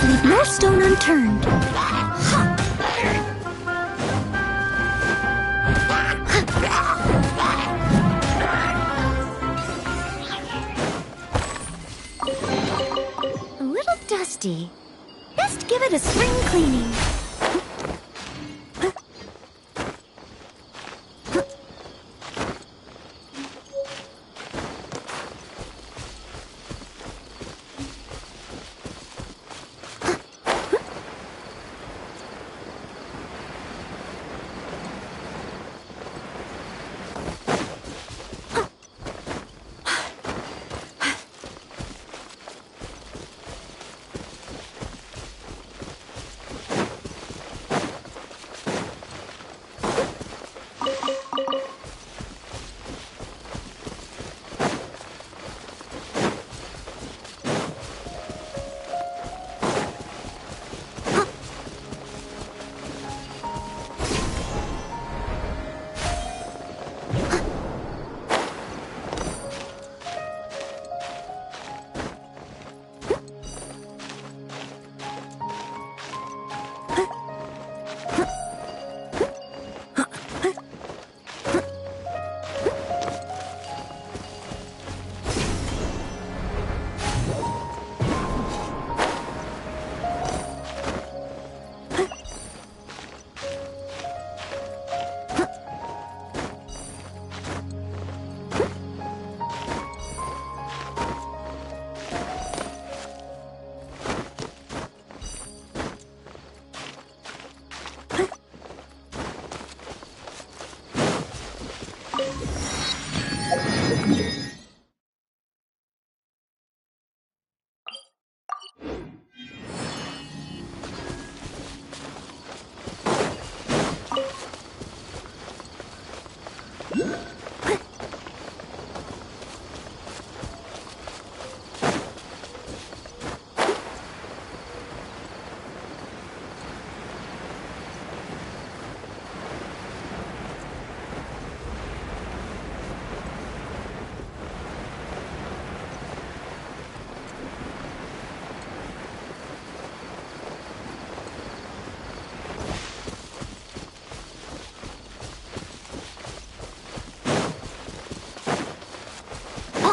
Leave no stone unturned. A little dusty. Best give it a spring cleaning.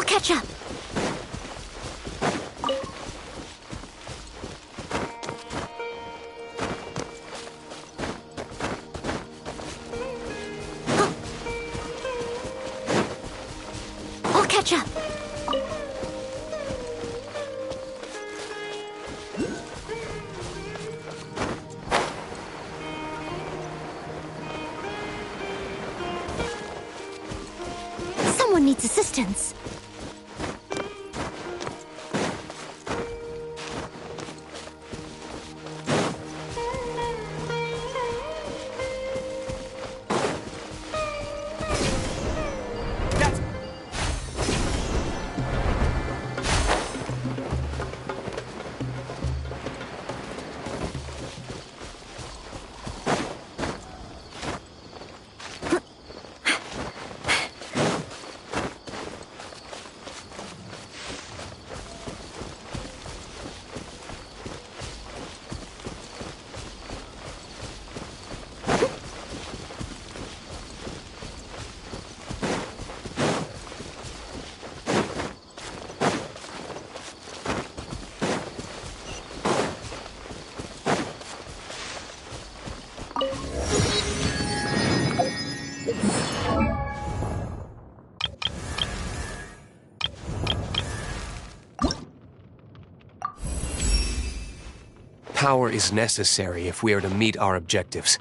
Catch up. I'll catch up. Someone needs assistance. Power is necessary if we are to meet our objectives.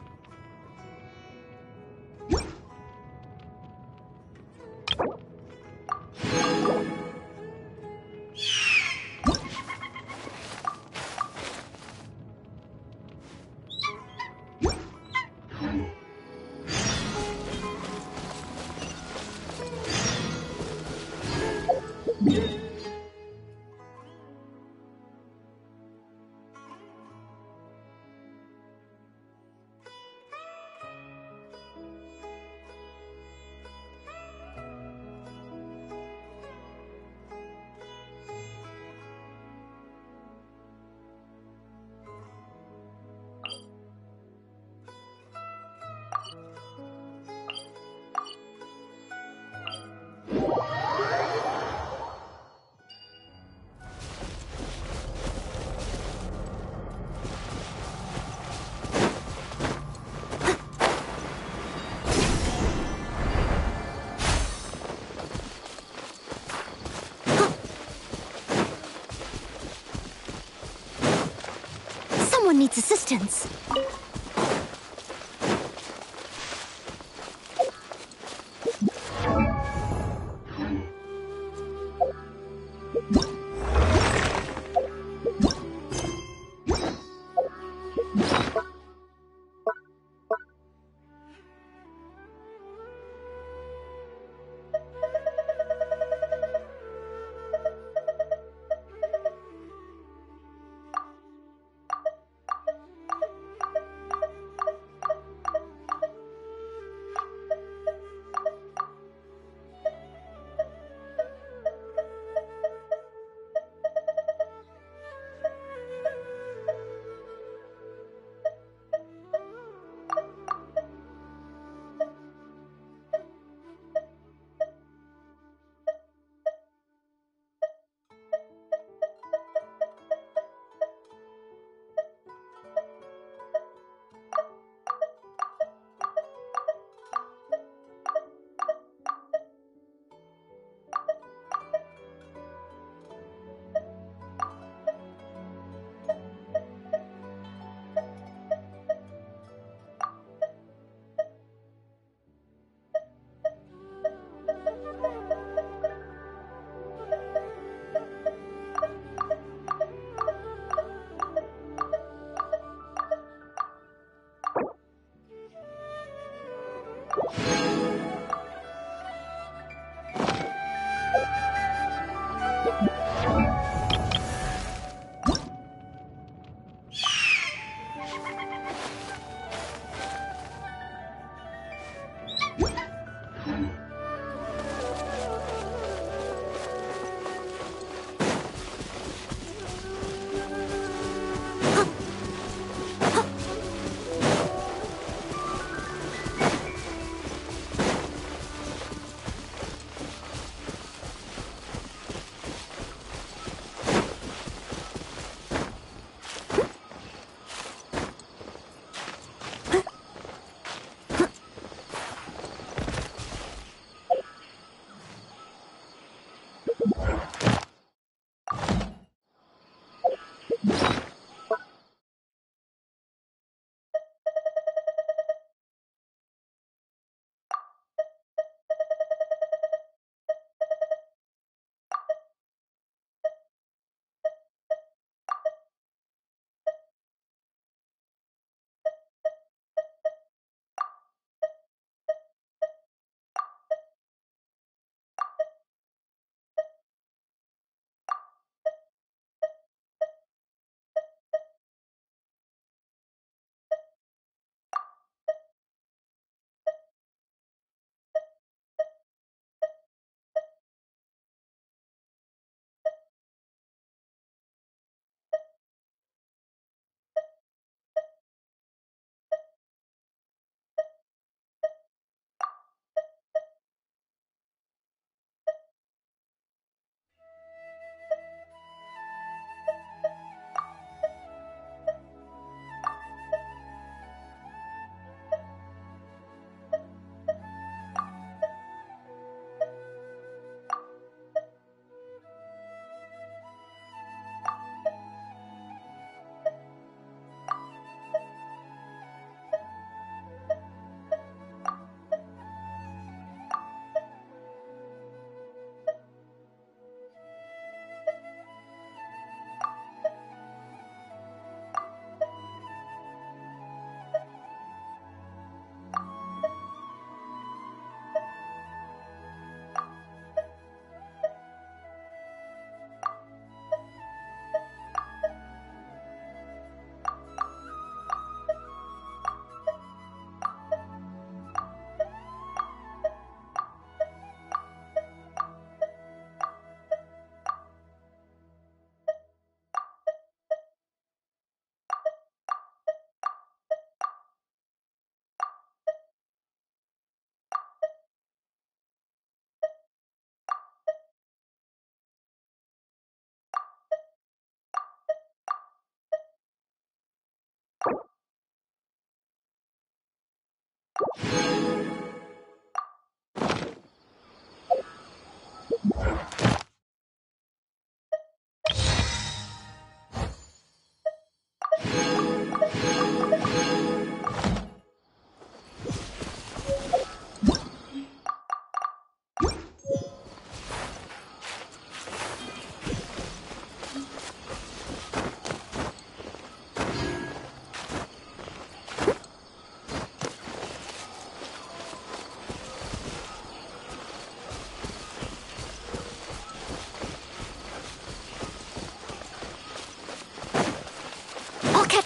someone needs assistance.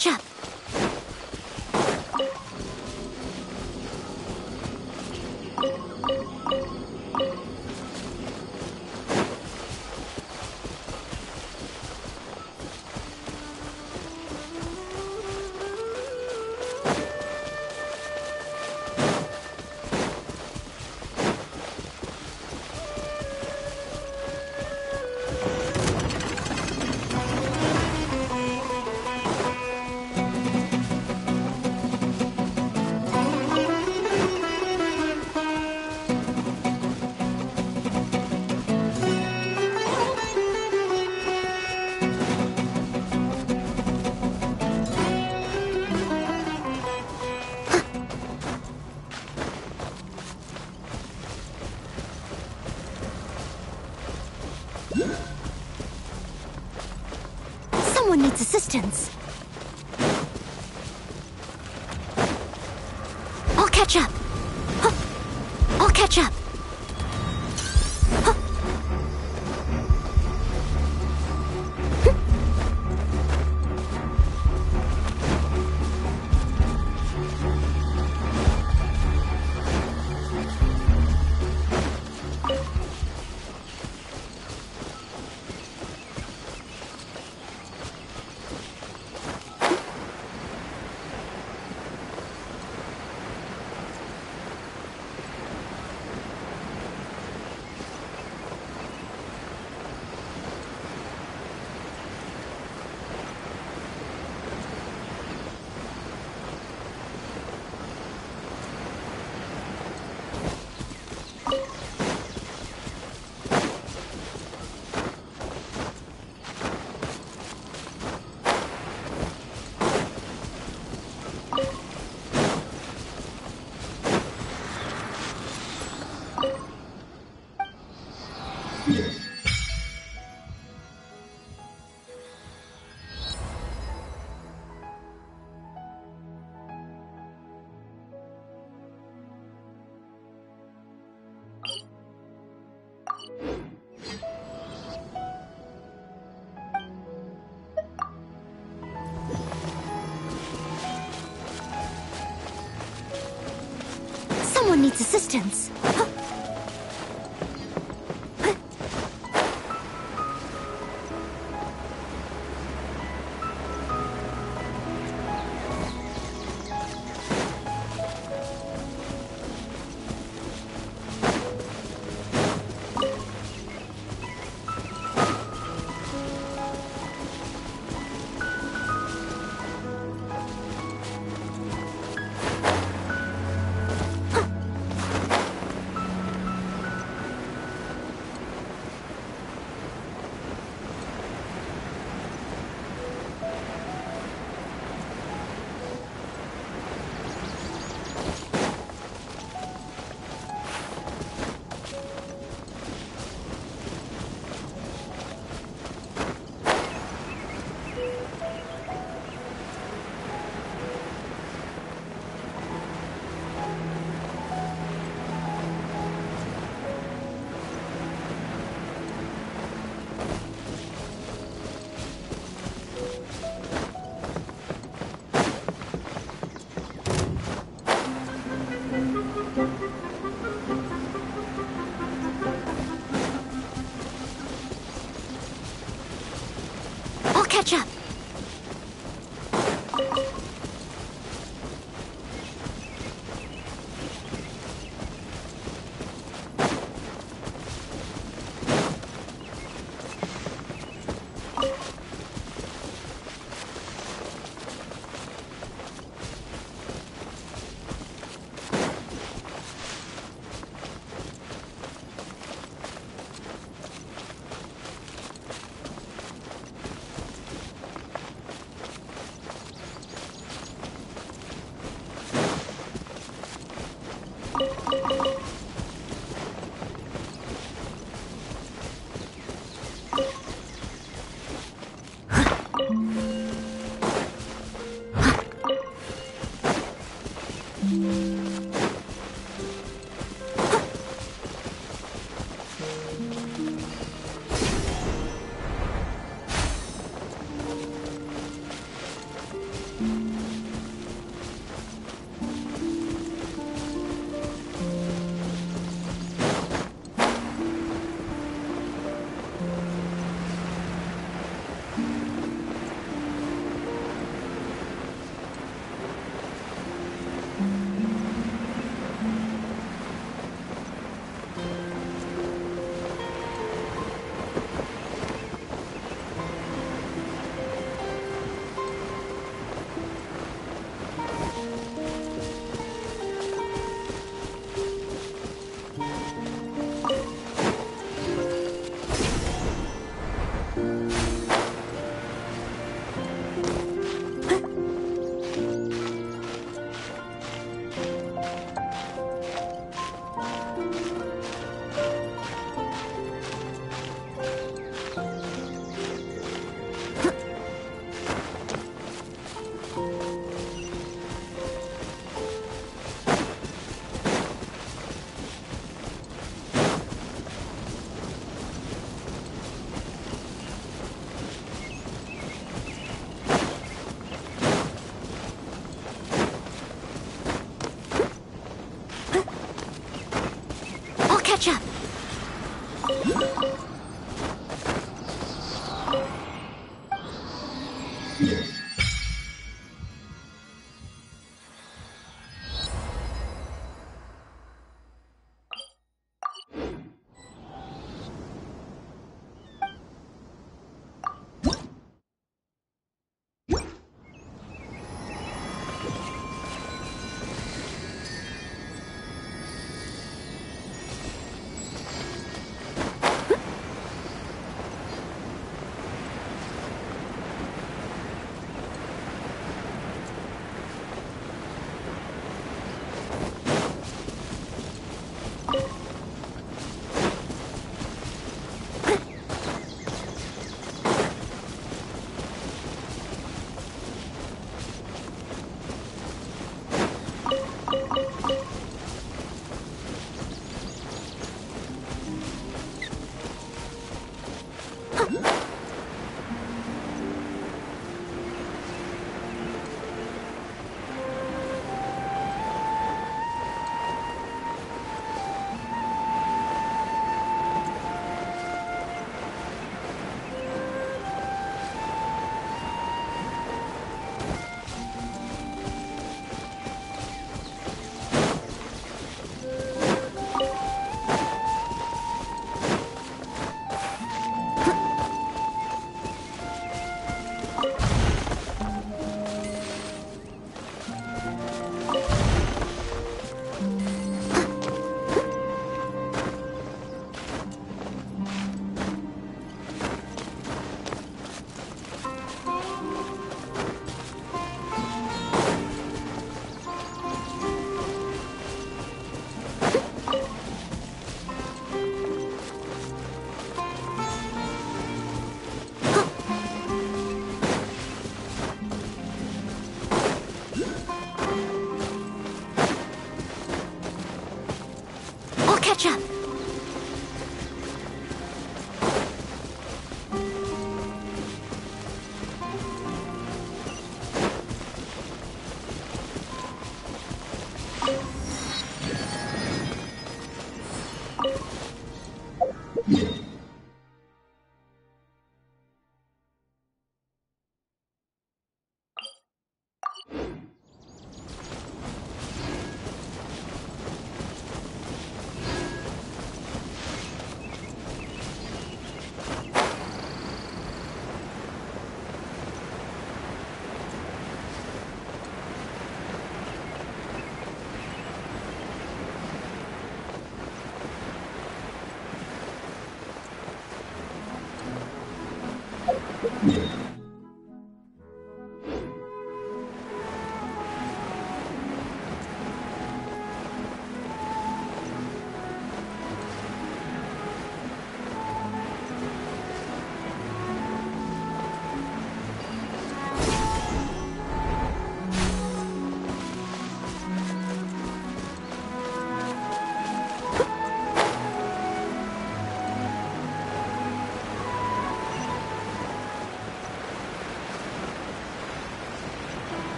catch up. Someone needs assistance. I'll catch up. Huh. I'll catch up. Huh. Someone needs assistance. Huh. Catch up. I'll catch up.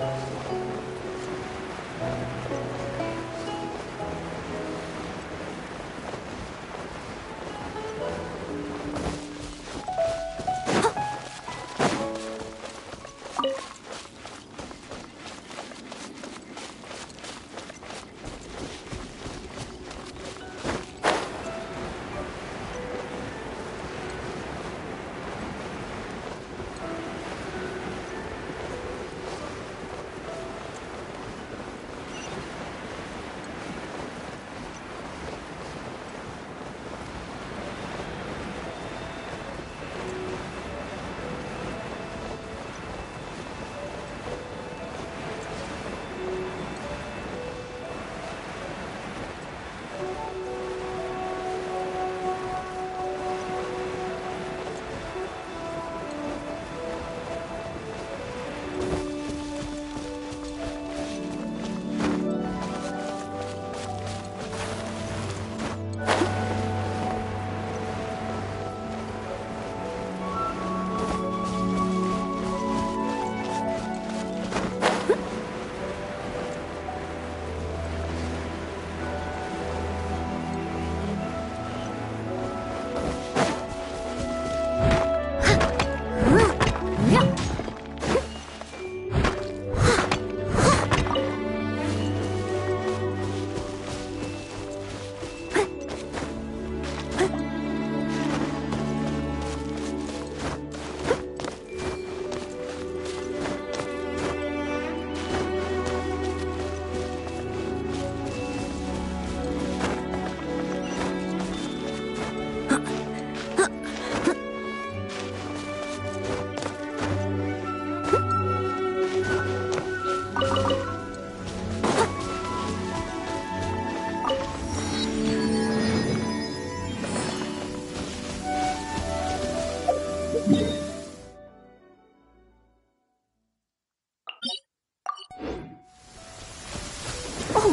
Sometimes you just have to give up.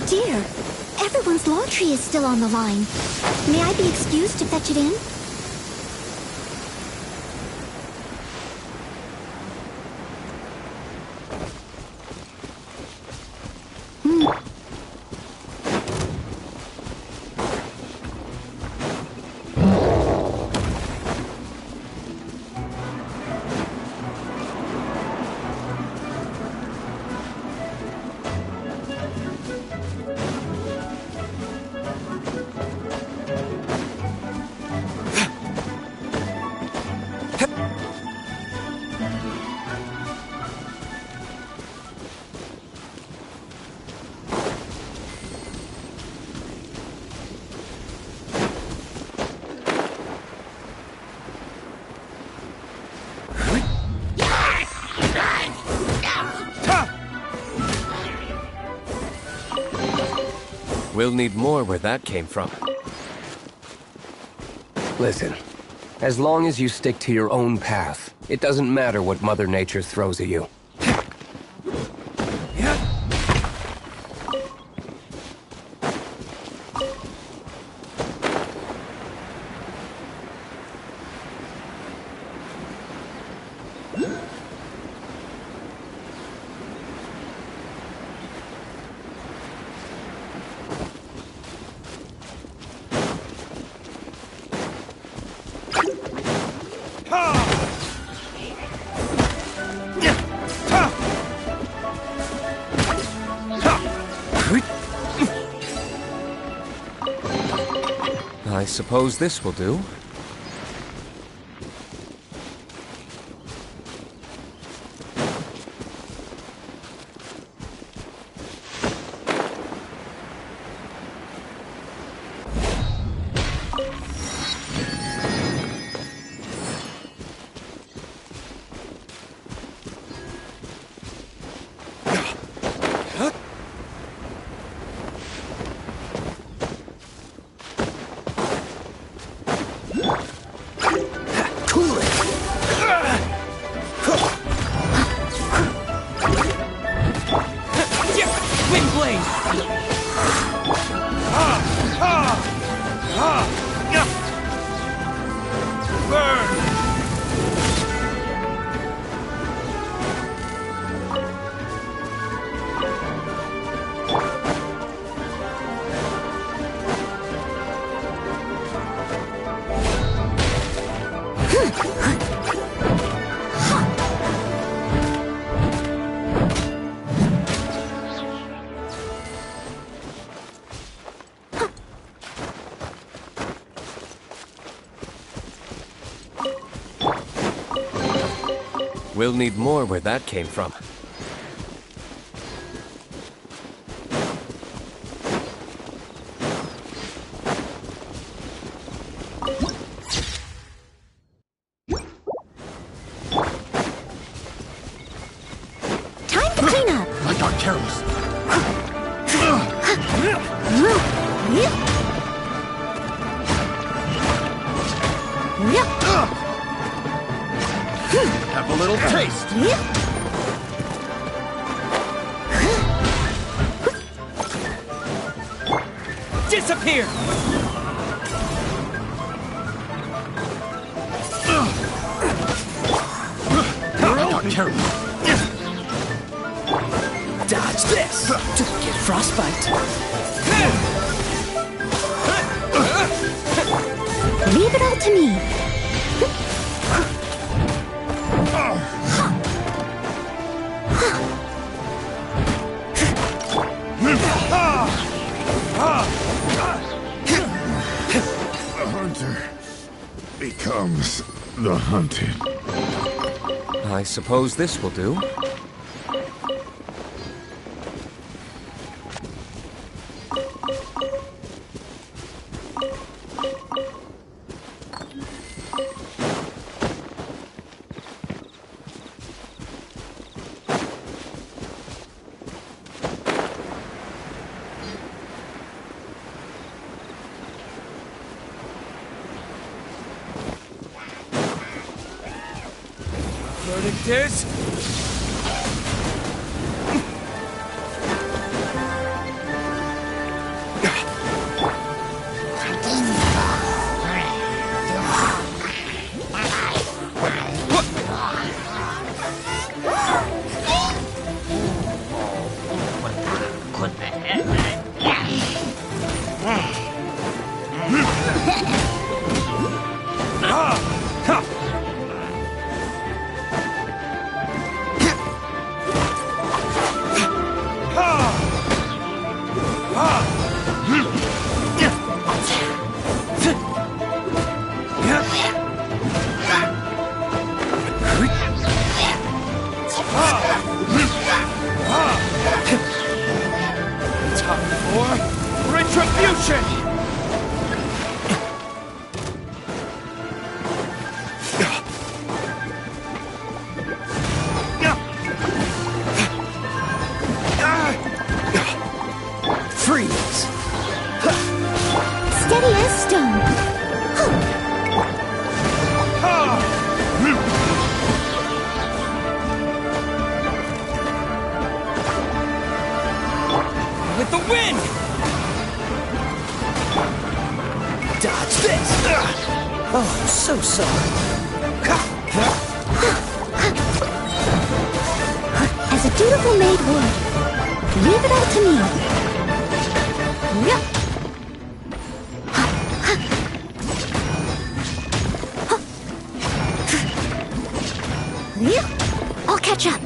dear. Everyone's law tree is still on the line. May I be excused to fetch it in? We'll need more where that came from. Listen, as long as you stick to your own path, it doesn't matter what Mother Nature throws at you. I suppose this will do. We'll need more where that came from. Time to clean up. I got careless. Have a little taste. Disappear! I got careless. Dodge this! Don't get frostbite. Leave it all to me. The hunter becomes the hunted. I suppose this will do. Verdict is... with the wind! Dodge this! Oh, I'm so sorry. As a dutiful maid would. Leave it all to me. Yep. I'll catch up.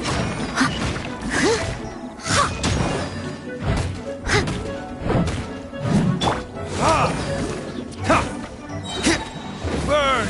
Burn!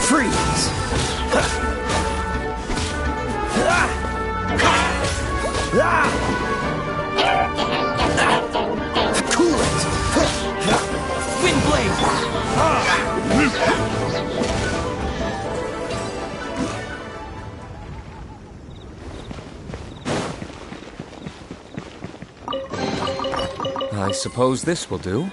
Freeze! Cool it! Wind blade! I suppose this will do.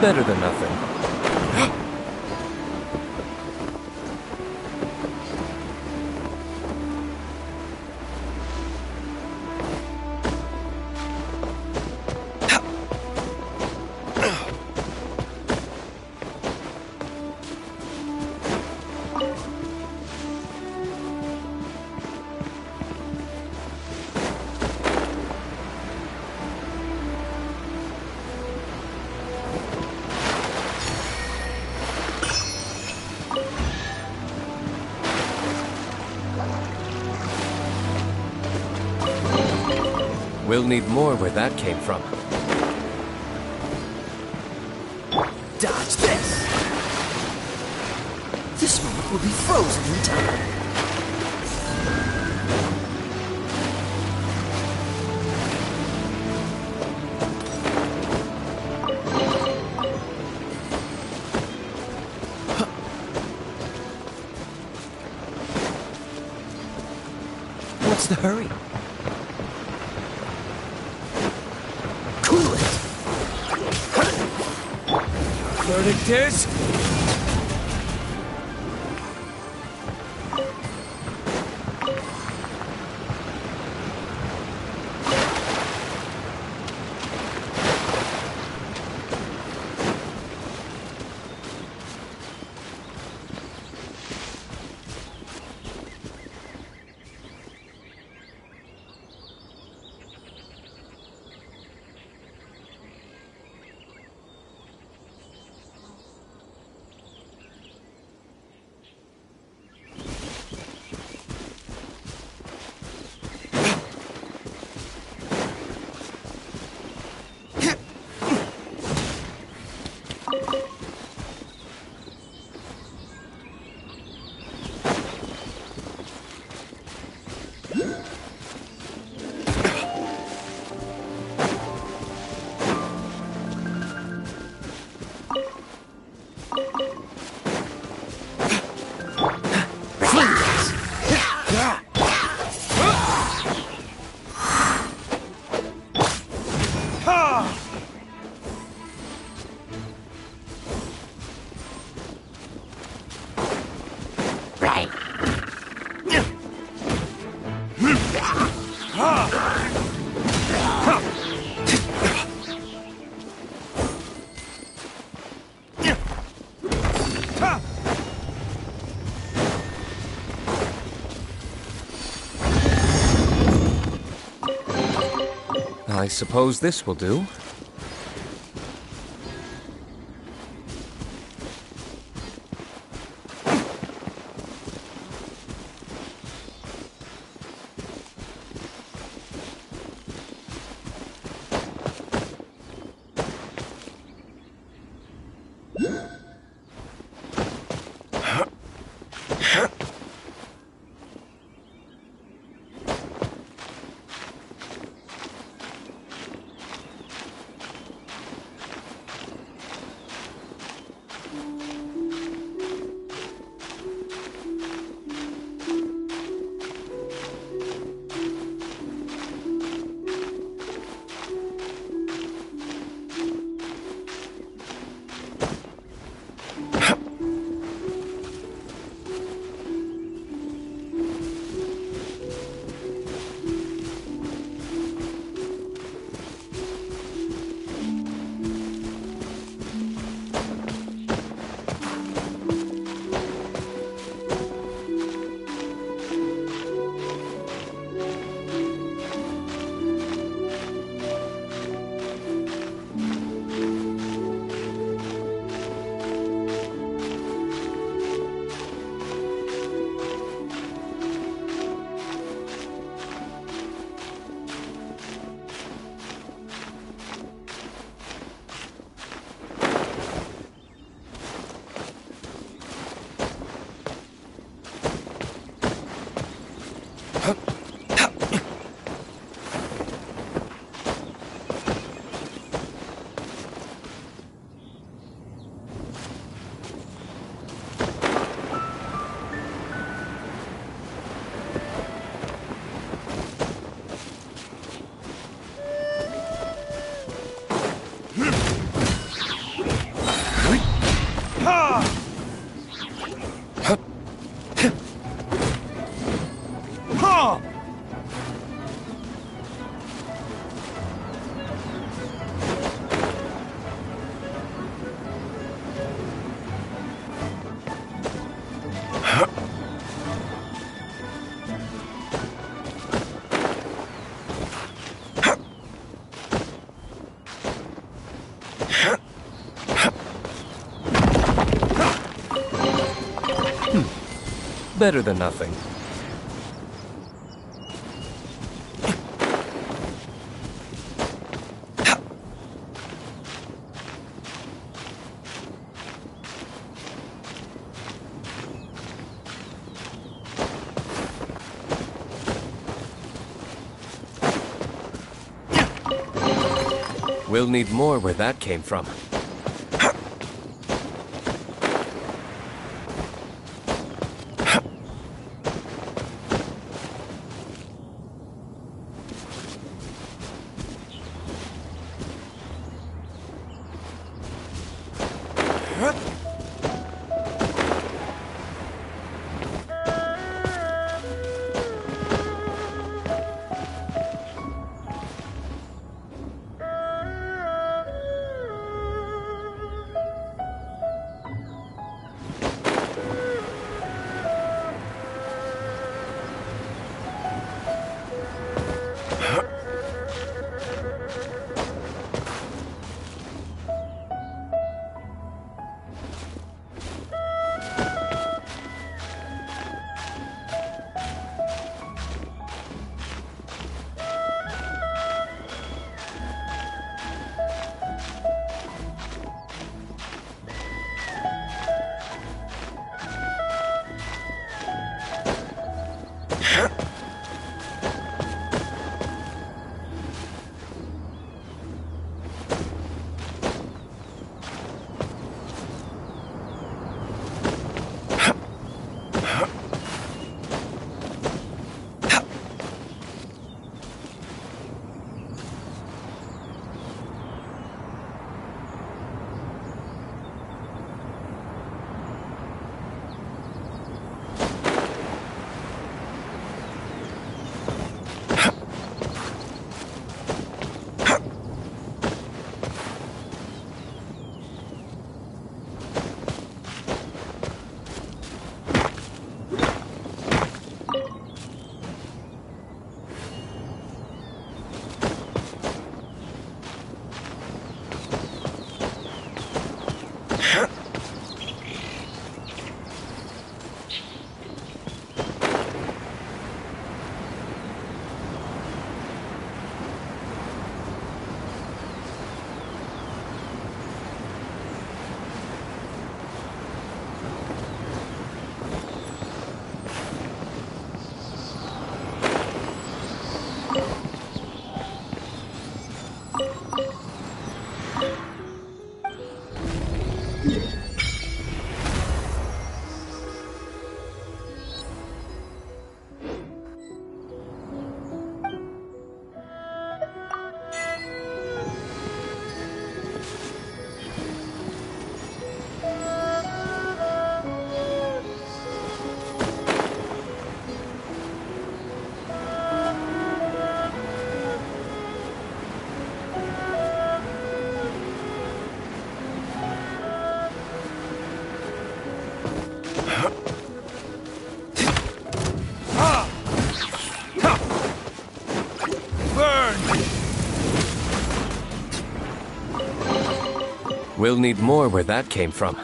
Better than nothing. We'll need more where that came from. Dodge this! This moment will be frozen in time. What's the hurry? Cool it! Verdict is... I suppose this will do. better than nothing. We'll need more where that came from. We'll need more where that came from.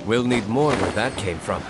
We'll need more where that came from.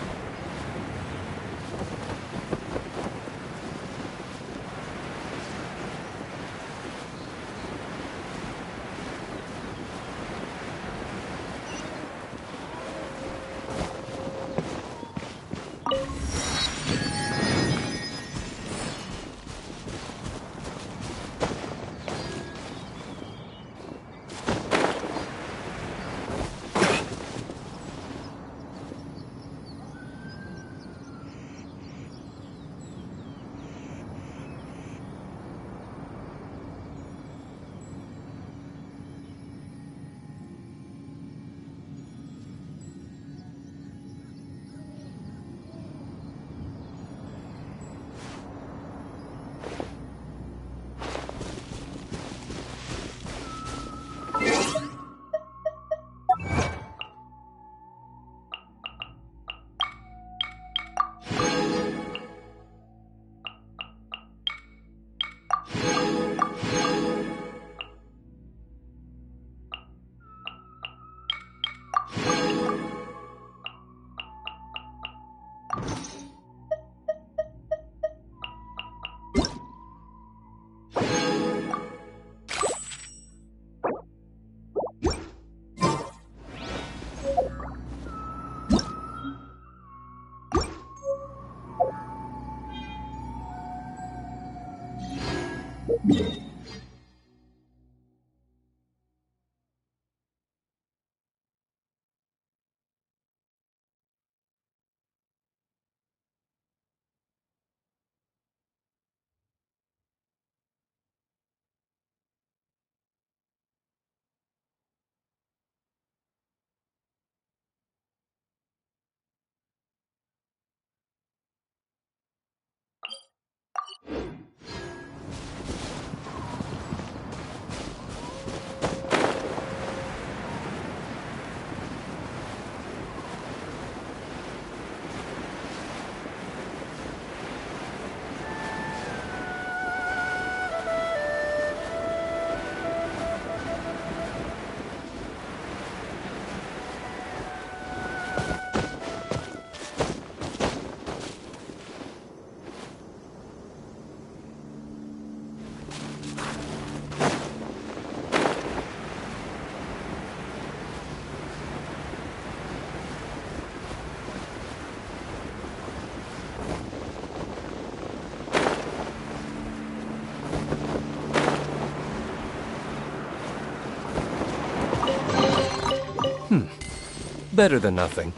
Better than nothing.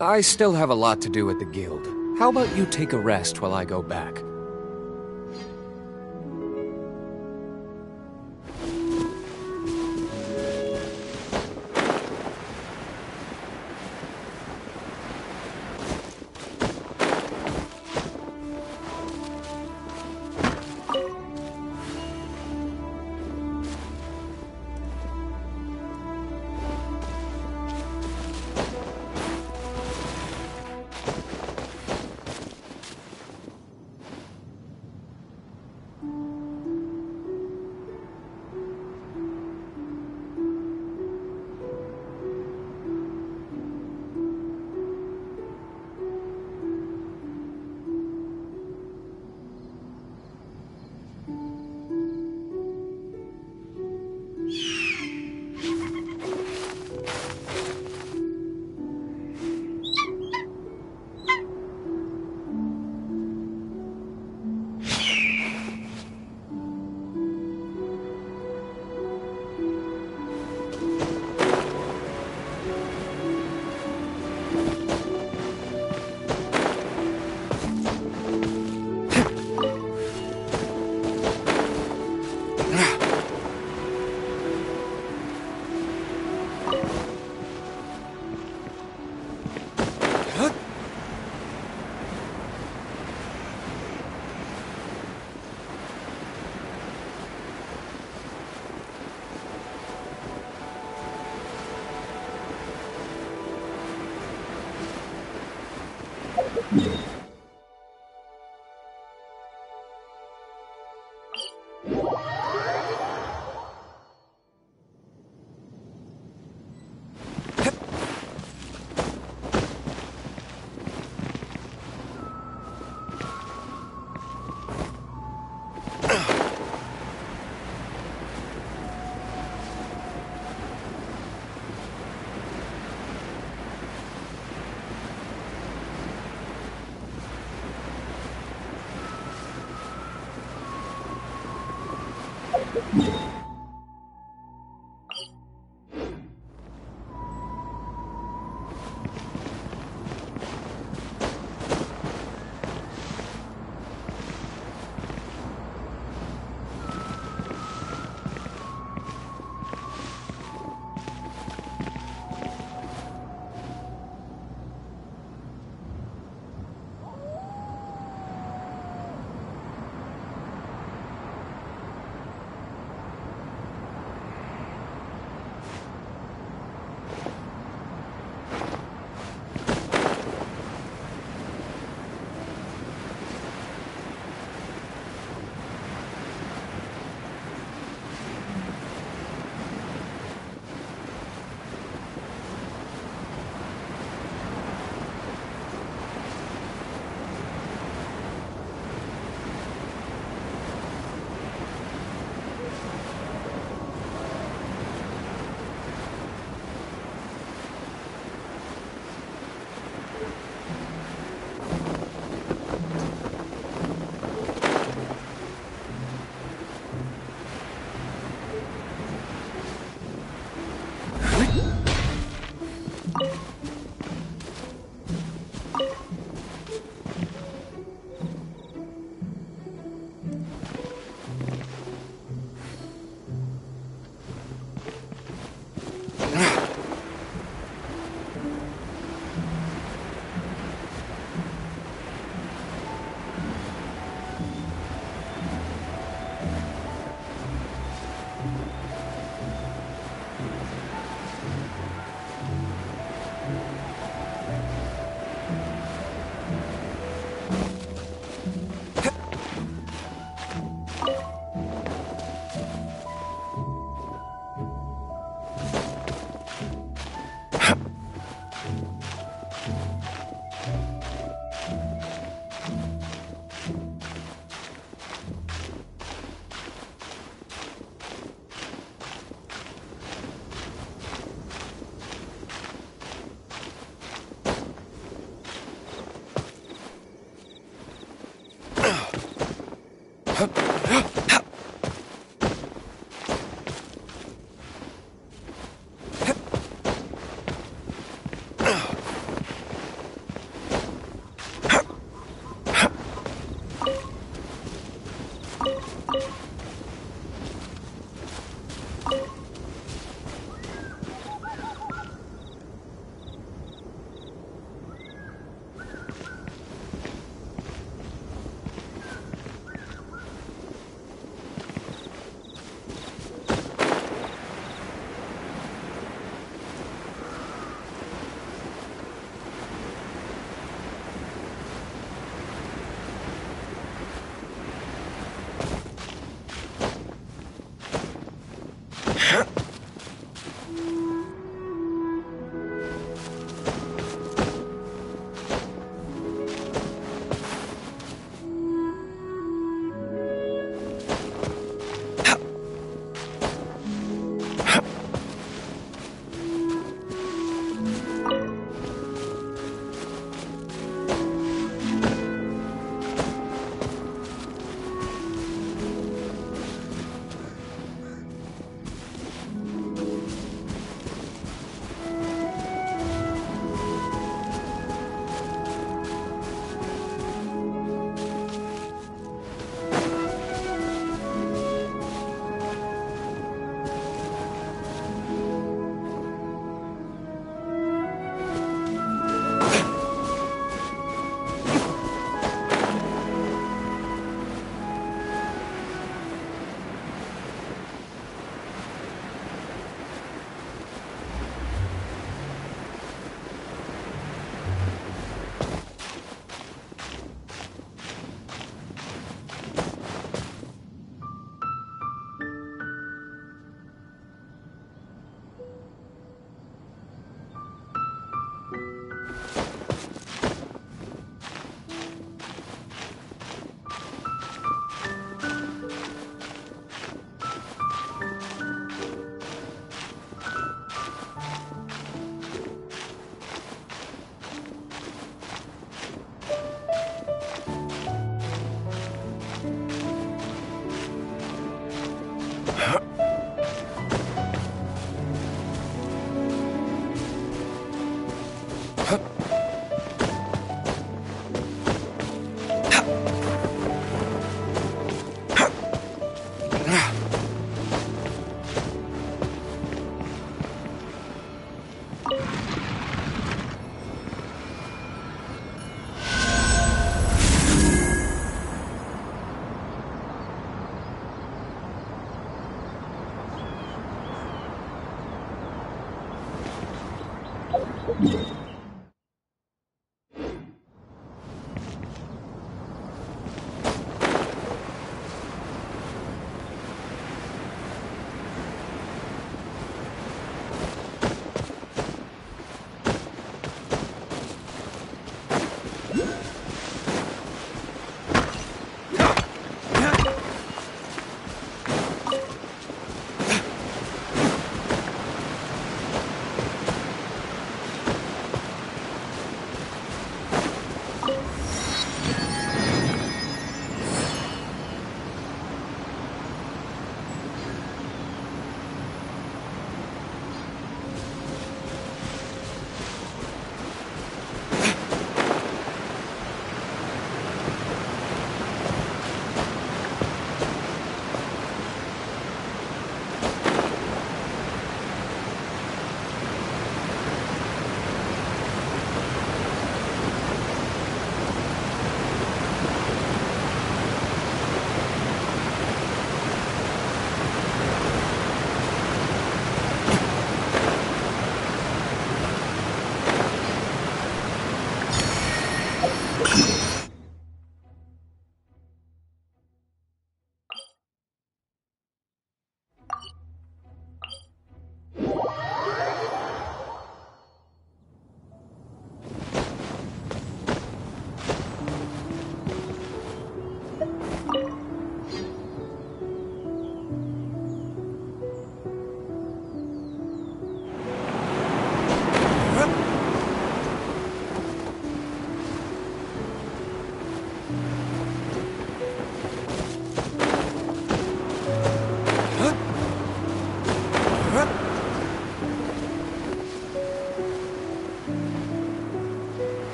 I still have a lot to do at the guild. How about you take a rest while I go back?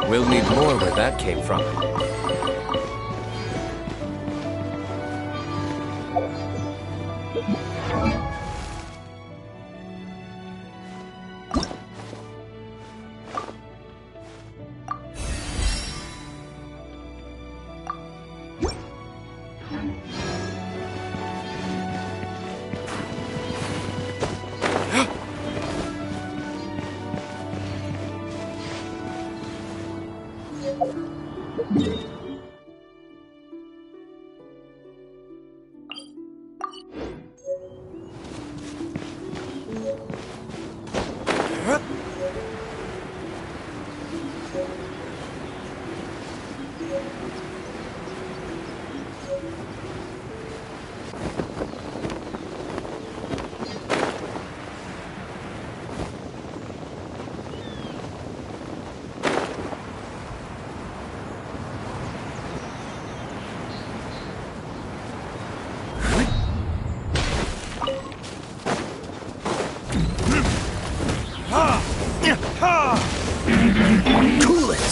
We'll need more where that came from. Cool it!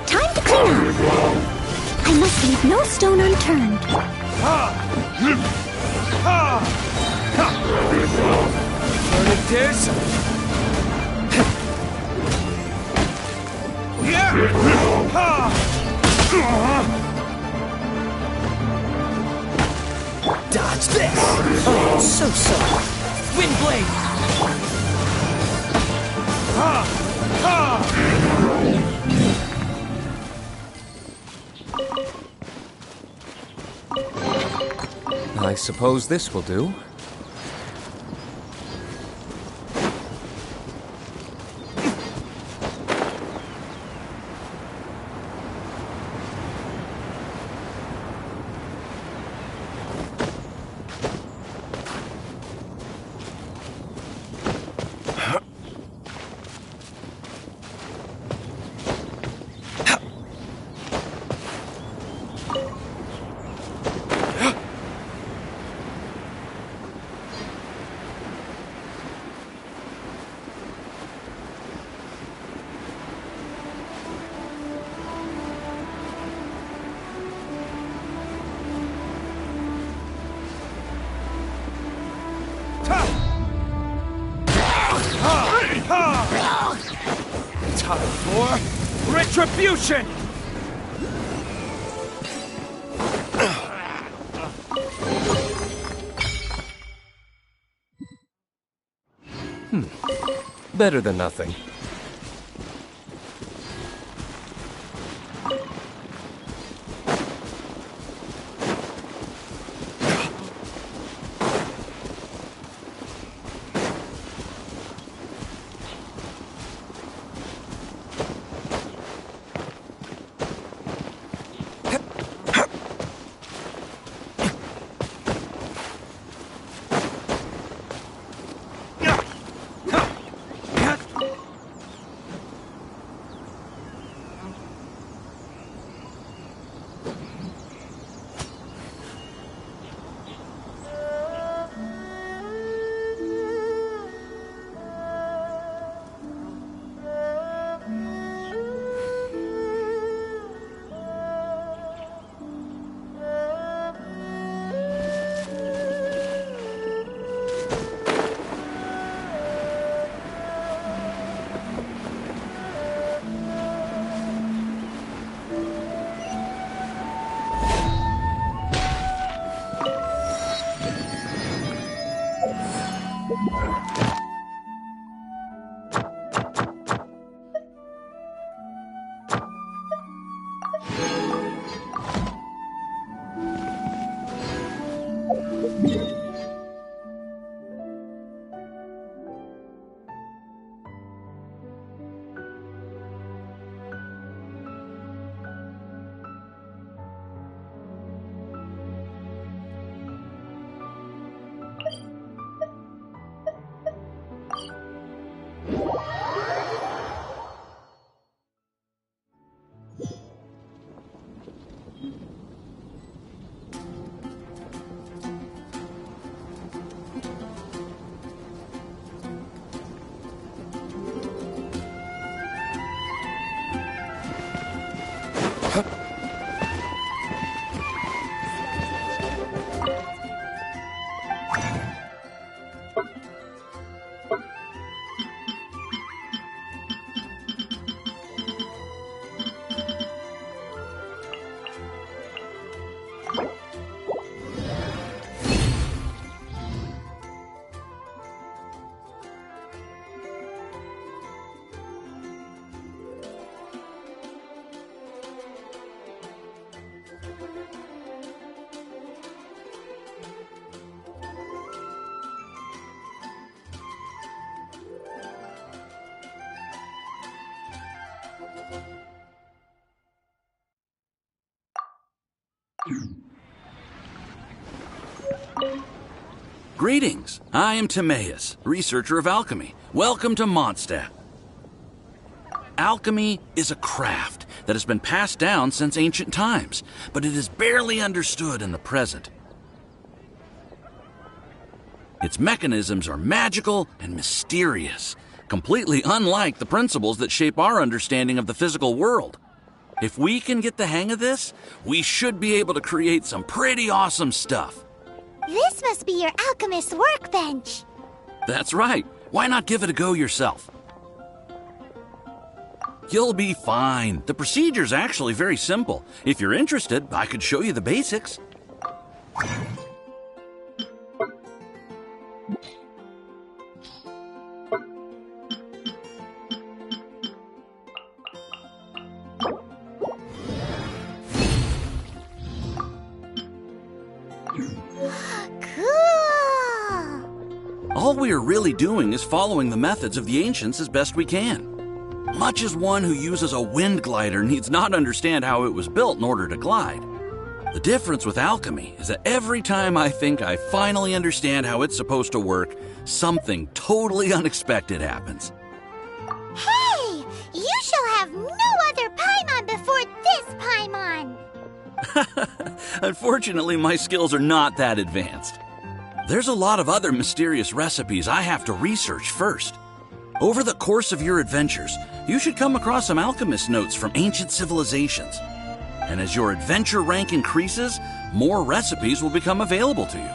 Time to clean up. I must leave no stone unturned. Burning dish! Dodge this! Oh, so. Wind blade! I suppose this will do. Time for retribution! Better than nothing. Greetings, I am Timaeus, researcher of alchemy. Welcome to Mondstadt. Alchemy is a craft that has been passed down since ancient times, but it is barely understood in the present. Its mechanisms are magical and mysterious, completely unlike the principles that shape our understanding of the physical world. If we can get the hang of this, we should be able to create some pretty awesome stuff. This must be your alchemist's workbench. That's right. Why not give it a go yourself? You'll be fine. The procedure's actually very simple. If you're interested, I could show you the basics. All we are really doing is following the methods of the ancients as best we can. Much as one who uses a wind glider needs not understand how it was built in order to glide. The difference with alchemy is that every time I think I finally understand how it's supposed to work, something totally unexpected happens. Hey! You shall have no other Paimon before this Paimon! Unfortunately, my skills are not that advanced. There's a lot of other mysterious recipes I have to research first. Over the course of your adventures, you should come across some alchemist notes from ancient civilizations. And as your adventure rank increases, more recipes will become available to you.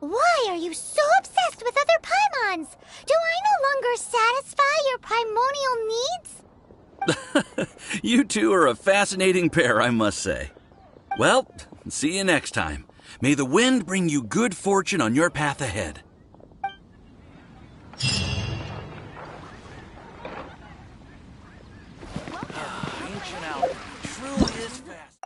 Why are you so obsessed with other Paimons? Do I no longer satisfy your primordial needs? You two are a fascinating pair, I must say. Well, see you next time. May the wind bring you good fortune on your path ahead. Ancient alchemy truly is fast.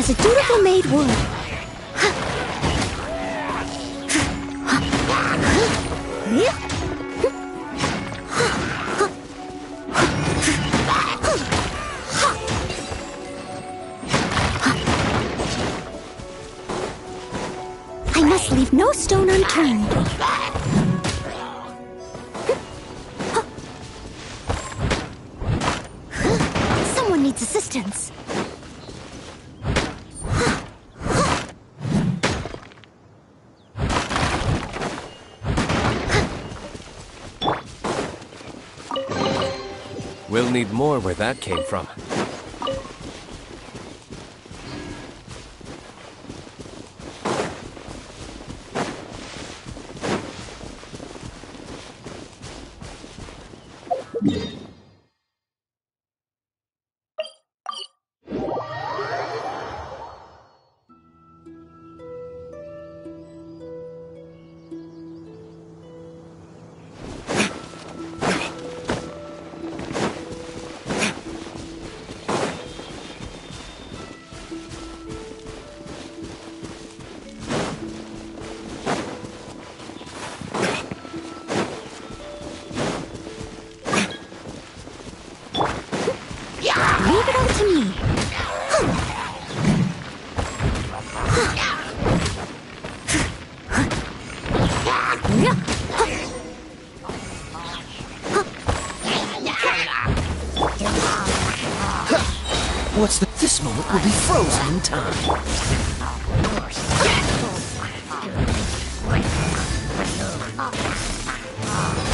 As a dutiful maid would. I must leave no stone unturned. Someone needs assistance. We'll need more where that came from. Leave it all to me. What's the... This moment will be frozen in time.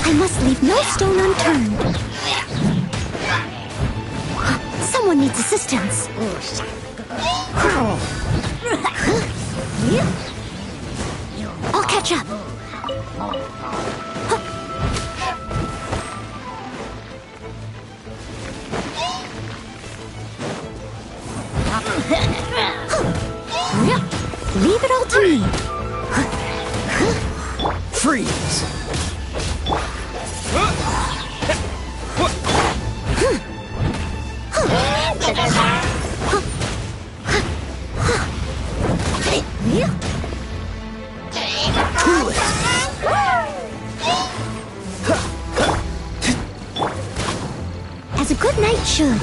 I must leave no stone unturned. Someone needs assistance. I'll catch up. Leave it all to me. Freeze! Cool it! As a good knight should.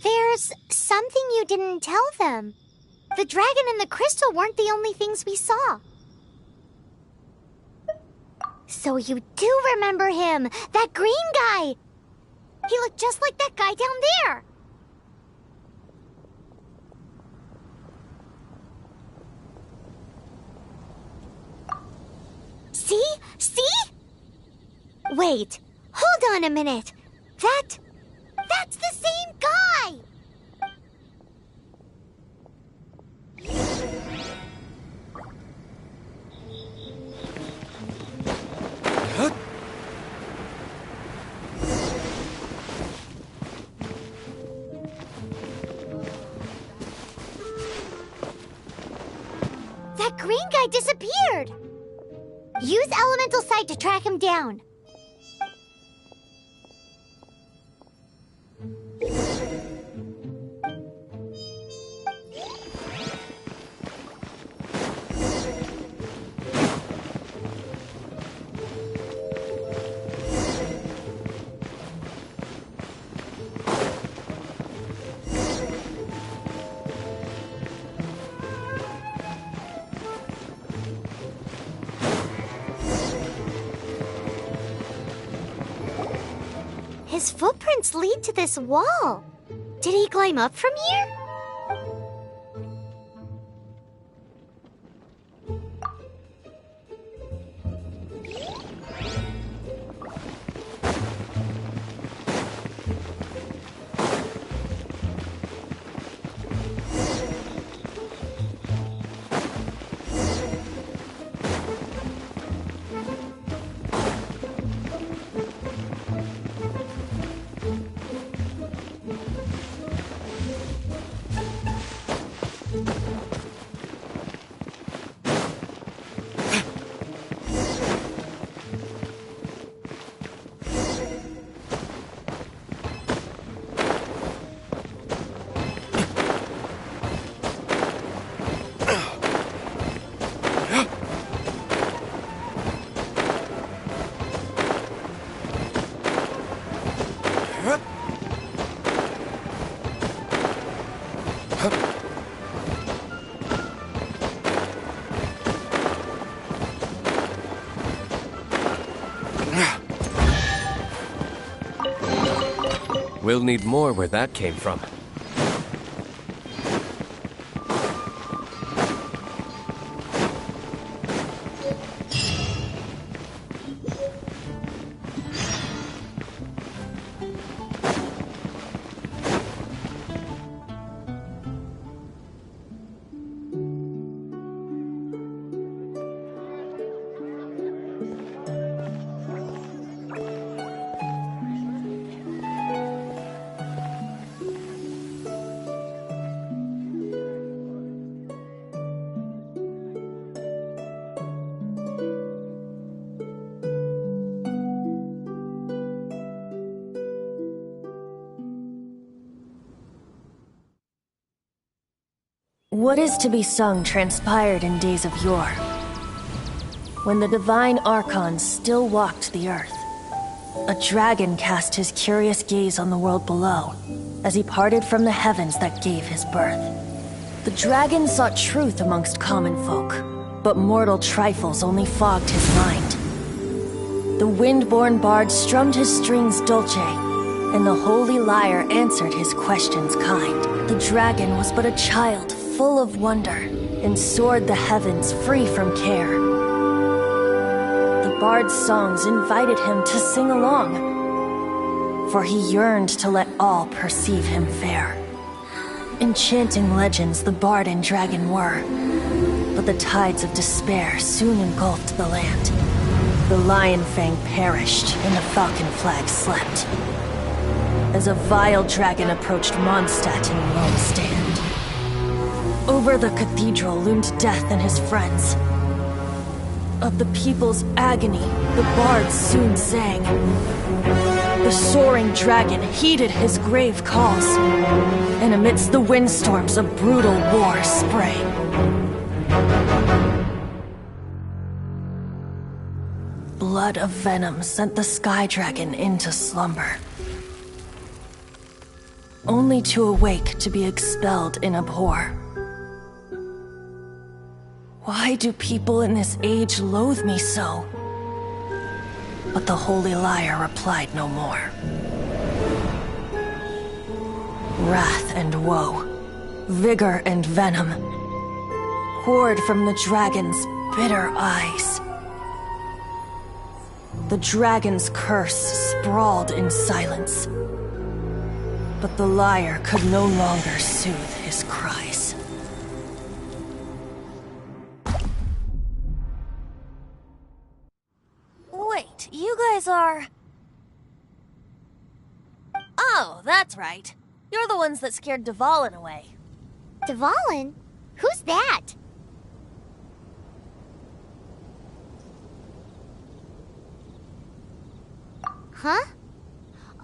There's something you didn't tell them. The dragon and the crystal weren't the only things we saw. So you do remember him, that green guy. He looked just like that guy down there. See? See? Wait, hold on a minute. That's the same guy! guy disappeared! Use elemental sight to track him down. His footprints lead to this wall. Did he climb up from here? We'll need more where that came from. What is to be sung transpired in days of yore, when the divine archons still walked the earth. A dragon cast his curious gaze on the world below, as he parted from the heavens that gave his birth. The dragon sought truth amongst common folk, but mortal trifles only fogged his mind. The wind-born bard strummed his strings dolce, and the holy lyre answered his questions kind. The dragon was but a child, full of wonder, and soared the heavens free from care. The bard's songs invited him to sing along, for he yearned to let all perceive him fair. Enchanting legends the bard and dragon were, but the tides of despair soon engulfed the land. The lion fang perished, and the falcon flag slept, as a vile dragon approached Mondstadt in lone stand. Over the cathedral loomed death and his friends. Of the people's agony, the bards soon sang. The soaring dragon heeded his grave calls, and amidst the windstorms a brutal war sprang. Blood of venom sent the sky dragon into slumber, only to awake to be expelled in abhor. Why do people in this age loathe me so? But the holy lyre replied no more. Wrath and woe, vigor and venom, poured from the dragon's bitter eyes. The dragon's curse sprawled in silence, but the lyre could no longer soothe his cries. Wait, you guys are... Oh, that's right. You're the ones that scared Dvalin away. Dvalin? Who's that? Huh?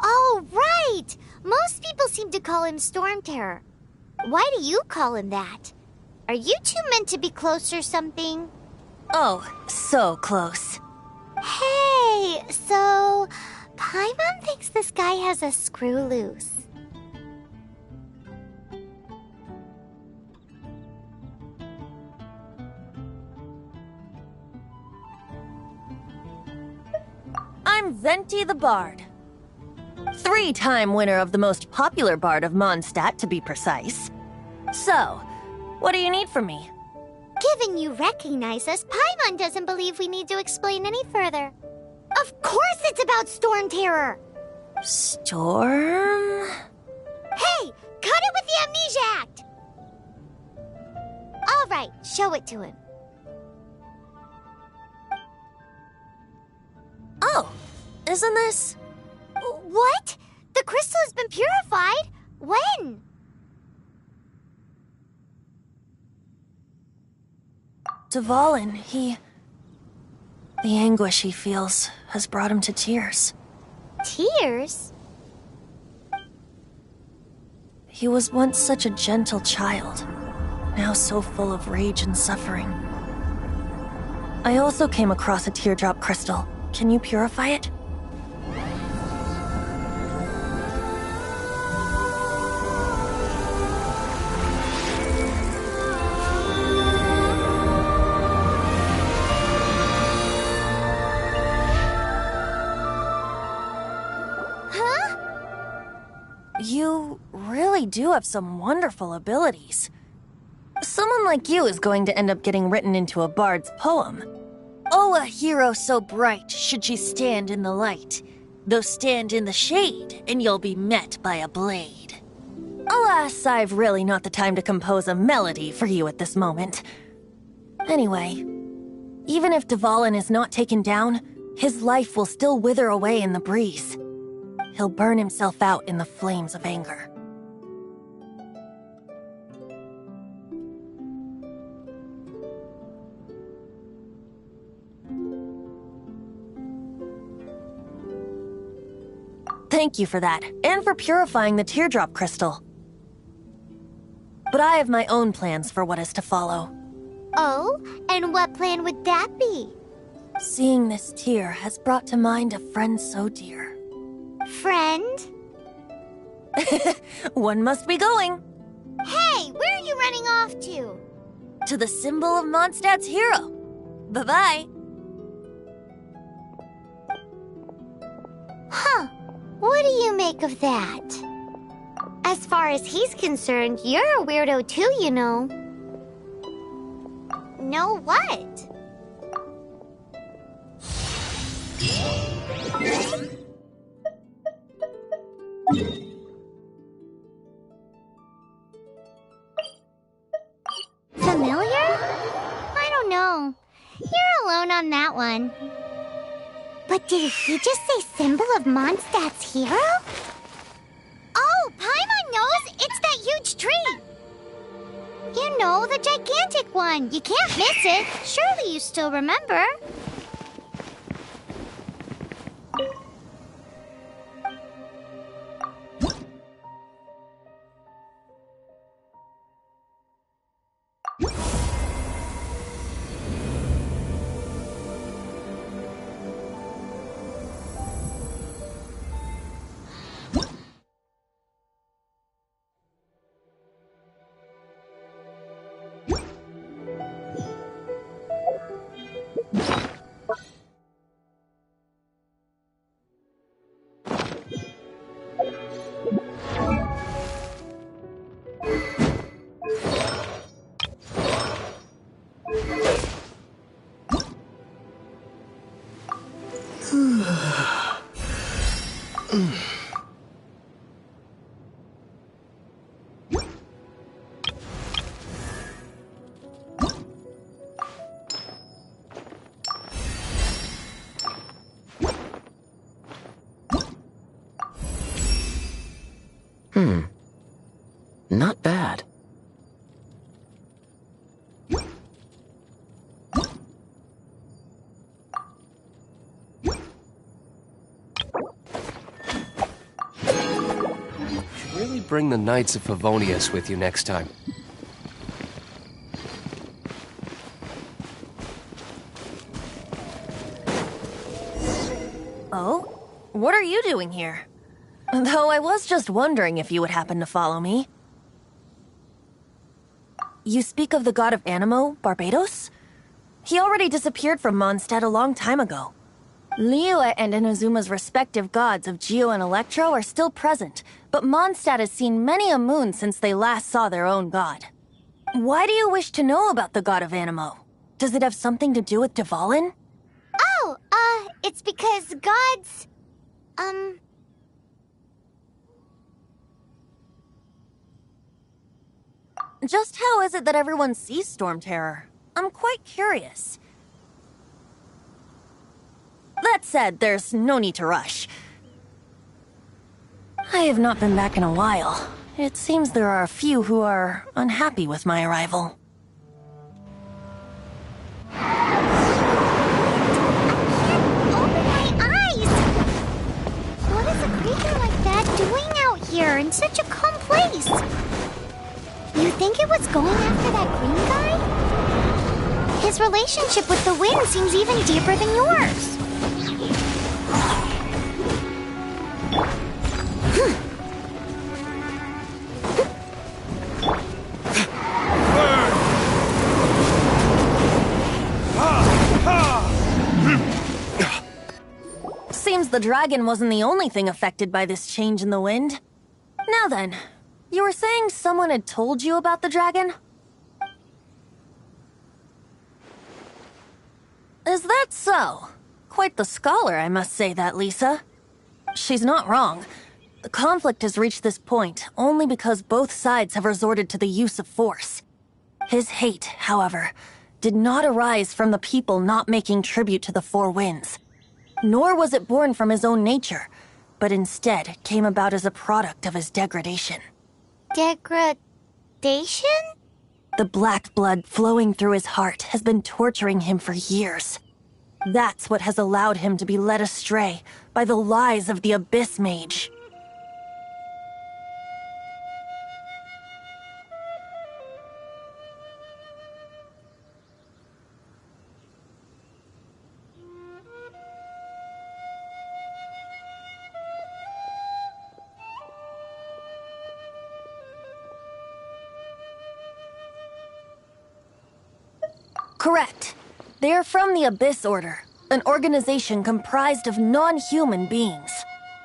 Oh, right! Most people seem to call him Storm Terror. Why do you call him that? Are you two meant to be close or something? Oh, so close. Hey, so Paimon thinks this guy has a screw loose. I'm Venti the Bard. 3-time winner of the most popular bard of Mondstadt, to be precise. So, what do you need from me? Given you recognize us, Paimon doesn't believe we need to explain any further. Of course it's about Storm Terror! Storm? Hey, cut it with the Amnesia Act! Alright, show it to him. Oh, isn't this... What? The crystal has been purified? When? Dvalin, the anguish he feels has brought him to tears. Tears? He was once such a gentle child, now so full of rage and suffering. I also came across a teardrop crystal. Can you purify it? You really do have some wonderful abilities. Someone like you is going to end up getting written into a bard's poem. Oh, a hero so bright should she stand in the light, though stand in the shade, and you'll be met by a blade. Alas, I've really not the time to compose a melody for you at this moment. Anyway, even if Dvalin is not taken down, his life will still wither away in the breeze. He'll burn himself out in the flames of anger. Thank you for that, and for purifying the teardrop crystal. But I have my own plans for what is to follow. Oh, and what plan would that be? Seeing this tear has brought to mind a friend so dear. Friend? One must be going. Hey, where are you running off to? To the symbol of Mondstadt's hero. Bye-bye. Huh. What do you make of that? As far as he's concerned, you're a weirdo too, you know. Know what? Familiar? I don't know. You're alone on that one. But did he just say symbol of Mondstadt's hero? Oh, Paimon knows! It's that huge tree! You know, the gigantic one. You can't miss it. Surely you still remember. Not bad. bring the Knights of Favonius with you next time. Oh? What are you doing here? Though I was just wondering if you would happen to follow me. You speak of the god of Animo, Barbados? He already disappeared from Mondstadt a long time ago. Liyue and Inazuma's respective gods of Geo and Electro are still present, but Mondstadt has seen many a moon since they last saw their own god. Why do you wish to know about the god of Animo? Does it have something to do with Dvalin? Oh, it's because gods... Just how is it that everyone sees Storm Terror? I'm quite curious. That said, there's no need to rush. I have not been back in a while. It seems there are a few who are unhappy with my arrival. Open my eyes! What is a creature like that doing out here in such a calm place? You think it was going after that green guy? His relationship with the wind seems even deeper than yours. Seems the dragon wasn't the only thing affected by this change in the wind. Now then, you were saying someone had told you about the dragon? Is that so? Quite the scholar, I must say that, Lisa. She's not wrong. The conflict has reached this point only because both sides have resorted to the use of force. His hate, however, did not arise from the people not making tribute to the Four Winds. Nor was it born from his own nature, but instead came about as a product of his degradation. Degradation? The black blood flowing through his heart has been torturing him for years. That's what has allowed him to be led astray by the lies of the Abyss Mage. Correct. They are from the Abyss Order, an organization comprised of non-human beings.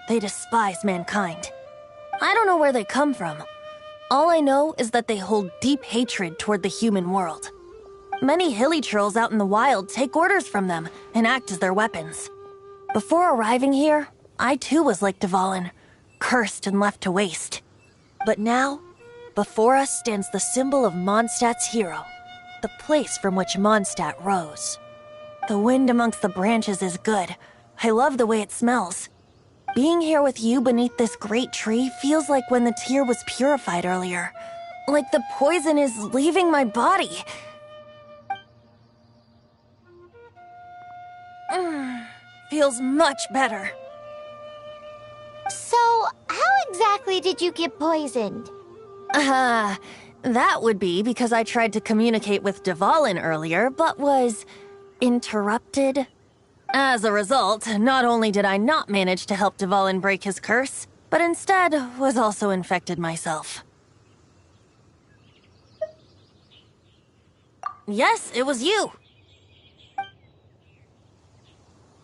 They despise mankind. I don't know where they come from. All I know is that they hold deep hatred toward the human world. Many hilly trolls out in the wild take orders from them and act as their weapons. Before arriving here, I too was like Dvalin, cursed and left to waste. But now, before us stands the symbol of Mondstadt's hero, the place from which Mondstadt rose. The wind amongst the branches is good. I love the way it smells. Being here with you beneath this great tree feels like when the tear was purified earlier. Like the poison is leaving my body. Feels much better. So, how exactly did you get poisoned? That would be because I tried to communicate with Dvalin earlier, but was interrupted. As a result, not only did I not manage to help Dvalin break his curse, but instead was also infected myself. Yes, it was you.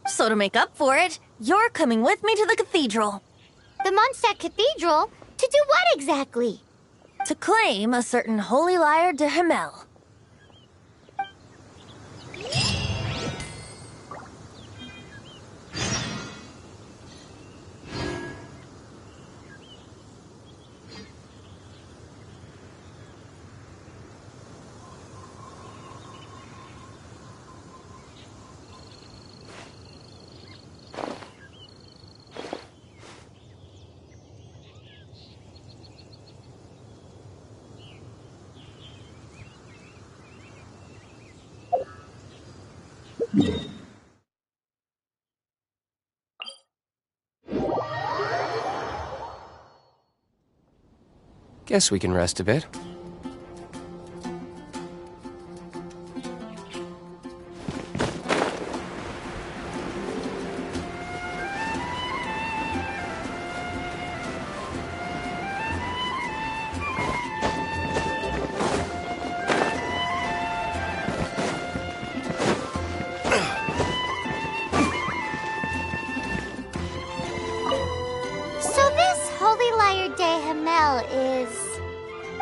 So to make up for it, you're coming with me to the cathedral. The Mondstadt Cathedral? To do what exactly? To claim a certain holy lyre de Himmel. Guess we can rest a bit.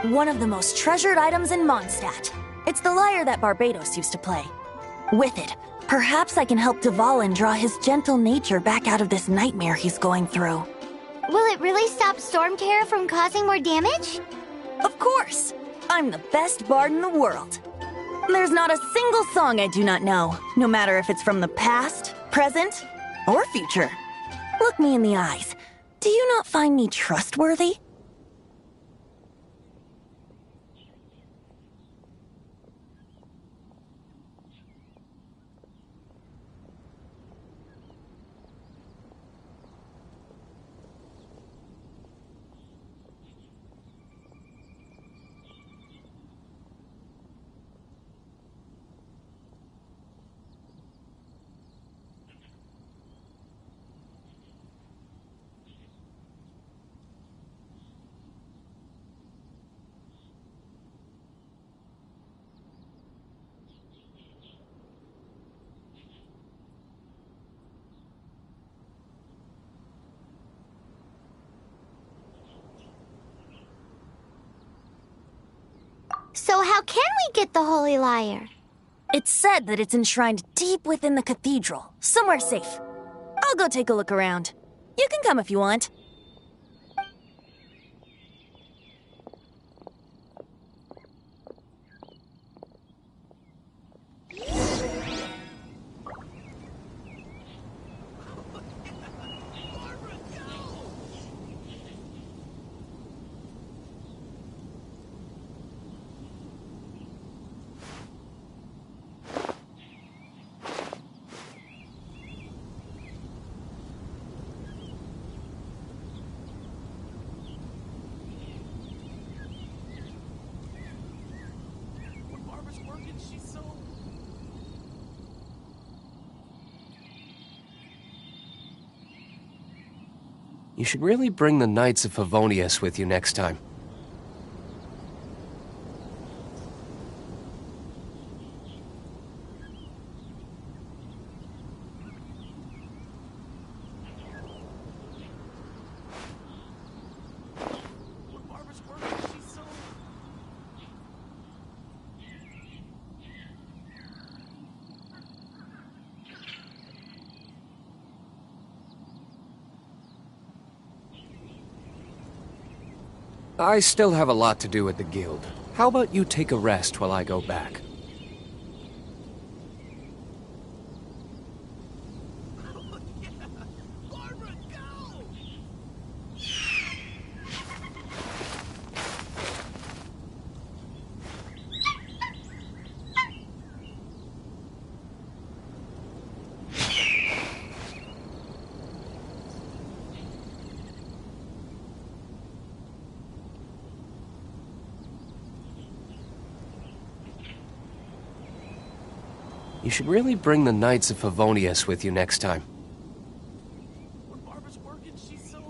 One of the most treasured items in Mondstadt. It's the lyre that Barbados used to play. With it, perhaps I can help Dvalin draw his gentle nature back out of this nightmare he's going through. Will it really stop Storm Terror from causing more damage? Of course! I'm the best bard in the world. There's not a single song I do not know, no matter if it's from the past, present, or future. Look me in the eyes. Do you not find me trustworthy? So how can we get the Holy Lyre? It's said that it's enshrined deep within the cathedral, somewhere safe. I'll go take a look around. You can come if you want. You should really bring the Knights of Favonius with you next time. I still have a lot to do at the guild. How about you take a rest while I go back? You should really bring the Knights of Favonius with you next time. When Barbara's working, she's so...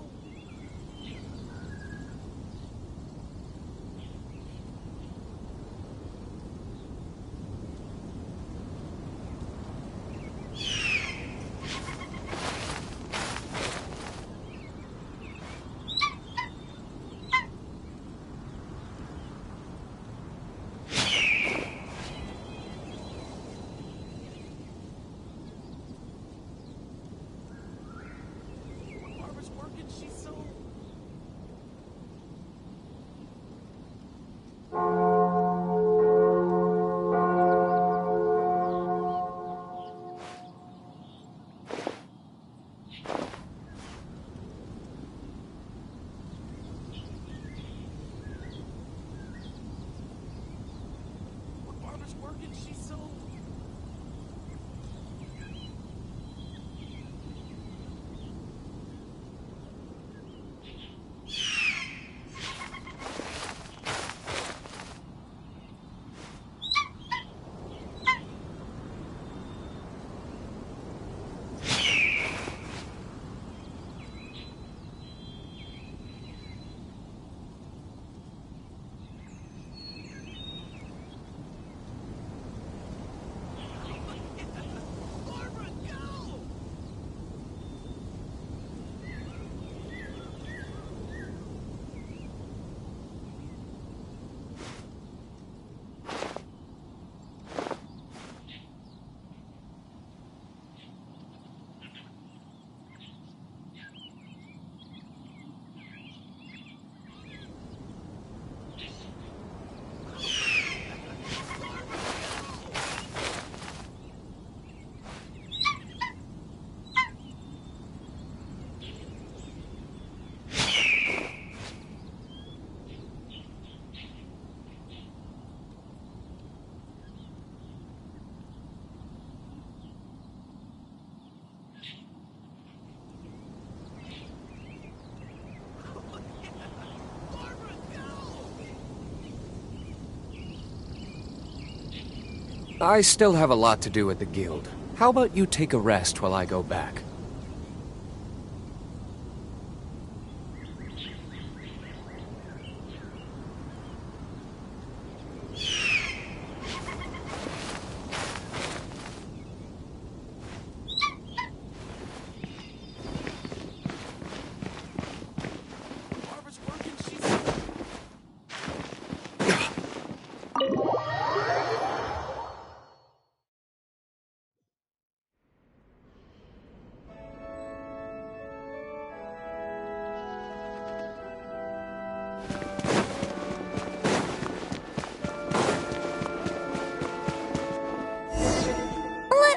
I still have a lot to do at the guild. How about you take a rest while I go back?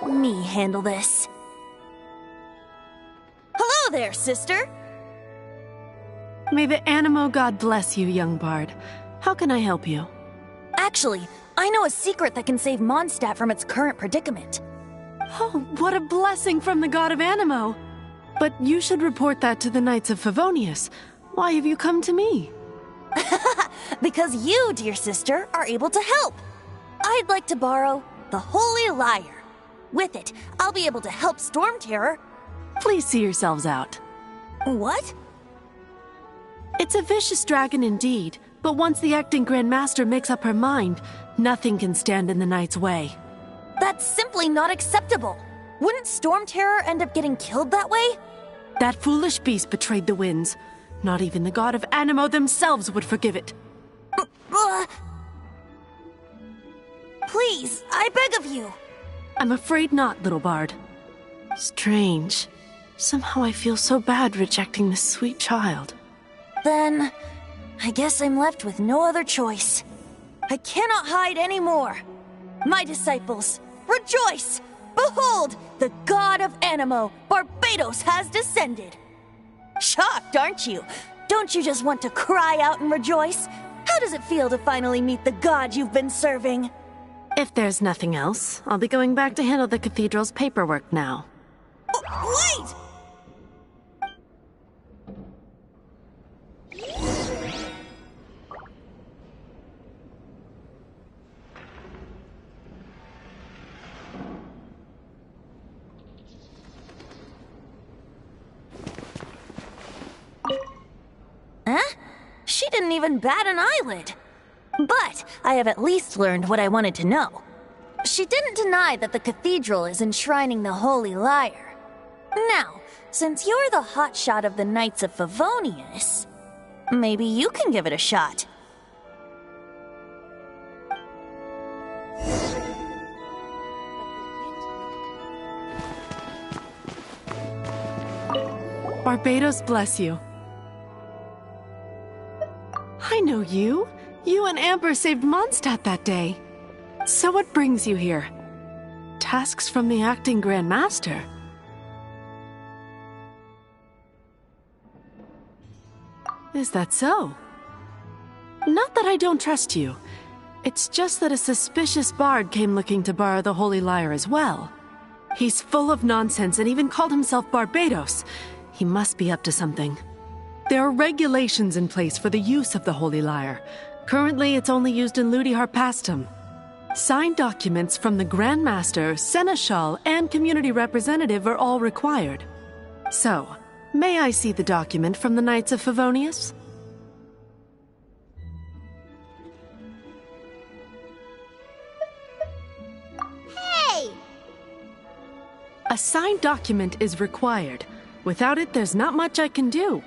Let me handle this. Hello there, sister! May the Animo god bless you, young bard. How can I help you? Actually, I know a secret that can save Mondstadt from its current predicament. Oh, what a blessing from the god of Animo! But you should report that to the Knights of Favonius. Why have you come to me? Because you, dear sister, are able to help. I'd like to borrow the Holy Lyre. With it, I'll be able to help Storm Terror. Please see yourselves out. What? It's a vicious dragon indeed, but once the acting Grand Master makes up her mind, nothing can stand in the Knight's way. That's simply not acceptable. Wouldn't Storm Terror end up getting killed that way? That foolish beast betrayed the winds. Not even the god of Animo themselves would forgive it. Please, I beg of you. I'm afraid not, little bard. Strange. Somehow I feel so bad rejecting this sweet child. Then, I guess I'm left with no other choice. I cannot hide anymore. My disciples, rejoice! Behold, the god of Animo, Barbados, has descended. Shocked, aren't you? Don't you just want to cry out and rejoice? How does it feel to finally meet the god you've been serving? If there's nothing else, I'll be going back to handle the cathedral's paperwork now. Wait! Huh? She didn't even bat an eyelid. But I have at least learned what I wanted to know. She didn't deny that the cathedral is enshrining the Holy Lyre. Now, since you're the hotshot of the Knights of Favonius, maybe you can give it a shot. Barbados bless you. I know you. You and Amber saved Mondstadt that day. So what brings you here? Tasks from the acting Grand Master? Is that so? Not that I don't trust you. It's just that a suspicious bard came looking to borrow the Holy Lyre as well. He's full of nonsense and even called himself Barbados. He must be up to something. There are regulations in place for the use of the Holy Lyre. Currently, it's only used in Ludi Harpastum. Signed documents from the Grand Master, Seneschal, and Community Representative are all required. So, may I see the document from the Knights of Favonius? Hey! A signed document is required. Without it, there's not much I can do.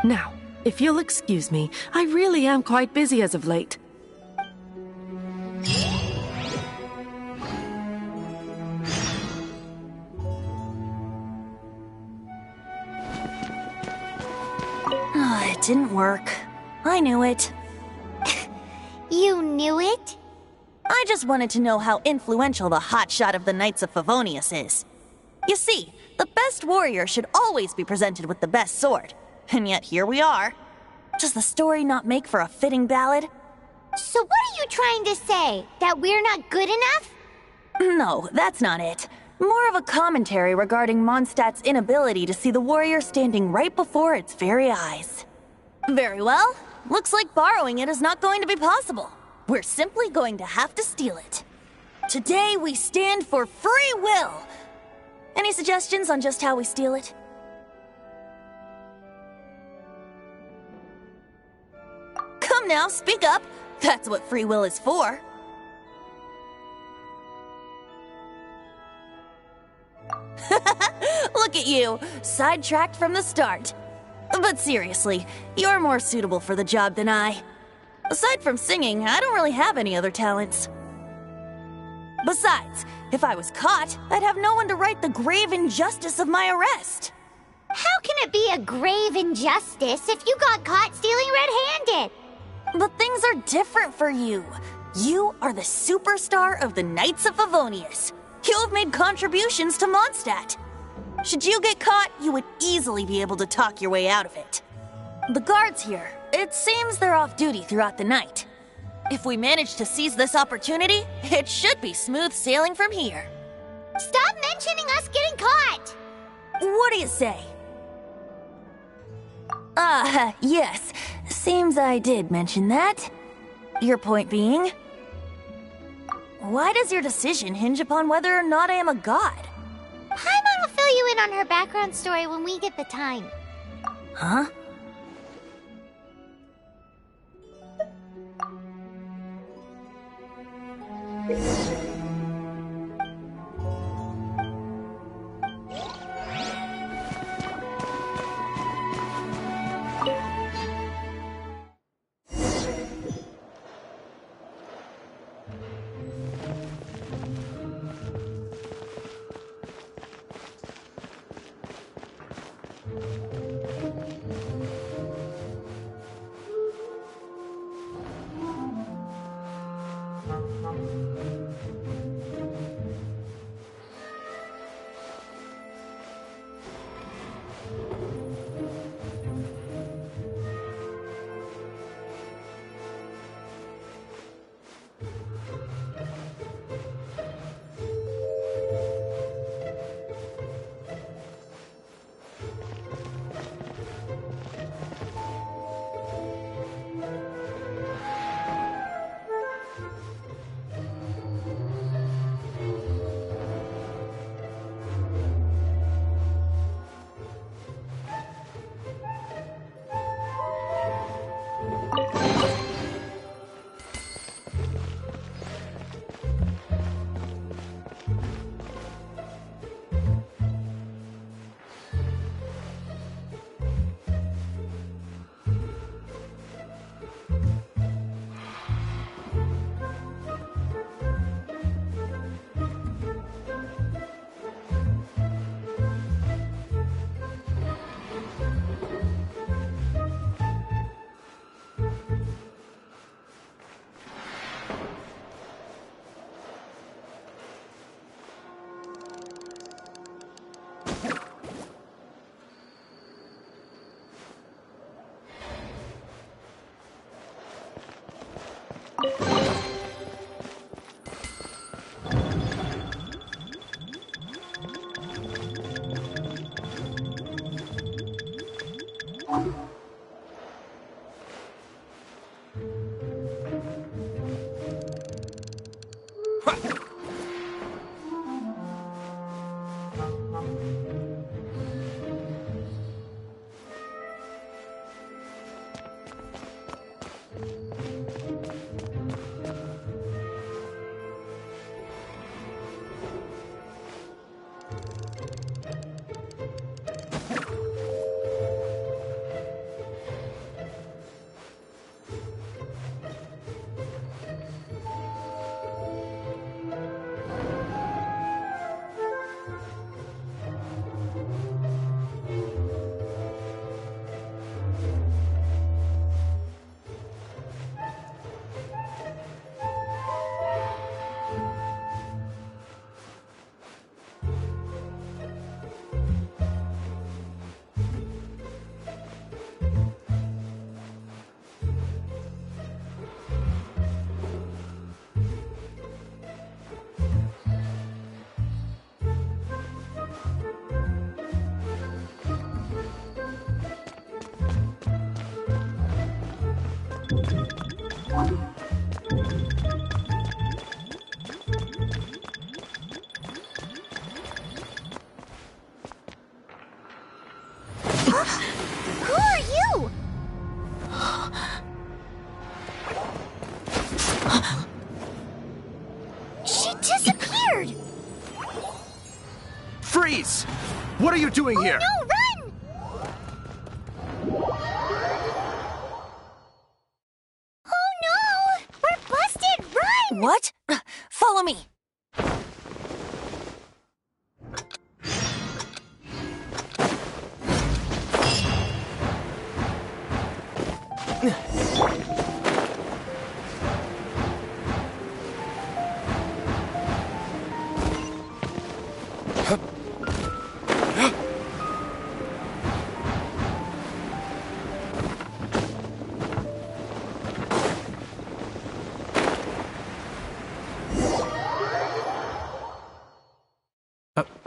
Now, if you'll excuse me, I really am quite busy as of late. It didn't work. I knew it. You knew it? I just wanted to know how influential the hotshot of the Knights of Favonius is. You see, the best warrior should always be presented with the best sword. And yet here we are. Does the story not make for a fitting ballad? So what are you trying to say? That we're not good enough? No, that's not it. More of a commentary regarding Mondstadt's inability to see the warrior standing right before its very eyes. Very well. Looks like borrowing it is not going to be possible. We're simply going to have to steal it. Today we stand for free will. Any suggestions on just how we steal it? Come now, speak up. That's what free will is for. Look at you, sidetracked from the start. But seriously, you're more suitable for the job than I. Aside from singing, I don't really have any other talents. Besides, if I was caught, I'd have no one to right the grave injustice of my arrest. How can it be a grave injustice if you got caught stealing red-handed? But things are different for you. You are the superstar of the Knights of Favonius. You have made contributions to Mondstadt. Should you get caught, you would easily be able to talk your way out of it. The guards here, it seems they're off duty throughout the night. If we manage to seize this opportunity, it should be smooth sailing from here. Stop mentioning us getting caught! What do you say? Yes. Seems I did mention that. Your point being? Why does your decision hinge upon whether or not I am a god? Paimon will fill you in on her background story when we get the time. Huh? you doing here? No, run! Oh no! We're busted! Run! What? Follow me.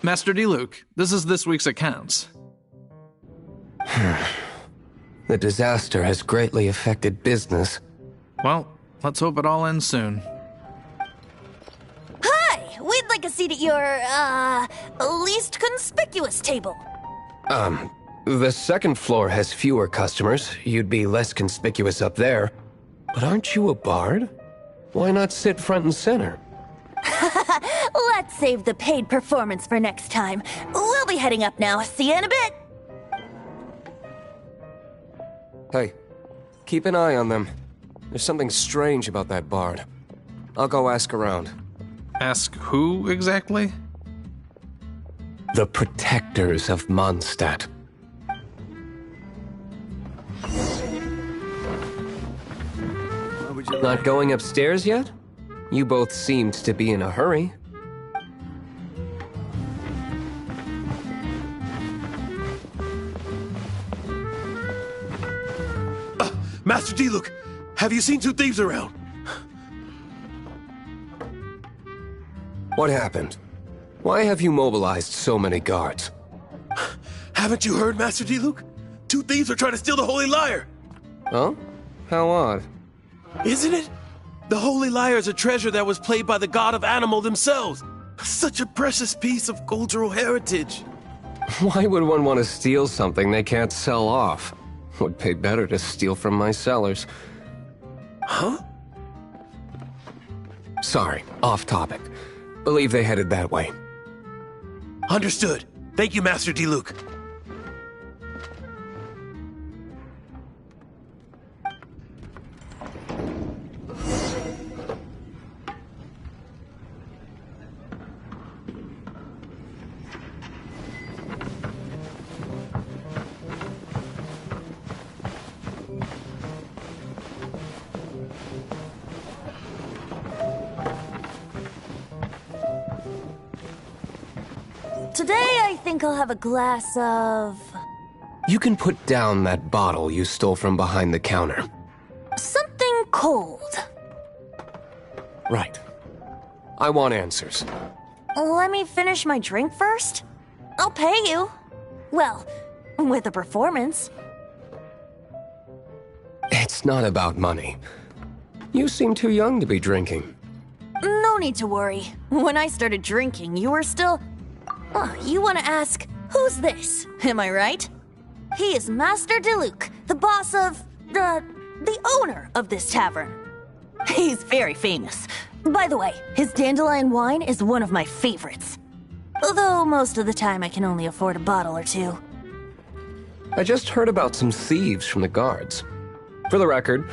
Master Diluc, this is this week's accounts. The disaster has greatly affected business. Well, let's hope it all ends soon. Hi! We'd like a seat at your, least conspicuous table. The second floor has fewer customers. You'd be less conspicuous up there. But aren't you a bard? Why not sit front and center? Let's save the paid performance for next time. We'll be heading up now. See you in a bit. Hey, keep an eye on them. There's something strange about that bard. I'll go ask around. Ask who exactly? The protectors of Mondstadt. Not going upstairs yet? You both seemed to be in a hurry. Master Diluc, have you seen two thieves around? What happened? Why have you mobilized so many guards? Haven't you heard, Master Diluc? Two thieves are trying to steal the Holy Lyre! Huh? How odd. Isn't it? The Holy Lyre is a treasure that was played by the god of animal themselves. Such a precious piece of cultural heritage. Why would one want to steal something they can't sell off? Would pay better to steal from my sellers. Huh? Sorry, off topic. Believe they headed that way. Understood. Thank you, Master Diluc. Today, I think I'll have a glass of... You can put down that bottle you stole from behind the counter. something cold. Right. I want answers. Let me finish my drink first. I'll pay you. Well, with a performance. It's not about money. You seem too young to be drinking. No need to worry. When I started drinking, you were still... Oh, you want to ask, who's this? Am I right? He is Master Diluc, the boss of... the owner of this tavern. He's very famous. By the way, his dandelion wine is one of my favorites. Although most of the time I can only afford a bottle or two. I just heard about some thieves from the guards. For the record,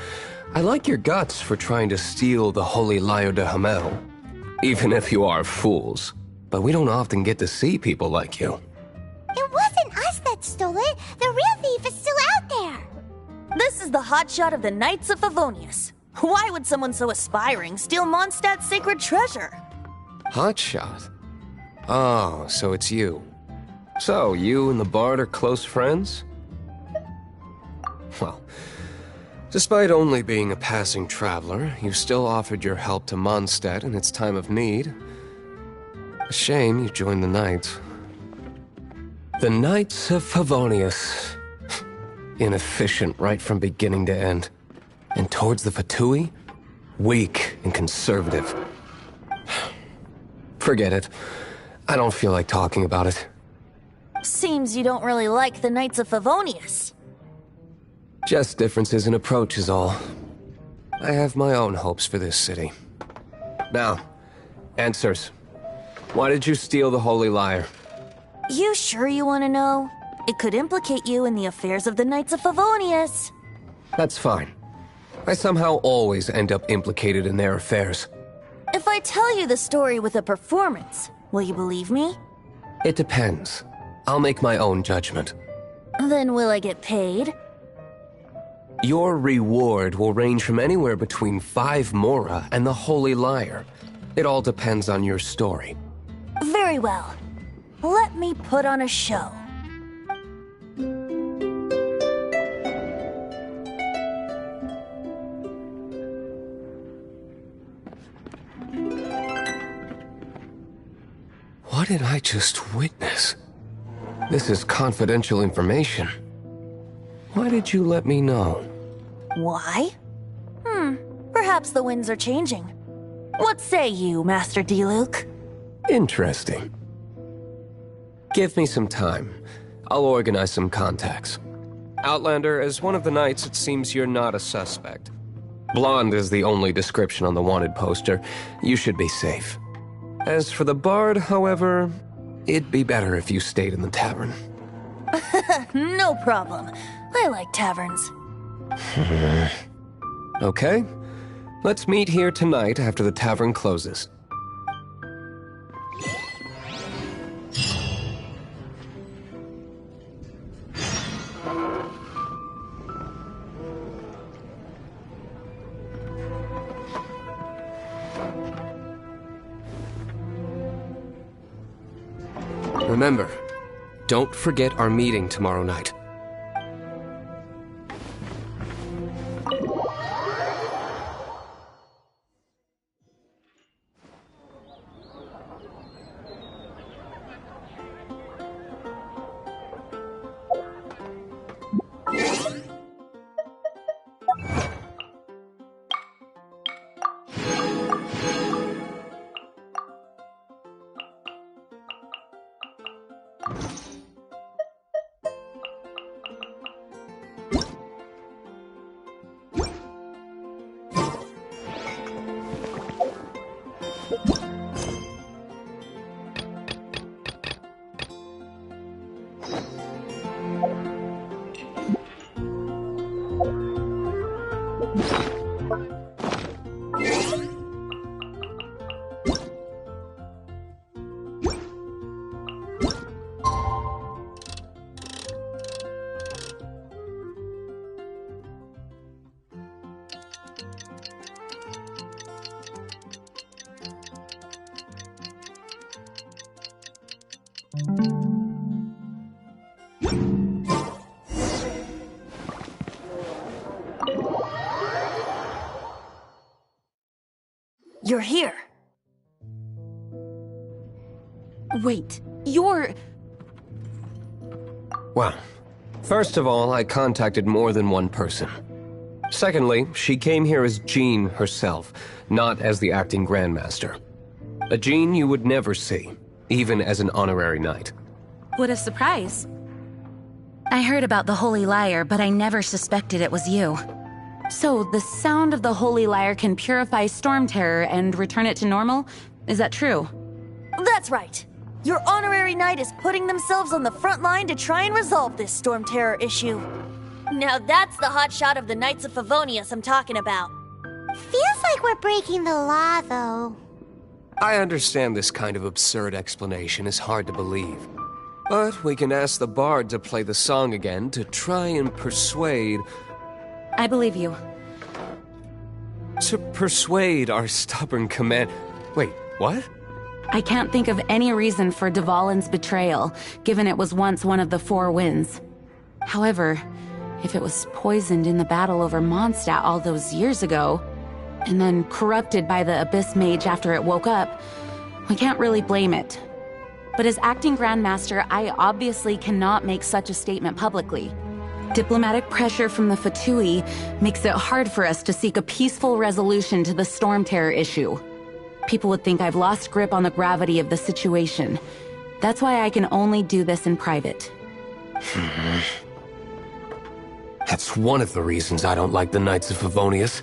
I like your guts for trying to steal the Holy Lyre de Hamel. Even if you are fools. But we don't often get to see people like you. It wasn't us that stole it. The real thief is still out there. This is the hotshot of the Knights of Favonius. Why would someone so aspiring steal Mondstadt's sacred treasure? Hotshot? Oh, so it's you. So, you and the Bard are close friends? Well, despite only being a passing traveler, you still offered your help to Mondstadt in its time of need. A shame you joined the Knights. The Knights of Favonius. Inefficient right from beginning to end. And towards the Fatui, weak and conservative. Forget it. I don't feel like talking about it. Seems you don't really like the Knights of Favonius. Just differences in approach is all. I have my own hopes for this city. Now, answers. Why did you steal the Holy Lyre? You sure you want to know? It could implicate you in the affairs of the Knights of Favonius. That's fine. I somehow always end up implicated in their affairs. If I tell you the story with a performance, will you believe me? It depends. I'll make my own judgment. Then will I get paid? Your reward will range from anywhere between 5 Mora and the Holy Lyre. It all depends on your story. Very well. Let me put on a show. What did I just witness? This is confidential information. Why did you let me know? Why? Perhaps the winds are changing. What say you, Master Diluc? Interesting. Give me some time. I'll organize some contacts. Outlander, as one of the knights, it seems you're not a suspect. Blonde is the only description on the wanted poster. You should be safe. As for the bard, however, it'd be better if you stayed in the tavern. No problem. I like taverns. Okay. Let's meet here tonight after the tavern closes. Remember, don't forget our meeting tomorrow night. You're here. Wait, you're... Well, first of all, I contacted more than one person. Secondly, she came here as Jean herself, not as the acting Grandmaster. A Jean you would never see, even as an honorary knight. What a surprise. I heard about the Holy Lyre, but I never suspected it was you. So, the sound of the Holy Lyre can purify Storm Terror and return it to normal? Is that true? That's right. Your honorary knight is putting themselves on the front line to try and resolve this Storm Terror issue. Now that's the hotshot of the Knights of Favonius I'm talking about. Feels like we're breaking the law, though. I understand this kind of absurd explanation is hard to believe. But we can ask the bard to play the song again to try and persuade... I believe you. To persuade our stubborn command... Wait, what? I can't think of any reason for Dvalin's betrayal, given it was once one of the Four Winds. However, if it was poisoned in the battle over Mondstadt all those years ago, and then corrupted by the Abyss Mage after it woke up, we can't really blame it. But as acting Grandmaster, I obviously cannot make such a statement publicly. Diplomatic pressure from the Fatui makes it hard for us to seek a peaceful resolution to the Storm Terror issue. People would think I've lost grip on the gravity of the situation. That's why I can only do this in private. That's one of the reasons I don't like the Knights of Favonius.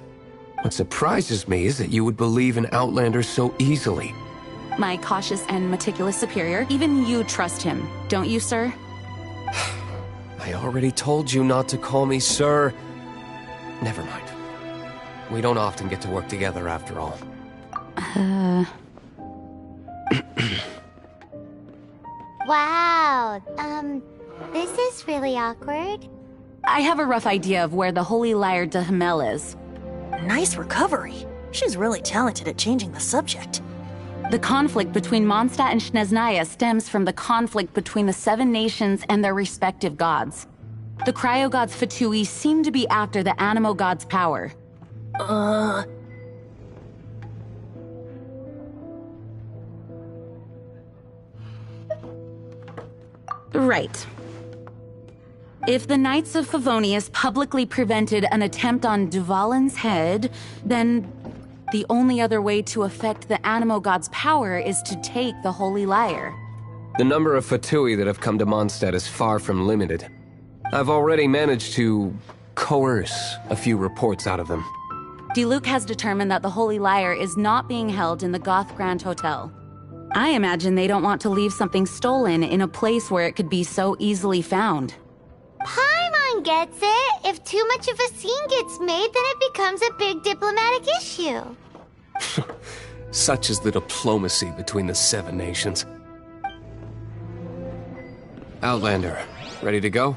What surprises me is that you would believe in Outlanders so easily. my cautious and meticulous superior. Even you trust him, don't you, sir? I already told you not to call me sir. Never mind. We don't often get to work together after all. Wow, this is really awkward. I have a rough idea of where the Holy Lyre de Himmel is. Nice recovery. She's really talented at changing the subject. The conflict between Mondstadt and Snezhnaya stems from the conflict between the 7 nations and their respective gods. The cryo-gods Fatui seem to be after the Animo god's power. Right. If the Knights of Favonius publicly prevented an attempt on Dvalin's head, then the only other way to affect the Animo god's power is to take the Holy Lyre. The number of Fatui that have come to Mondstadt is far from limited. I've already managed to coerce a few reports out of them. Diluc has determined that the Holy Lyre is not being held in the Goth Grand Hotel. I imagine they don't want to leave something stolen in a place where it could be so easily found. Paimon gets it. If too much of a scene gets made, then it becomes a big diplomatic issue. Such is the diplomacy between the 7 nations. Outlander, ready to go?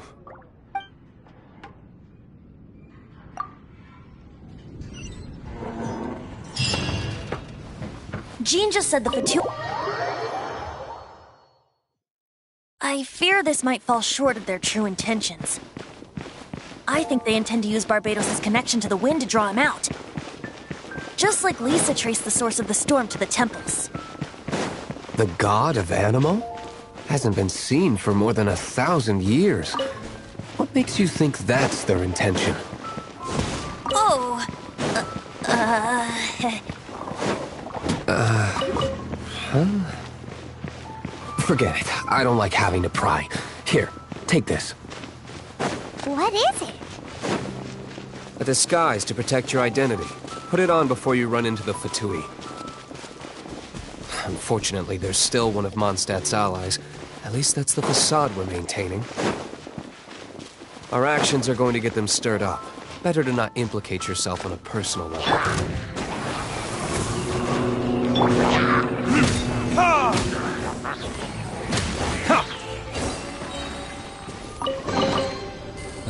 Jean just said the Fatui... I fear this might fall short of their true intentions. I think they intend to use Barbados' connection to the wind to draw him out. Just like Lisa traced the source of the storm to the temples. The god of Animo? Hasn't been seen for more than 1,000 years. What makes you think that's their intention? Oh... Forget it. I don't like having to pry. Here, take this. What is it? A disguise to protect your identity. Put it on before you run into the Fatui. Unfortunately, there's still one of Mondstadt's allies. At least that's the facade we're maintaining. Our actions are going to get them stirred up. Better to not implicate yourself on a personal level.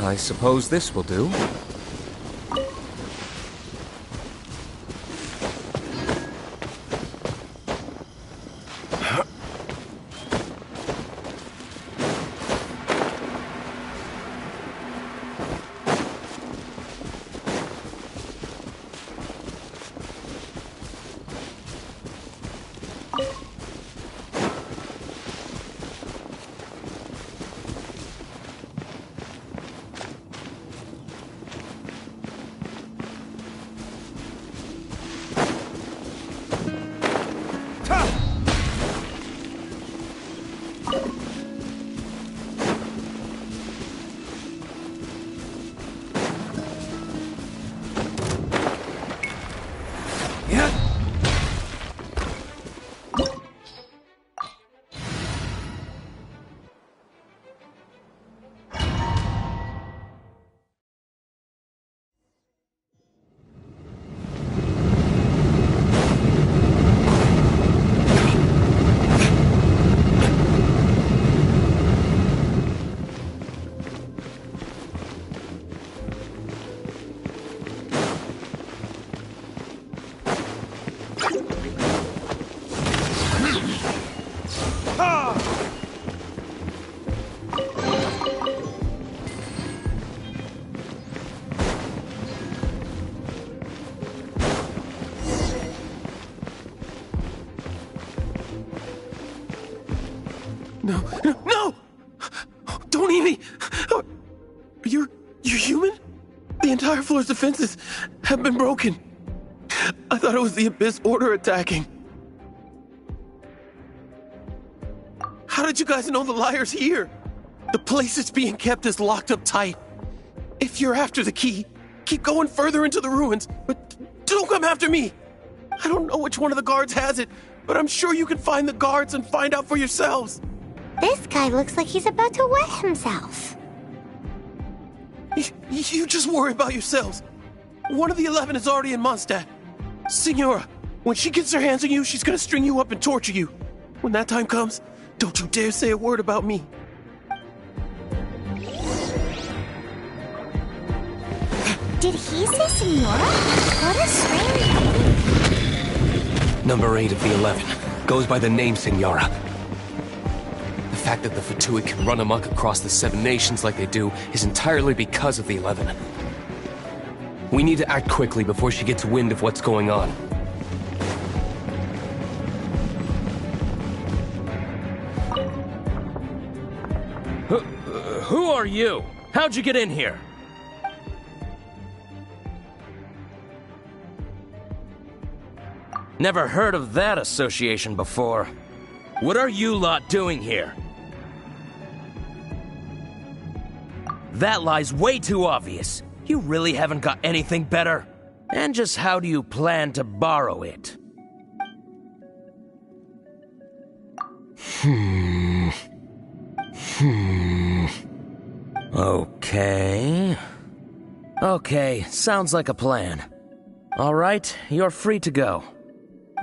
I suppose this will do. No! Don't eat me! You're human? The entire floor's defenses have been broken. I thought it was the Abyss Order attacking. How did you guys know the Lyre's here? The place it's being kept is locked up tight. If you're after the key, keep going further into the ruins, but don't come after me. I don't know which one of the guards has it, but I'm sure you can find the guards and find out for yourselves. This guy looks like he's about to wet himself. You just worry about yourselves. One of the 11 is already in Mondstadt. Signora, when she gets her hands on you, she's gonna string you up and torture you. When that time comes, don't you dare say a word about me. Did he say Signora? What a strange name. Number 8 of the 11 goes by the name Signora. The fact that the Fatui can run amok across the 7 nations like they do is entirely because of the 11. We need to act quickly before she gets wind of what's going on. Who are you? How'd you get in here? Never heard of that association before. What are you lot doing here? That lie's way too obvious. You really haven't got anything better? And just how do you plan to borrow it? Okay, sounds like a plan. All right, you're free to go.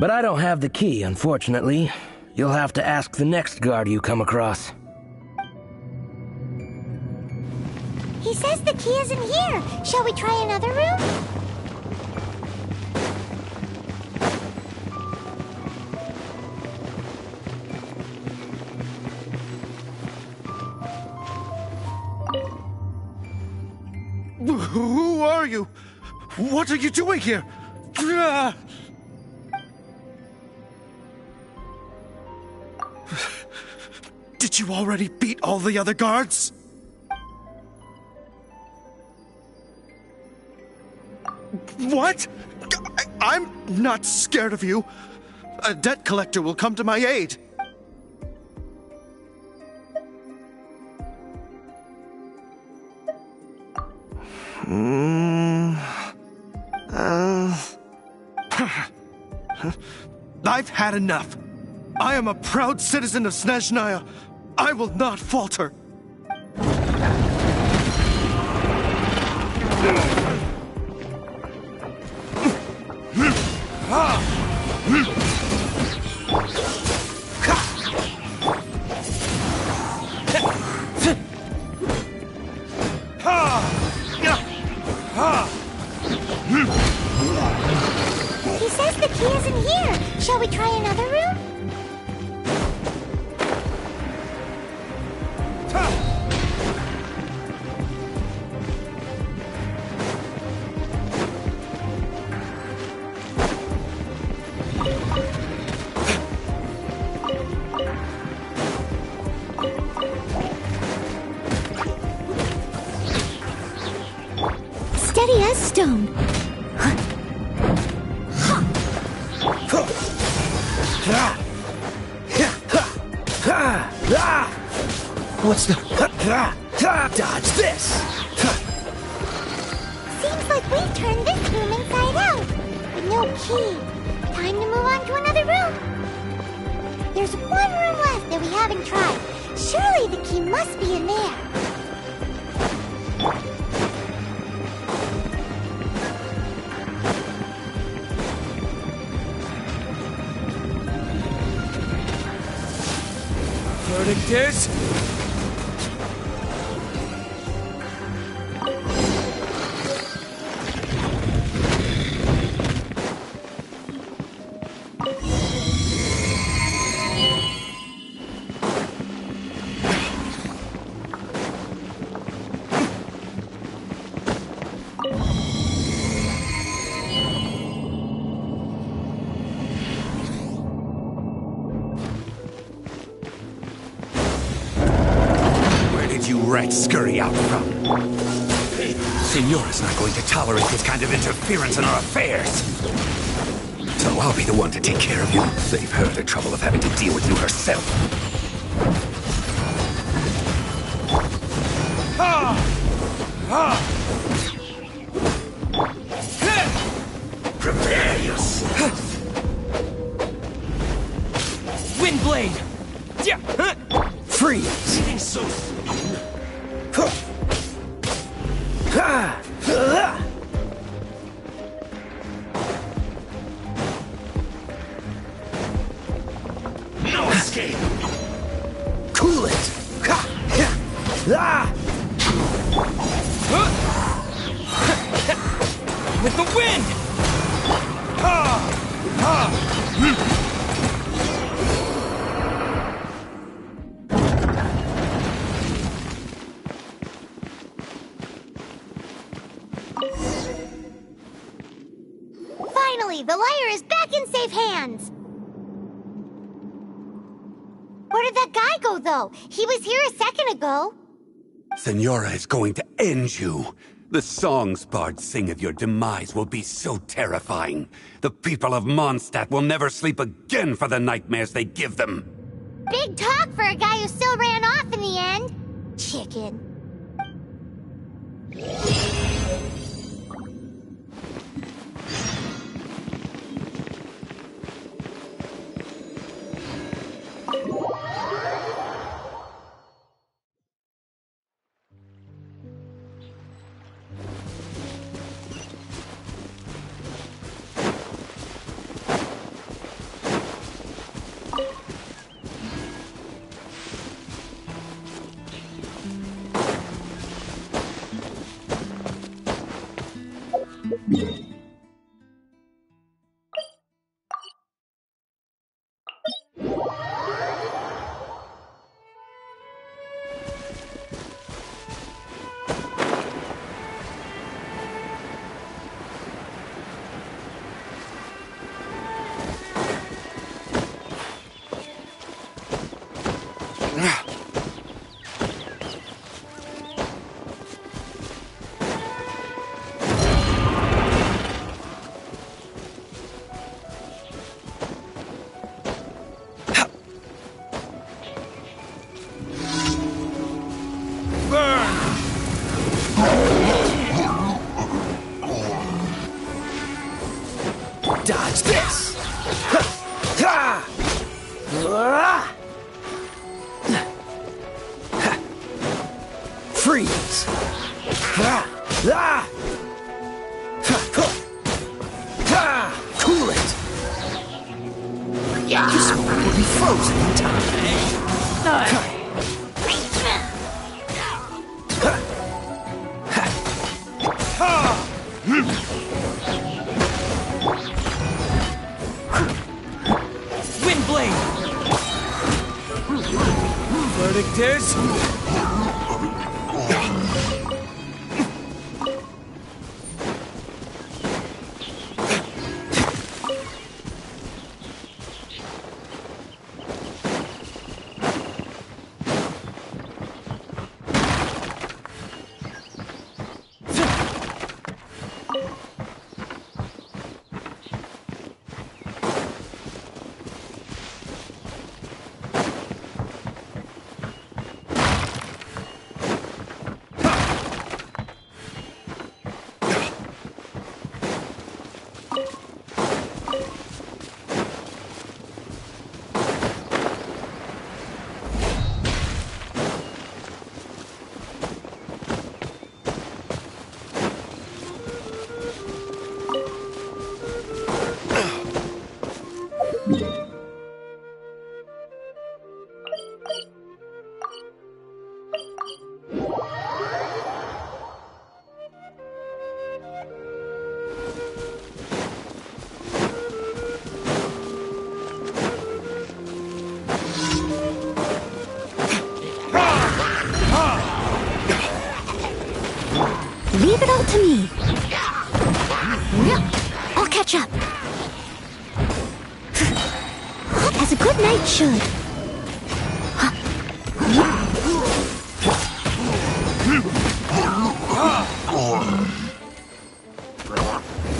But I don't have the key, unfortunately. You'll have to ask the next guard you come across. He says the key isn't here. Shall we try another room? Who are you? What are you doing here? Did you already beat all the other guards? What? I'm not scared of you. A debt collector will come to my aid. I've had enough. I am a proud citizen of Snezhnaya. I will not falter. He says the key isn't here. Shall we try another room? Steady as stone. What's the... Dodge this! Seems like we've turned this room inside out. With no key. Time to move on to another room. There's one room left that we haven't tried. Surely the key must be in there. Verdict is... Scurry out from. Signora's not going to tolerate this kind of interference in our affairs. So I'll be the one to take care of you. Save her the trouble of having to deal with you herself. Prepare yourself. so soon. No escape! Cool it! With the wind! Finally, the lyre is back in safe hands! Where did that guy go, though? He was here a second ago. Senora is going to end you. The songs bards sing of your demise will be so terrifying. The people of Mondstadt will never sleep again for the nightmares they give them. Big talk for a guy who still ran off in the end. Chicken. Dodge this! Freeze! Cool it! This one will be frozen in time. Windblade! Verdictors! Leave it all to me. I'll catch up. As a good knight should.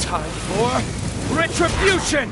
Time for retribution!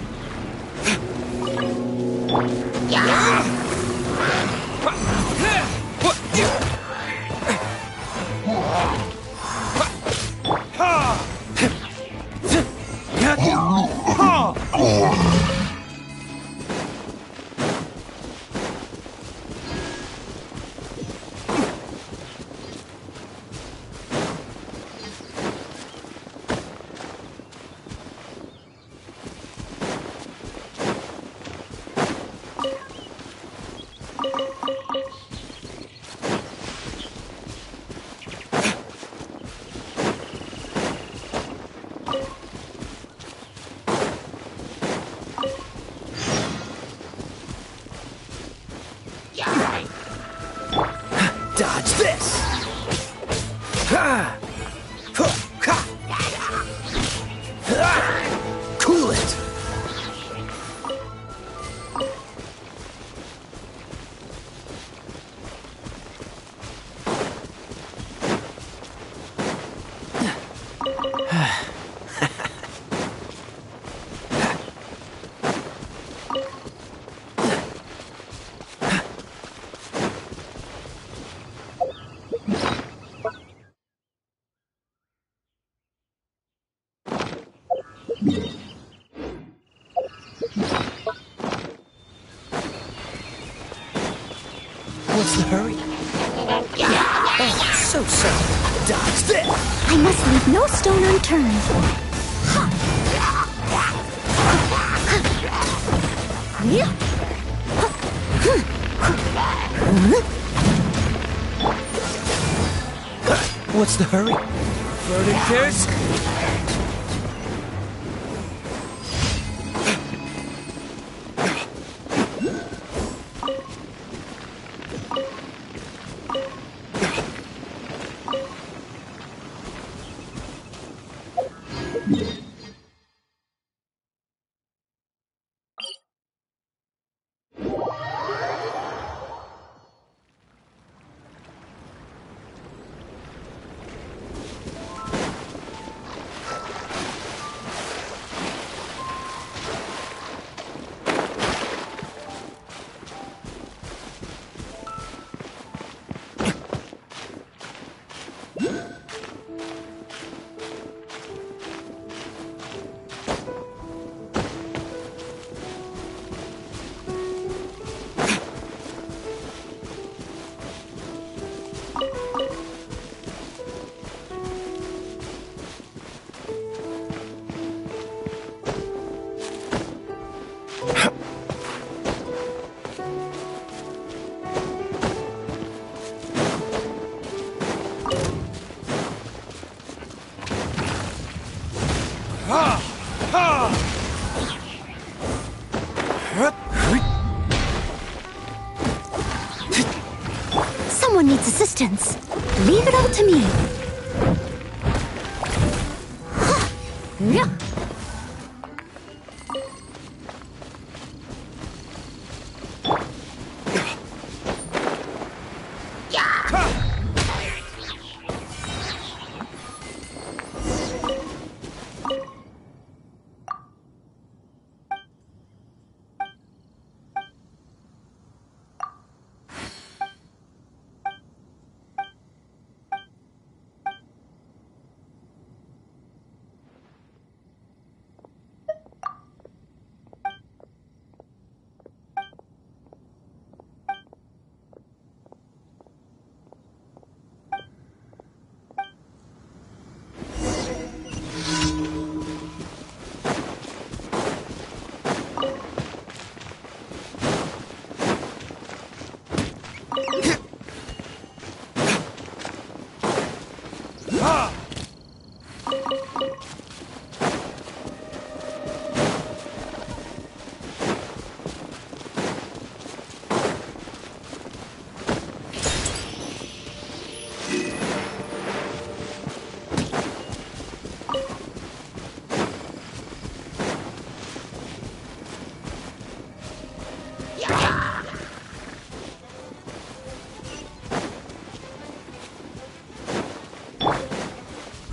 What's the hurry? Oh, so sorry. Dodge this! I must leave no stone unturned. What's the hurry? Floating pierce? Someone needs assistance. Leave it all to me.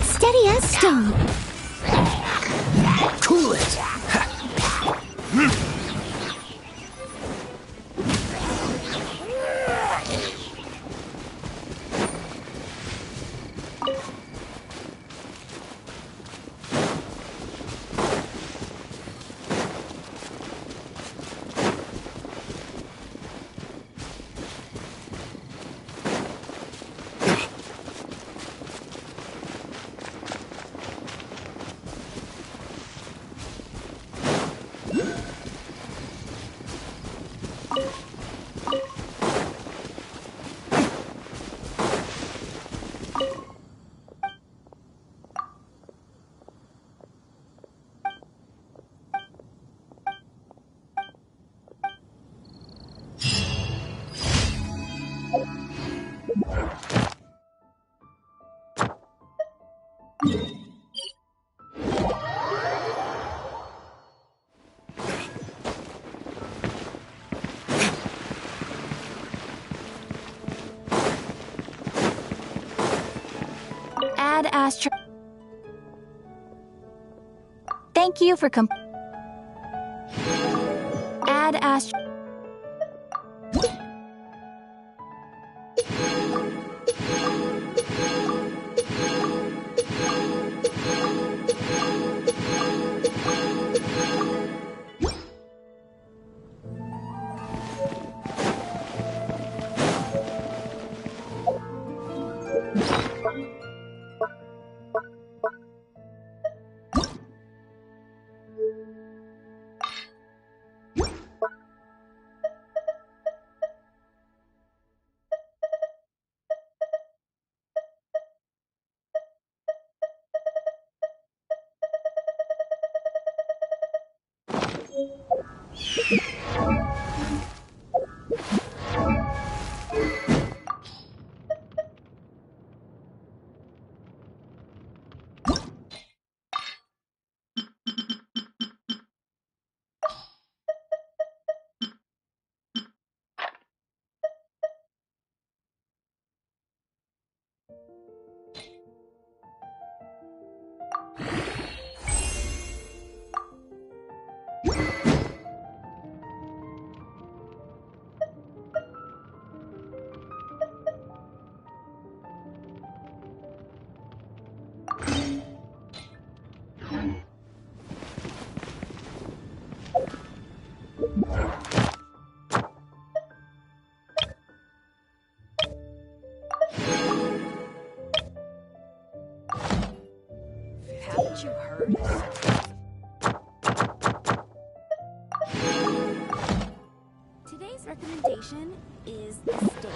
Steady as stone. Cool it! Add Astro. Thank you for Add Astro. Haven't you heard? Today's recommendation is the steak.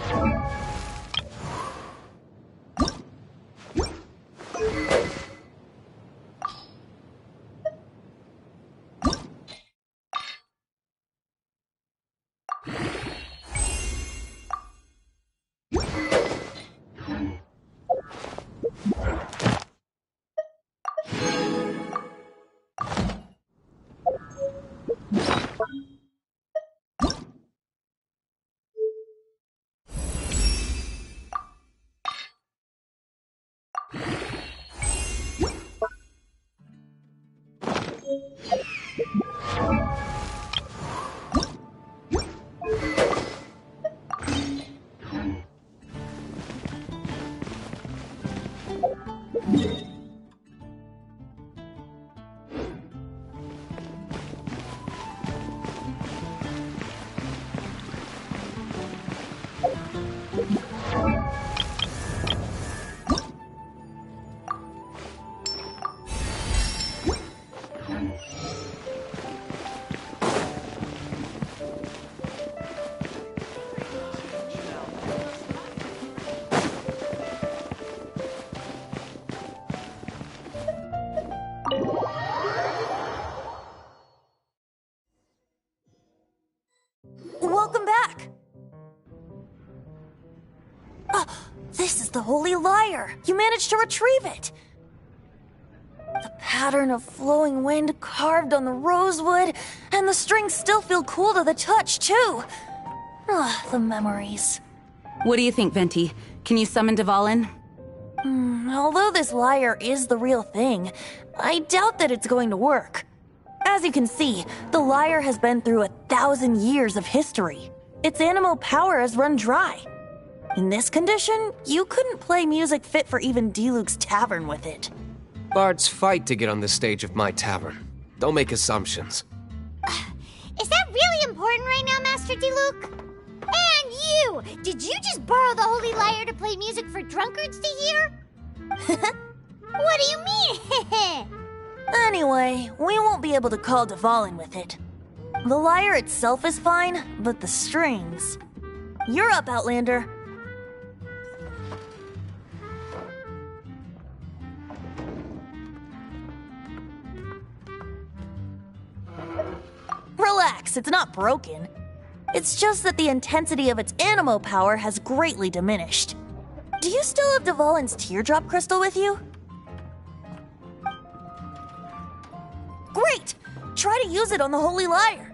Welcome back! This is the Holy Lyre! You managed to retrieve it! The pattern of flowing wind carved on the rosewood, and the strings still feel cool to the touch, too! The memories. What do you think, Venti? Can you summon Dvalin? Although this lyre is the real thing, I doubt that it's going to work. As you can see, the lyre has been through 1,000 years of history. Its animal power has run dry. In this condition, you couldn't play music fit for even Diluc's tavern with it. Bards fight to get on the stage of my tavern. Don't make assumptions. Is that really important right now, Master Diluc? And you! Did you just borrow the Holy Lyre to play music for drunkards to hear? What do you mean? Anyway, we won't be able to call Dvalin with it. The lyre itself is fine, but the strings... You're up, Outlander. Relax, it's not broken. It's just that the intensity of its animo power has greatly diminished. Do you still have Dvalin's teardrop crystal with you? Great! Try to use it on the Holy Lyre.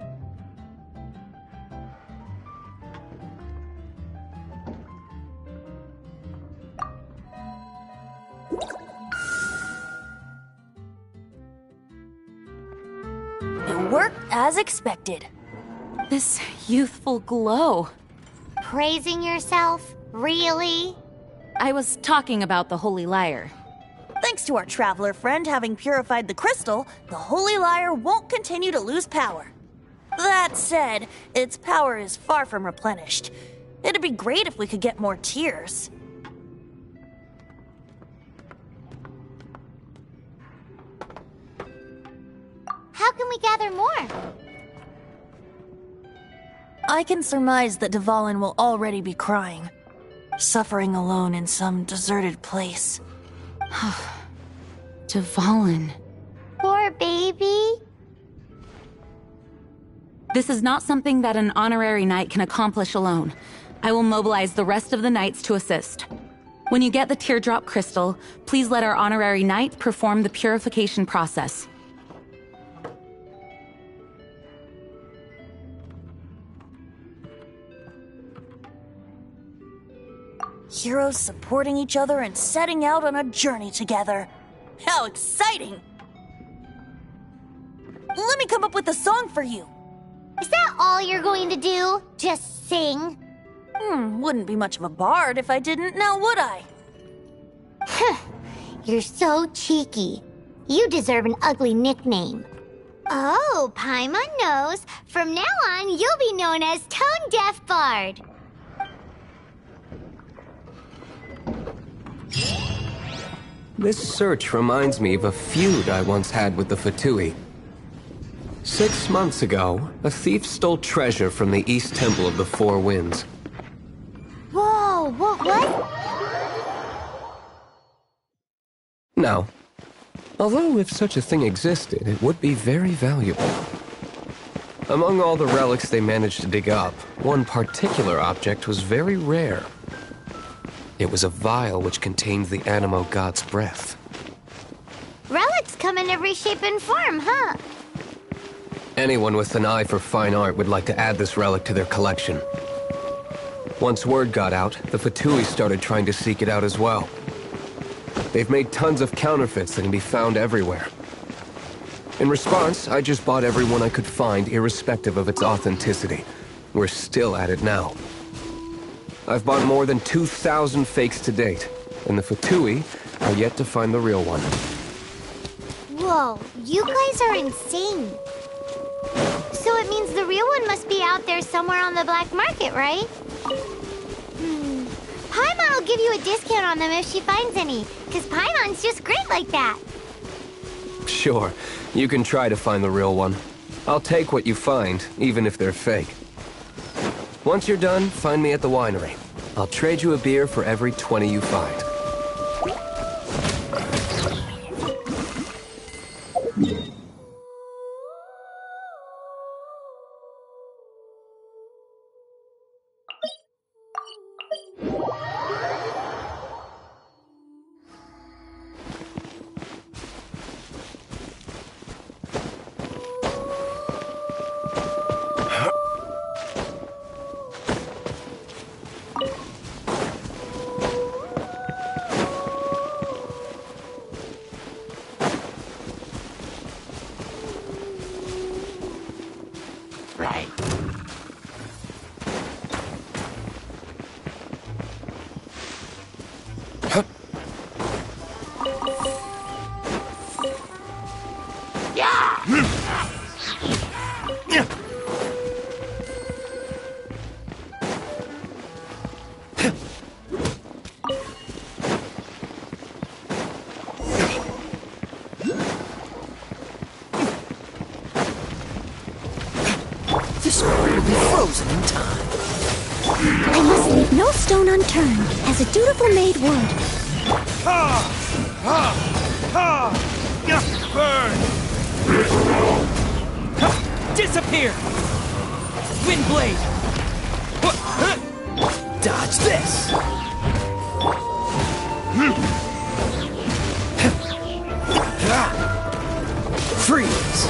It worked as expected. This youthful glow. Praising yourself? Really? I was talking about the Holy Lyre. Thanks to our traveler friend having purified the crystal, the Holy Lyre won't continue to lose power. That said, its power is far from replenished. It'd be great if we could get more tears. How can we gather more? I can surmise that Dvalin will already be crying, suffering alone in some deserted place. Dvalin. Poor baby. This is not something that an honorary knight can accomplish alone. I will mobilize the rest of the knights to assist. When you get the teardrop crystal, please let our honorary knight perform the purification process. Heroes supporting each other and setting out on a journey together. How exciting! Let me come up with a song for you. Is that all you're going to do? Just sing? Wouldn't be much of a bard if I didn't, now would I? You're so cheeky. You deserve an ugly nickname. Oh, Paimon knows. From now on, you'll be known as Tone Deaf Bard. This search reminds me of a feud I once had with the Fatui. 6 months ago, a thief stole treasure from the East Temple of the Four Winds. Whoa, what? Now, although if such a thing existed, it would be very valuable. Among all the relics they managed to dig up, one particular object was very rare. It was a vial which contained the Animo god's breath. Relics come in every shape and form, huh? Anyone with an eye for fine art would like to add this relic to their collection. Once word got out, the Fatui started trying to seek it out as well. They've made tons of counterfeits that can be found everywhere. In response, I just bought every one I could find, irrespective of its authenticity. We're still at it now. I've bought more than 2,000 fakes to date, and the Fatui are yet to find the real one. Whoa, you guys are insane. So it means the real one must be out there somewhere on the black market, right? Paimon will give you a discount on them if she finds any, because Paimon's just great like that. Sure, you can try to find the real one. I'll take what you find, even if they're fake. Once you're done, find me at the winery. I'll trade you a beer for every 20 you find. I must leave no stone unturned, as a dutiful maid would. Burn! Disappear! Windblade! Dodge this! Freeze!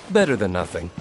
Better than nothing.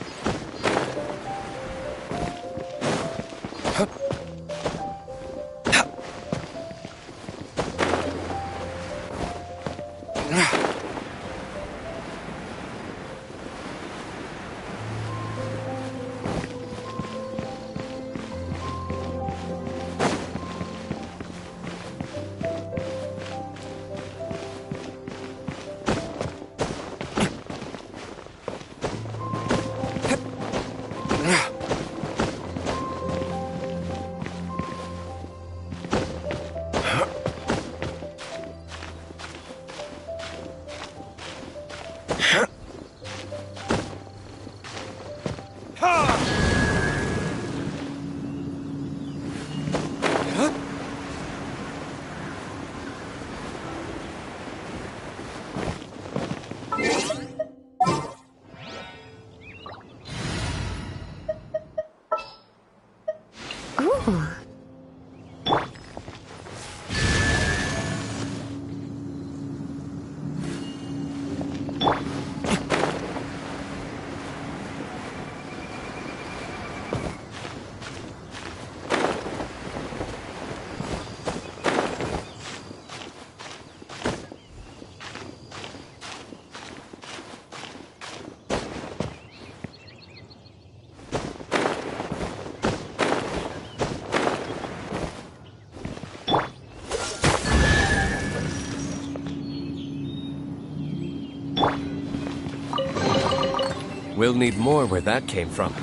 We'll need more where that came from.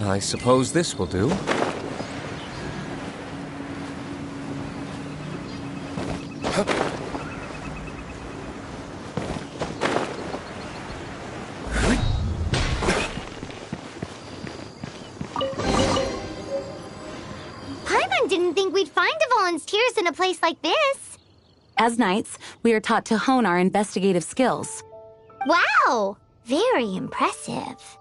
I suppose this will do. Didn't think we'd find volunteers in a place like this. As knights, we are taught to hone our investigative skills. Wow! Very impressive.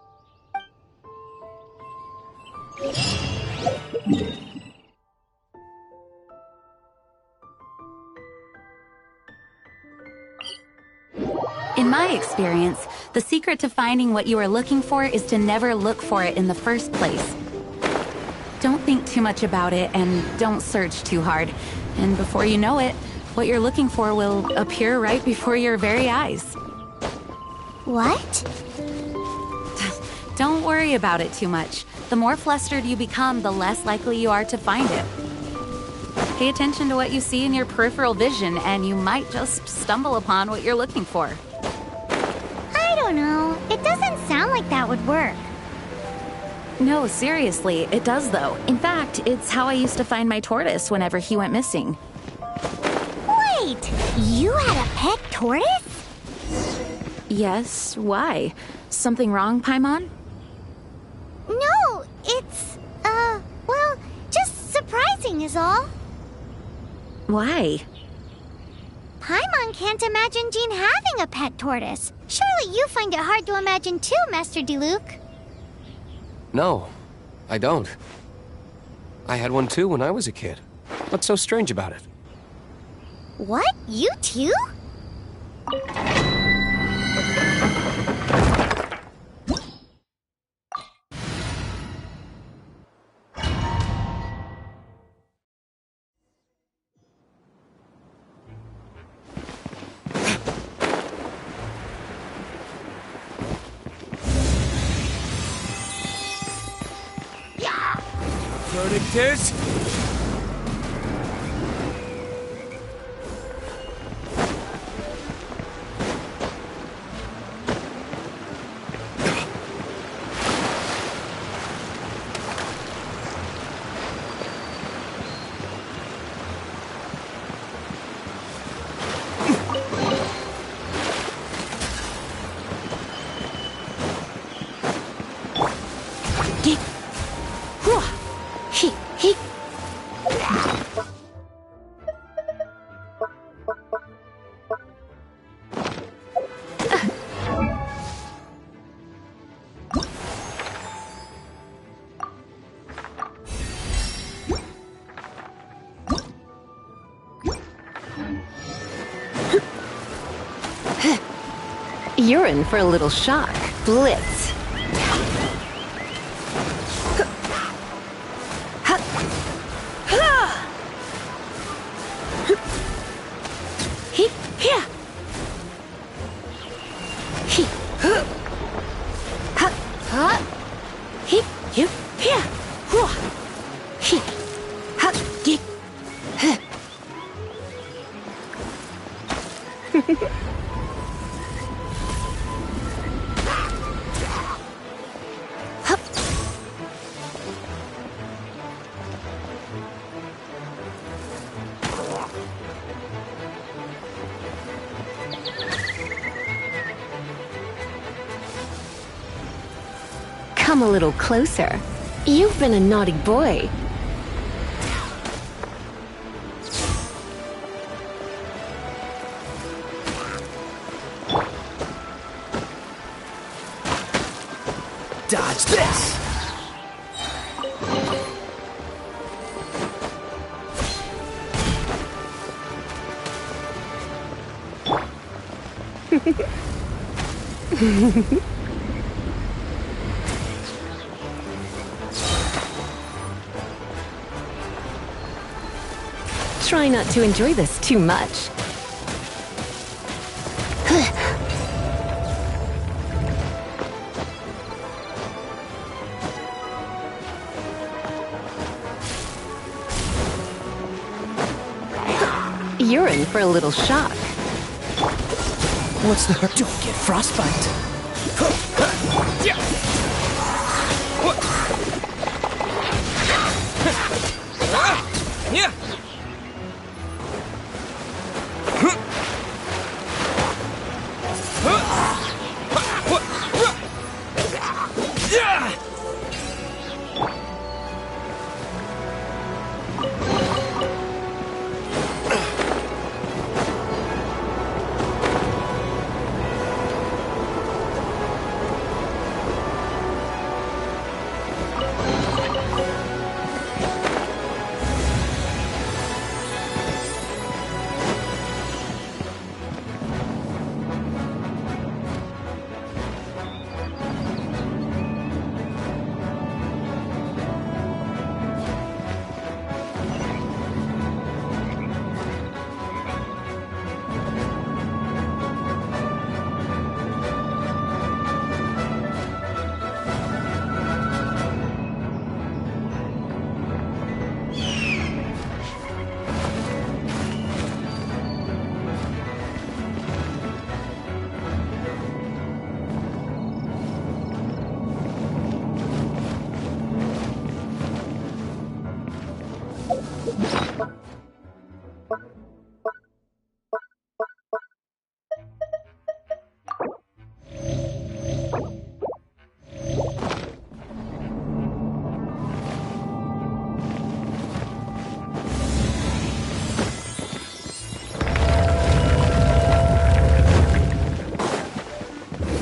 In my experience, the secret to finding what you are looking for is to never look for it in the first place. Don't think too much about it and don't search too hard. And before you know it, what you're looking for will appear right before your very eyes. What? Don't worry about it too much. The more flustered you become, the less likely you are to find it. Pay attention to what you see in your peripheral vision, and you might just stumble upon what you're looking for. I don't know. It doesn't sound like that would work. No, seriously, it does though. In fact, it's how I used to find my tortoise whenever he went missing. Wait! You had a pet tortoise? Yes, why? Something wrong, Paimon? No, it's, well, just surprising is all. Why? Paimon can't imagine Jean having a pet tortoise. Surely you find it hard to imagine too, Master Diluc. No, I don't. I had one too when I was a kid. What's so strange about it? What? You too? Protectors? You're in for a little shock. Blitz. Come a little closer. You've been a naughty boy. Dodge this! Try not to enjoy this too much. You're in for a little shock. What's the hurt? Don't get frostbite. Yeah.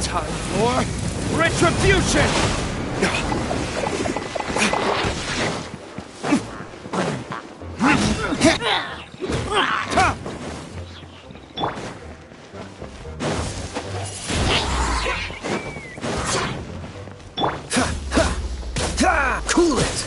Time for retribution! Cool it!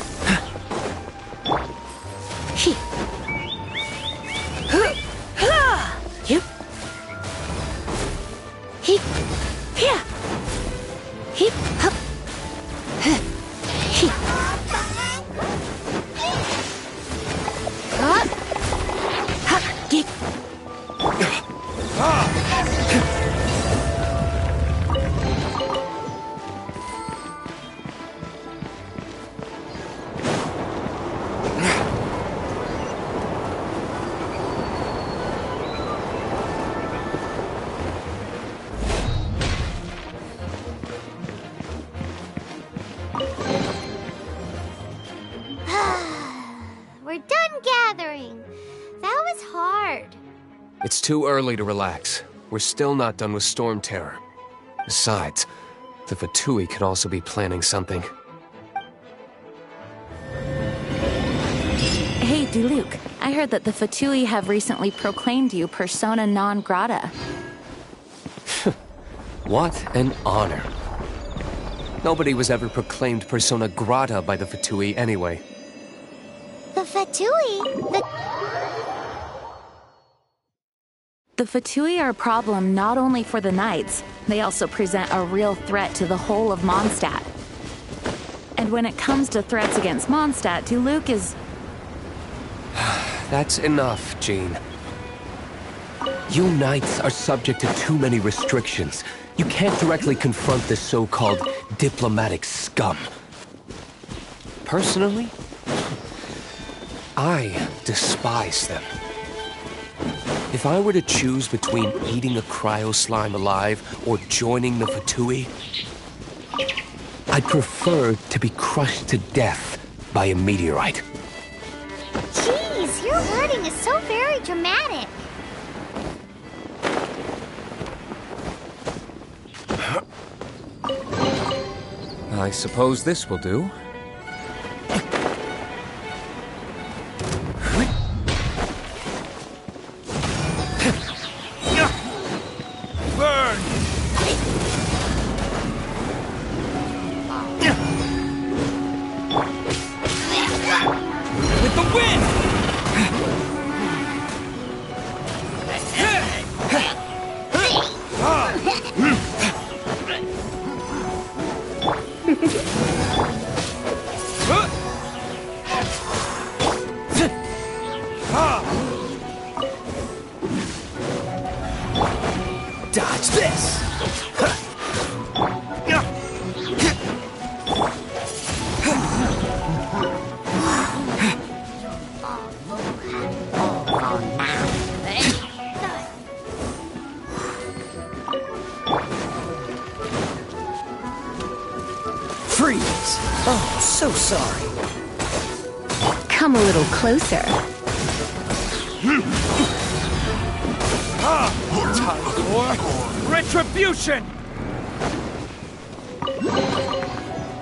We're done gathering. That was hard. It's too early to relax. We're still not done with Storm Terror. Besides, the Fatui could also be planning something. Hey, Diluc, I heard that the Fatui have recently proclaimed you persona non grata. What an honor. Nobody was ever proclaimed persona grata by the Fatui anyway. The Fatui? The Fatui are a problem not only for the Knights, they also present a real threat to the whole of Mondstadt. And when it comes to threats against Mondstadt, Diluc is... That's enough, Jean. You Knights are subject to too many restrictions. You can't directly confront this so-called diplomatic scum. Personally, I despise them. If I were to choose between eating a cryo slime alive or joining the Fatui, I'd prefer to be crushed to death by a meteorite. Jeez, your wording is so very dramatic. I suppose this will do. Burn! With the wind! Dodge this! Freeze! Oh, so sorry. Come a little closer. Time for retribution!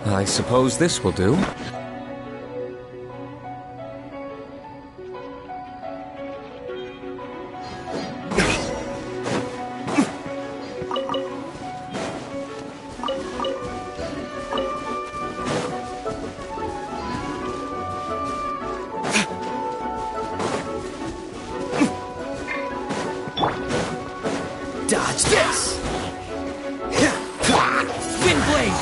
I suppose this will do. Dodge this! Wind blade!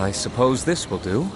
I suppose this will do.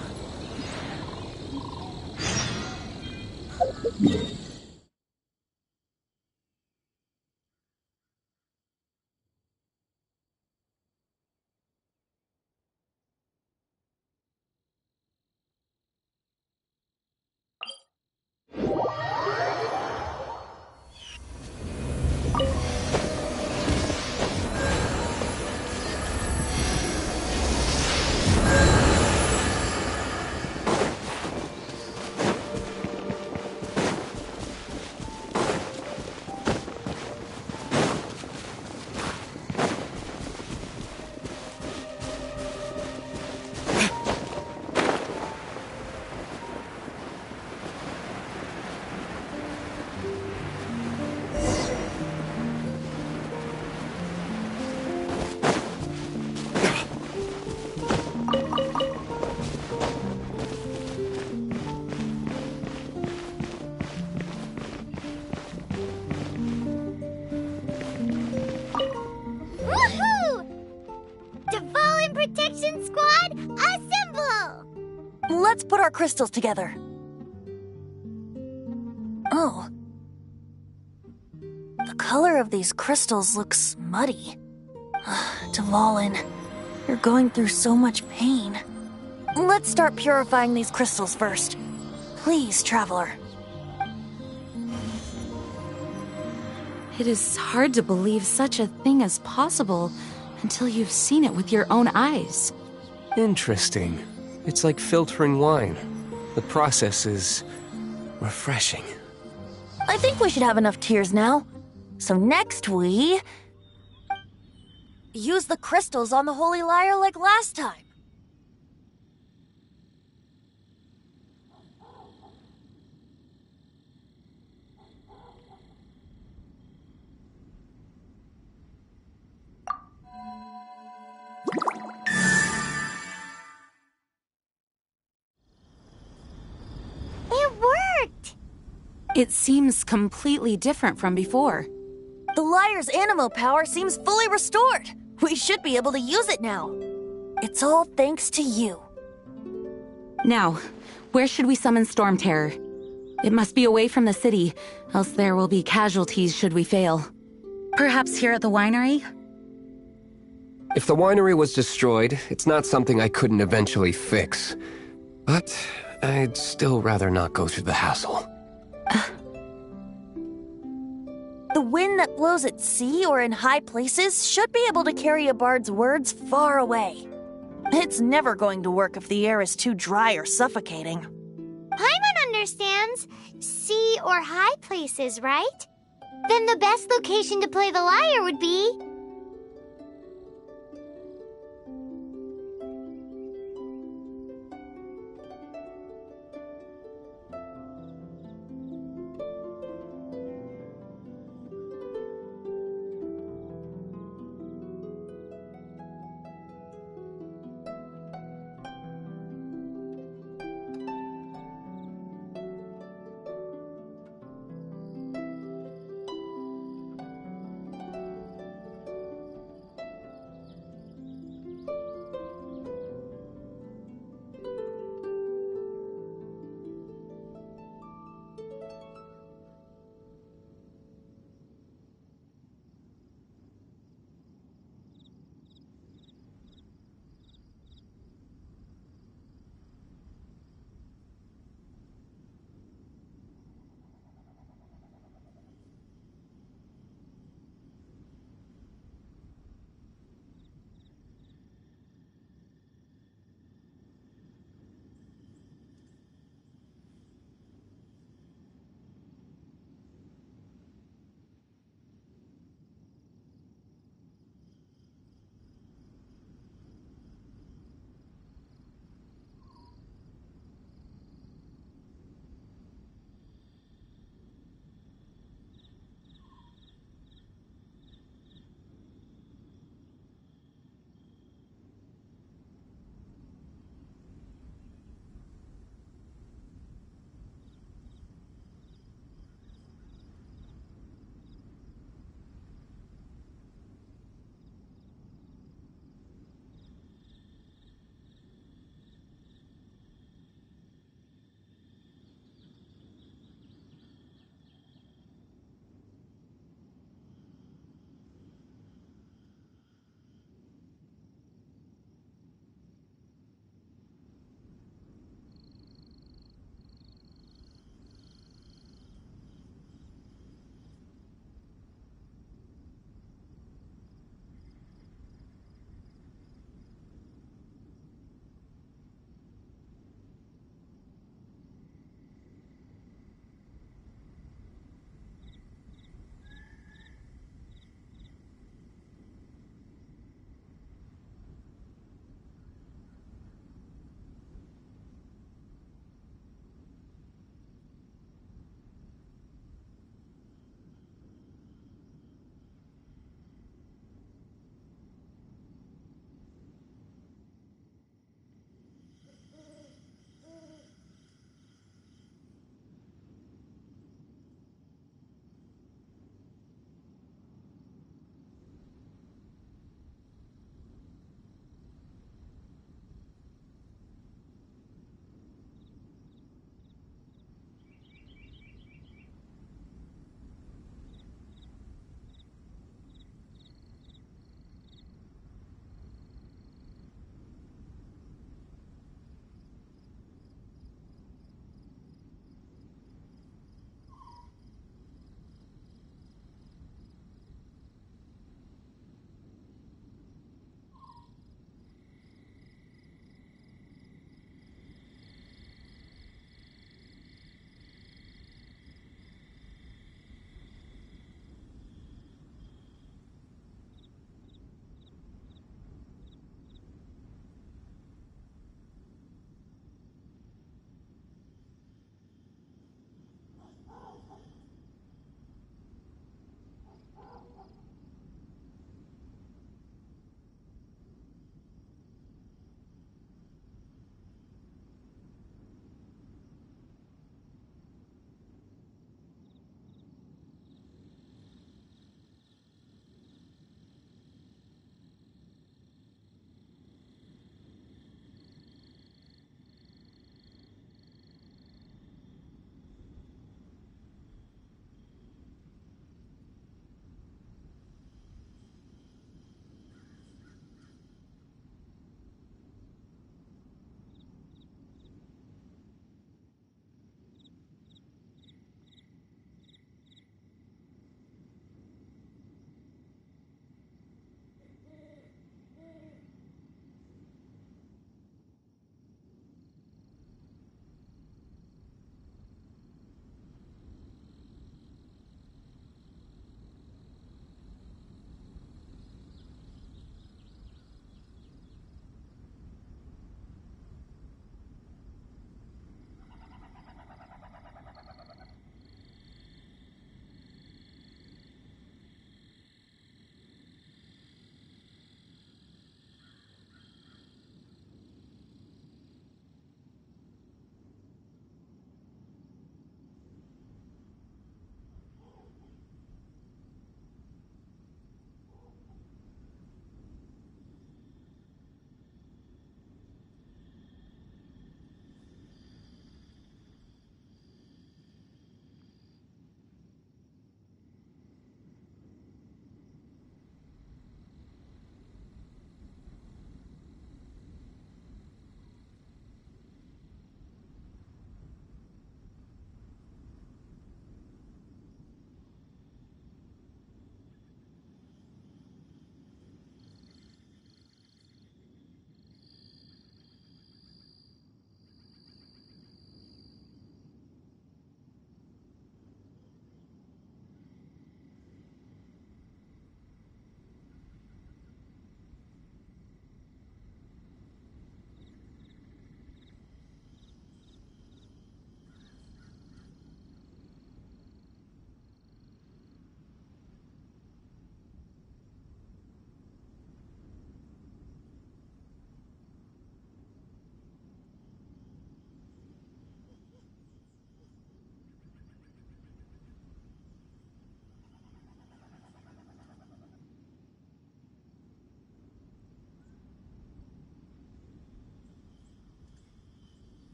Protection Squad, assemble! Let's put our crystals together. Oh. The color of these crystals looks muddy. Dvalin, you're going through so much pain. Let's start purifying these crystals first. Please, Traveler. It is hard to believe such a thing is possible until you've seen it with your own eyes. Interesting. It's like filtering wine. The process is refreshing. I think we should have enough tears now. So next we... use the crystals on the Holy Lyre like last time. It worked! It seems completely different from before. The lyre's animo power seems fully restored. We should be able to use it now. It's all thanks to you. Now, where should we summon Storm Terror? It must be away from the city, else there will be casualties should we fail. Perhaps here at the winery? If the winery was destroyed, it's not something I couldn't eventually fix. But I'd still rather not go through the hassle. The wind that blows at sea or in high places should be able to carry a bard's words far away. It's never going to work if the air is too dry or suffocating. Paimon understands sea or high places, right? Then the best location to play the lyre would be...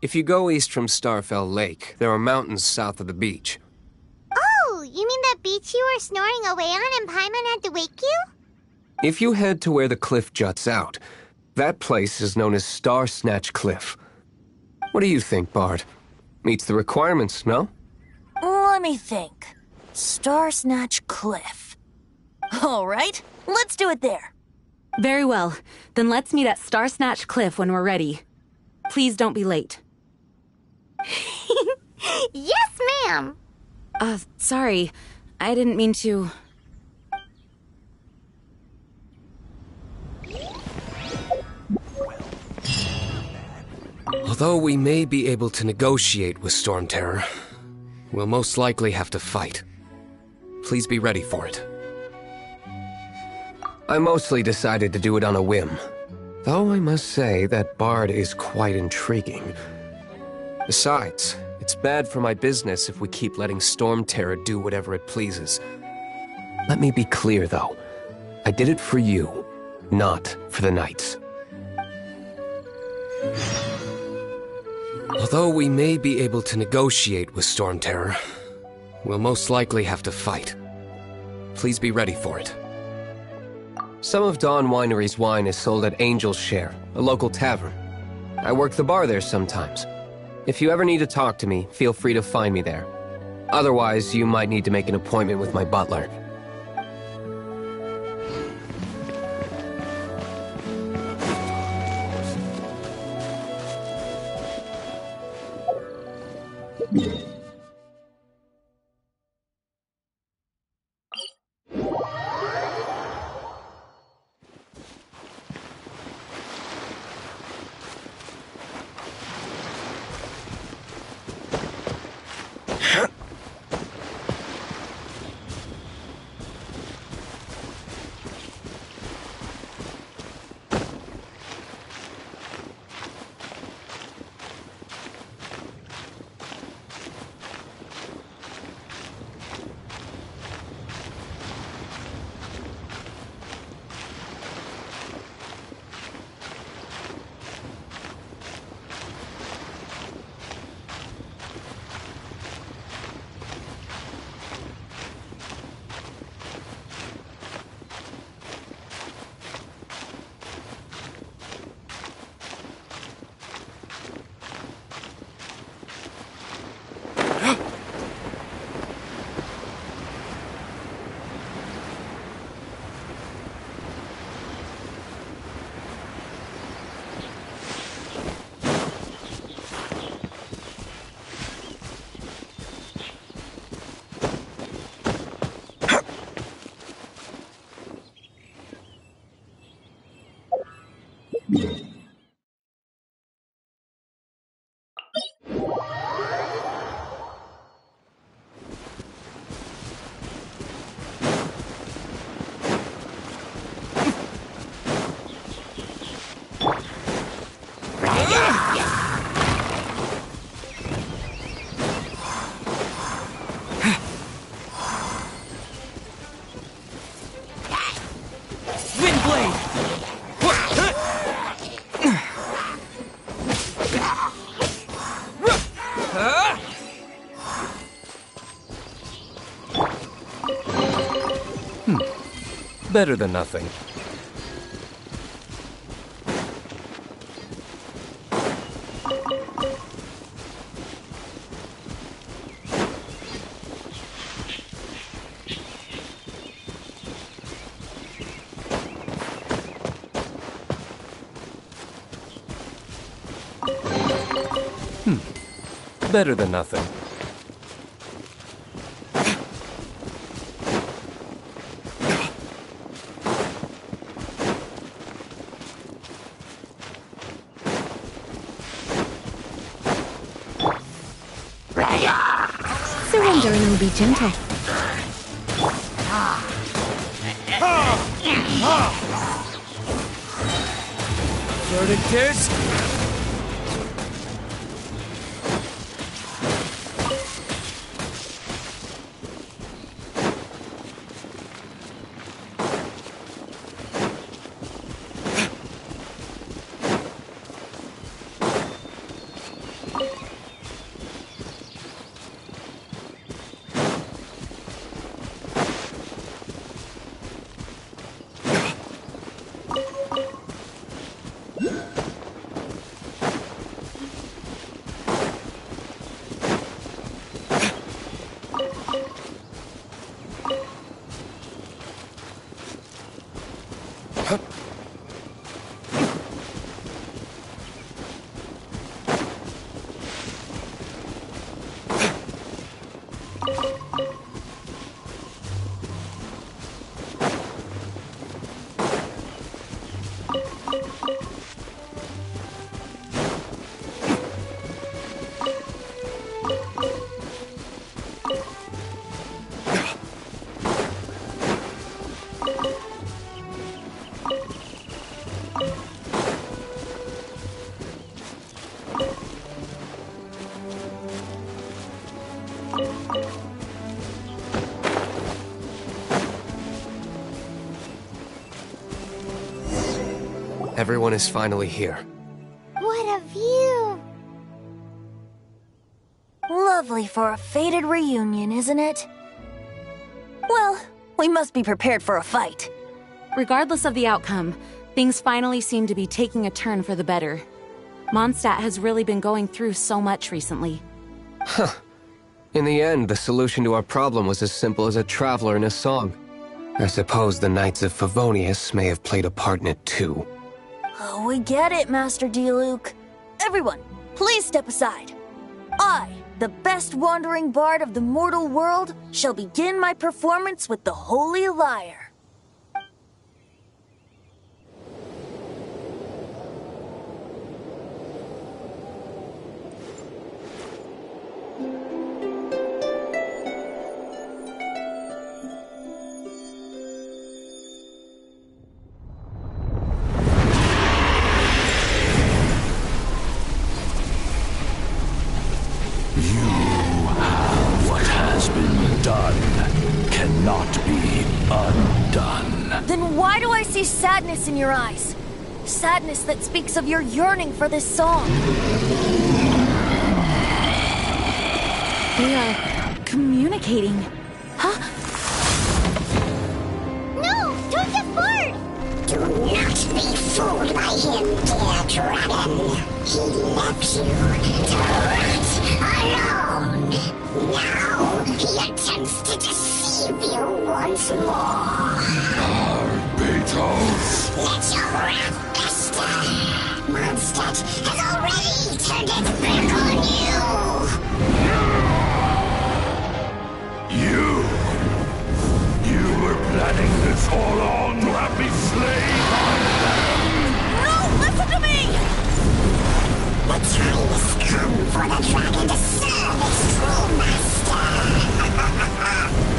If you go east from Starfell Lake, there are mountains south of the beach. Oh, you mean that beach you were snoring away on and Paimon had to wake you? If you head to where the cliff juts out, that place is known as Star Snatch Cliff. What do you think, Bard? Meets the requirements, no? Let me think. Star Snatch Cliff. All right, let's do it there. Very well. Then let's meet at Star Snatch Cliff when we're ready. Please don't be late. Yes, ma'am. Sorry. I didn't mean to... Although we may be able to negotiate with Storm Terror, we'll most likely have to fight. Please be ready for it. I mostly decided to do it on a whim, though I must say that Bard is quite intriguing. Besides, it's bad for my business if we keep letting Storm Terror do whatever it pleases. Let me be clear, though. I did it for you, not for the Knights. Although we may be able to negotiate with Storm Terror, we'll most likely have to fight. Please be ready for it. Some of Dawn Winery's wine is sold at Angel's Share, a local tavern. I work the bar there sometimes. If you ever need to talk to me, feel free to find me there. Otherwise, you might need to make an appointment with my butler. Better than nothing. Better than nothing. Surrender and will be gentle. Verdict is... Everyone is finally here. What a view! Lovely for a fated reunion, isn't it? Well, we must be prepared for a fight. Regardless of the outcome, things finally seem to be taking a turn for the better. Mondstadt has really been going through so much recently. Huh. In the end, the solution to our problem was as simple as a traveler in a song. I suppose the Knights of Favonius may have played a part in it too. Oh, we get it, Master Diluc. Everyone, please step aside. I, the best wandering bard of the mortal world, shall begin my performance with the Holy Lyre. Then why do I see sadness in your eyes? Sadness that speaks of your yearning for this song. They are communicating. Huh? No! Don't get bored! Do not be fooled by him, dear dragon. He left you to rot alone. Now he attempts to deceive you once more. Beetles! Let your wrath fester. Mondstadt has already turned its back on You! You were planning this all along to have me slain by them! No! Listen to me! The time has come for the dragon to serve its true master.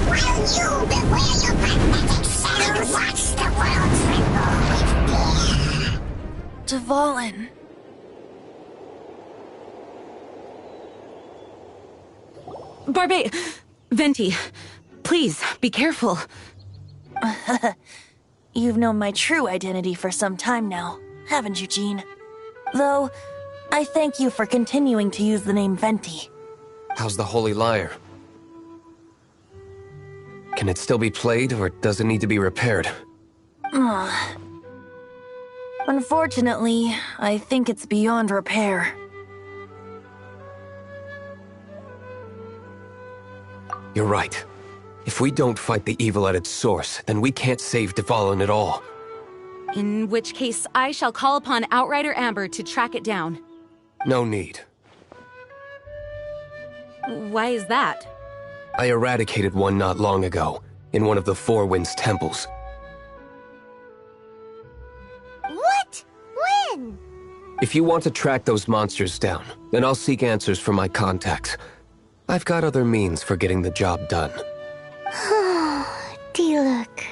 While you beware your magnetic shadow, watch the world tremble with fear. Dvalin. Barbe... Venti, please, be careful. You've known my true identity for some time now, haven't you, Jean? Though, I thank you for continuing to use the name Venti. How's the Holy Lyre? Can it still be played, or does it need to be repaired? Unfortunately, I think it's beyond repair. You're right. If we don't fight the evil at its source, then we can't save Dvalin at all. In which case, I shall call upon Outrider Amber to track it down. No need. Why is that? I eradicated one not long ago, in one of the Four Winds temples. What? When? If you want to track those monsters down, then I'll seek answers from my contacts. I've got other means for getting the job done. Diluc.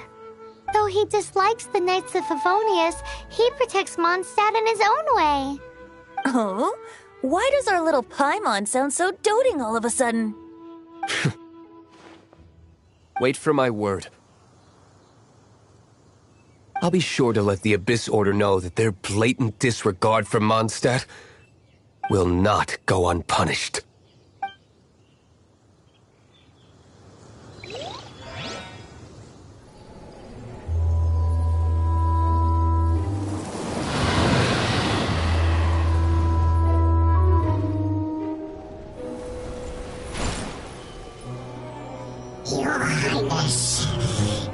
Though he dislikes the Knights of Favonius, he protects Mondstadt in his own way. Oh? Why does our little Paimon sound so doting all of a sudden? Wait for my word. I'll be sure to let the Abyss Order know that their blatant disregard for Mondstadt will not go unpunished. Your Highness,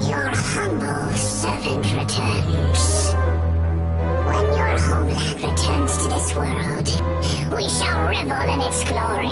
your humble servant returns. this world. We shall revel in its glory.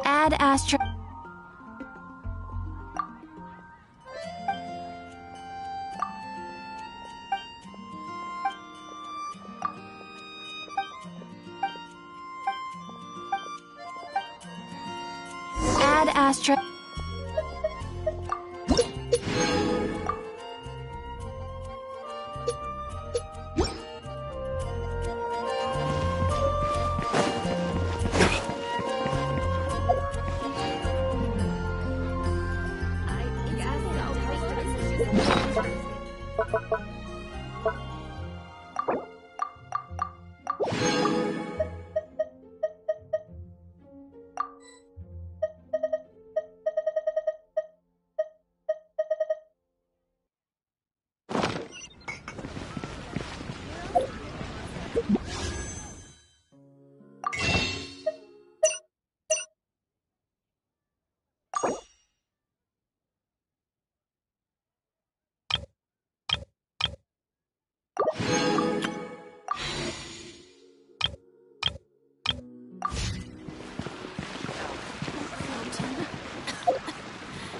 Ad Astra. Ad Astra.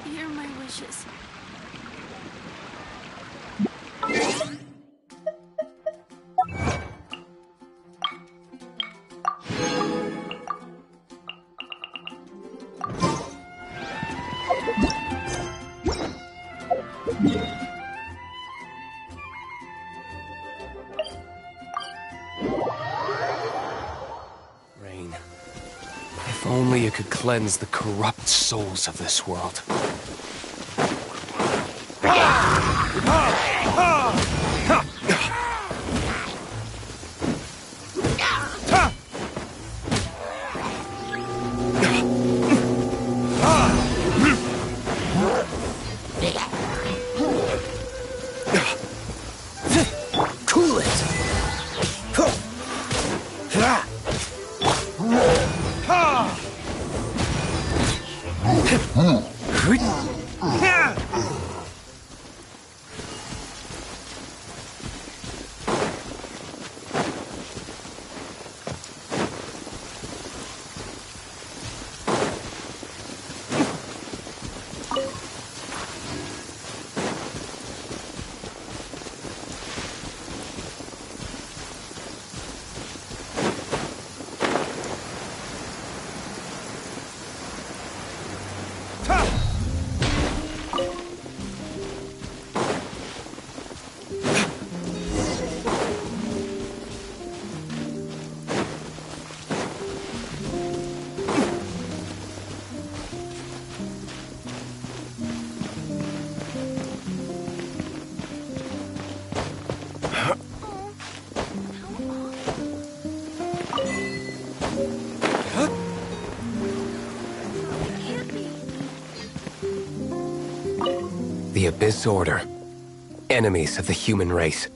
Hear my wishes. Rain, if only you could cleanse the corrupt souls of this world. Cool it! The Abyss Order. enemies of the human race.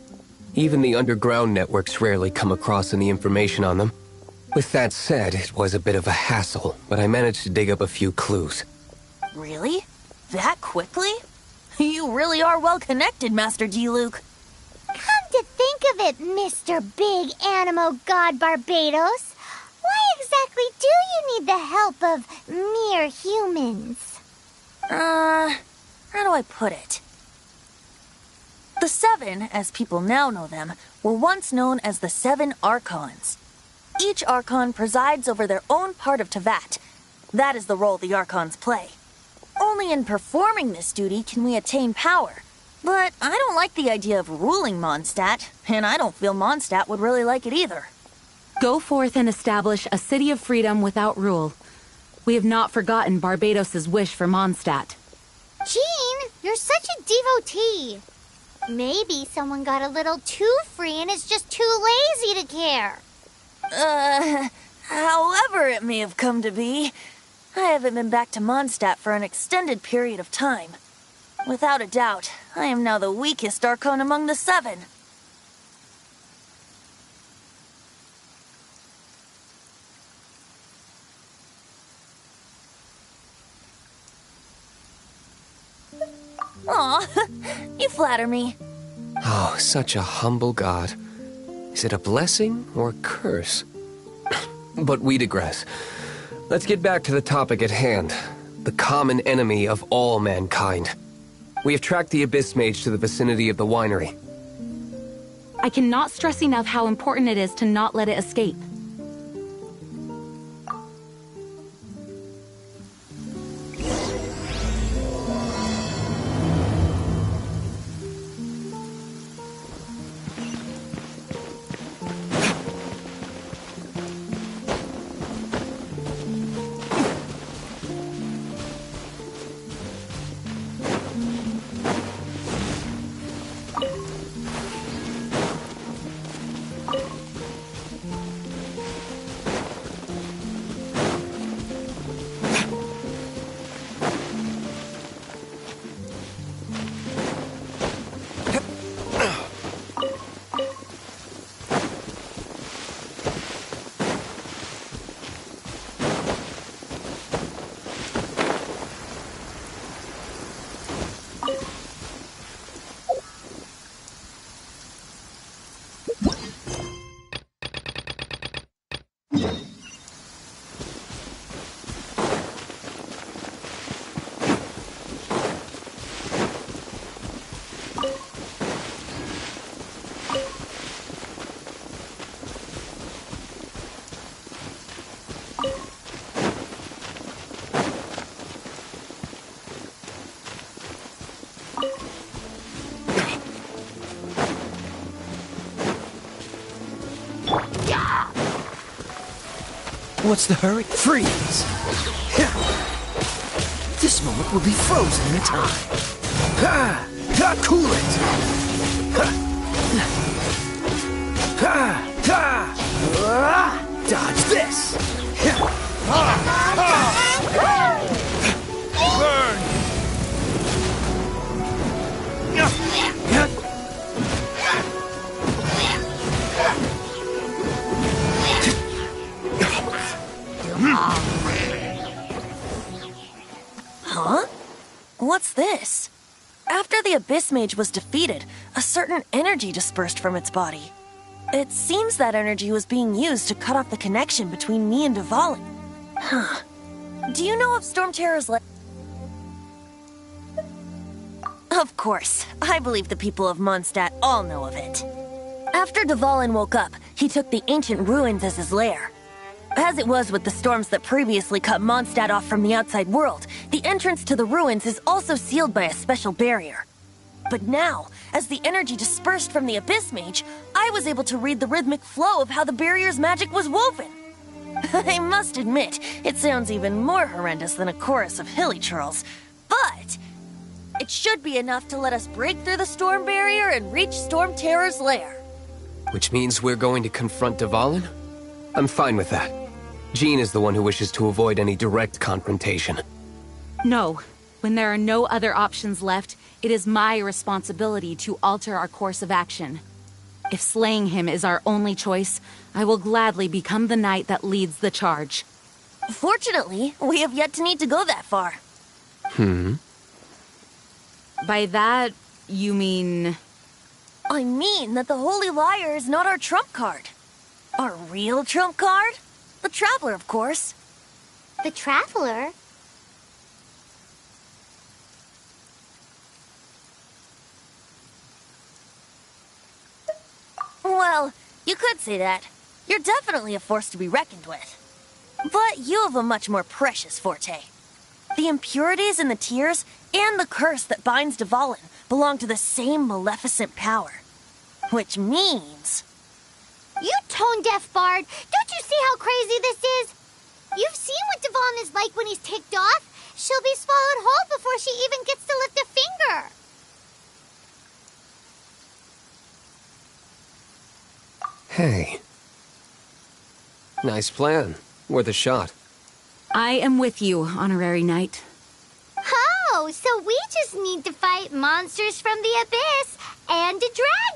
Even the underground networks rarely come across any information on them. With that said, it was a bit of a hassle, but I managed to dig up a few clues. Really? That quickly? You really are well connected, Master Diluc. Come to think of it, Mr. Big Animo God Barbados, why exactly do you need the help of mere humans? How do I put it? The Seven, as people now know them, were once known as the Seven Archons. Each Archon presides over their own part of Teyvat. That is the role the Archons play. Only in performing this duty can we attain power. But I don't like the idea of ruling Mondstadt, and I don't feel Mondstadt would really like it either. Go forth and establish a city of freedom without rule. We have not forgotten Barbados' wish for Mondstadt. Jean, you're such a devotee. Maybe someone got a little too free and is just too lazy to care. However it may have come to be, I haven't been back to Mondstadt for an extended period of time. Without a doubt, I am now the weakest Archon among the Seven. Aw, you flatter me. Oh, such a humble god. Is it a blessing or a curse? But we digress. Let's get back to the topic at hand. The common enemy of all mankind. We have tracked the Abyss Mage to the vicinity of the winery. I cannot stress enough how important it is to not let it escape. What's the hurry? Freeze! This moment will be frozen in time. Cool it! Dodge this! Burn! Huh? What's this? After the Abyss Mage was defeated, a certain energy dispersed from its body. It seems that energy was being used to cut off the connection between me and Dvalin. Huh. Do you know of Storm Terror's Of course. I believe the people of Mondstadt all know of it. After Dvalin woke up, he took the ancient ruins as his lair. As it was with the storms that previously cut Mondstadt off from the outside world, the entrance to the ruins is also sealed by a special barrier. But now, as the energy dispersed from the Abyss Mage, I was able to read the rhythmic flow of how the barrier's magic was woven. I must admit, it sounds even more horrendous than a chorus of hilly churls, but it should be enough to let us break through the storm barrier and reach Storm Terror's lair. Which means we're going to confront Dvalin? I'm fine with that. Jean is the one who wishes to avoid any direct confrontation. No. When there are no other options left, it is my responsibility to alter our course of action. If slaying him is our only choice, I will gladly become the knight that leads the charge. Fortunately, we have yet to need to go that far. By that, you mean... I mean that the Holy Liar is not our trump card. Our real trump card? The Traveler, of course. The Traveler? Well, you could say that. You're definitely a force to be reckoned with. But you have a much more precious forte. The impurities in the tears and the curse that binds Dvalin belong to the same maleficent power. Which means... You tone-deaf bard! Don't you see how crazy this is? You've seen what Dvalin is like when he's ticked off. She'll be swallowed whole before she even gets to lift a finger. Hey. Nice plan. Worth a shot. I am with you, Honorary Knight. Oh, so we just need to fight monsters from the abyss and a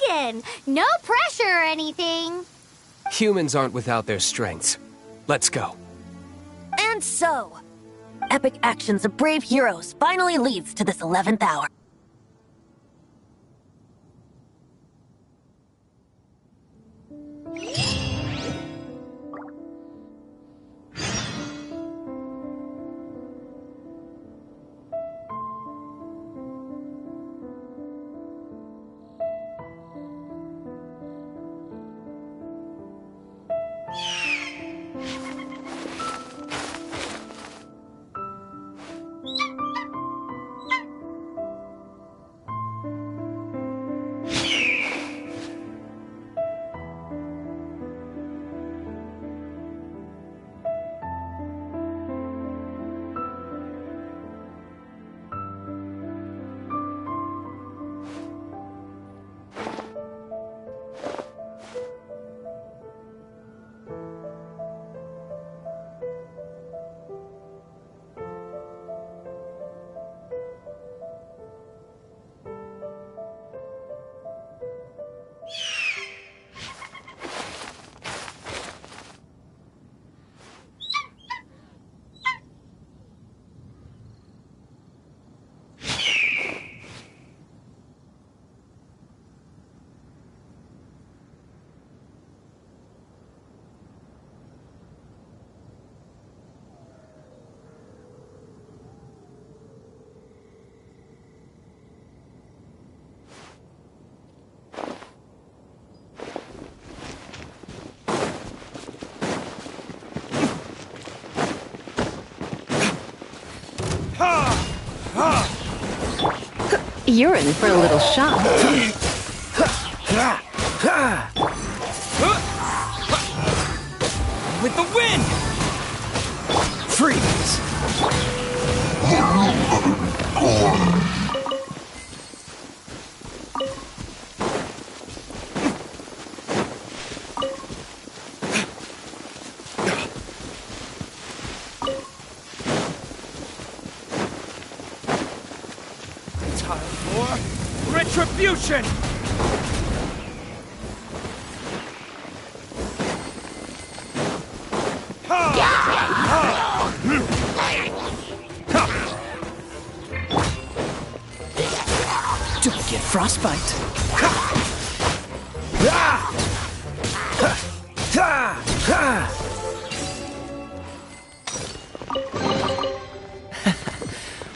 dragon. No pressure or anything. Humans aren't without their strengths. Let's go. And so, epic actions of brave heroes finally leads to this 11th hour. You're in for a little shock. With the wind! Freeze! Time for retribution! Don't get frostbite.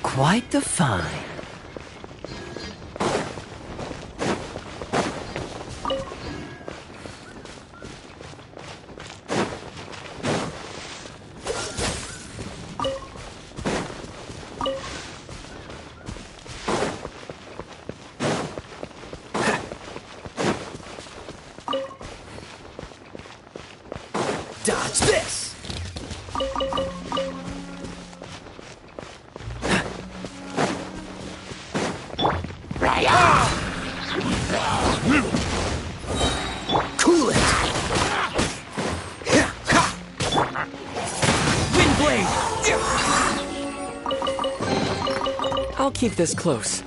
Quite the find. Dodge this! Cool it! Wind blade! I'll keep this close.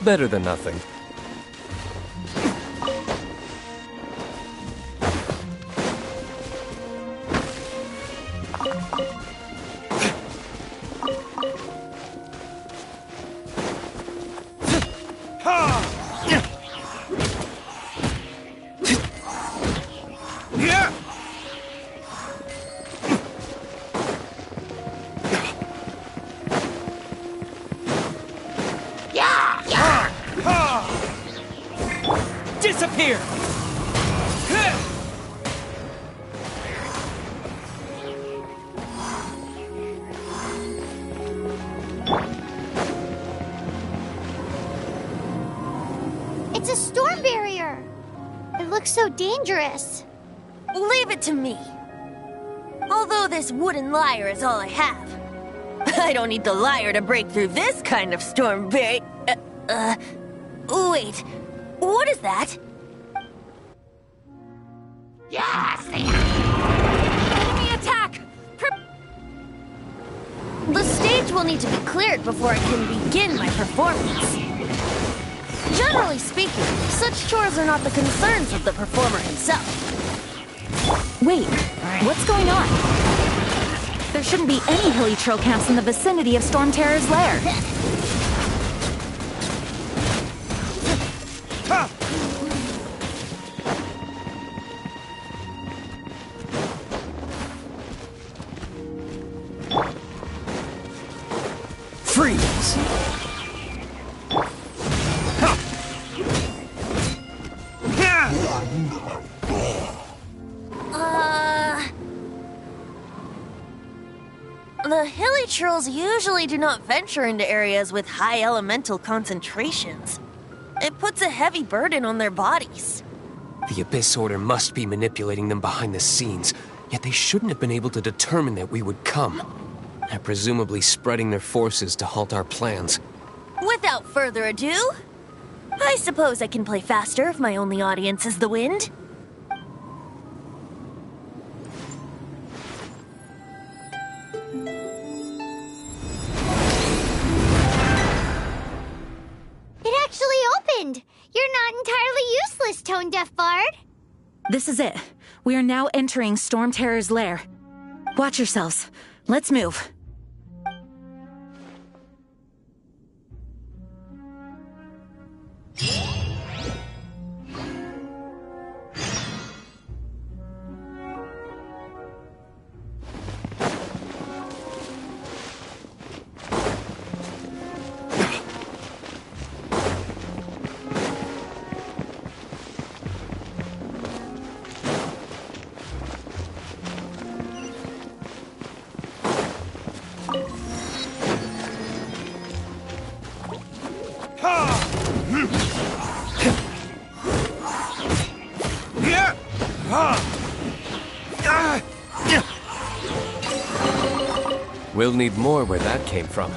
Better than nothing. Disappear! It's a storm barrier. It looks so dangerous. Leave it to me. Although this wooden lyre is all I have. I don't need the lyre to break through this kind of storm barrier. Wait. What is that? Yes! Enemy attack! The stage will need to be cleared before I can begin my performance. Generally speaking, such chores are not the concerns of the performer himself. Wait, what's going on? There shouldn't be any hilly troll camps in the vicinity of Storm Terror's lair. Freeze! The hilly trolls usually do not venture into areas with high elemental concentrations. It puts a heavy burden on their bodies. The Abyss Order must be manipulating them behind the scenes, yet they shouldn't have been able to determine that we would come. They're presumably spreading their forces to halt our plans. Without further ado, I suppose I can play faster if my only audience is the wind. It actually opened! You're not entirely useless, Tone Deaf Bard. This is it. We are now entering Storm Terror's lair. Watch yourselves. Let's move. We'll need more where that came from.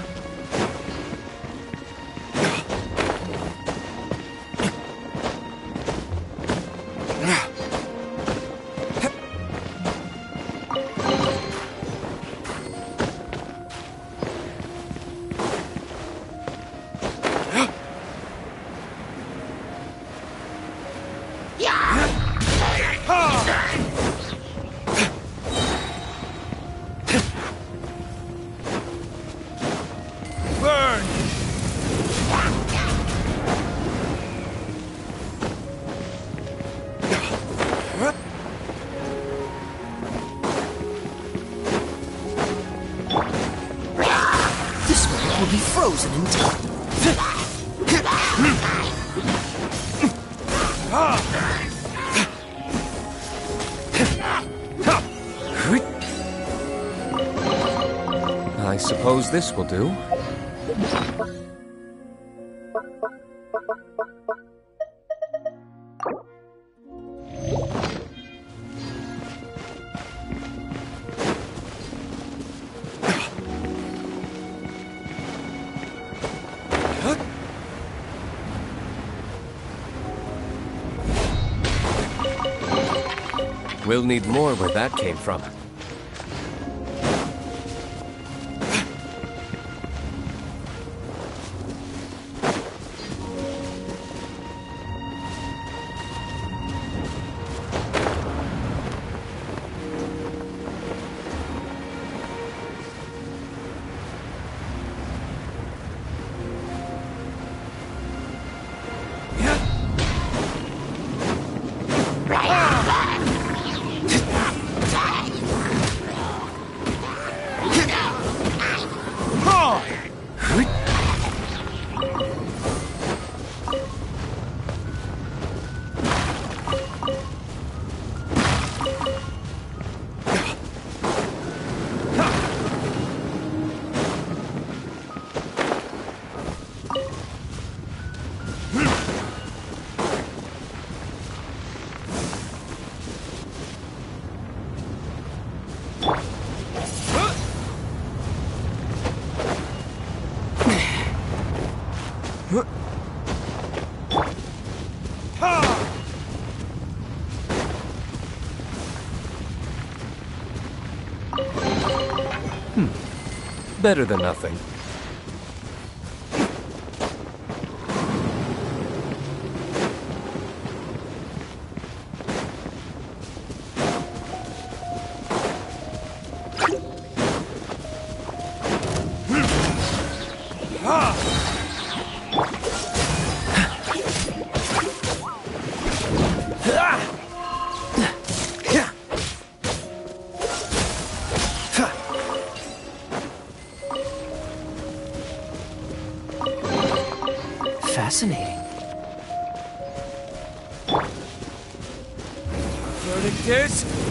Will be frozen in time. I suppose this will do. We'll need more where that came from. Better than nothing. Fascinating. Verdict is...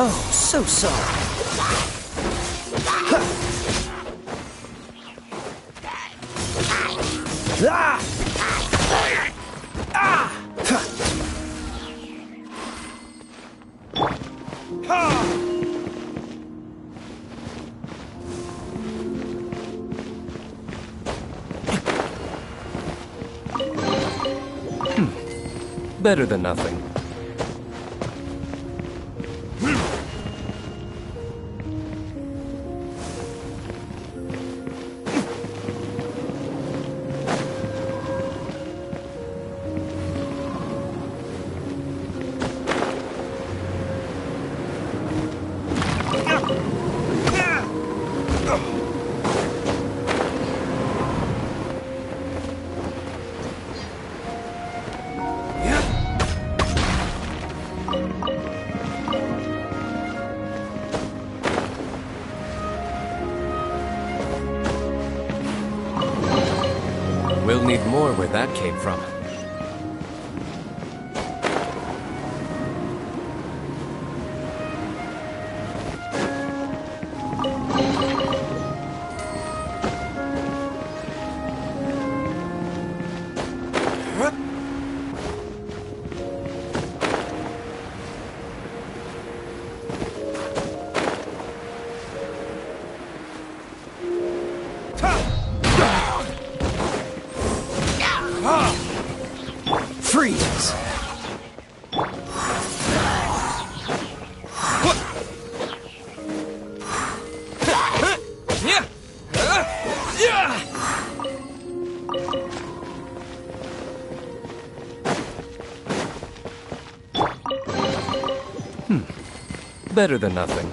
Oh, so sorry. Ah! Ah! Better than nothing. We'll need more where that came from. Freeze! Better than nothing.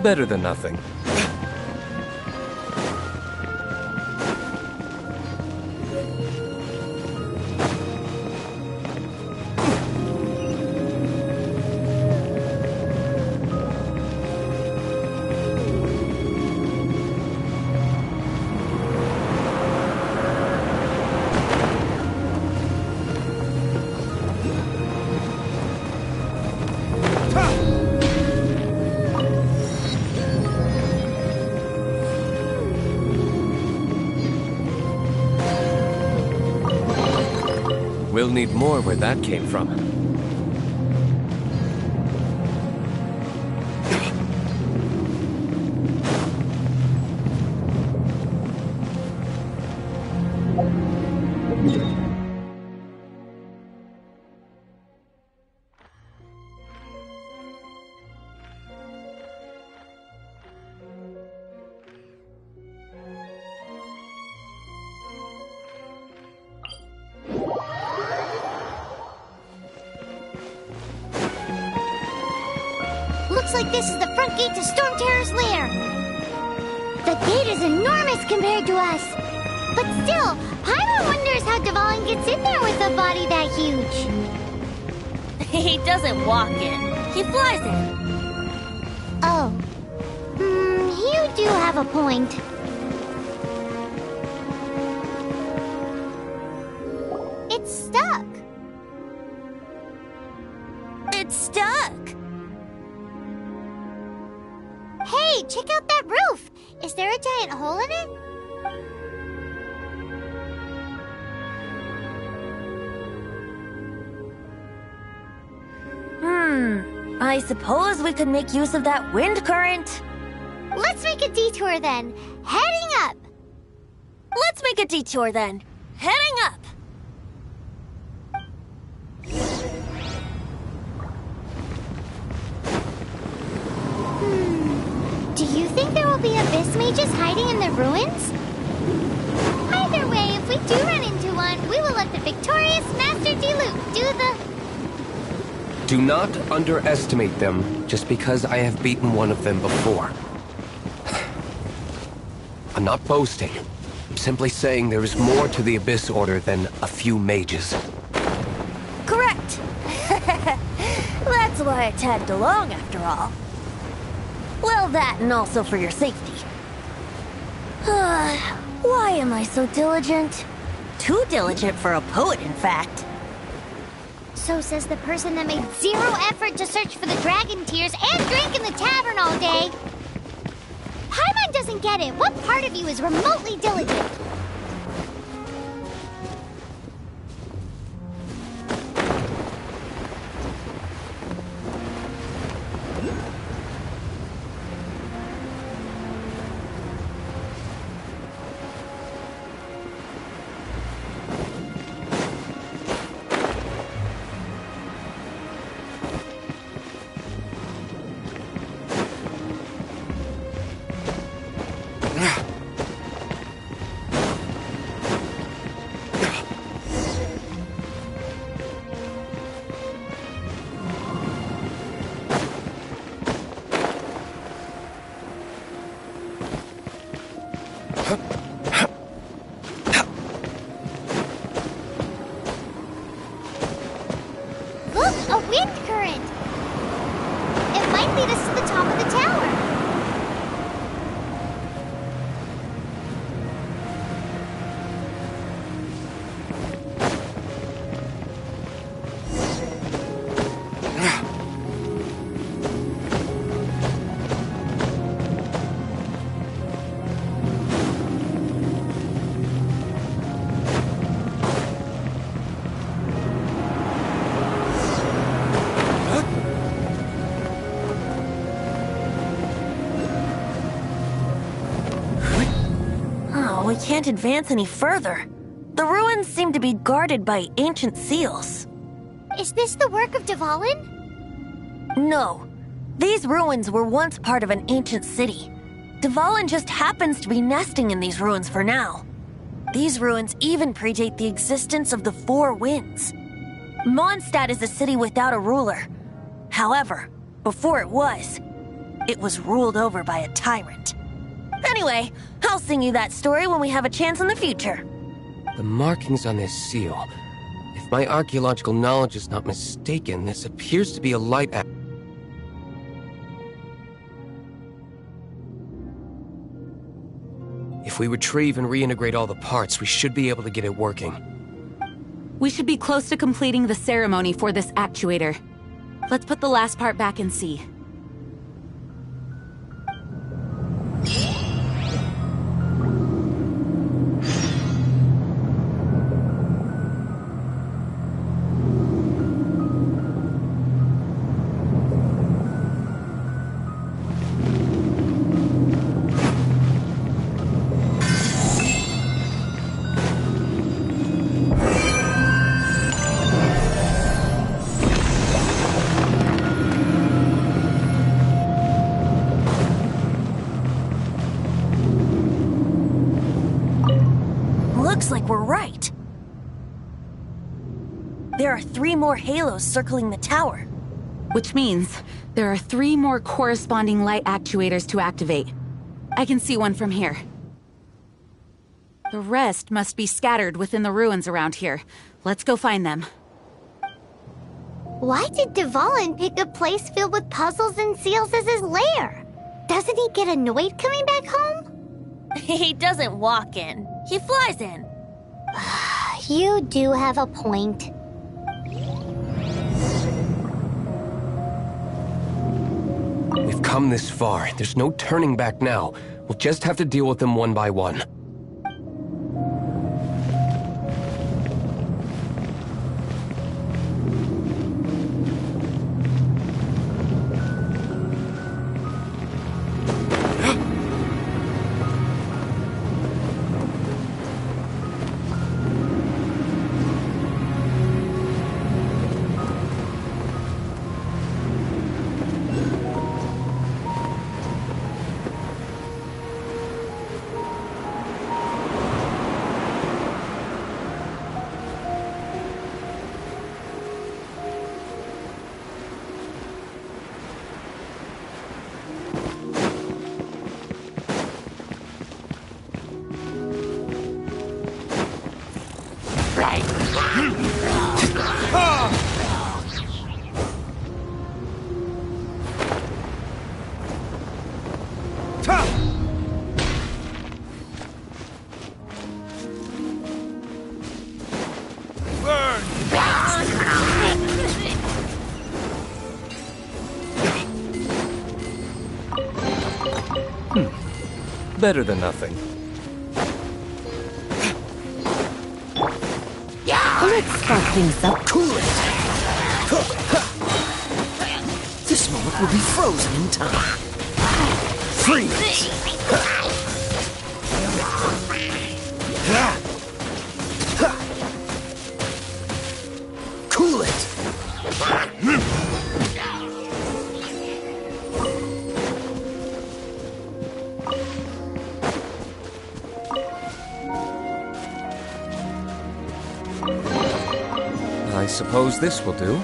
Better than nothing. We'll need more where that came from. Looks like this is the front gate to Storm Terror's lair. The gate is enormous compared to us. But still, Paimon wonders how Dvalin gets in there with a body that huge. He doesn't walk in. He flies in. Oh. You do have a point. It's stuck. It's stuck. Hey, check out that roof! Is there a giant hole in it? I suppose we could make use of that wind current. Let's make a detour then. Heading up! Let's make a detour then. Heading up! Do you think there will be abyss mages hiding in the ruins? Either way, if we do run into one, we will let the victorious Master Diluc do the... Do not underestimate them just because I have beaten one of them before. I'm not boasting. I'm simply saying there is more to the Abyss Order than a few mages. Correct. That's why I tagged along after all. Well, that and also for your safety. Why am I so diligent? Too diligent for a poet, in fact. So says the person that made zero effort to search for the dragon tears and drank in the tavern all day. Paimon doesn't get it. What part of you is remotely diligent? can't advance any further. The ruins seem to be guarded by ancient seals. Is this the work of Dvalin? No. These ruins were once part of an ancient city. Dvalin just happens to be nesting in these ruins for now. These ruins even predate the existence of the Four Winds. Mondstadt is a city without a ruler. However, before it was ruled over by a tyrant. Anyway, I'll sing you that story when we have a chance in the future. The markings on this seal. If my archaeological knowledge is not mistaken, this appears to be a light If we retrieve and reintegrate all the parts, we should be able to get it working. We should be close to completing the ceremony for this actuator. Let's put the last part back and see. Looks like we're right. There are 3 more halos circling the tower. Which means there are 3 more corresponding light actuators to activate. I can see one from here. The rest must be scattered within the ruins around here. Let's go find them. Why did Dvalin pick a place filled with puzzles and seals as his lair? Doesn't he get annoyed coming back home? He doesn't walk in. He flies in. You do have a point. We've come this far. There's no turning back now. We'll just have to deal with them one by one. Better than nothing. Let's spark things up. Cool it. This moment will be frozen in time. Freeze. Cool it. I suppose this will do.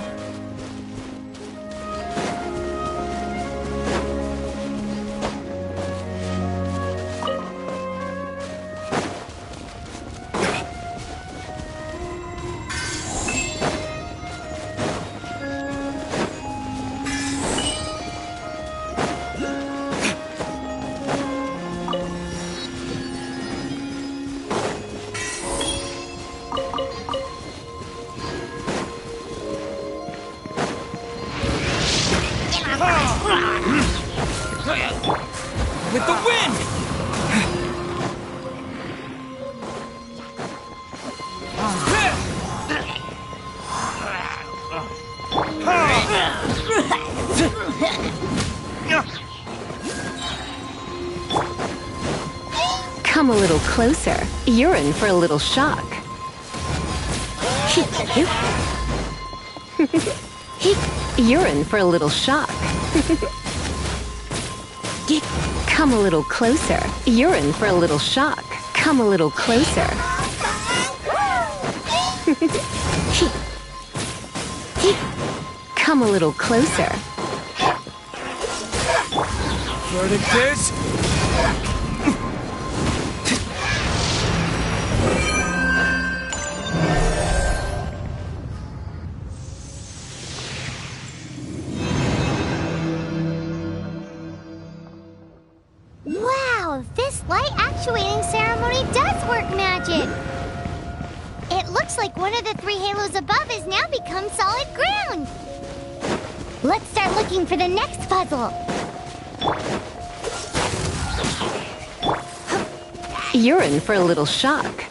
Come a little closer. You're in for a little shock. You're in for a little shock. Come a little closer. You're in for a little shock. Come a little closer. Come a little closer. Verdict is... Wow, this light actuating ceremony does work magic! It looks like one of the 3 halos above has now become solid ground! Let's start looking for the next puzzle! You're in for a little shock.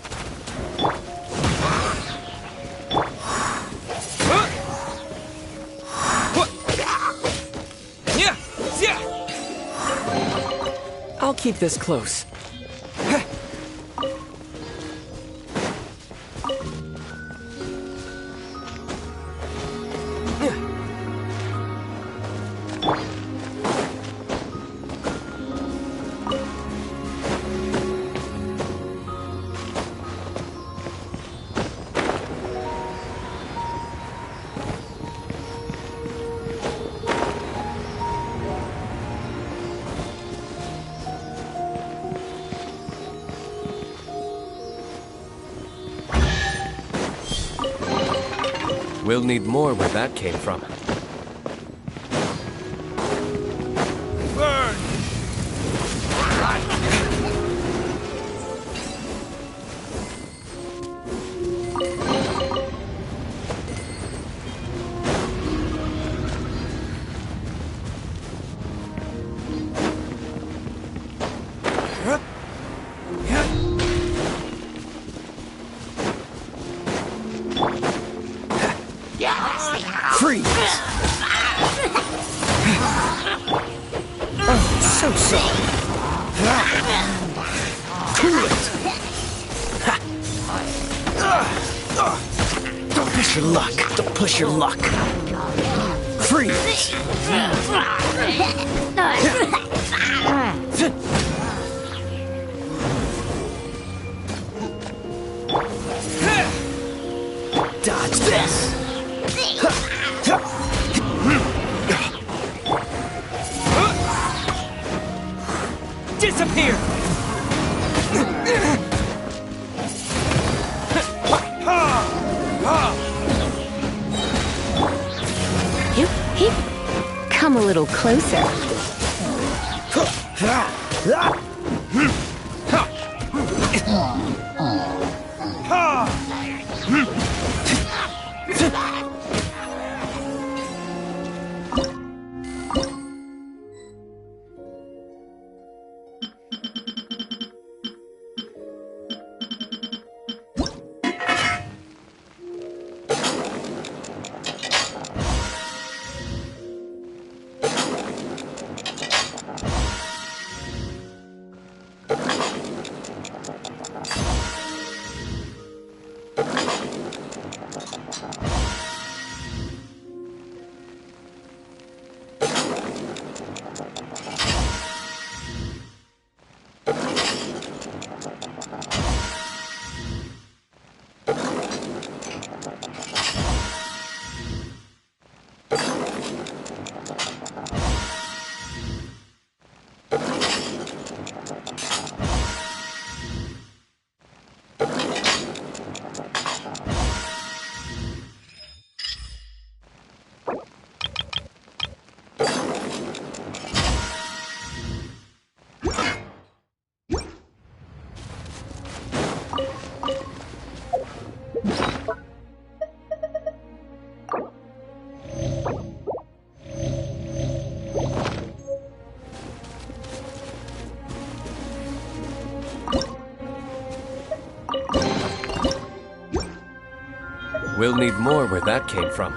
I'll keep this close. We'll need more where that came from. Burn! Freeze! Oh, so soft. Cool it. Don't push your luck. Don't push your luck. Freeze! Dodge this. Disappear! Come a little closer. We'll need more where that came from.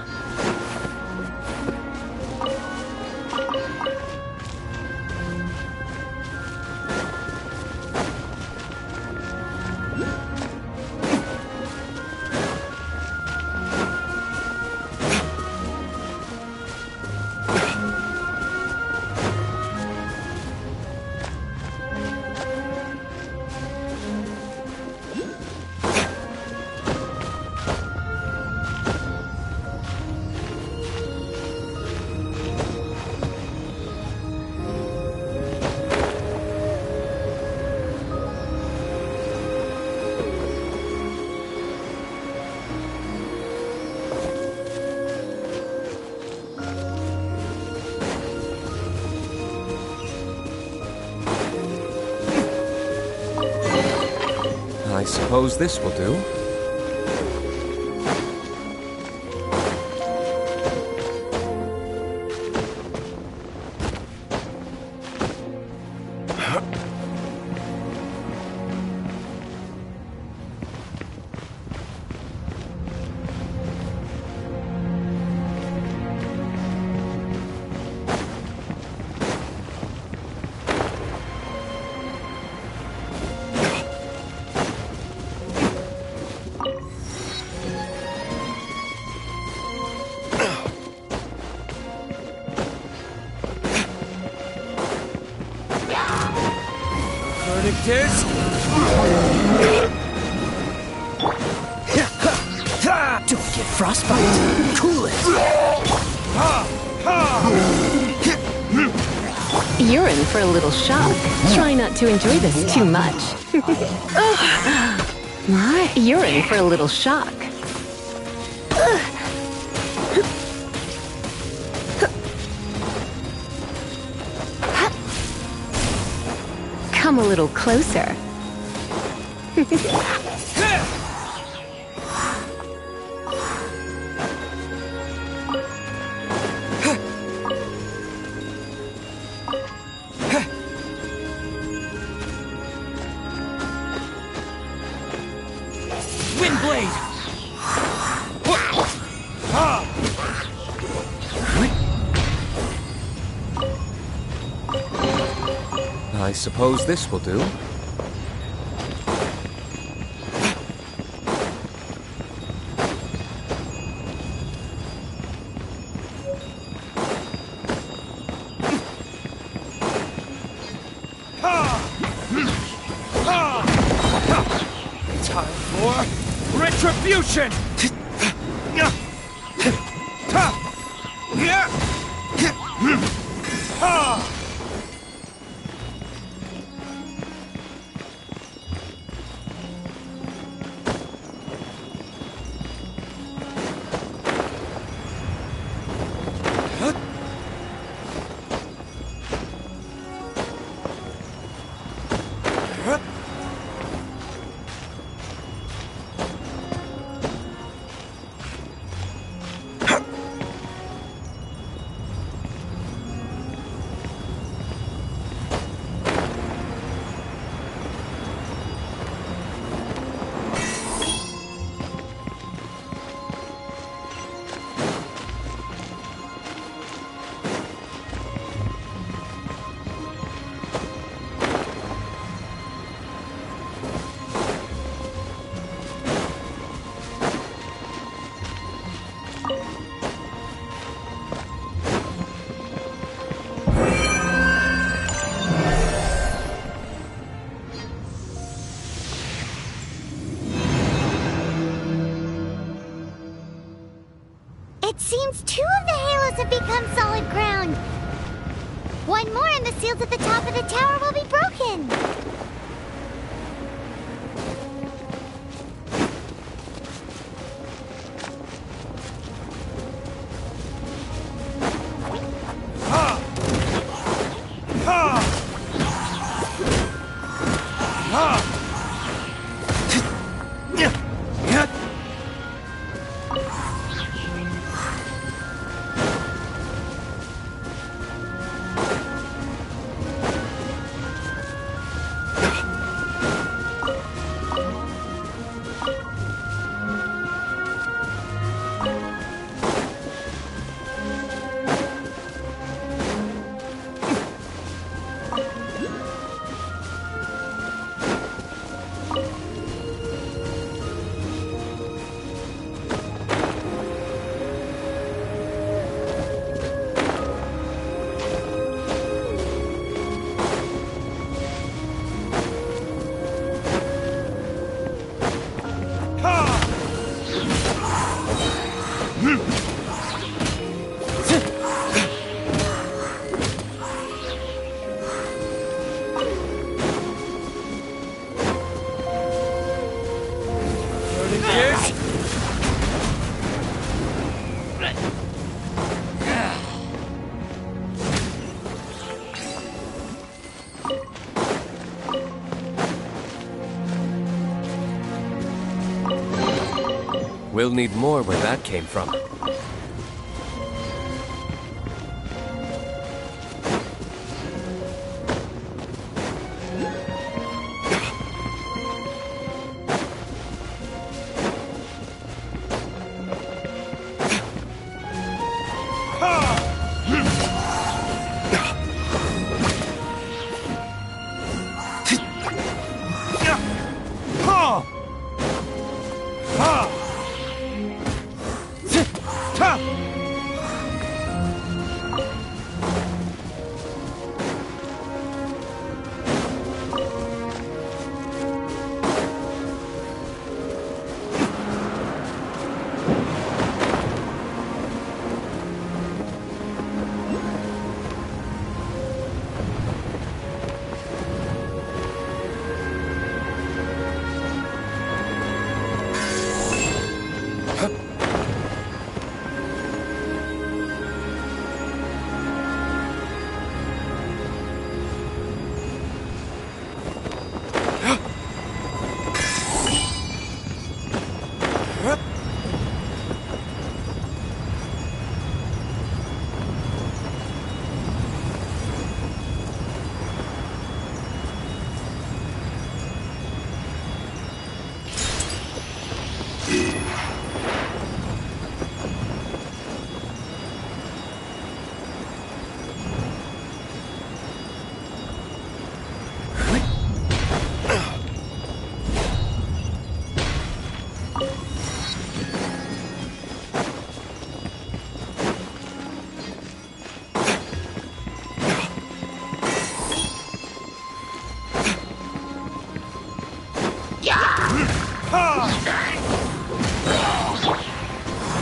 I suppose this will do. Verdict is... Don't get frostbite. Cool it. You're in for a little shock. Try not to enjoy this too much. You're in for a little shock. Come a little closer. Windblade! I suppose this will do. Time for retribution! It seems 2 of the halos have become solid ground. 1 more and the seals at the top of the tower will be broken. We'll need more where that came from.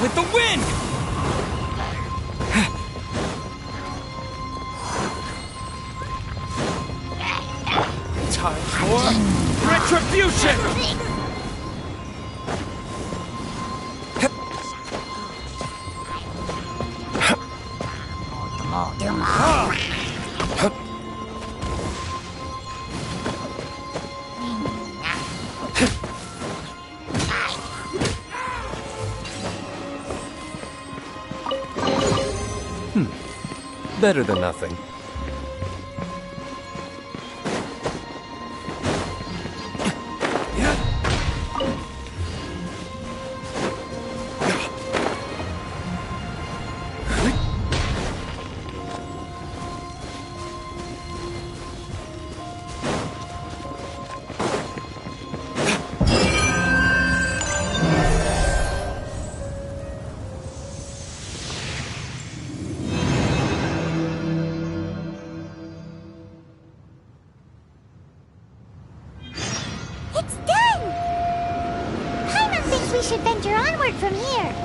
With the wind! Time for retribution! Better than nothing. We should venture onward from here.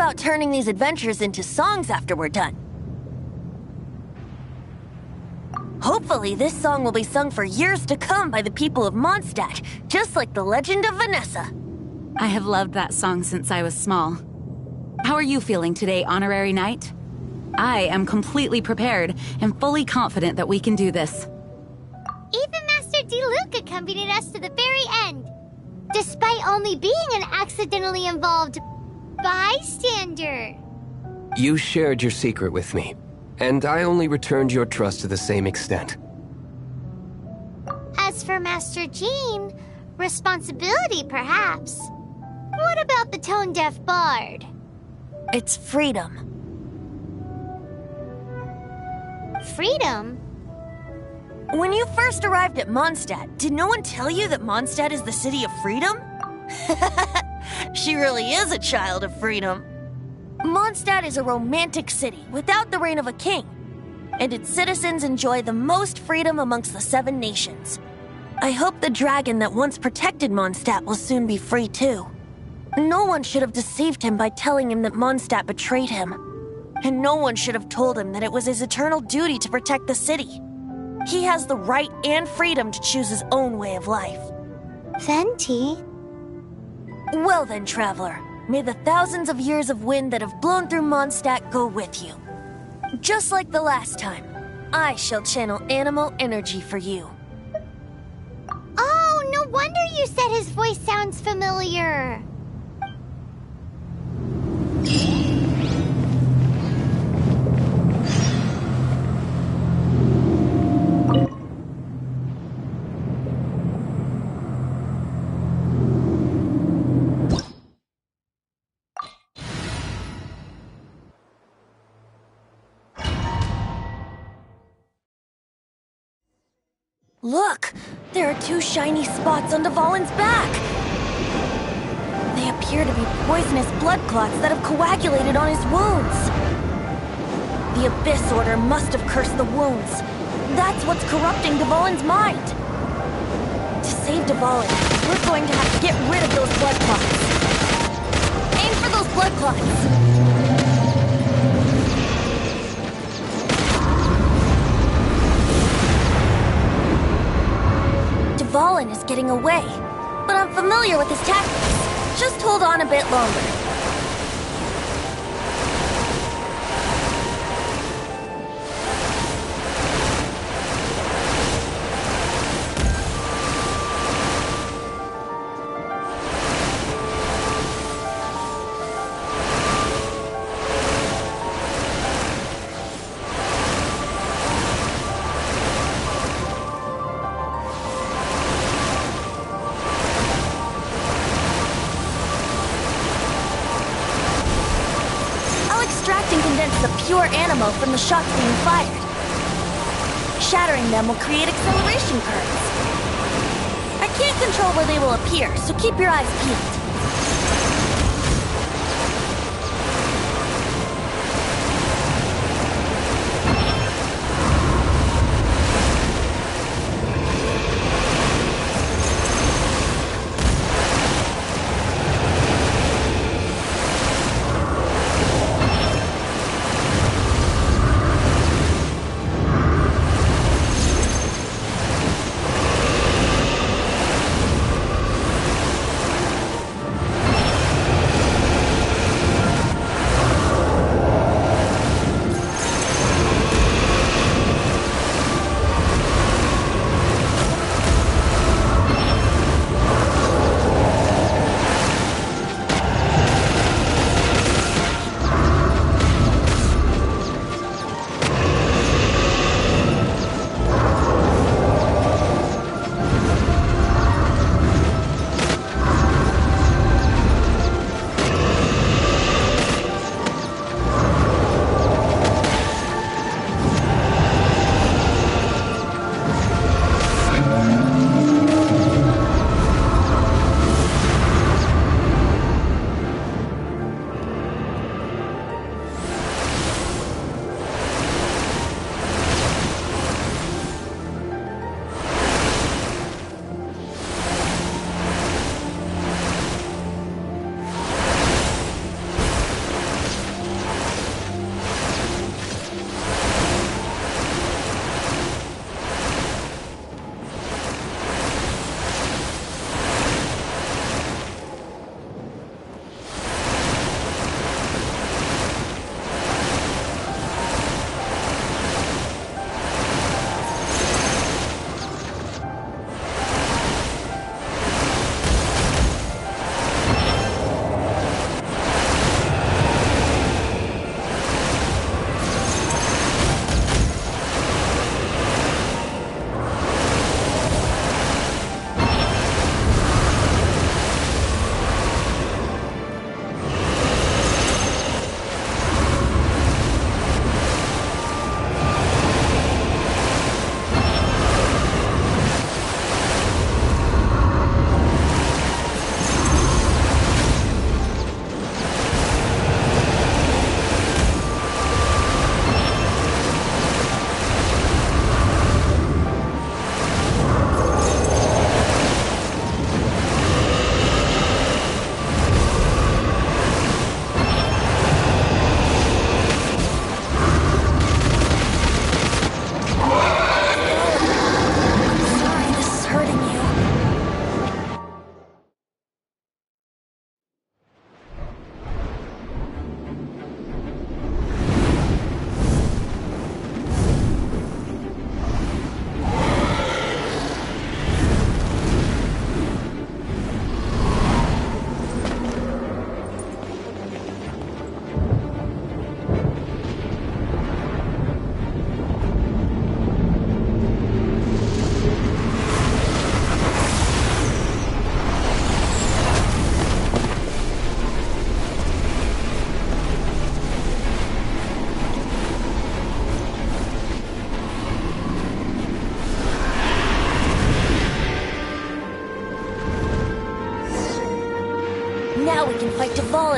about turning these adventures into songs after we're done? Hopefully, this song will be sung for years to come by the people of Mondstadt, just like the legend of Vanessa. I have loved that song since I was small. How are you feeling today, Honorary Knight? I am completely prepared and fully confident that we can do this. Even Master Diluc accompanied us to the very end, despite only being an accidentally involved bystander. You shared your secret with me, and I only returned your trust to the same extent. As for Master Jean, responsibility perhaps. What about the tone-deaf bard? It's freedom. Freedom? When you first arrived at Mondstadt, did no one tell you that Mondstadt is the city of freedom? She really is a child of freedom. Mondstadt is a romantic city without the reign of a king, and its citizens enjoy the most freedom amongst the 7 nations. I hope the dragon that once protected Mondstadt will soon be free too. No one should have deceived him by telling him that Mondstadt betrayed him. And no one should have told him that it was his eternal duty to protect the city. He has the right and freedom to choose his own way of life. Venti? Well then, traveler, may the thousands of years of wind that have blown through Mondstadt go with you. Just like the last time, I shall channel animal energy for you. Oh, no wonder you said his voice sounds familiar. Look! There are 2 shiny spots on Dvalin's back! They appear to be poisonous blood clots that have coagulated on his wounds. The Abyss Order must have cursed the wounds. That's what's corrupting Dvalin's mind. To save Dvalin, we're going to have to get rid of those blood clots. Aim for those blood clots! Dvalin is getting away, but I'm familiar with his tactics. Just hold on a bit longer. Pure animal from the shots being fired. Shattering them will create acceleration currents. I can't control where they will appear, so keep your eyes peeled.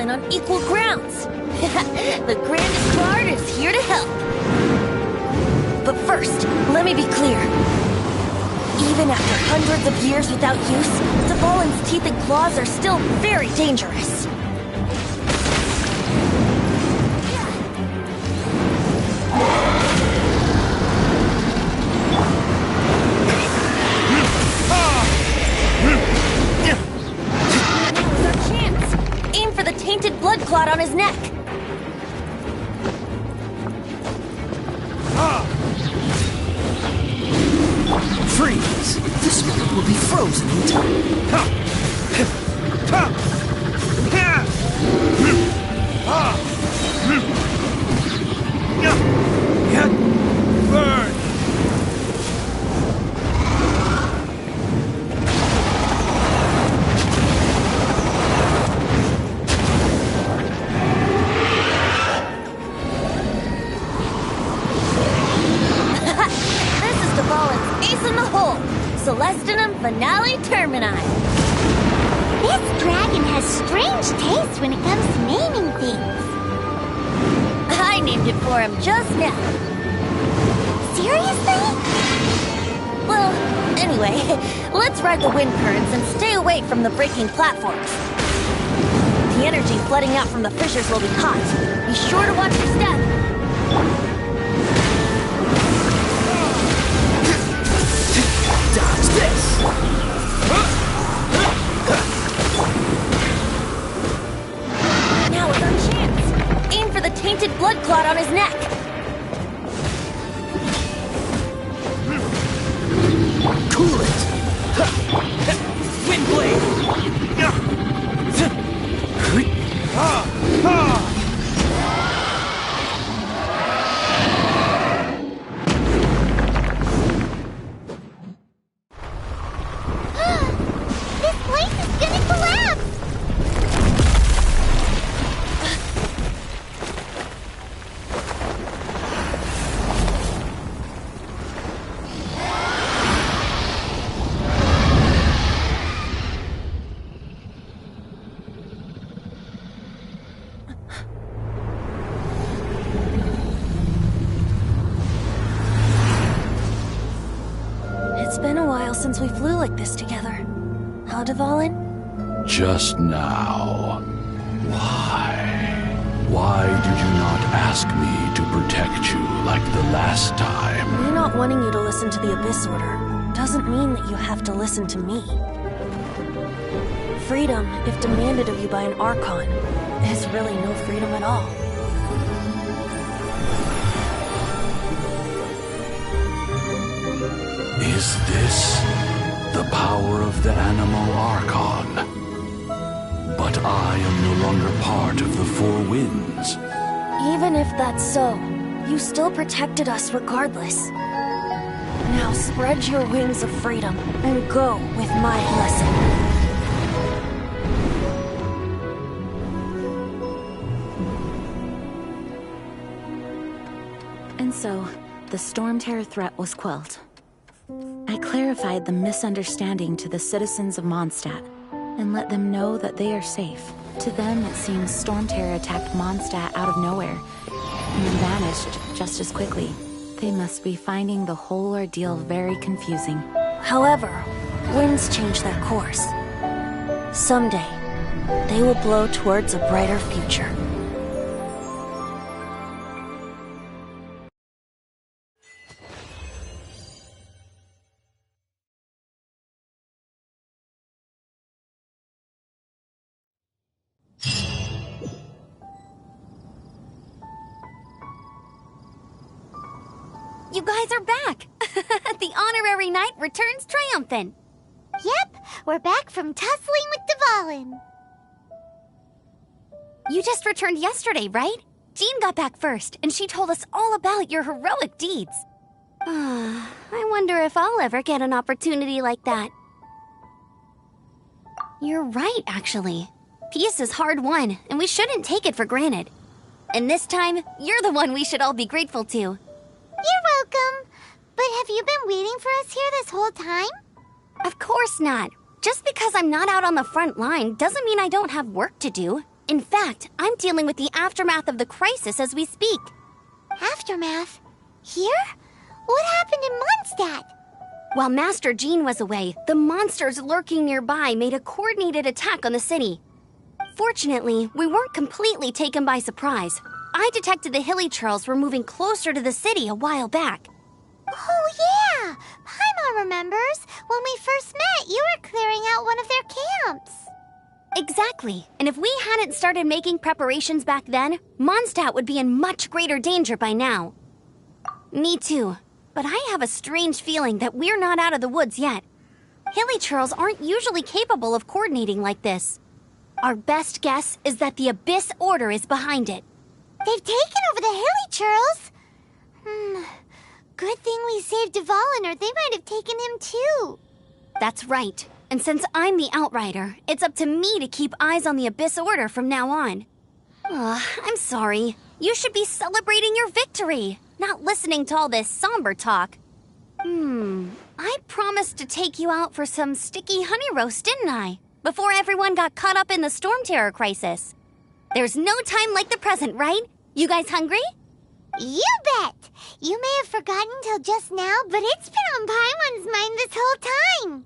Dvalin on equal grounds. The grandest bard is here to help. But first, let me be clear. Even after hundreds of years without use, Dvalin's teeth and claws are still very dangerous. Now's our chance. Aim for the tainted blood clot on his neck. Freeze! This moment will be frozen in time. Burn! Ace in the hole! Celestinum Finale Termini! This dragon has strange taste when it comes to naming things. I named it for him just now. Seriously? Well, anyway, let's ride the wind currents and stay away from the breaking platforms. The energy flooding out from the fissures will be hot. Be sure to watch your step. Dodge this! Now is our chance. Aim for the tainted blood clot on his neck. Cool it! Wind blade! It's been a while since we flew like this together. Huh, Dvalin? Just now. Why? Why did you not ask me to protect you like the last time? Me not wanting you to listen to the Abyss Order doesn't mean that you have to listen to me. Freedom, if demanded of you by an Archon, is really no freedom at all. Is this the power of the Animal Archon? But I am no longer part of the Four Winds. Even if that's so, you still protected us regardless. Now spread your wings of freedom and go with my blessing. And so, the Storm Terror threat was quelled. I clarified the misunderstanding to the citizens of Mondstadt, and let them know that they are safe. To them, it seems Storm Terror attacked Mondstadt out of nowhere, and then vanished just as quickly. They must be finding the whole ordeal very confusing. However, winds change their course. Someday, they will blow towards a brighter future. You guys are back! The honorary knight returns triumphant. Yep, we're back from tussling with Dvalin. You just returned yesterday, right? Jean got back first, and she told us all about your heroic deeds. I wonder if I'll ever get an opportunity like that. You're right, actually. Peace is hard won, and we shouldn't take it for granted. And this time, you're the one we should all be grateful to. You're welcome. But have you been waiting for us here this whole time? Of course not. Just because I'm not out on the front line doesn't mean I don't have work to do. In fact, I'm dealing with the aftermath of the crisis as we speak. Aftermath? Here? What happened in Mondstadt? While Master Jean was away, the monsters lurking nearby made a coordinated attack on the city. Fortunately, we weren't completely taken by surprise. I detected the hilly churls were moving closer to the city a while back. Oh, yeah! Paimon remembers. When we first met, you were clearing out one of their camps. Exactly. And if we hadn't started making preparations back then, Mondstadt would be in much greater danger by now. Me too. But I have a strange feeling that we're not out of the woods yet. Hilly churls aren't usually capable of coordinating like this. Our best guess is that the Abyss Order is behind it. They've taken over the hilly churls? Good thing we saved Dvalin, or they might have taken him too. That's right. And since I'm the Outrider, it's up to me to keep eyes on the Abyss Order from now on. I'm sorry. You should be celebrating your victory, not listening to all this somber talk. I promised to take you out for some sticky honey roast, didn't I? Before everyone got caught up in the Storm Terror crisis. There's no time like the present, right? You guys hungry? You bet! You may have forgotten till just now, but it's been on Paimon's mind this whole time.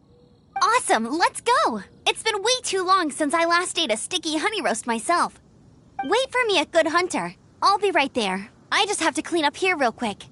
Awesome, let's go! It's been way too long since I last ate a sticky honey roast myself. Wait for me at Good Hunter. I'll be right there. I just have to clean up here real quick.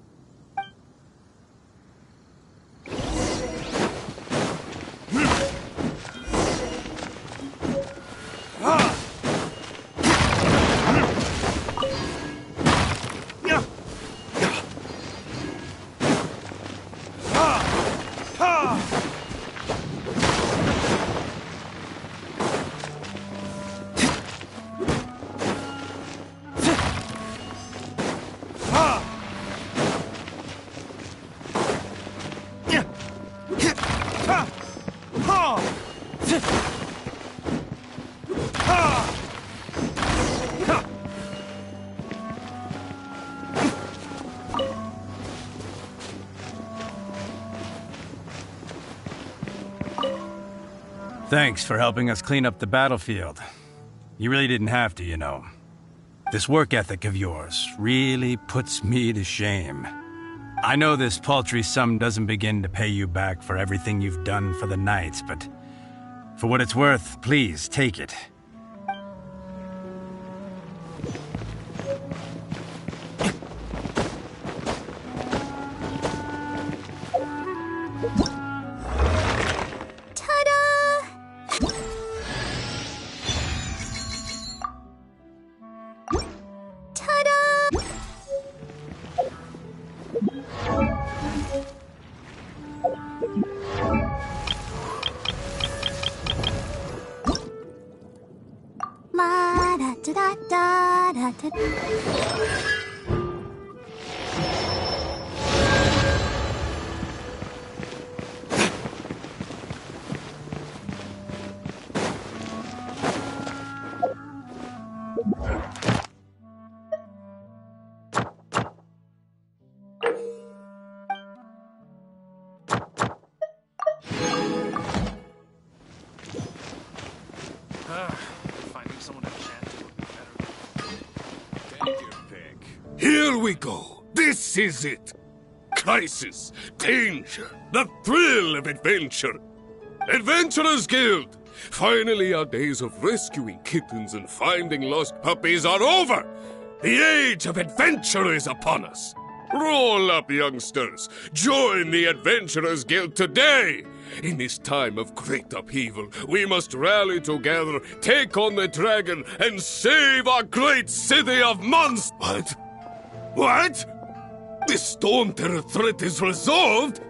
Thanks for helping us clean up the battlefield. You really didn't have to, you know. This work ethic of yours really puts me to shame. I know this paltry sum doesn't begin to pay you back for everything you've done for the Knights, but for what it's worth, please take it. Finding someone to chat to would be better. Take your pick. Here we go. This is it. Crisis, danger, the thrill of adventure. Adventurers Guild! Finally, our days of rescuing kittens and finding lost puppies are over! The age of adventure is upon us! Roll up, youngsters! Join the Adventurers Guild today! In this time of great upheaval, we must rally together, take on the dragon, and save our great city of Monst... What? What? The Storm Terror threat is resolved?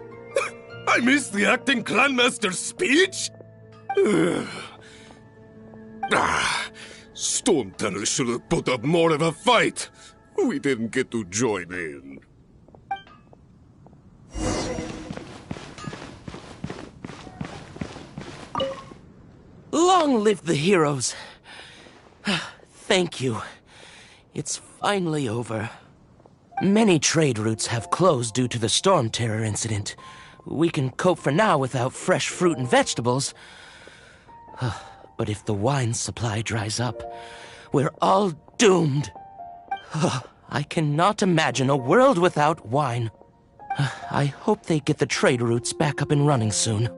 I missed the acting clanmaster's speech? Storm Terror should have put up more of a fight. We didn't get to join in. Long live the heroes. Thank you. It's finally over. Many trade routes have closed due to the Storm Terror incident. We can cope for now without fresh fruit and vegetables. But if the wine supply dries up, we're all doomed. I cannot imagine a world without wine. I hope they get the trade routes back up and running soon.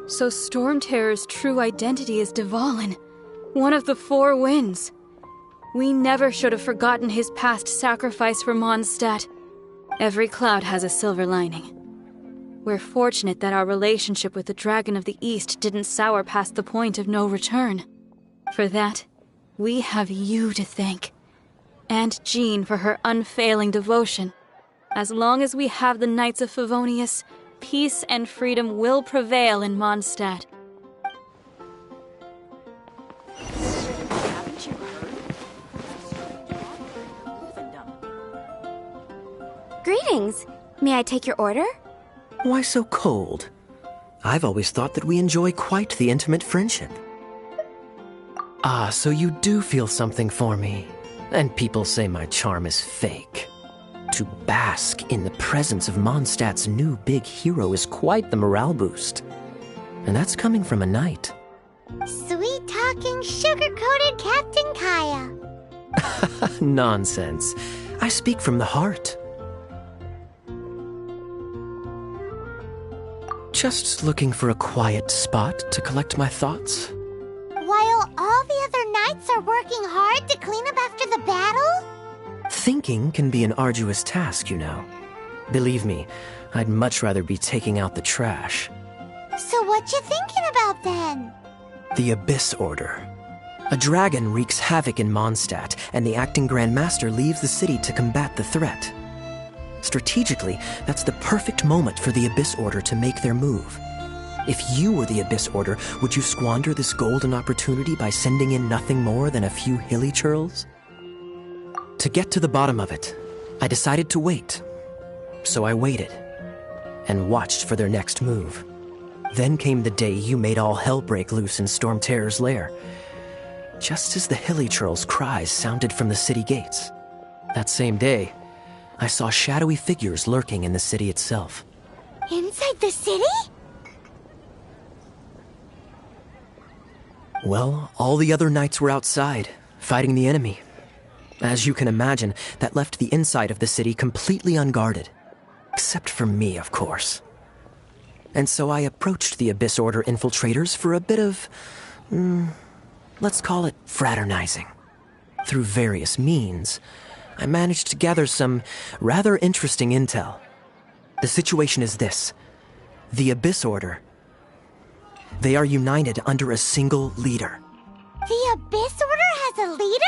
So Stormterror's true identity is Dvalin, one of the Four Winds. We never should have forgotten his past sacrifice for Mondstadt. Every cloud has a silver lining. We're fortunate that our relationship with the Dragon of the East didn't sour past the point of no return. For that, we have you to thank. And Jean for her unfailing devotion. As long as we have the Knights of Favonius, peace and freedom will prevail in Mondstadt. Greetings. May I take your order? Why so cold? I've always thought that we enjoy quite the intimate friendship. Ah, so you do feel something for me. And people say my charm is fake. To bask in the presence of Mondstadt's new big hero is quite the morale boost. And that's coming from a knight. Sweet-talking, sugar-coated Captain Kaya. Nonsense. I speak from the heart. Just looking for a quiet spot to collect my thoughts. While all the other knights are working hard to clean up after the battle? Thinking can be an arduous task, you know. Believe me, I'd much rather be taking out the trash. So what you thinking about then? The Abyss Order. A dragon wreaks havoc in Mondstadt, and the acting Grand Master leaves the city to combat the threat. Strategically, that's the perfect moment for the Abyss Order to make their move. If you were the Abyss Order, would you squander this golden opportunity by sending in nothing more than a few hilly churls? To get to the bottom of it, I decided to wait. So I waited, and watched for their next move. Then came the day you made all hell break loose in Stormterror's lair, just as the hilly churls' cries sounded from the city gates. That same day, I saw shadowy figures lurking in the city itself. Inside the city? Well, all the other knights were outside, fighting the enemy. As you can imagine, that left the inside of the city completely unguarded. Except for me, of course. And so I approached the Abyss Order infiltrators for a bit of, let's call it fraternizing. Through various means, I managed to gather some rather interesting intel. The situation is this. The Abyss Order, they are united under a single leader. The Abyss Order has a leader?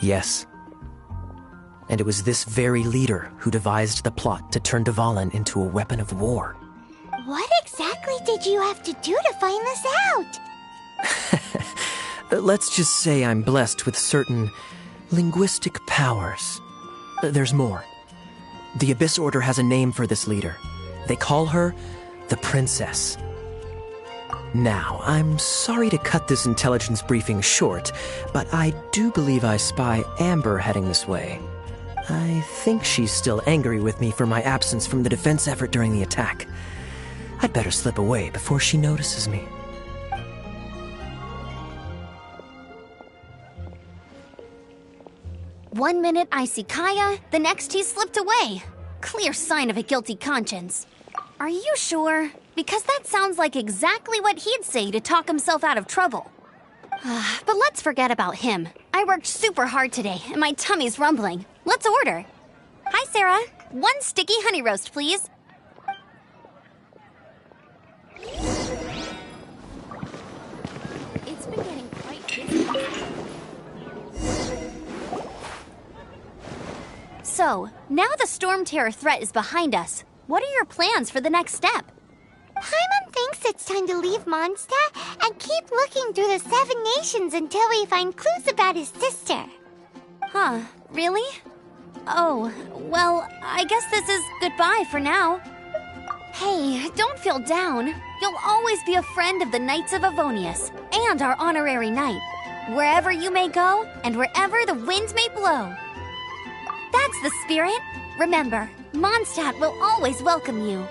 Yes. And it was this very leader who devised the plot to turn Dvalin into a weapon of war. What exactly did you have to do to find this out? Let's just say I'm blessed with certain linguistic powers. There's more. The Abyss Order has a name for this leader. They call her the Princess. Now, I'm sorry to cut this intelligence briefing short, but I do believe I spy Amber heading this way. I think she's still angry with me for my absence from the defense effort during the attack. I'd better slip away before she notices me. One minute I see Kaya, the next he slipped away. Clear sign of a guilty conscience. Are you sure? Because that sounds like exactly what he'd say to talk himself out of trouble. But let's forget about him. I worked super hard today, and my tummy's rumbling. Let's order. Hi, Sarah. 1 sticky honey roast, please. It's been getting quite busy. So, now the Stormterror threat is behind us. What are your plans for the next step? Paimon thinks it's time to leave Mondstadt and keep looking through the 7 nations until we find clues about his sister. Huh, really? Oh, well, I guess this is goodbye for now. Hey, don't feel down. You'll always be a friend of the Knights of Favonius and our honorary knight. Wherever you may go and wherever the wind may blow. That's the spirit. Remember, Mondstadt will always welcome you.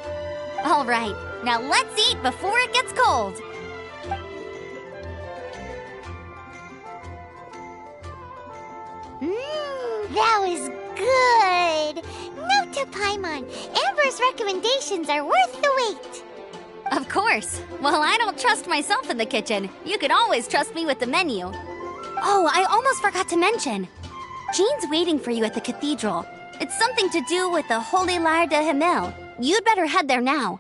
All right, Now let's eat before it gets cold. That was good. Note to Paimon, Amber's recommendations are worth the wait. Of course. Well, I don't trust myself in the kitchen. You can always trust me with the menu. Oh, I almost forgot to mention. Jean's waiting for you at the cathedral. It's something to do with the Holy Lyre de Himmel. You'd better head there now.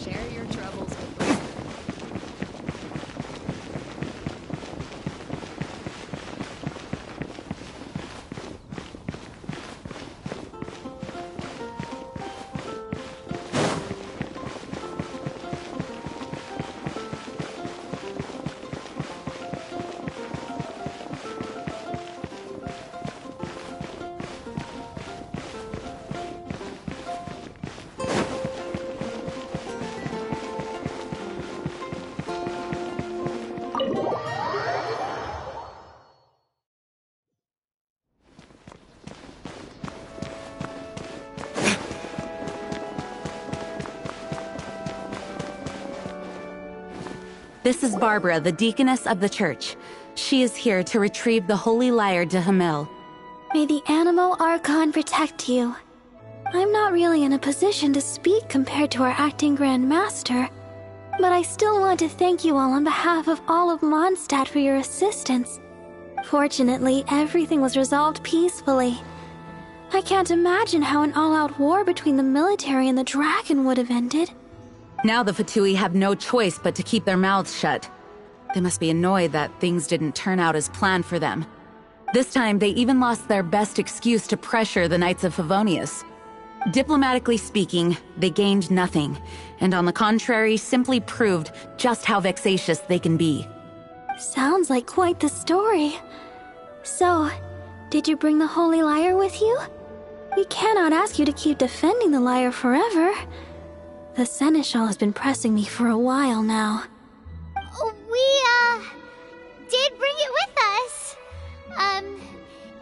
Share your troubles with me. This is Barbara, the deaconess of the church. She is here to retrieve the Holy Lyre de Himmel. May the Animo Archon protect you. I'm not really in a position to speak compared to our acting Grand Master, but I still want to thank you all on behalf of all of Mondstadt for your assistance. Fortunately, everything was resolved peacefully. I can't imagine how an all-out war between the military and the dragon would have ended. Now the Fatui have no choice but to keep their mouths shut. They must be annoyed that things didn't turn out as planned for them. This time, they even lost their best excuse to pressure the Knights of Favonius. Diplomatically speaking, they gained nothing, and on the contrary, simply proved just how vexatious they can be. Sounds like quite the story. So, did you bring the Holy Lyre with you? We cannot ask you to keep defending the lyre forever. The Seneschal has been pressing me for a while now. We, did bring it with us.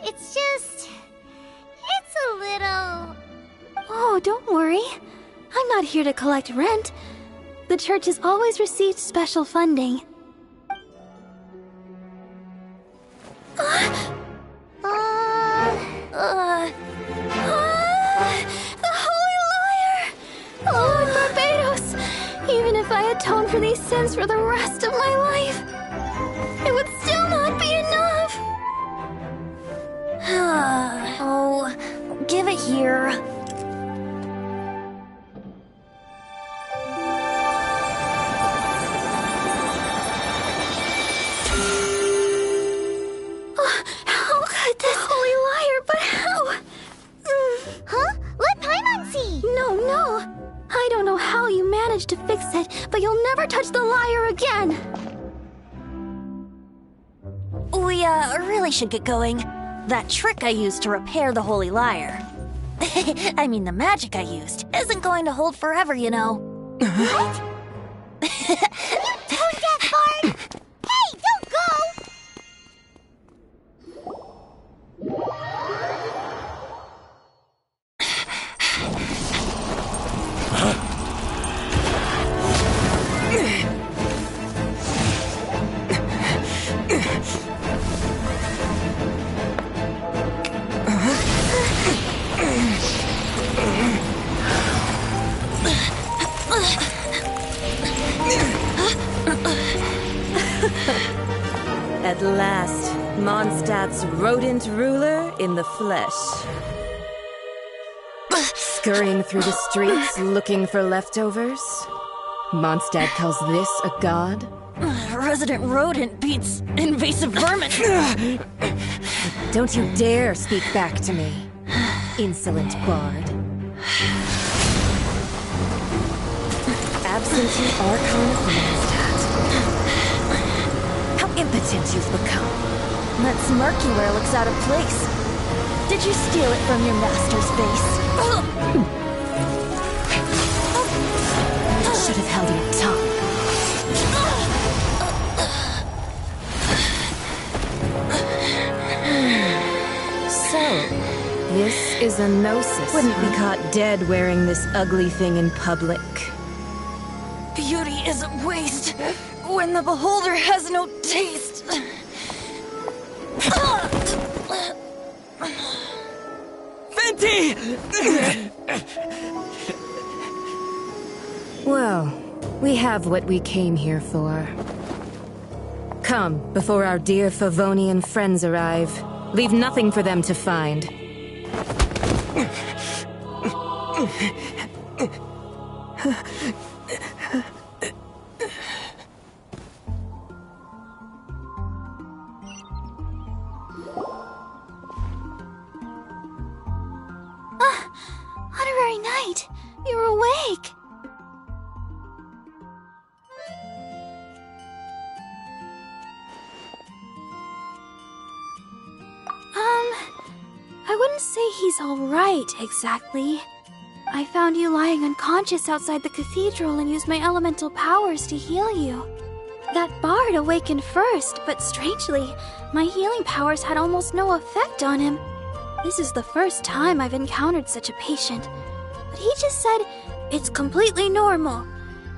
It's a little... Oh, don't worry. I'm not here to collect rent. The church has always received special funding. The Holy Lyre! Lord Barbados! Even if I atone for these sins for the rest of my life, it would still not be enough! Oh, give it here. How could this Holy Lyre, but how? Huh? Let Paimon see! No. I don't know how you managed to fix it, but you'll never touch the lyre again! We, really should get going. That trick I used to repair the Holy Lyre. I mean, the magic I used isn't going to hold forever, you know. What? Tone deaf, Bard! Hey, don't go! At last, Mondstadt's rodent ruler in the flesh. Scurrying through the streets looking for leftovers? Mondstadt calls this a god? Resident rodent beats invasive vermin. Don't you dare speak back to me, insolent bard. Absentee Archon of Mondstadt. How impotent you've become. That smirky wear looks out of place. Did you steal it from your master's base? You should have held your tongue. So, this is a gnosis. Wouldn't be caught dead wearing this ugly thing in public. Beauty is a waste when the beholder has no taste. Venti! Well, we have what we came here for. Come, before our dear Favonian friends arrive. Leave nothing for them to find. Honorary Knight, you're awake. I wouldn't say he's alright, exactly. I found you lying unconscious outside the cathedral and used my elemental powers to heal you. That bard awakened first, but strangely, my healing powers had almost no effect on him. This is the first time I've encountered such a patient. But he just said, it's completely normal,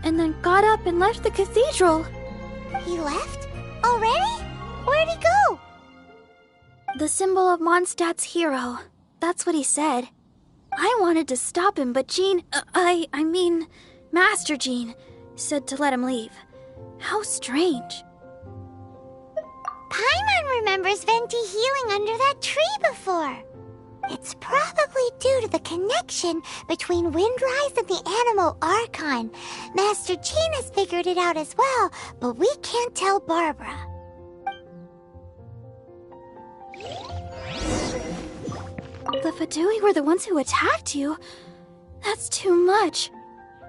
and then got up and left the cathedral. He left? Already? Where'd he go? The symbol of Mondstadt's hero. That's what he said. I wanted to stop him, but Master Jean, said to let him leave. How strange. Paimon remembers Venti healing under that tree before. It's probably due to the connection between Windrise and the Animal Archon. Master Jean has figured it out as well, but we can't tell Barbara. The Fatui were the ones who attacked you? That's too much.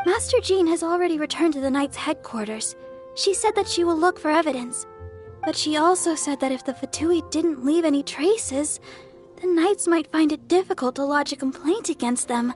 Master Jean has already returned to the Knight's headquarters. She said that she will look for evidence. But she also said that if the Fatui didn't leave any traces, the Knights might find it difficult to lodge a complaint against them.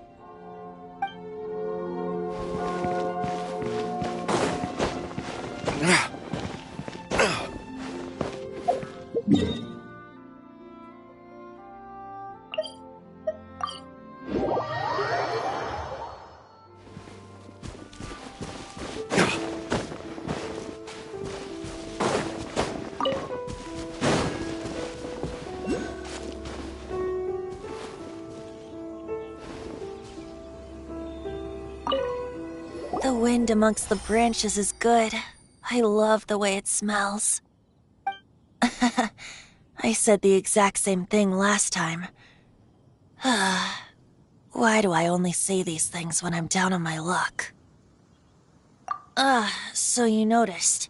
The wind amongst the branches is good. I love the way it smells. I said the exact same thing last time. Why do I only say these things when I'm down on my luck? So you noticed.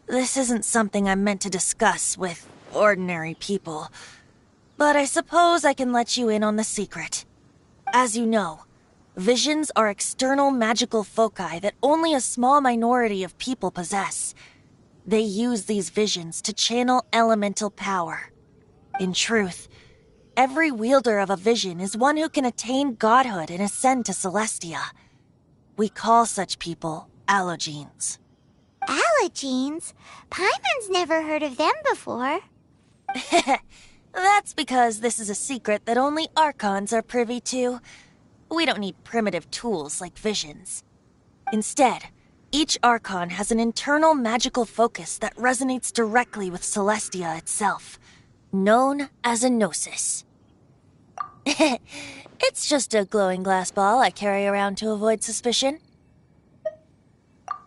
This isn't something I'm meant to discuss with ordinary people. But I suppose I can let you in on the secret. As you know, visions are external magical foci that only a small minority of people possess. They use these visions to channel elemental power. In truth, every wielder of a vision is one who can attain godhood and ascend to Celestia. We call such people allogenes. Allogenes? Paimon's never heard of them before. That's because this is a secret that only Archons are privy to. We don't need primitive tools like visions. Instead, each Archon has an internal magical focus that resonates directly with Celestia itself, known as a gnosis. It's just a glowing glass ball I carry around to avoid suspicion.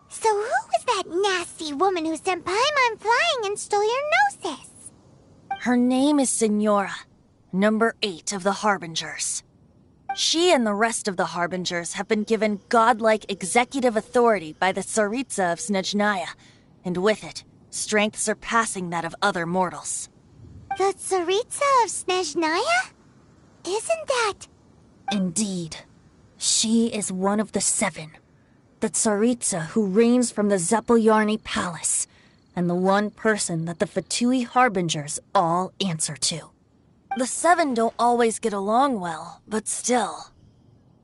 So who was that nasty woman who sent Paimon flying and stole your gnosis? Her name is Signora, number 8 of the Harbingers. She and the rest of the Harbingers have been given godlike executive authority by the Tsaritsa of Snezhnaya, and with it, strength surpassing that of other mortals. The Tsaritsa of Snezhnaya? Isn't that... Indeed. She is one of the 7. The Tsaritsa who reigns from the Zeppeljorny Palace, and the one person that the Fatui Harbingers all answer to. The Seven don't always get along well, but still.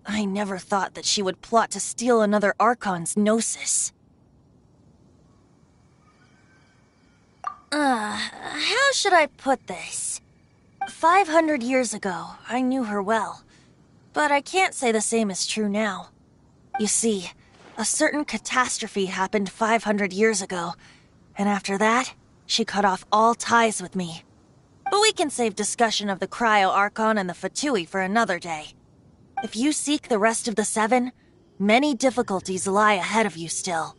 I never thought that she would plot to steal another Archon's Gnosis. How should I put this? 500 years ago, I knew her well. But I can't say the same is true now. You see, a certain catastrophe happened 500 years ago, and after that, she cut off all ties with me. But we can save discussion of the Cryo Archon and the Fatui for another day. If you seek the rest of the Seven, many difficulties lie ahead of you still.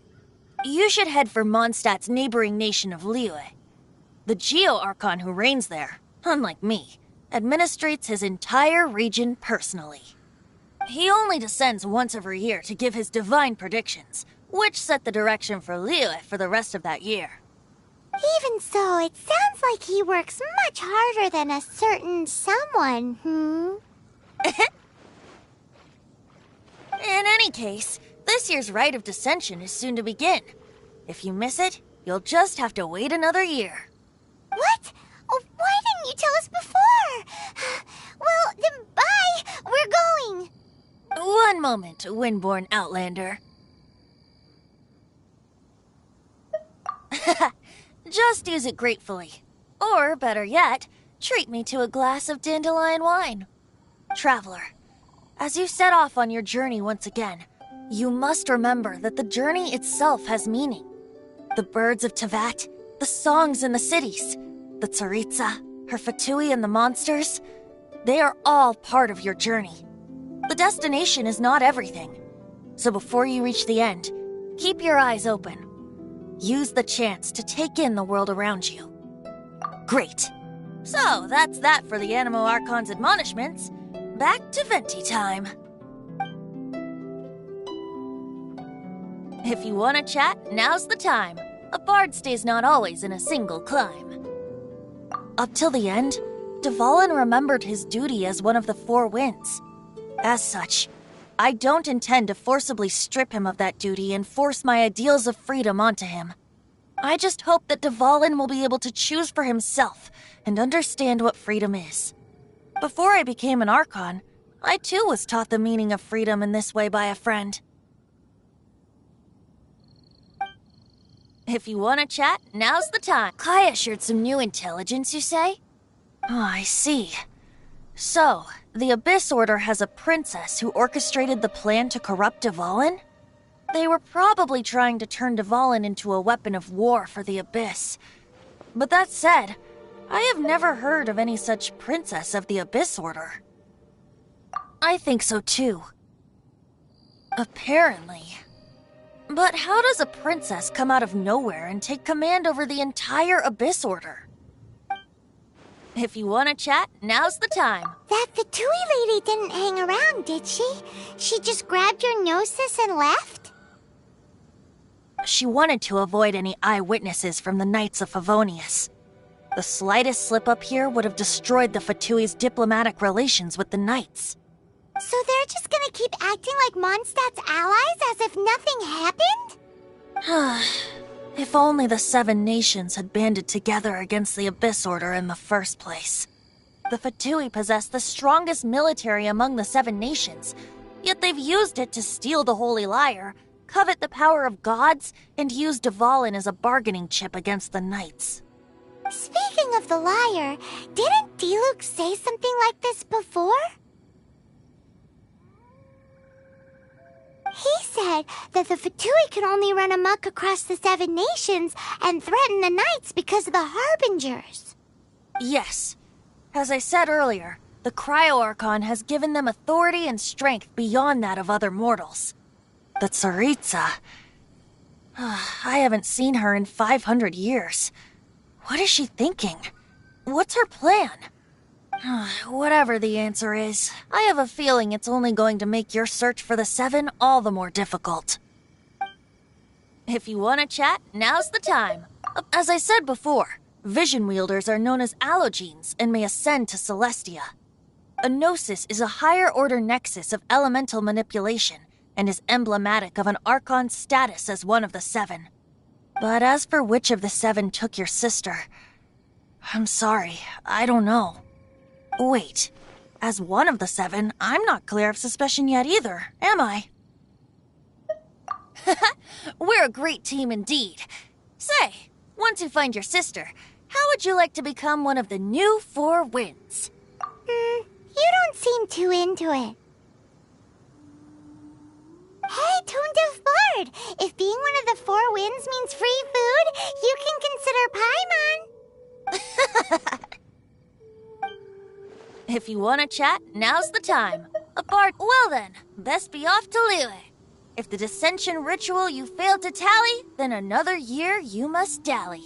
You should head for Mondstadt's neighboring nation of Liyue. The Geo-Archon who reigns there, unlike me, administrates his entire region personally. He only descends once every year to give his divine predictions, which set the direction for Liyue for the rest of that year. Even so, it sounds like he works much harder than a certain someone, In any case, this year's Rite of Descension is soon to begin. If you miss it, you'll just have to wait another year. What? Oh, why didn't you tell us before? Well, then bye! We're going! One moment, Windborn Outlander. Just use it gratefully. Or, better yet, treat me to a glass of dandelion wine. Traveler, as you set off on your journey once again, you must remember that the journey itself has meaning. The birds of Tevat, the songs in the cities, the Tsaritsa, her Fatui and the monsters, they are all part of your journey. The destination is not everything. So before you reach the end, keep your eyes open. Use the chance to take in the world around you. Great. So that's that for the Animo Archon's admonishments. Back to Venti time. If you want to chat, now's the time. A bard stays not always in a single climb. Up till the end, Dvalin remembered his duty as one of the Four Winds. As such, I don't intend to forcibly strip him of that duty and force my ideals of freedom onto him. I just hope that Dvalin will be able to choose for himself and understand what freedom is. Before I became an Archon, I too was taught the meaning of freedom in this way by a friend. If you want to chat, now's the time. Kaya shared some new intelligence, you say? Oh, I see. So, the Abyss Order has a princess who orchestrated the plan to corrupt Dvalin? They were probably trying to turn Dvalin into a weapon of war for the Abyss. But that said, I have never heard of any such princess of the Abyss Order. I think so too. Apparently. But how does a princess come out of nowhere and take command over the entire Abyss Order? If you want to chat, now's the time. That Fatui lady didn't hang around, did she? She just grabbed your Gnosis and left? She wanted to avoid any eyewitnesses from the Knights of Favonius. The slightest slip-up here would have destroyed the Fatui's diplomatic relations with the Knights. So they're just gonna keep acting like Mondstadt's allies as if nothing happened? If only the Seven Nations had banded together against the Abyss Order in the first place. The Fatui possess the strongest military among the Seven Nations, yet they've used it to steal the Holy Lyre, covet the power of gods, and use Dvalin as a bargaining chip against the Knights. Speaking of the lyre, didn't Diluc say something like this before? He said that the Fatui could only run amok across the Seven Nations and threaten the Knights because of the Harbingers. Yes. As I said earlier, the Cryo Archon has given them authority and strength beyond that of other mortals. The Tsaritsa... I haven't seen her in 500 years. What is she thinking? What's her plan? Whatever the answer is, I have a feeling it's only going to make your search for the Seven all the more difficult. If you want to chat, now's the time. As I said before, vision wielders are known as allogenes and may ascend to Celestia. A Gnosis is a higher-order nexus of elemental manipulation and is emblematic of an Archon's status as one of the Seven. But as for which of the Seven took your sister, I'm sorry, I don't know. Wait. As one of the 7, I'm not clear of suspicion yet either, am I? We're a great team indeed. Say, once you find your sister, how would you like to become one of the new 4 winds? You don't seem too into it. Hey, Toon-Div Bard! If being one of the 4 winds means free food, you can consider Paimon. If you want to chat, now's the time. A bard. Well then, best be off to Liyue. If the dissension ritual you failed to tally, then another year you must dally.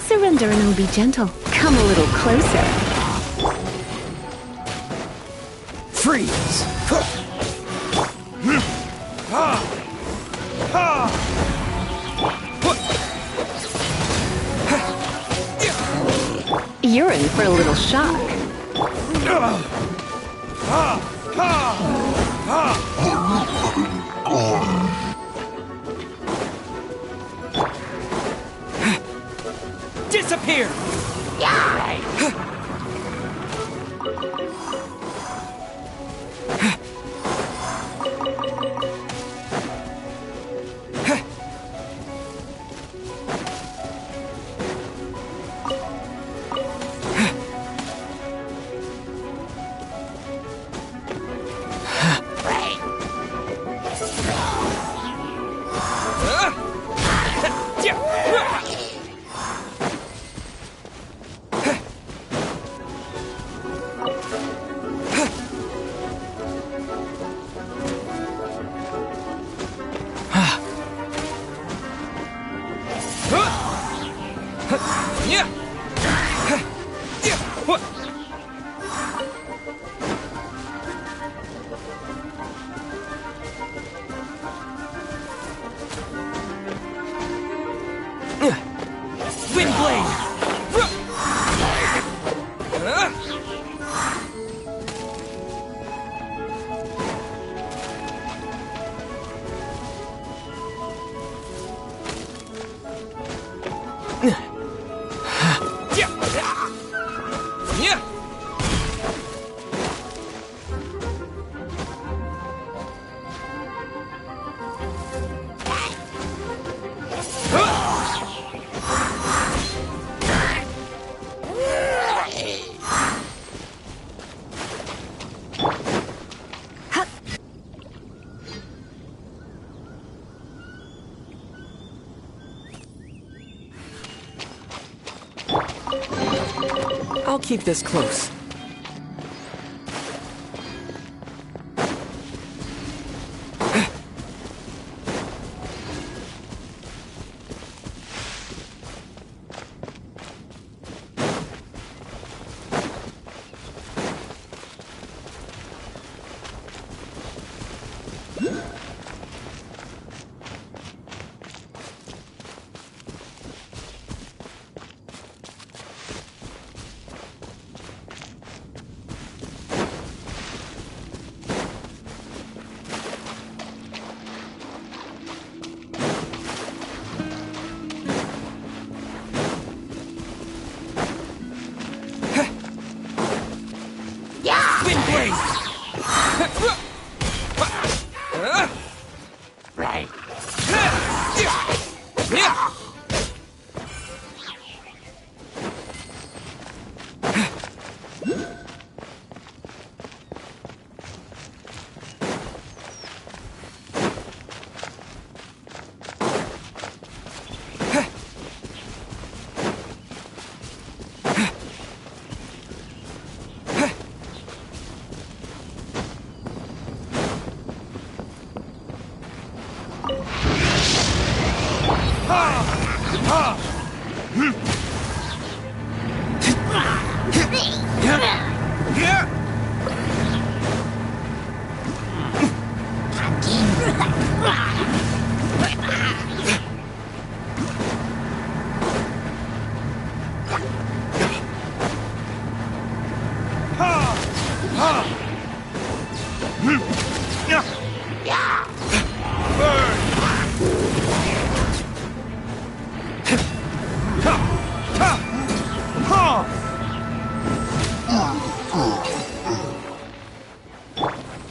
Surrender and I'll be gentle. Come a little closer. Freeze! You're in for a little shock. Disappear! I'll keep this close. Right.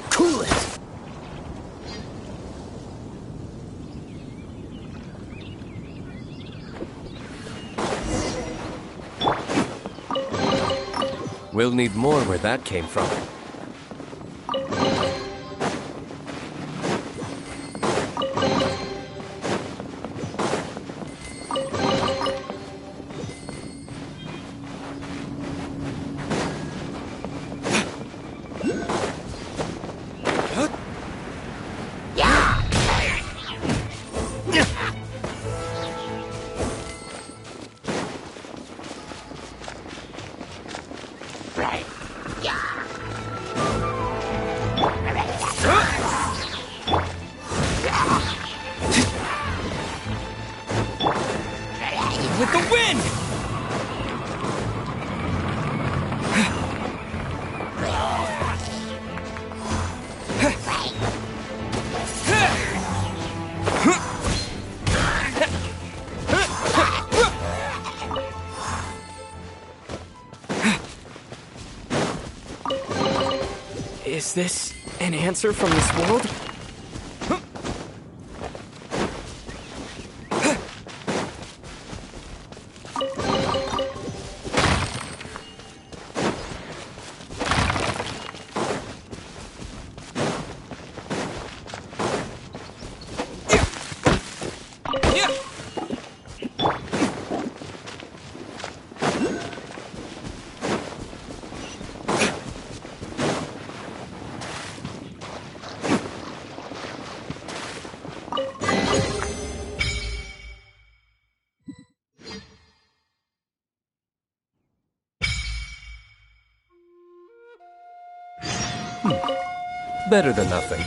Cool it! We'll need more where that came from. Right. With the wind! Is this an answer from this world? Better than nothing.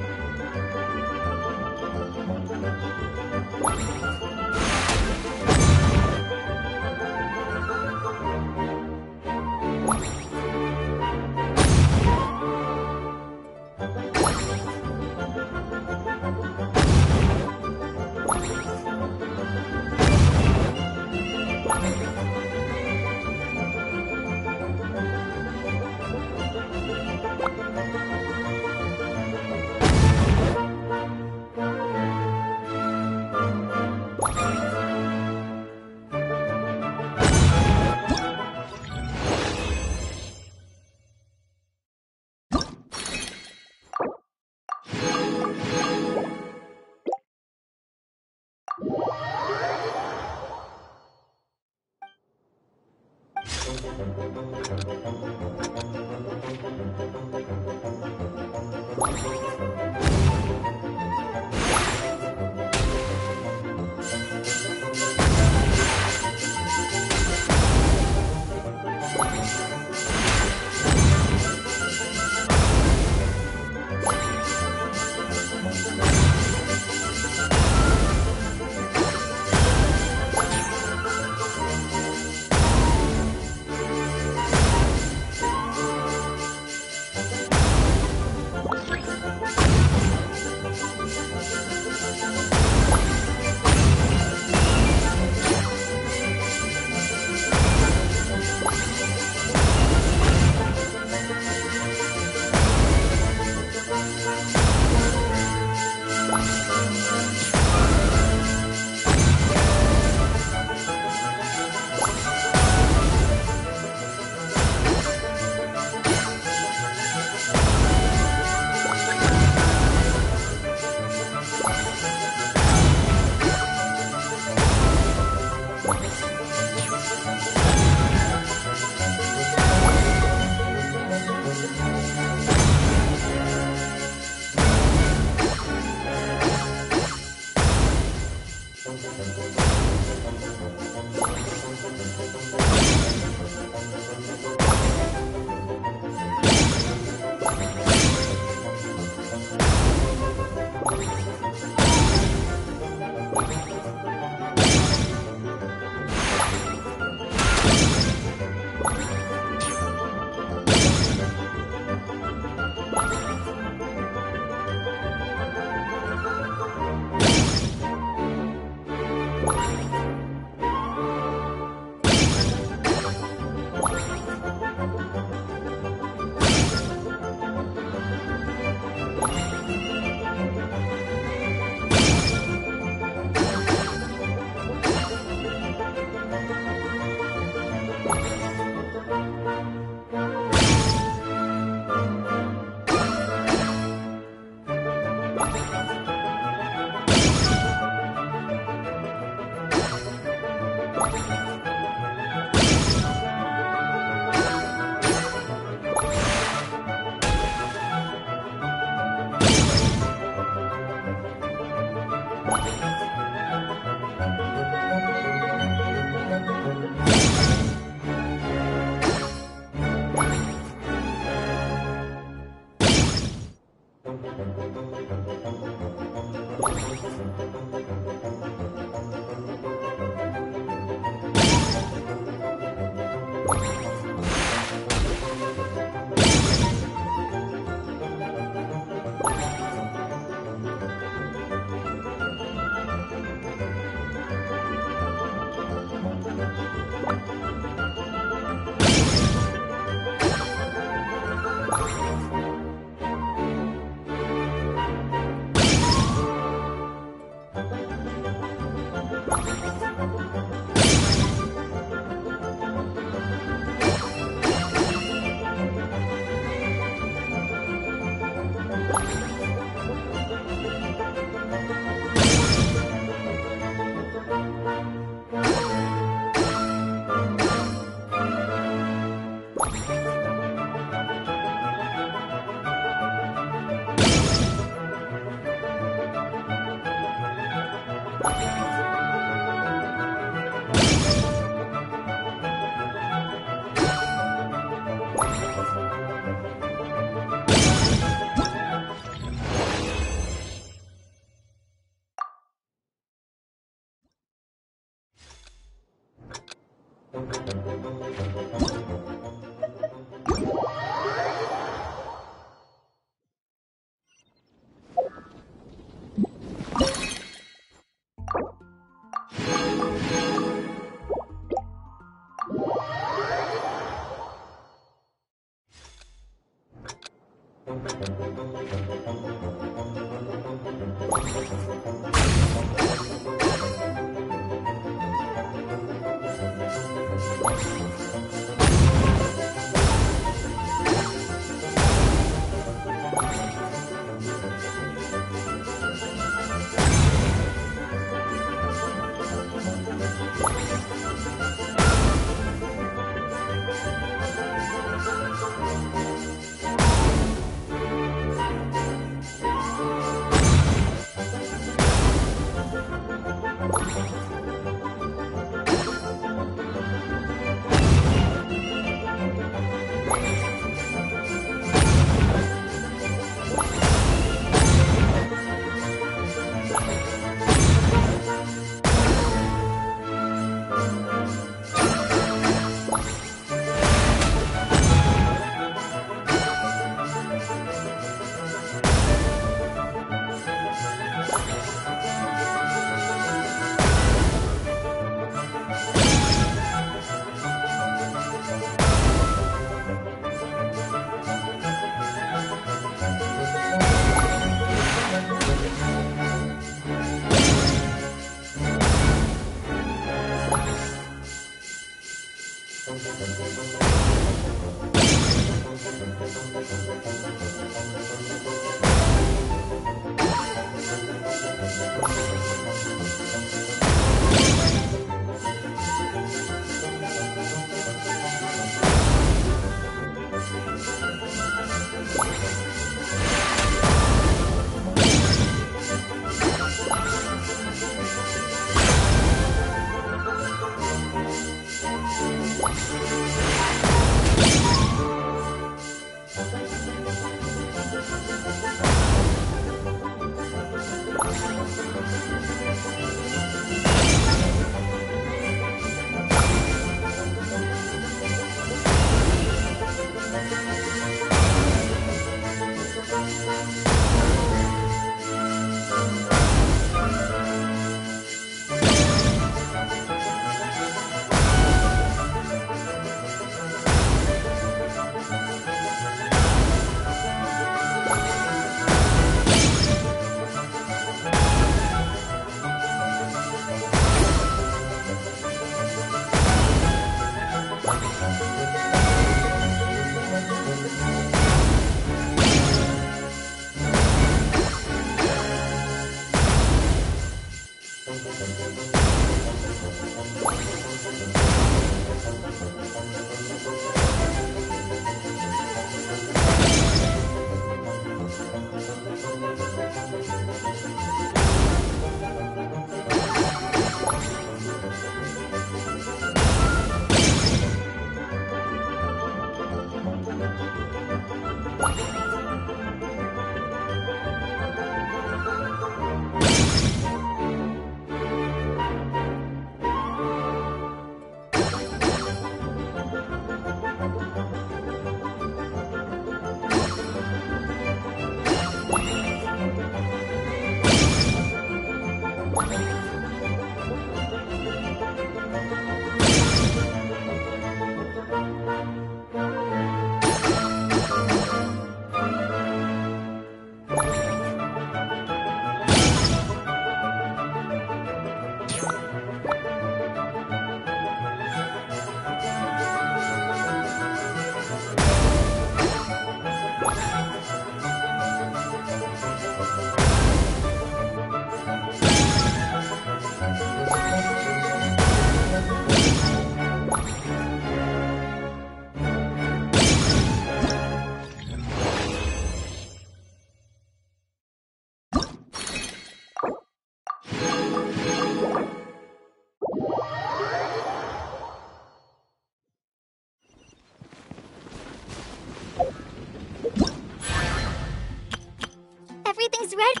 Everything's ready.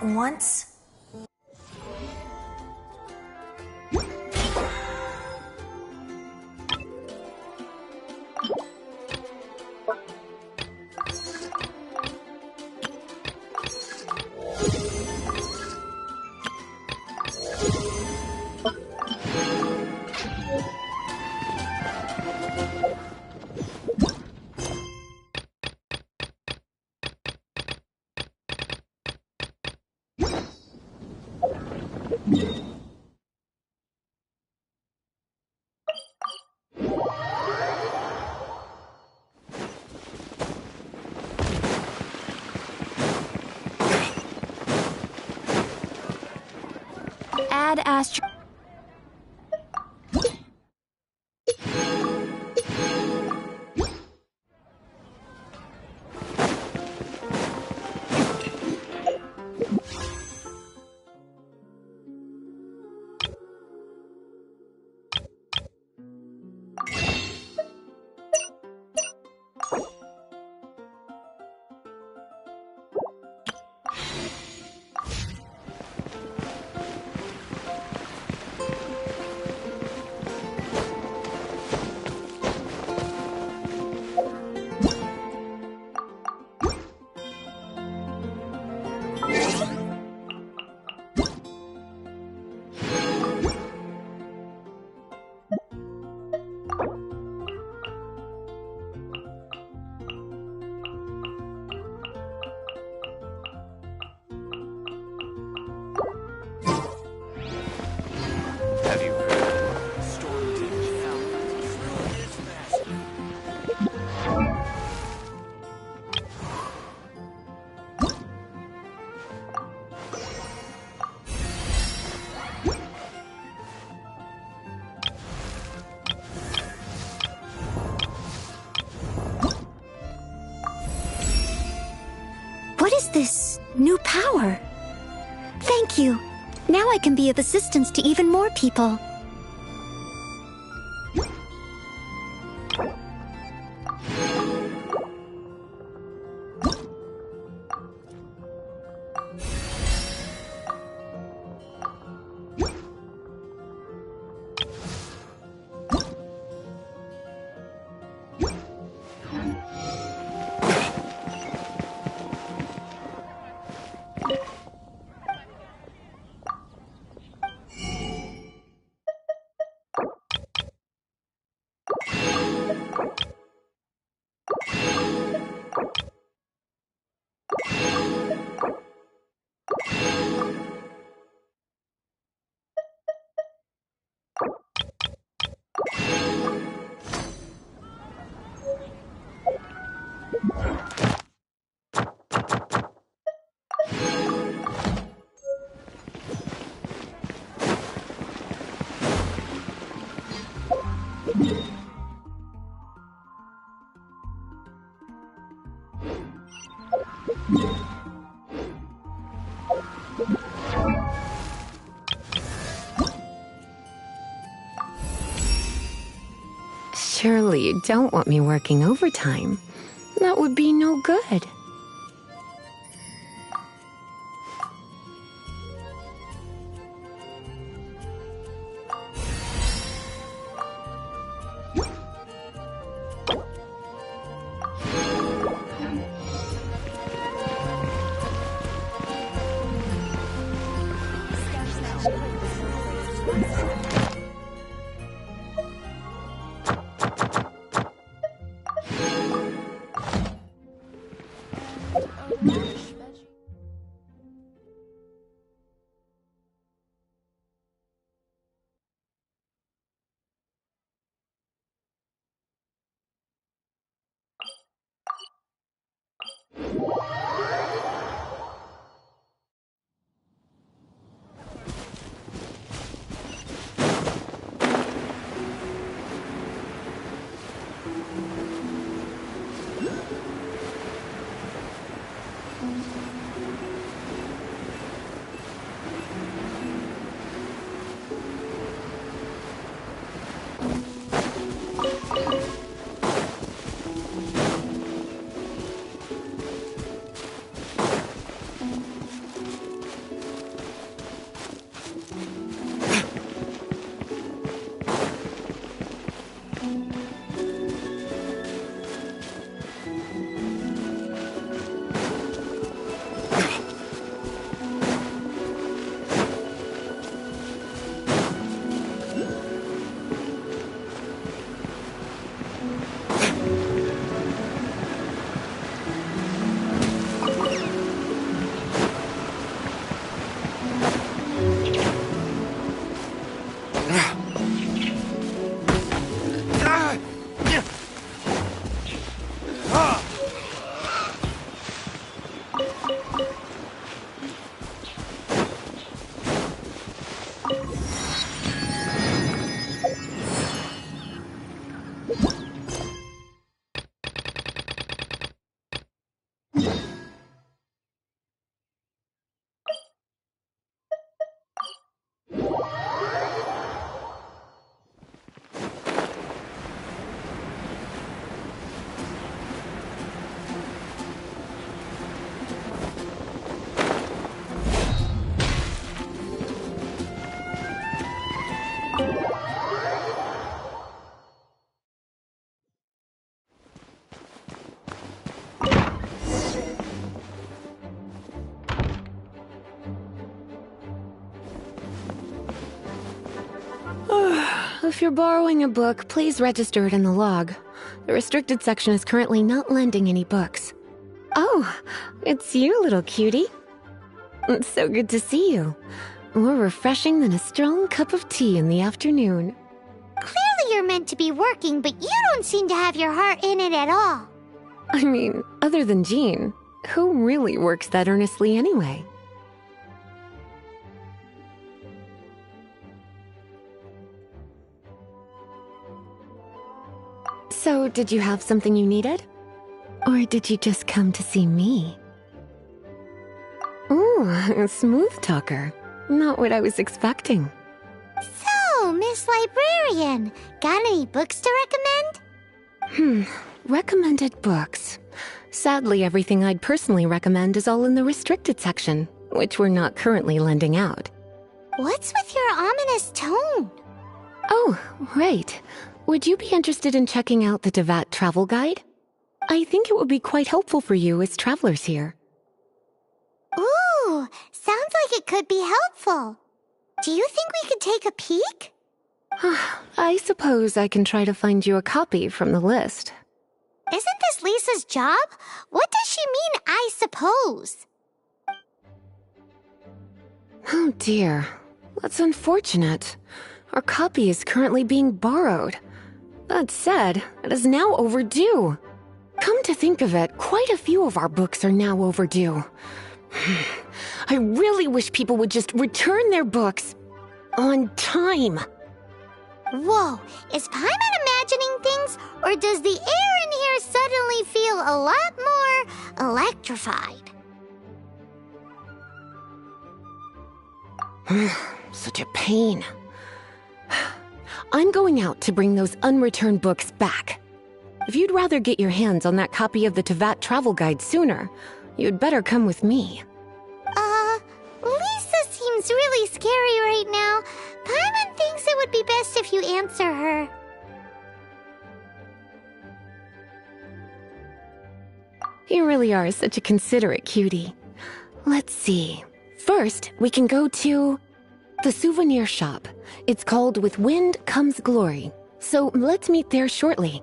Once, Add astro. this new power. Thank you. Now I can be of assistance to even more people. Surely you don't want me working overtime. That would be no good. If you're borrowing a book, please register it in the log. The restricted section is currently not lending any books. Oh, it's you, little cutie. It's so good to see you. More refreshing than a strong cup of tea in the afternoon. Clearly you're meant to be working, but you don't seem to have your heart in it at all. I mean, other than Jean, who really works that earnestly anyway? So, did you have something you needed? Or did you just come to see me? Oh, a smooth talker. Not what I was expecting. So, Miss Librarian, got any books to recommend? Recommended books. Sadly, everything I'd personally recommend is all in the restricted section, which we're not currently lending out. What's with your ominous tone? Oh, right. Would you be interested in checking out the Devat travel guide? I think it would be quite helpful for you as travelers here. Ooh, sounds like it could be helpful. Do you think we could take a peek? I suppose I can try to find you a copy from the list. Isn't this Lisa's job? What does she mean, I suppose? Oh dear, that's unfortunate. Our copy is currently being borrowed. That said, it is now overdue. Come to think of it, quite a few of our books are now overdue. I really wish people would just return their books on time. Whoa, is Paimon imagining things, or does the air in here suddenly feel a lot more electrified? Such a pain. I'm going out to bring those unreturned books back. If you'd rather get your hands on that copy of the Tevat travel guide sooner, you'd better come with me. Lisa seems really scary right now. Paimon thinks it would be best if you answer her. You really are such a considerate cutie. Let's see. First, we can go to the souvenir shop. It's called With Wind Comes Glory. So let's meet there shortly.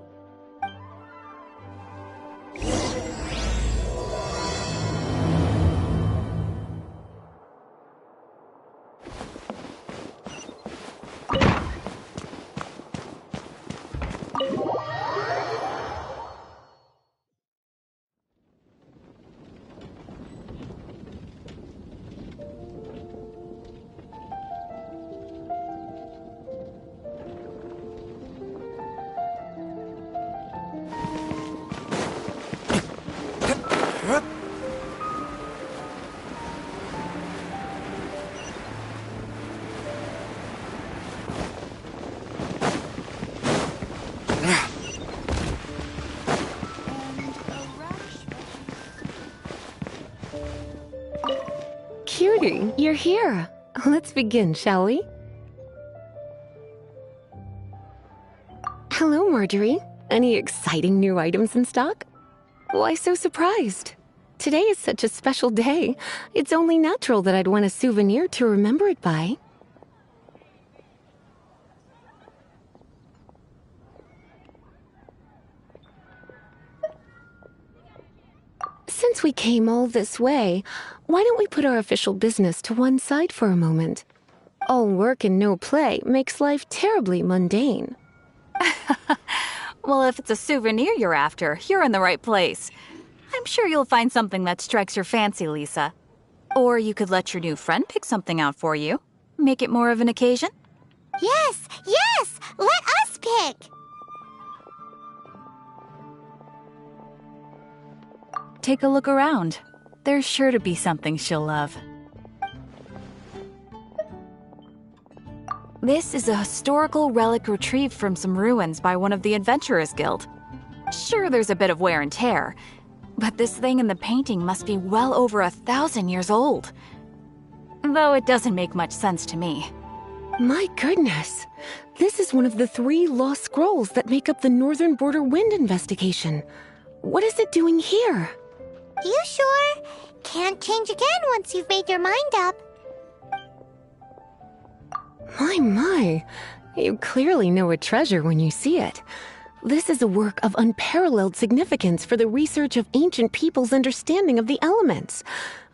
Cutie, you're here. Let's begin, shall we? Hello, Marjorie. Any exciting new items in stock? Why so surprised? Today is such a special day. It's only natural that I'd want a souvenir to remember it by. Since we came all this way, why don't we put our official business to one side for a moment? All work and no play makes life terribly mundane. Well, if it's a souvenir you're after, you're in the right place. I'm sure you'll find something that strikes your fancy, Lisa. Or you could let your new friend pick something out for you. Make it more of an occasion. Yes, yes! Let us pick! Take a look around. There's sure to be something she'll love. This is a historical relic retrieved from some ruins by one of the Adventurers Guild. Sure, there's a bit of wear and tear, but this thing in the painting must be well over 1,000 years old. Though it doesn't make much sense to me. My goodness! This is one of the 3 lost scrolls that make up the Northern Border Wind investigation. What is it doing here? You sure? Can't change again once you've made your mind up. My. You clearly know a treasure when you see it. This is a work of unparalleled significance for the research of ancient people's understanding of the elements.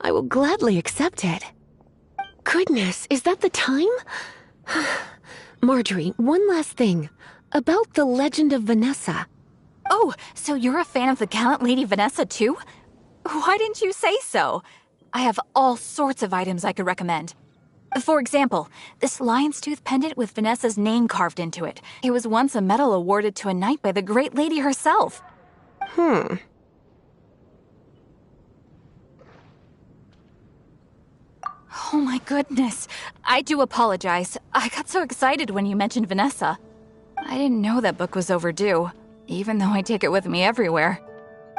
I will gladly accept it. Goodness, is that the time? Marjorie, one last thing. About the legend of Vanessa. Oh, so you're a fan of the gallant Lady Vanessa too? Why didn't you say so? I have all sorts of items I could recommend. For example, this lion's tooth pendant with Vanessa's name carved into it. It was once a medal awarded to a knight by the great lady herself. Oh my goodness. I do apologize. I got so excited when you mentioned Vanessa. I didn't know that book was overdue, even though I take it with me everywhere.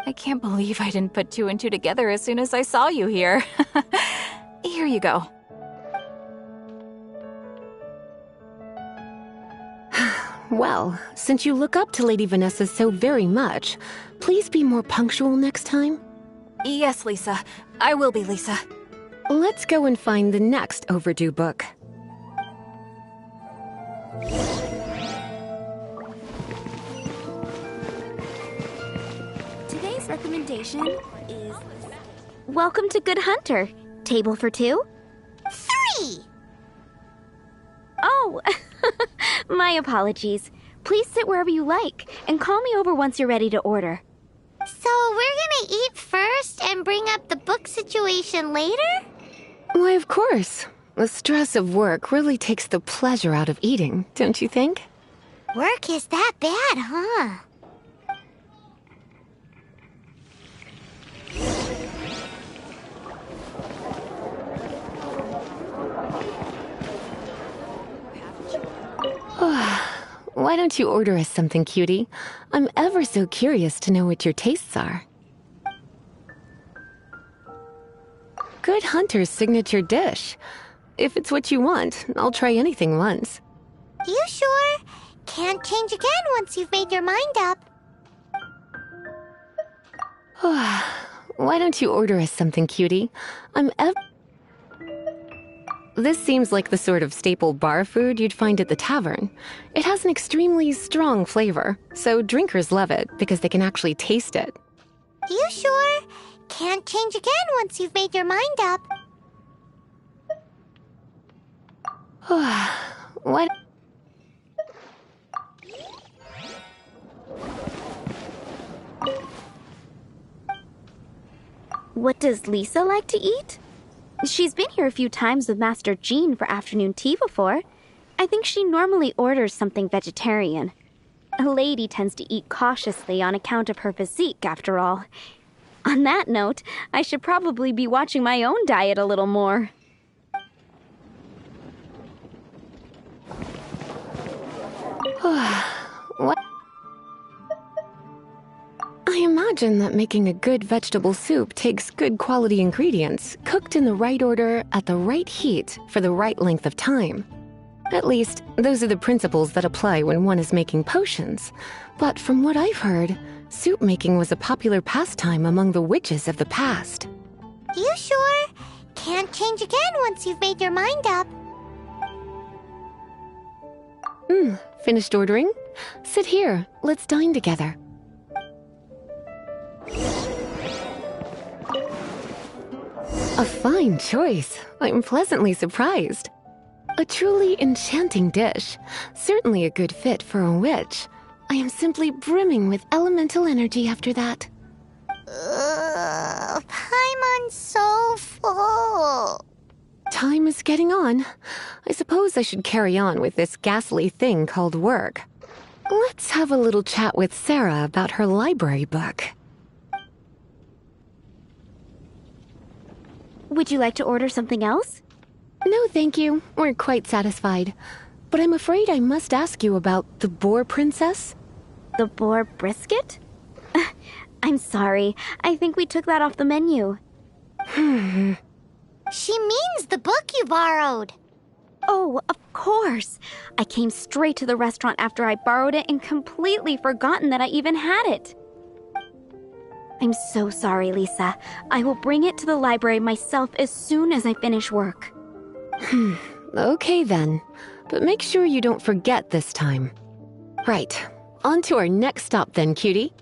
I can't believe I didn't put two and two together as soon as I saw you here. Here you go. Well, since you look up to Lady Vanessa so very much, please be more punctual next time. Yes, Lisa. I will be, Lisa. Let's go and find the next overdue book. Today's recommendation is... Welcome to Good Hunter. Table for two? 3! Oh, my apologies. Please sit wherever you like, and call me over once you're ready to order. So we're gonna eat first and bring up the book situation later? Why, of course. The stress of work really takes the pleasure out of eating, don't you think? Work is that bad, huh? Why don't you order us something, cutie? I'm ever so curious to know what your tastes are. Good Hunter's signature dish. If it's what you want, I'll try anything once. You sure? Can't change again once you've made your mind up. Why don't you order us something, cutie? This seems like the sort of staple bar food you'd find at the tavern. It has an extremely strong flavor, so drinkers love it because they can actually taste it. You sure? Can't change again once you've made your mind up. What? What does Lisa like to eat? She's been here a few times with Master Jean for afternoon tea before. I think she normally orders something vegetarian. A lady tends to eat cautiously on account of her physique, after all. On that note, I should probably be watching my own diet a little more. What? I imagine that making a good vegetable soup takes good quality ingredients, cooked in the right order, at the right heat, for the right length of time. At least, those are the principles that apply when one is making potions. But from what I've heard, soup making was a popular pastime among the witches of the past. You sure? Can't change again once you've made your mind up. Finished ordering? Sit here, let's dine together. A fine choice. I'm pleasantly surprised. A truly enchanting dish. Certainly a good fit for a witch. I am simply brimming with elemental energy after that. Paimon's so full. Time is getting on. I suppose I should carry on with this ghastly thing called work. Let's have a little chat with Sarah about her library book. Would you like to order something else? No, thank you. We're quite satisfied. But I'm afraid I must ask you about the boar princess. The boar brisket? I'm sorry. I think we took that off the menu. She means the book you borrowed. Oh, of course. I came straight to the restaurant after I borrowed it and completely forgotten that I even had it. I'm so sorry, Lisa. I will bring it to the library myself as soon as I finish work. Okay then. But make sure you don't forget this time. Right. On to our next stop then, cutie.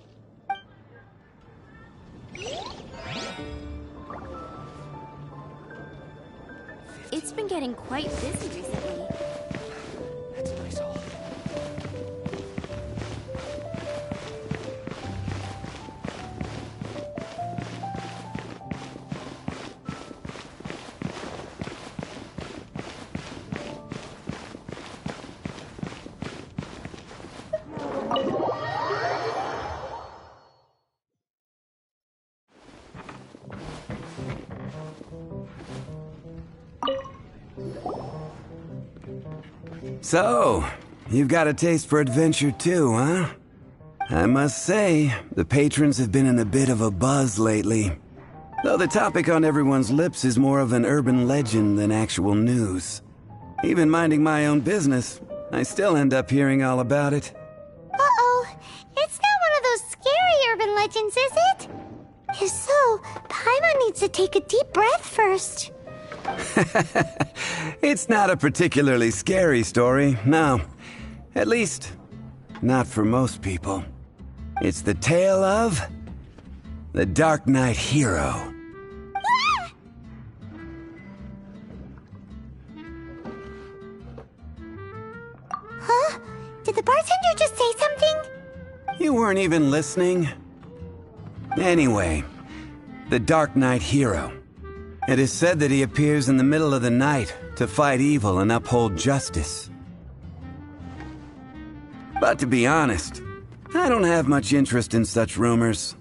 It's been getting quite busy recently. That's a nice hall. So, you've got a taste for adventure too, huh? I must say, the patrons have been in a bit of a buzz lately. Though the topic on everyone's lips is more of an urban legend than actual news. Even minding my own business, I still end up hearing all about it. Uh-oh. It's not one of those scary urban legends, is it? If so, Paimon needs to take a deep breath first. It's not a particularly scary story, no. At least, not for most people. It's the tale of the Dark Knight Hero. Huh? Did the bartender just say something? You weren't even listening? Anyway, the Dark Knight Hero. It is said that he appears in the middle of the night to fight evil and uphold justice. But to be honest, I don't have much interest in such rumors.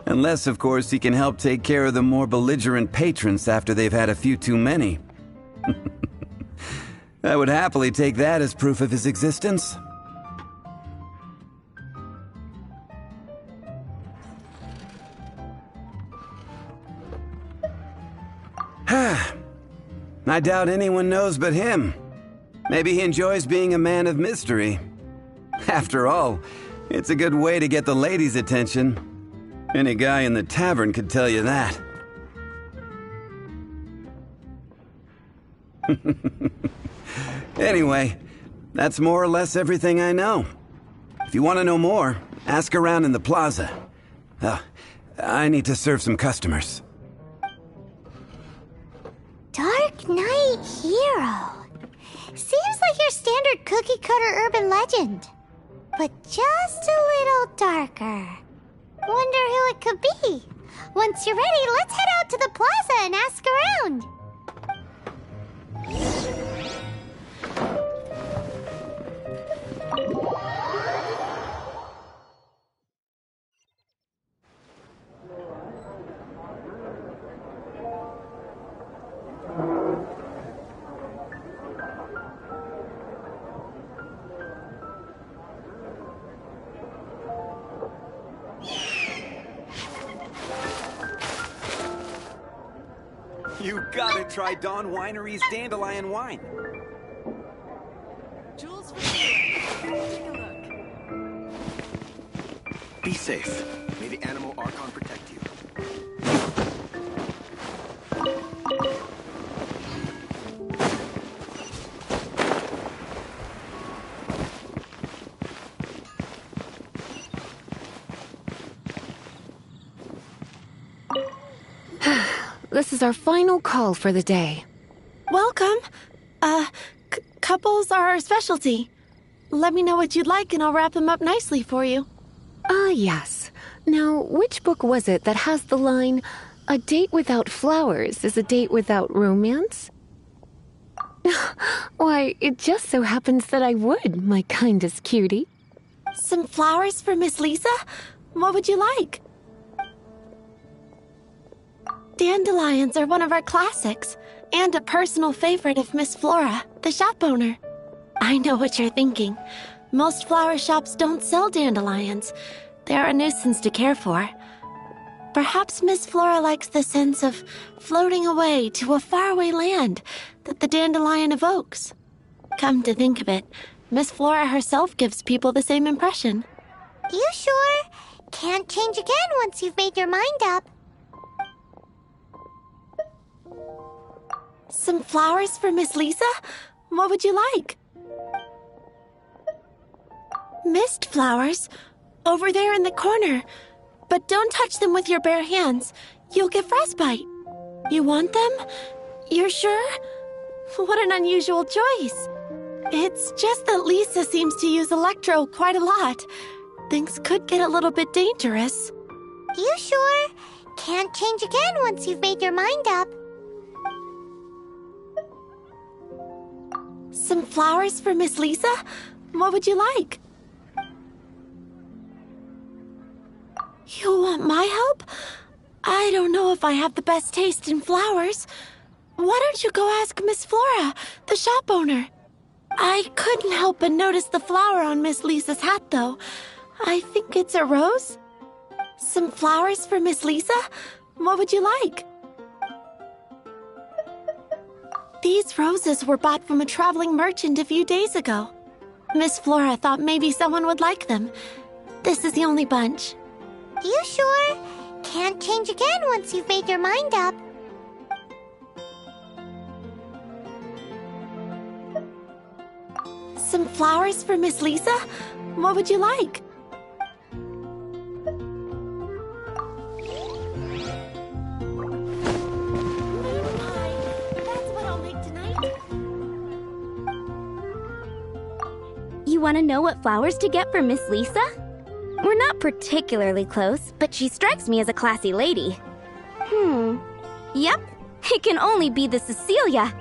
Unless, of course, he can help take care of the more belligerent patrons after they've had a few too many. I would happily take that as proof of his existence. I doubt anyone knows but him. Maybe he enjoys being a man of mystery. After all, it's a good way to get the ladies' attention. Any guy in the tavern could tell you that. Anyway, that's more or less everything I know. If you want to know more, ask around in the plaza. I need to serve some customers. Dark Knight Hero. Seems like your standard cookie-cutter urban legend. But just a little darker. Wonder who it could be. Once you're ready, let's head out to the plaza and ask around. You gotta try Dawn Winery's Dandelion Wine. Jules for sure. Take a look. Be safe. May the Animal Archon protect you. This is our final call for the day. Welcome. Couples are our specialty. Let me know what you'd like and I'll wrap them up nicely for you. Yes. Now, which book was it that has the line, "A date without flowers is a date without romance"? Why, it just so happens that I would, my kindest cutie. Some flowers for Miss Lisa? What would you like? Dandelions are one of our classics, and a personal favorite of Miss Flora, the shop owner. I know what you're thinking. Most flower shops don't sell dandelions. They're a nuisance to care for. Perhaps Miss Flora likes the sense of floating away to a faraway land that the dandelion evokes. Come to think of it, Miss Flora herself gives people the same impression. You sure? Can't change again once you've made your mind up. Some flowers for Miss Lisa? What would you like? Mist flowers? Over there in the corner. But don't touch them with your bare hands. You'll get frostbite. You want them? You're sure? What an unusual choice. It's just that Lisa seems to use Electro quite a lot. Things could get a little bit dangerous. You sure? Can't change again once you've made your mind up. Some flowers for Miss Lisa? What would you like? You want my help? I don't know if I have the best taste in flowers. Why don't you go ask Miss Flora, the shop owner? I couldn't help but notice the flower on Miss Lisa's hat, though. I think it's a rose? Some flowers for Miss Lisa? What would you like? These roses were bought from a traveling merchant a few days ago. Miss Flora thought maybe someone would like them. This is the only bunch. You sure? Can't change again once you've made your mind up. Some flowers for Miss Lisa? What would you like? You want to know what flowers to get for Miss Lisa? We're not particularly close, but she strikes me as a classy lady. Yep, it can only be the Cecilia.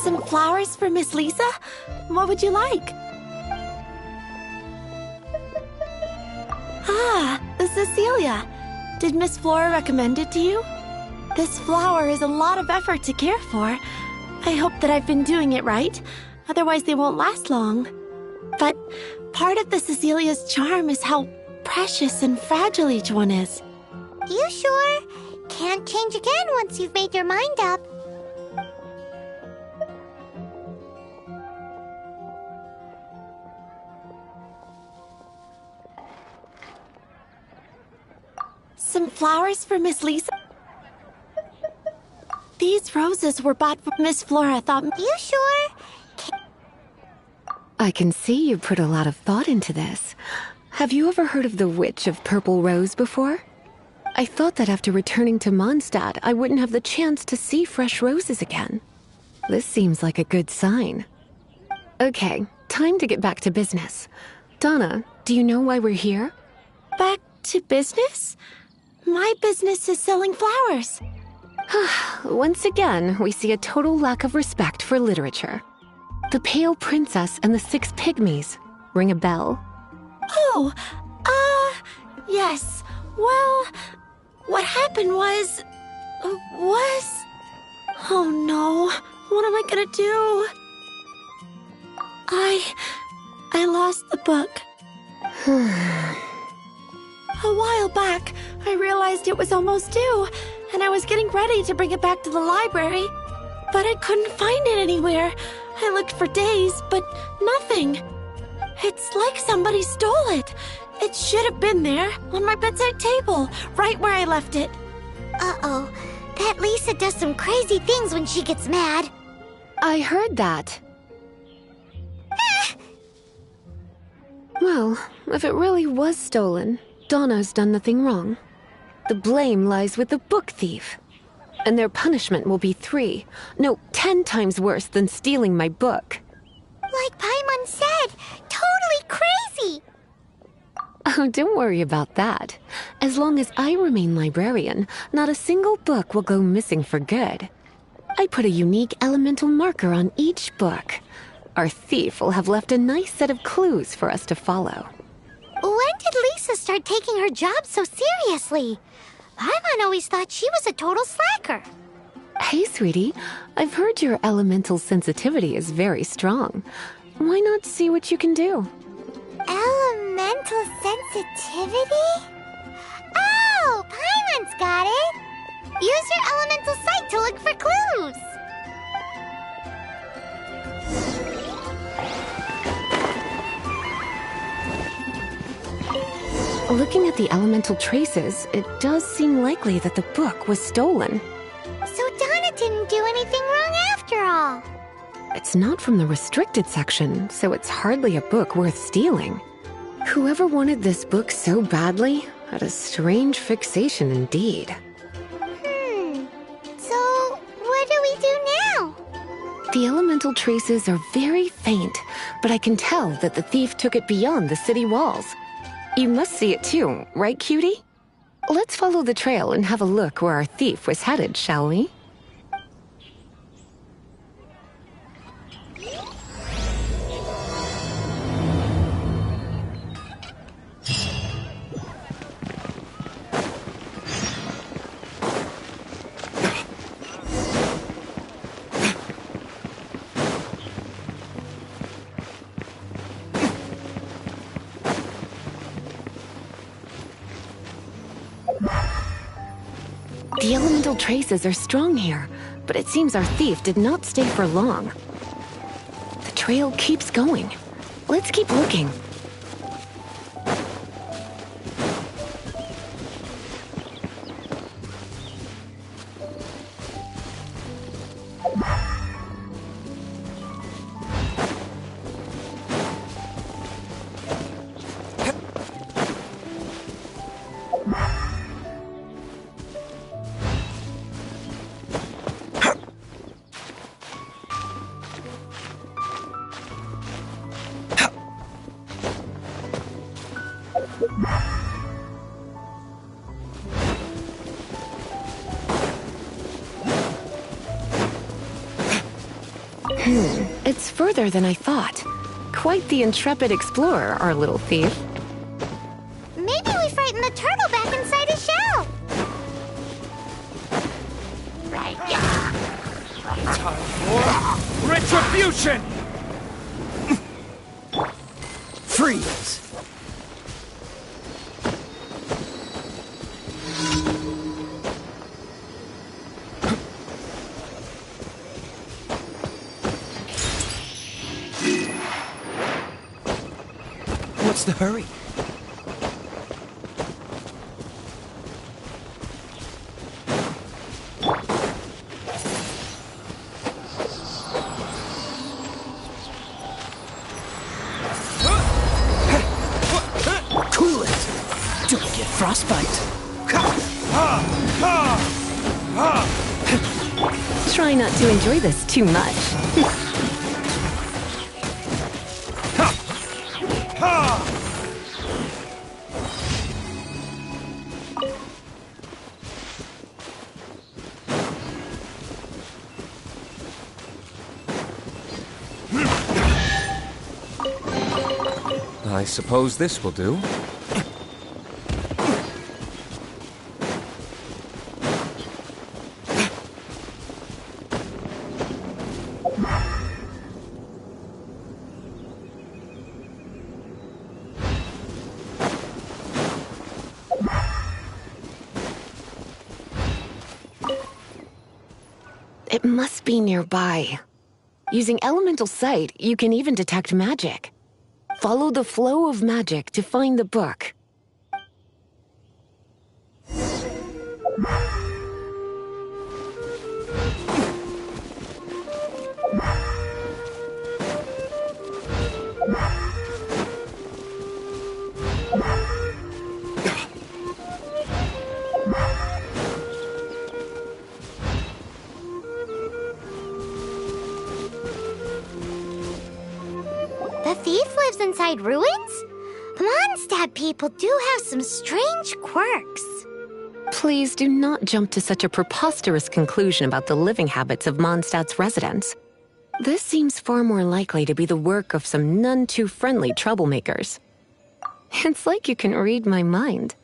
Some flowers for Miss Lisa? What would you like? Ah, the Cecilia. Did Miss Flora recommend it to you? This flower is a lot of effort to care for. I hope that I've been doing it right. Otherwise, they won't last long. But part of the Cecilia's charm is how precious and fragile each one is. You sure? Can't change again once you've made your mind up. Some flowers for Miss Lisa? These roses were bought from Miss Flora thought... You sure? I can see you put a lot of thought into this. Have you ever heard of the Witch of Purple Rose before? I thought that after returning to Mondstadt, I wouldn't have the chance to see fresh roses again. This seems like a good sign. Okay, time to get back to business. Donna, do you know why we're here? Back to business? My business is selling flowers. Once again, we see a total lack of respect for literature. The Pale Princess and the Six Pygmies. Ring a bell? Oh, yes. Well, what happened was... Oh no, what am I gonna do? I lost the book. A while back, I realized it was almost due, and I was getting ready to bring it back to the library. But I couldn't find it anywhere. I looked for days, but nothing. It's like somebody stole it. It should have been there, on my bedside table, right where I left it. Uh-oh. That Lisa does some crazy things when she gets mad. I heard that. Well, if it really was stolen, Donna's done nothing wrong. The blame lies with the book thief. And their punishment will be 10 times worse than stealing my book. Like Paimon said, totally crazy! Oh, don't worry about that. As long as I remain librarian, not a single book will go missing for good. I put a unique elemental marker on each book. Our thief will have left a nice set of clues for us to follow. When did Lisa start taking her job so seriously? Paimon always thought she was a total slacker. Hey, sweetie, I've heard your elemental sensitivity is very strong. Why not see what you can do? Elemental sensitivity? Oh, Paimon's got it! Use your elemental sight to look for clues! Looking at the elemental traces, it does seem likely that the book was stolen. So Donna didn't do anything wrong after all. It's not from the restricted section, so it's hardly a book worth stealing. Whoever wanted this book so badly had a strange fixation indeed. So what do we do now? The elemental traces are very faint, but I can tell that the thief took it beyond the city walls. You must see it too, right, cutie? Let's follow the trail and have a look where our thief was headed, shall we? The elemental traces are strong here, but it seems our thief did not stay for long. The trail keeps going. Let's keep looking. It's further than I thought. Quite the intrepid explorer, our little thief. Maybe we frightened the turtle back inside his shell. Time for retribution! Freeze! What's the hurry? Cool it! Don't get frostbite! Try not to enjoy this too much. I suppose this will do. It must be nearby. Using elemental sight, you can even detect magic. Follow the flow of magic to find the book. The thief lives inside ruins? Mondstadt people do have some strange quirks. Please do not jump to such a preposterous conclusion about the living habits of Mondstadt's residents. This seems far more likely to be the work of some none-too-friendly troublemakers. It's like you can read my mind.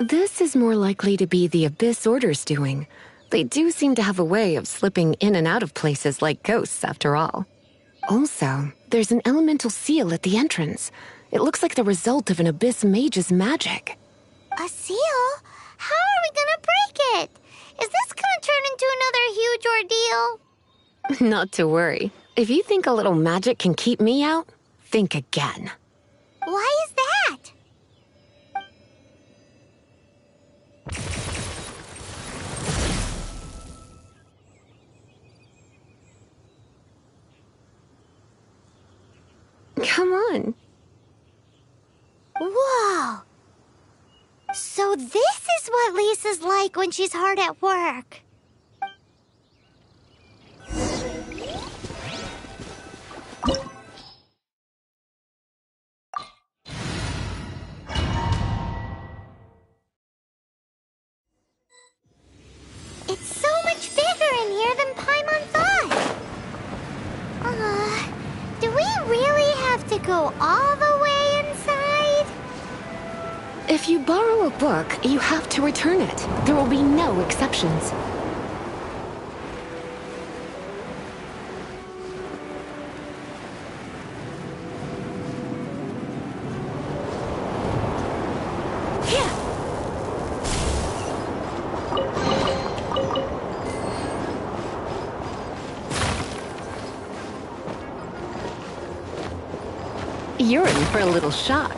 This is more likely to be the Abyss Order's doing. They do seem to have a way of slipping in and out of places like ghosts, after all. Also, there's an elemental seal at the entrance. It looks like the result of an Abyss mage's magic. A seal? How are we gonna break it? Is this gonna turn into another huge ordeal? Not to worry. If you think a little magic can keep me out, think again. Why is that? Come on. Whoa! So this is what Lisa's like when she's hard at work. It's so much bigger in here than Paimon thought. Do we really have to go all the way inside? If you borrow a book, you have to return it. There will be no exceptions. You're in for a little shock.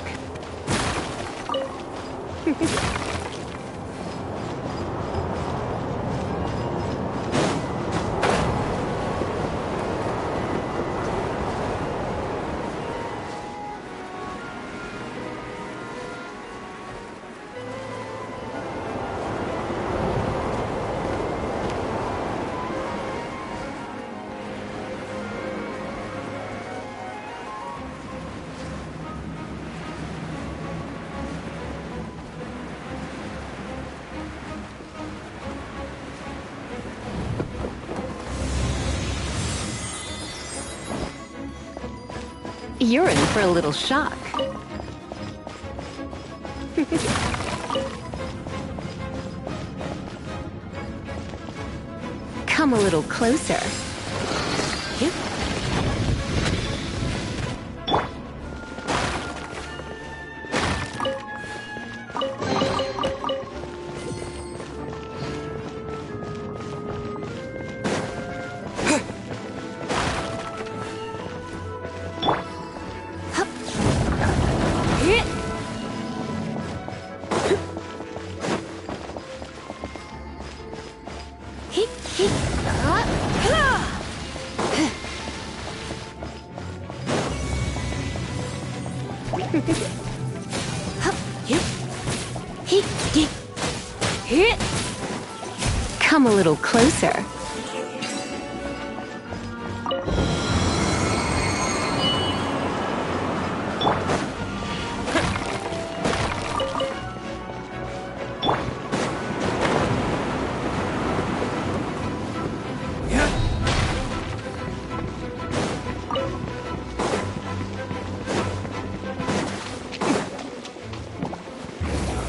You're in for a little shock. Come a little closer. Come a little closer.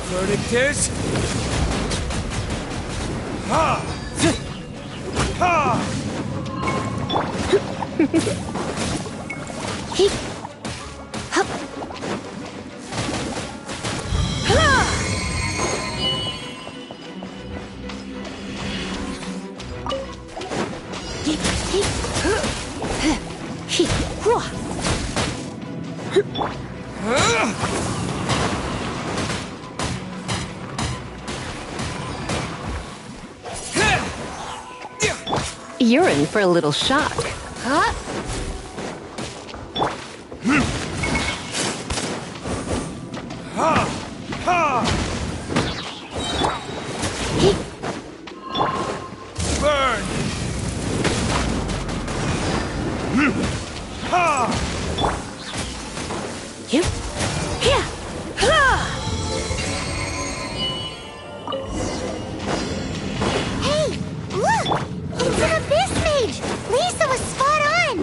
Verdict is... Ha! Ha! You're in for a little shock. Ha! Ha! Burn! Ha! Yep. Here. Hey, look! It's an Abyss Mage! Lisa was spot on!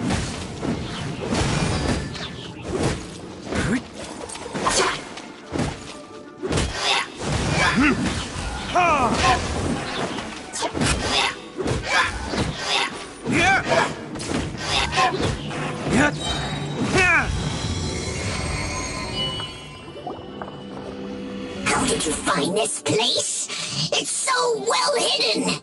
How did you find this place? It's so well hidden!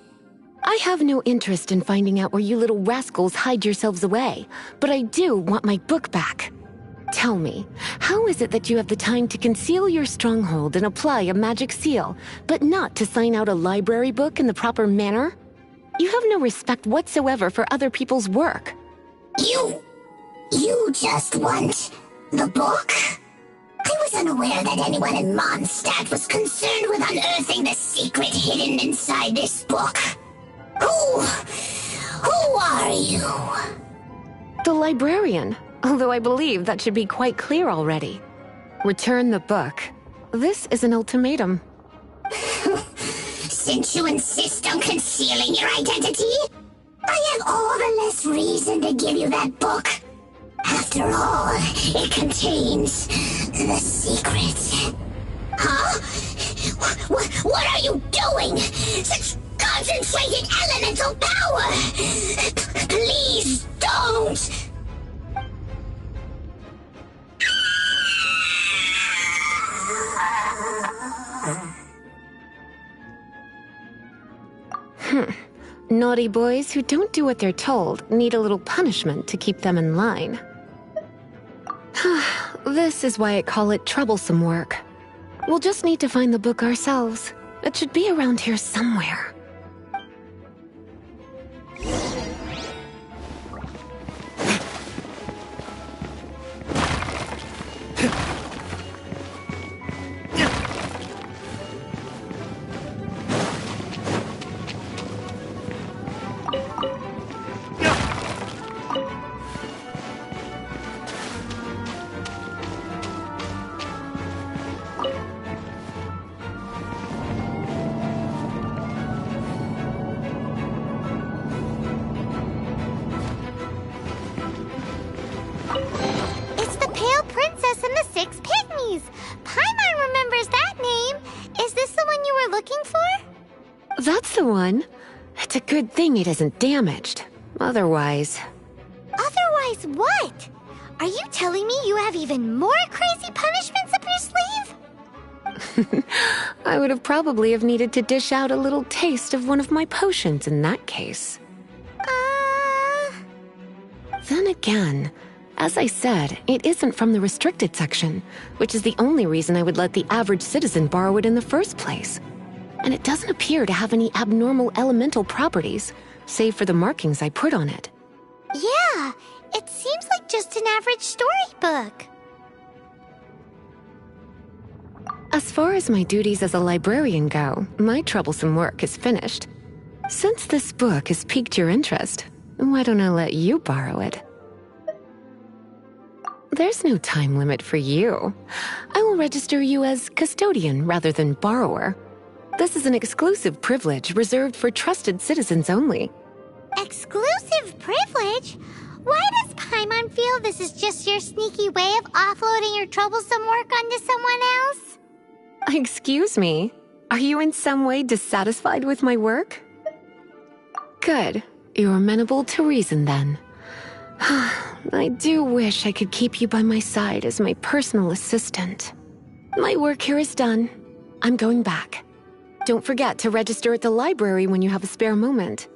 I have no interest in finding out where you little rascals hide yourselves away, but I do want my book back. Tell me, how is it that you have the time to conceal your stronghold and apply a magic seal, but not to sign out a library book in the proper manner? You have no respect whatsoever for other people's work. You just want the book? I was unaware that anyone in Mondstadt was concerned with unearthing the secret hidden inside this book. Who are you? The librarian, although I believe that should be quite clear already. Return the book. This is an ultimatum. Since you insist on concealing your identity, I have all the less reason to give you that book. After all, it contains the secret. Huh? What are you doing? Such concentrated elemental power! Please don't! Naughty boys who don't do what they're told need a little punishment to keep them in line. This is why I call it troublesome work. We'll just need to find the book ourselves. It should be around here somewhere. It's the Pale Princess and the Six Pygmies. Paimon remembers that name. Is this the one you were looking for? That's the one. It's a good thing it isn't damaged. Otherwise... Otherwise what? Are you telling me you have even more crazy punishments up your sleeve? I would have probably have needed to dish out a little taste of one of my potions in that case. Then again, as I said, it isn't from the restricted section, which is the only reason I would let the average citizen borrow it in the first place. And it doesn't appear to have any abnormal elemental properties, save for the markings I put on it. Yeah, it seems like just an average storybook. As far as my duties as a librarian go, my troublesome work is finished. Since this book has piqued your interest, why don't I let you borrow it? There's no time limit for you. I will register you as custodian rather than borrower. This is an exclusive privilege reserved for trusted citizens only. Exclusive privilege? Why does Paimon feel this is just your sneaky way of offloading your troublesome work onto someone else? Excuse me, are you in some way dissatisfied with my work? Good. You're amenable to reason then. I do wish I could keep you by my side as my personal assistant. My work here is done. I'm going back. Don't forget to register at the library when you have a spare moment.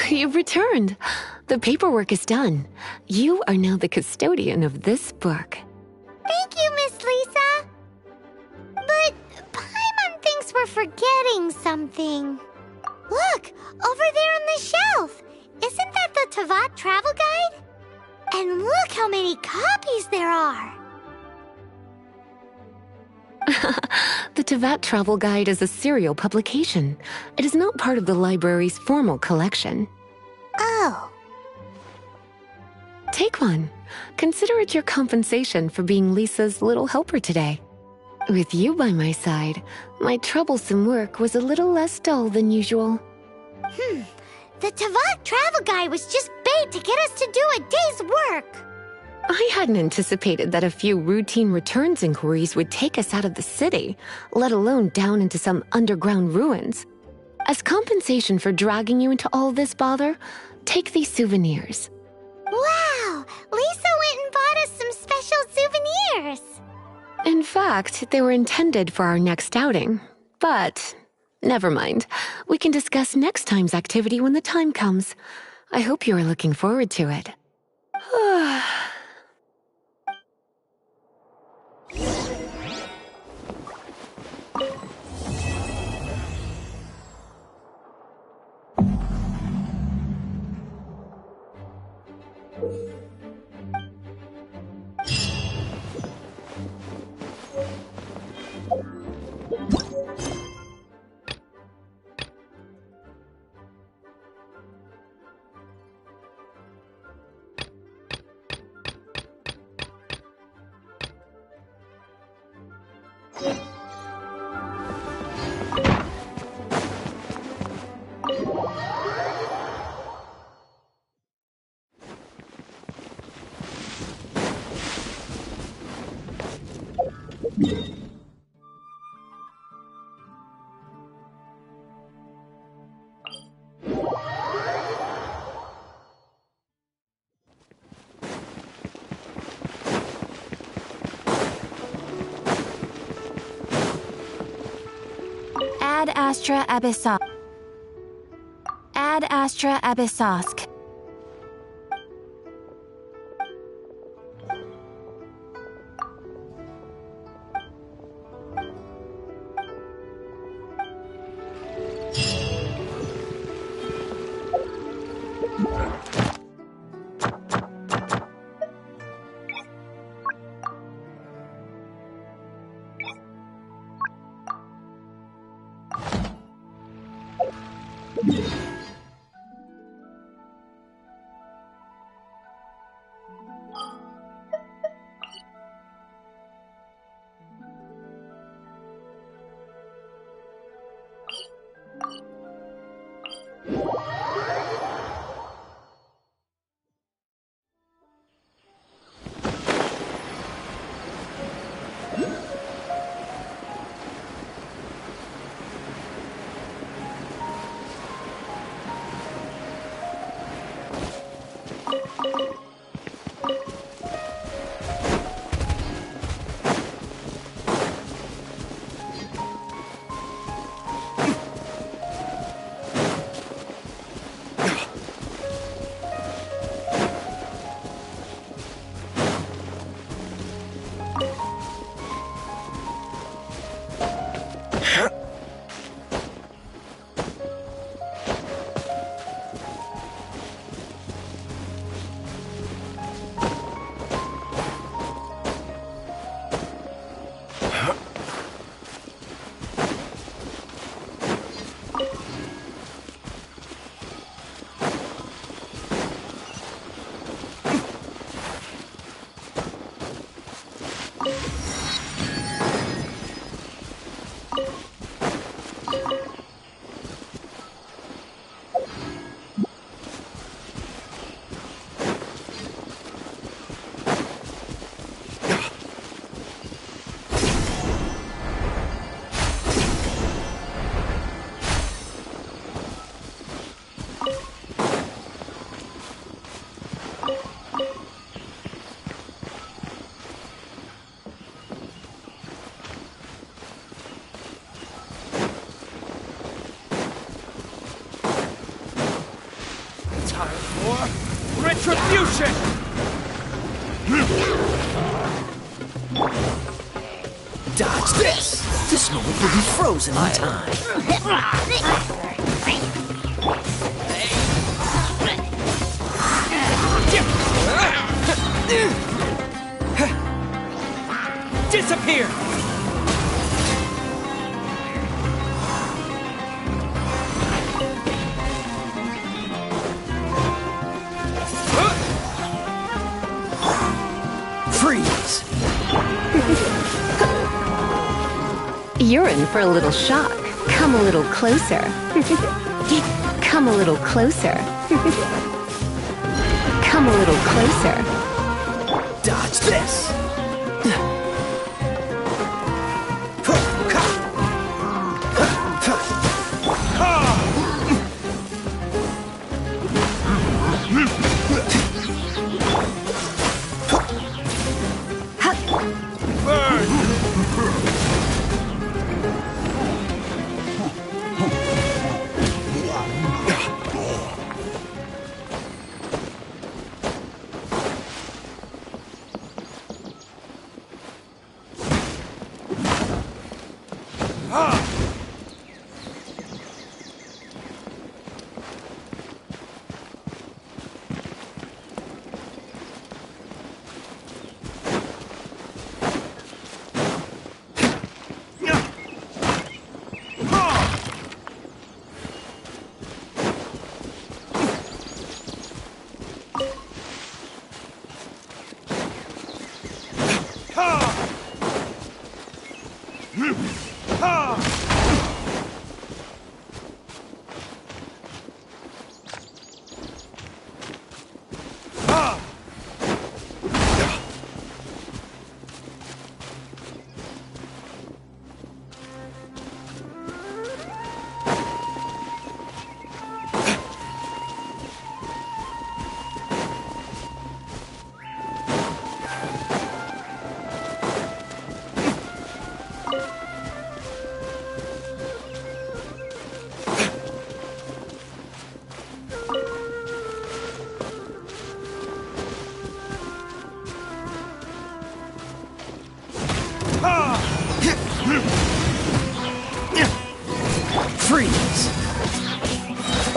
You've returned. The paperwork is done. You are now the custodian of this book. Thank you, Miss Lisa. But Paimon thinks we're forgetting something. Look, over there on the shelf. Isn't that the Teyvat travel guide? And look how many copies there are. The Teyvat Travel Guide is a serial publication. It is not part of the library's formal collection. Oh. Take one. Consider it your compensation for being Lisa's little helper today. With you by my side, my troublesome work was a little less dull than usual. The Teyvat travel guide was just bait to get us to do a day's work. I hadn't anticipated that a few routine returns inquiries would take us out of the city, let alone down into some underground ruins. As compensation for dragging you into all this bother, take these souvenirs. Wow! Lisa went and bought us some special souvenirs. In fact, they were intended for our next outing. But, never mind. We can discuss next time's activity when the time comes. I hope you are looking forward to it. Ad Astra Abyssos. Ad Astra Abyssosk. Retribution! Dodge this! This moment will be frozen in time. Disappear! Freeze! You're in for a little shock. Come a little closer. Come a little closer. Come a little closer. Dodge this!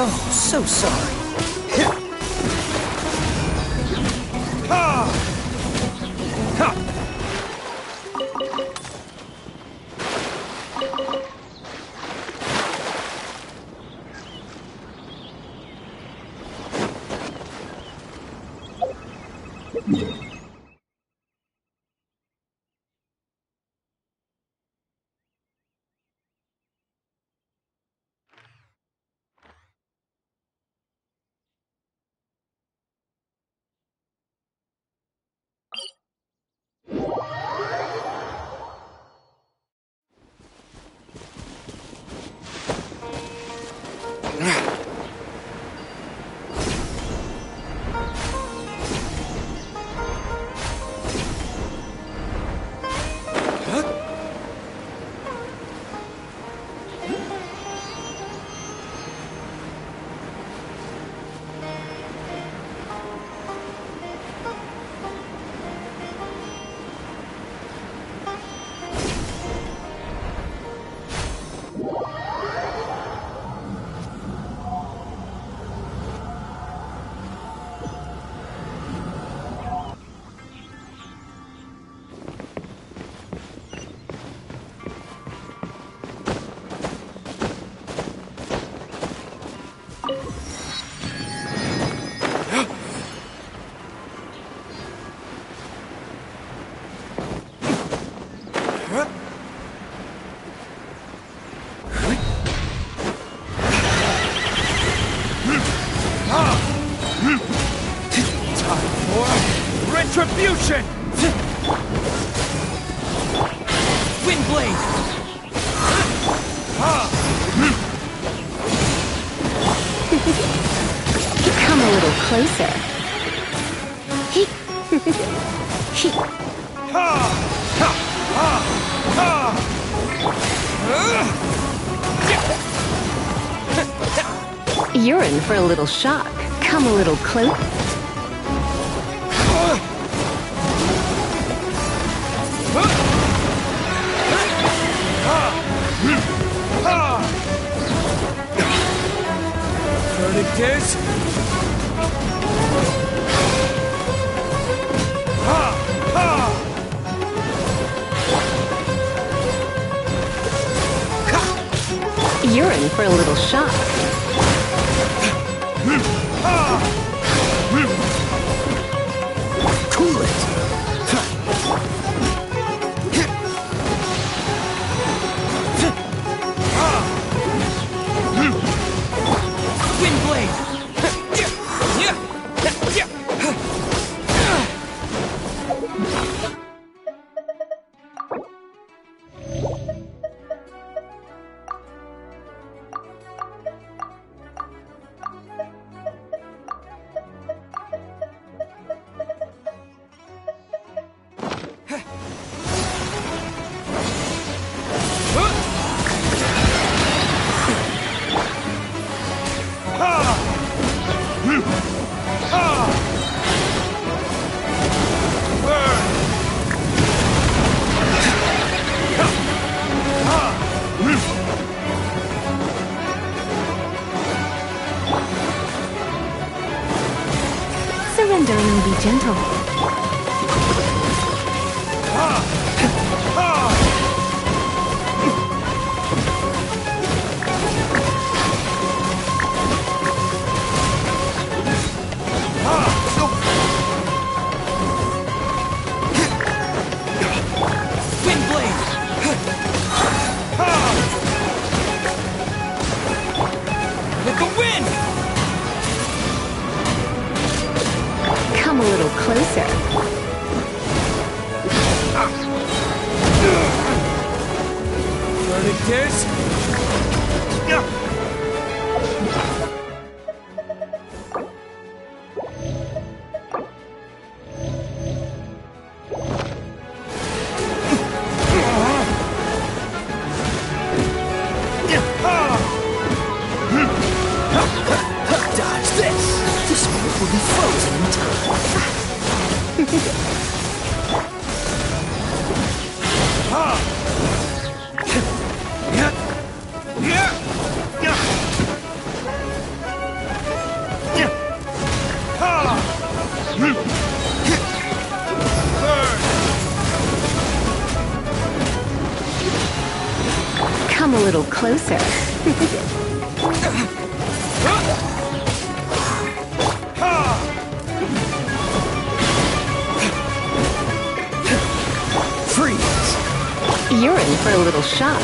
Oh, so sorry. Retribution! Windblade! Come a little closer. You're in for a little shock. Come a little closer. Verdict is... You're in for a little shock. Cool it. Windblade! Surrender and be gentle. Come a little closer. Verdict is... Dodge this! This move will be frozen in time. Yeah. Come a little closer. Freeze! You're in for a little shock.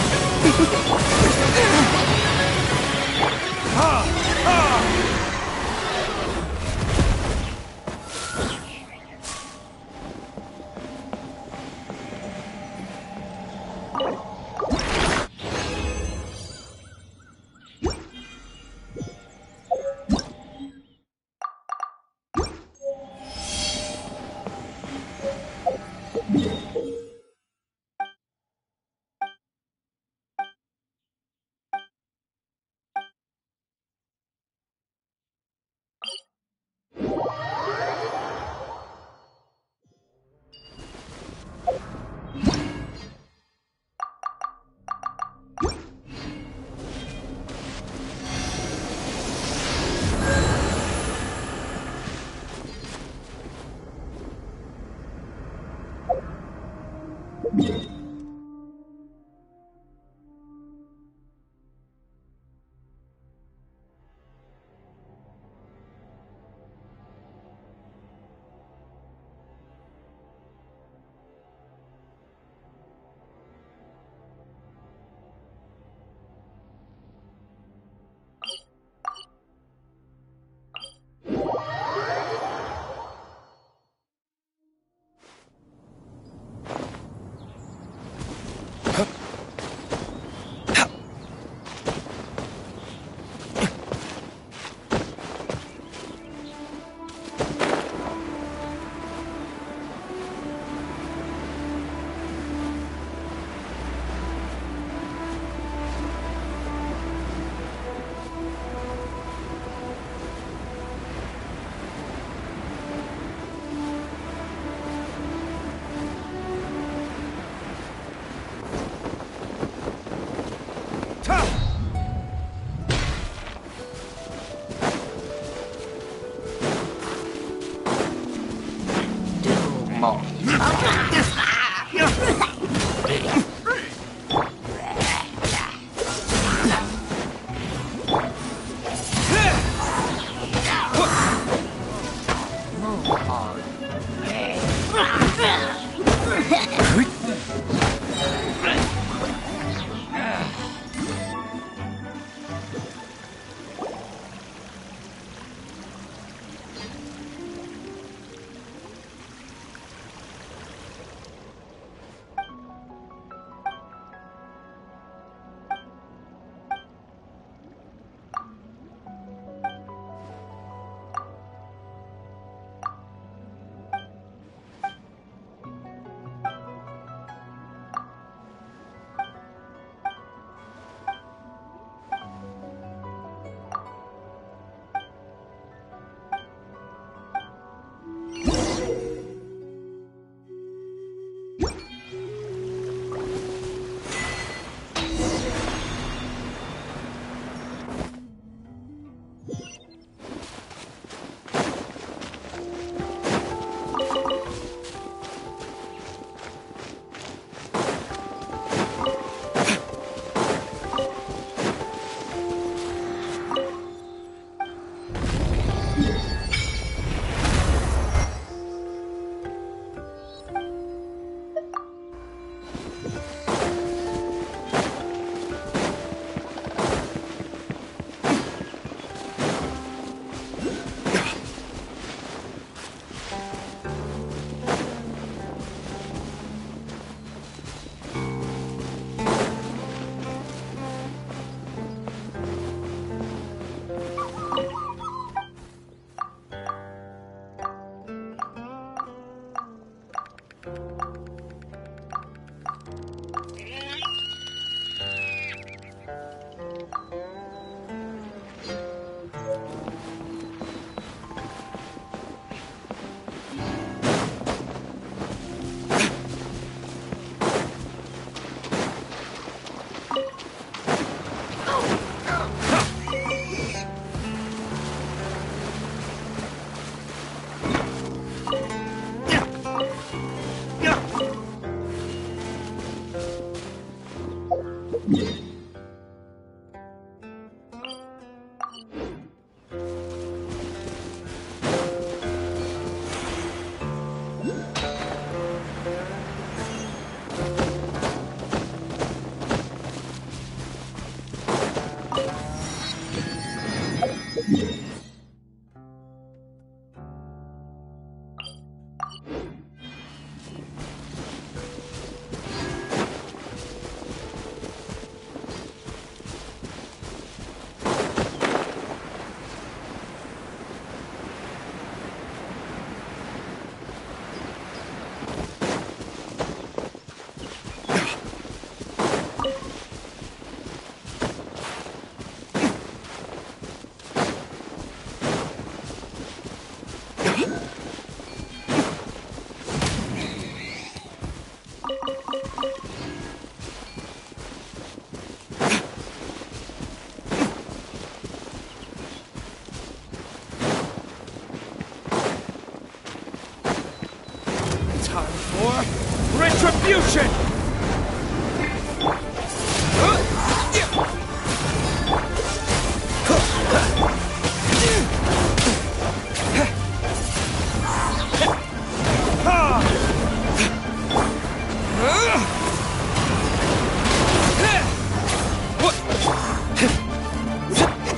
Retribution!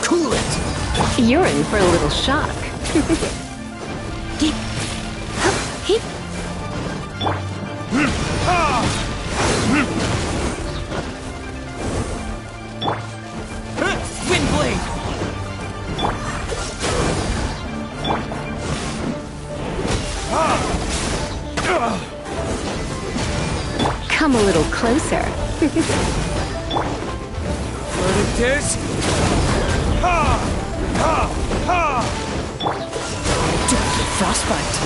Cool it! You're in for a little shock. Come a little closer. Verdict ha! Ha! Ha! Delicate frostbite.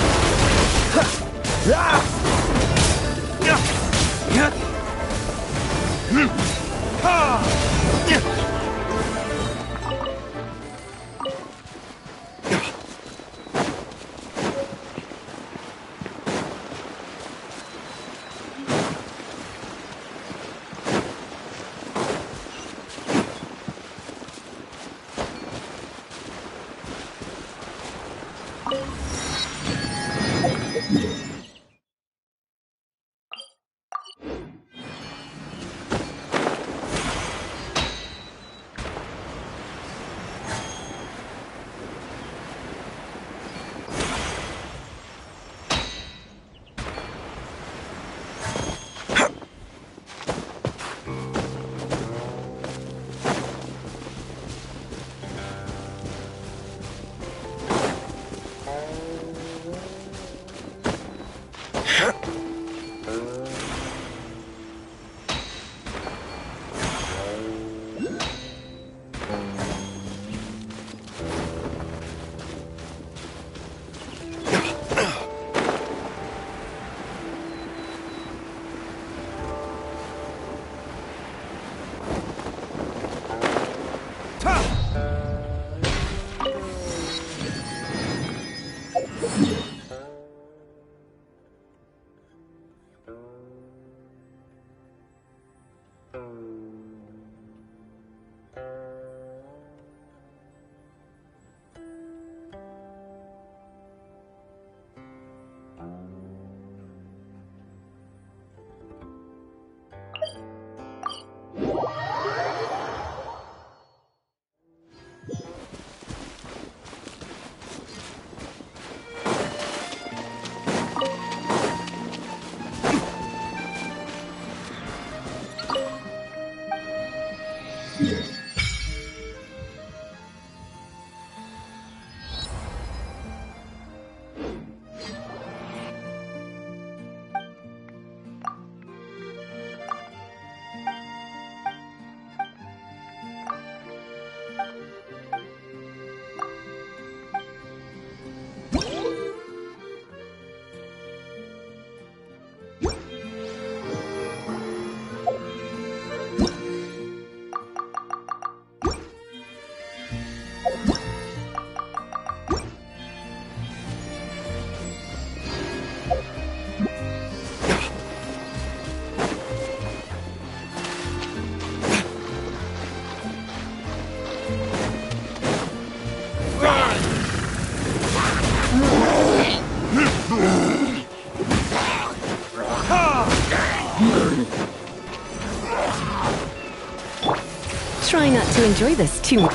Try not to enjoy this too much.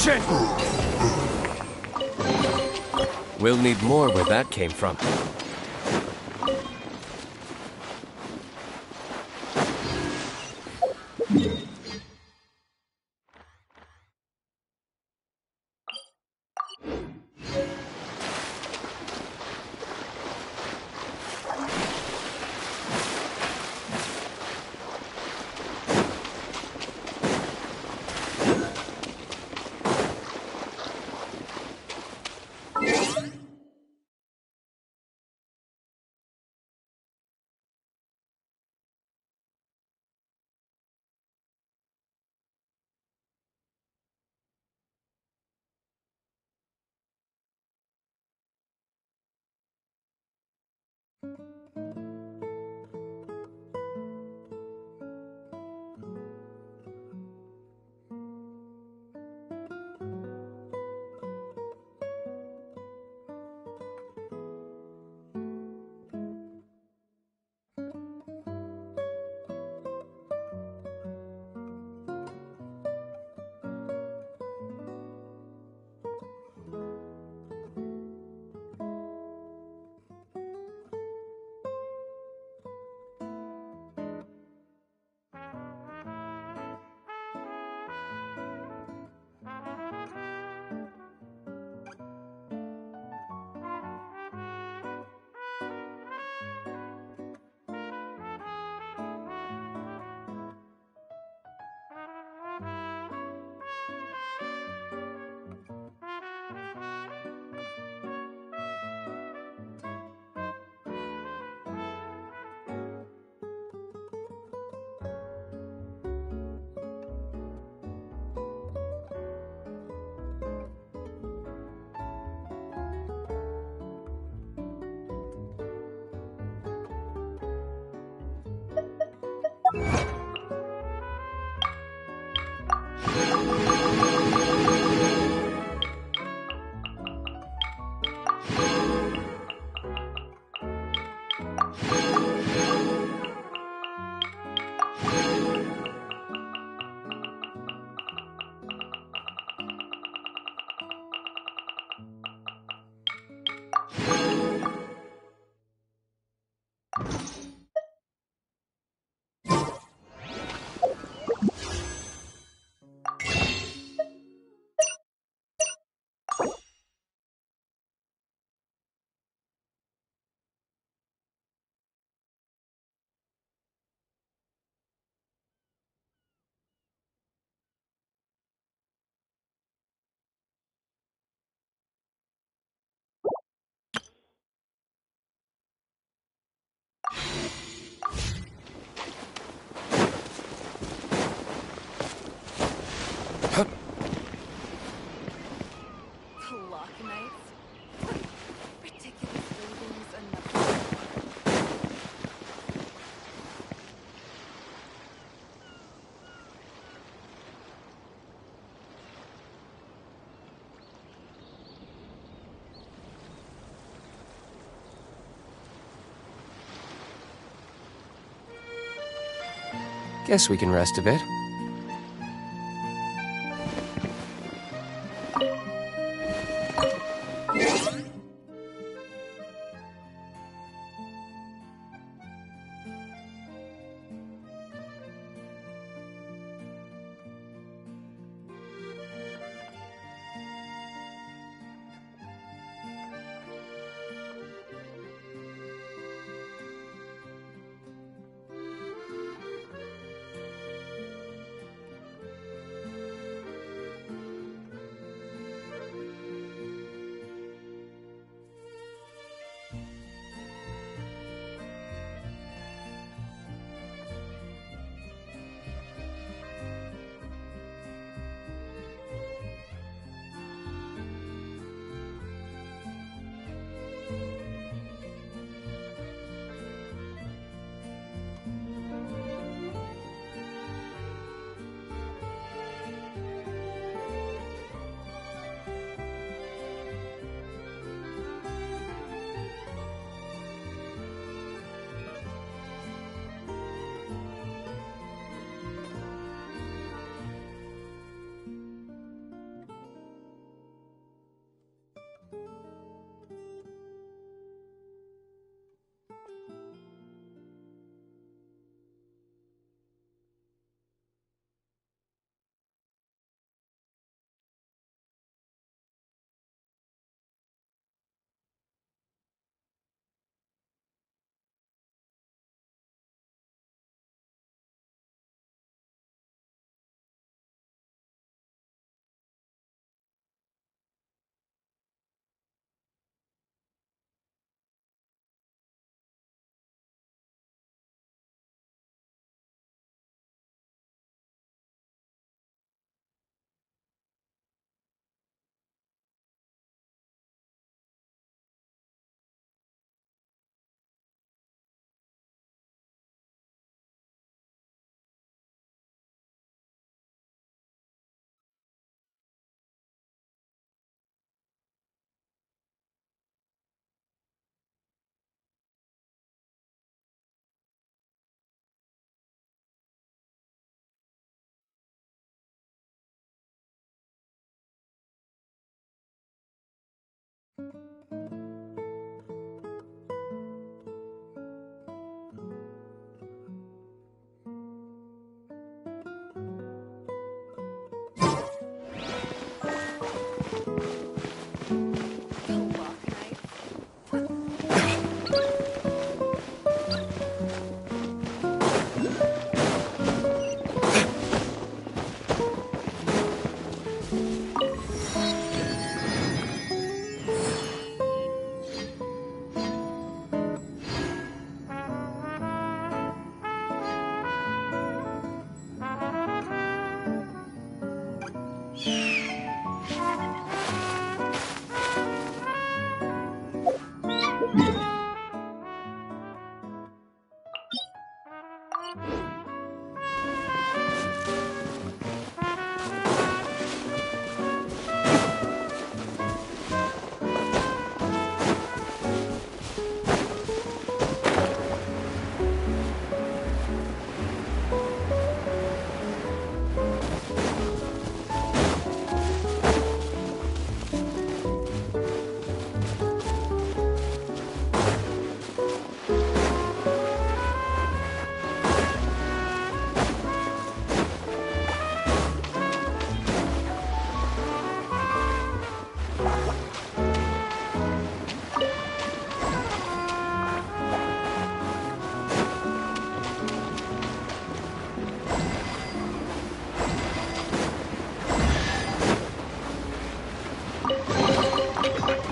Retribution! We'll need more where that came from. Clock nights? Ridiculous readings enough. Guess we can rest a bit.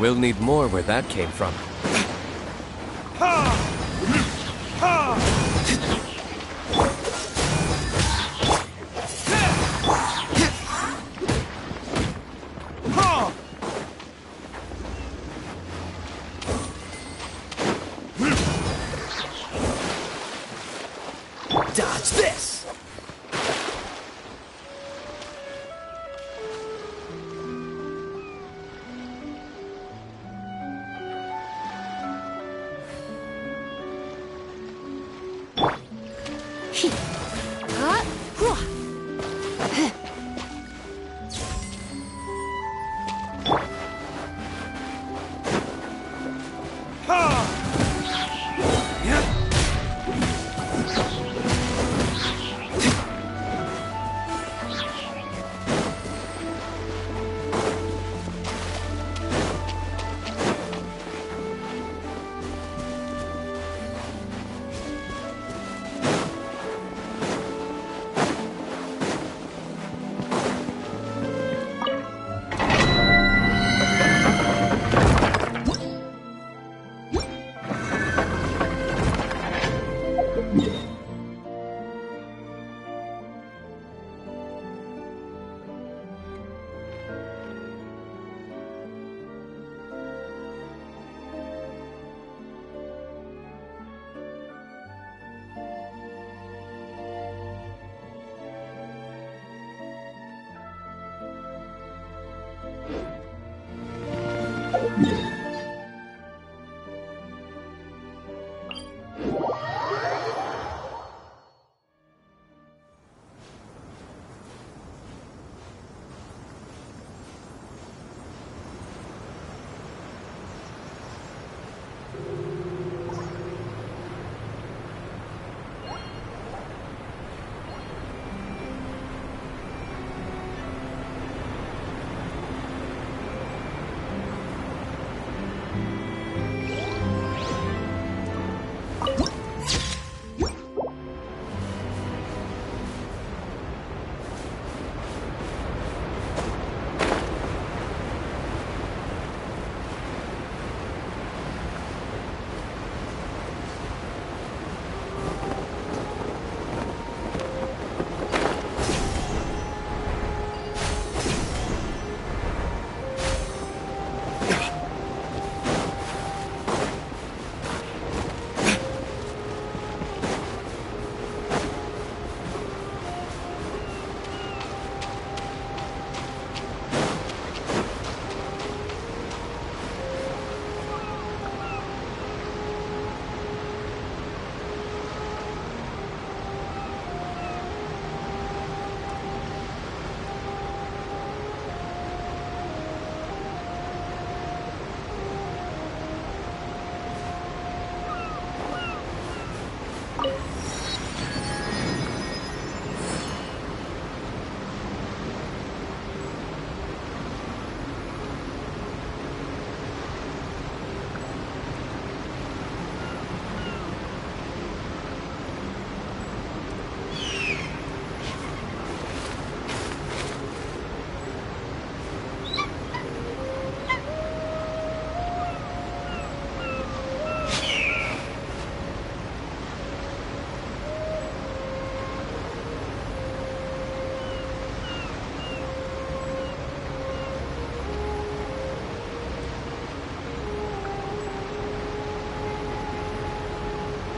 We'll need more where that came from. Dodge this!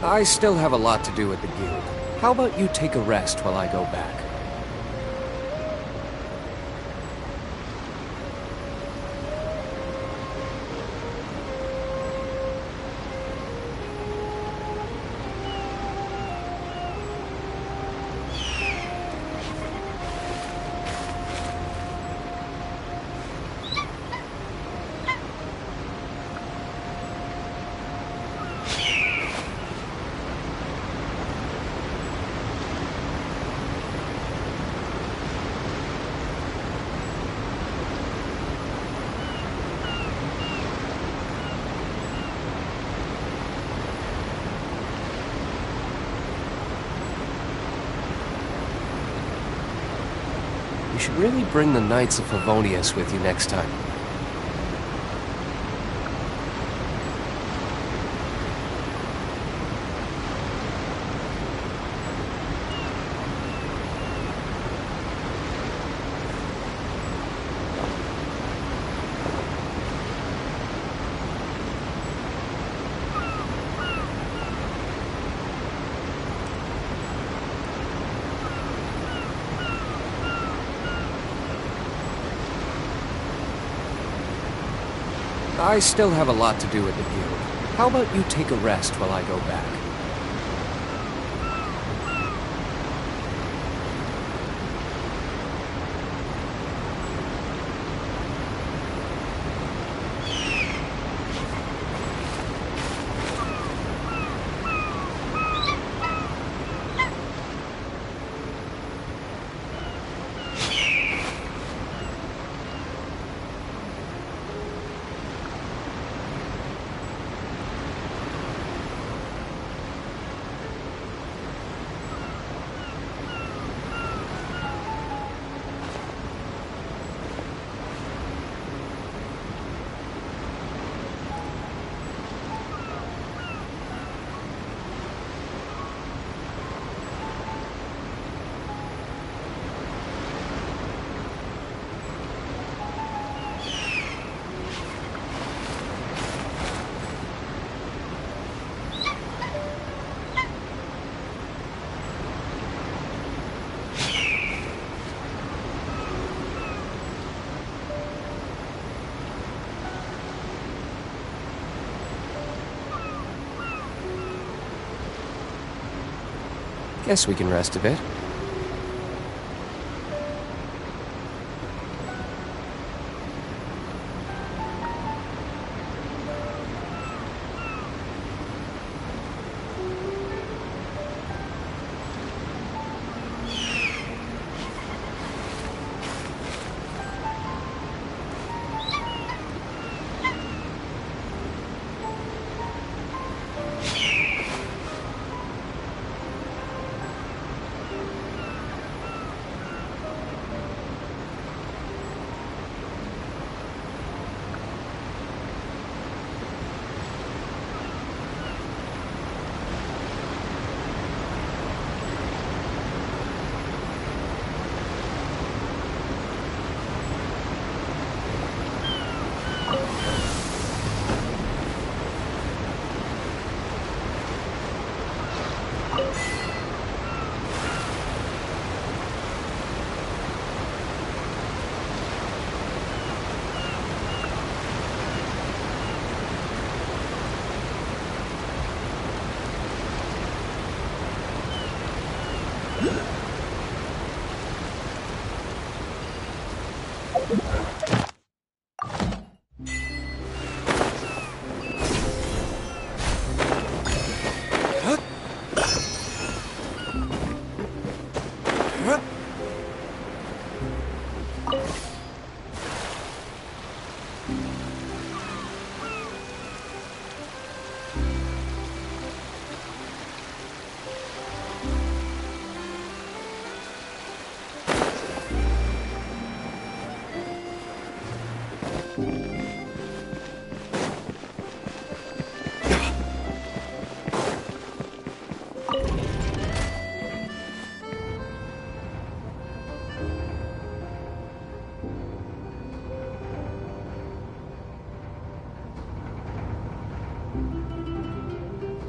I still have a lot to do at the guild. How about you take a rest while I go back? You should really bring the Knights of Favonius with you next time. I still have a lot to do at the guild. How about you take a rest while I go back? Guess we can rest a bit.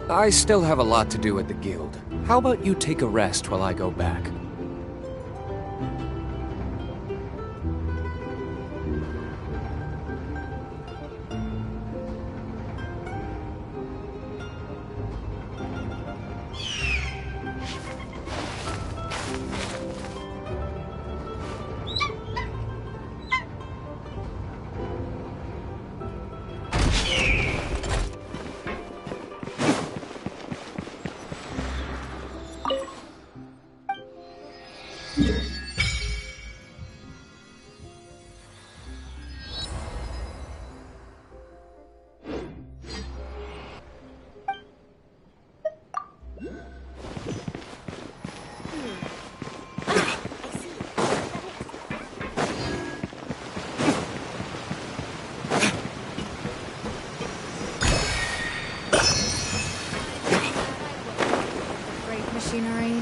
I still have a lot to do at the guild. How about you take a rest while I go back? Machinery.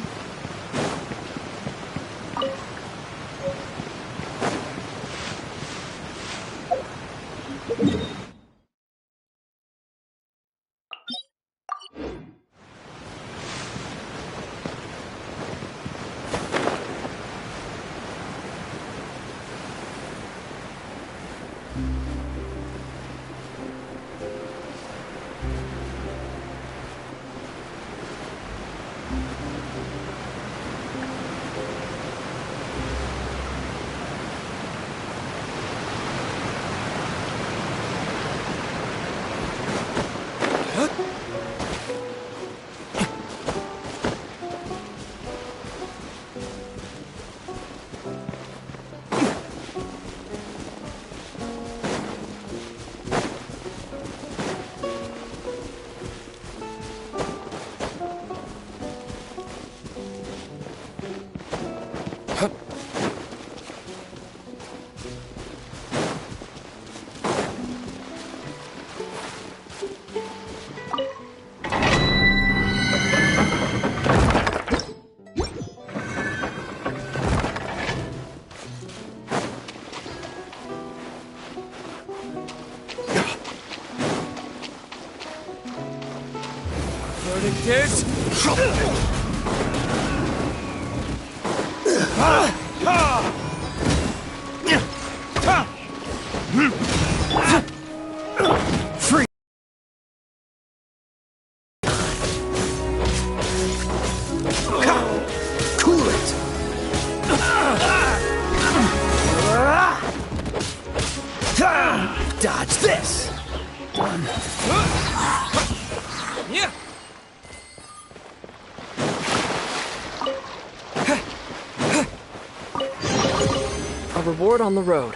Verdict is... Free! Cool it! Dodge this! Done. Yeah. A reward on the road.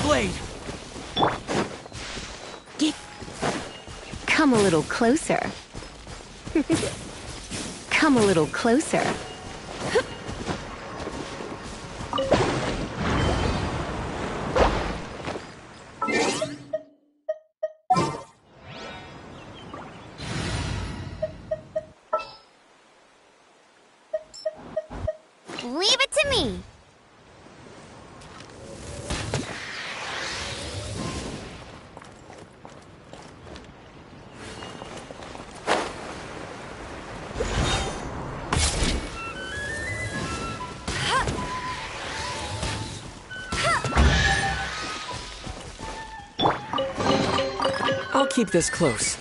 blade! Come a little closer. Come a little closer. Leave it to me. I'll keep this close.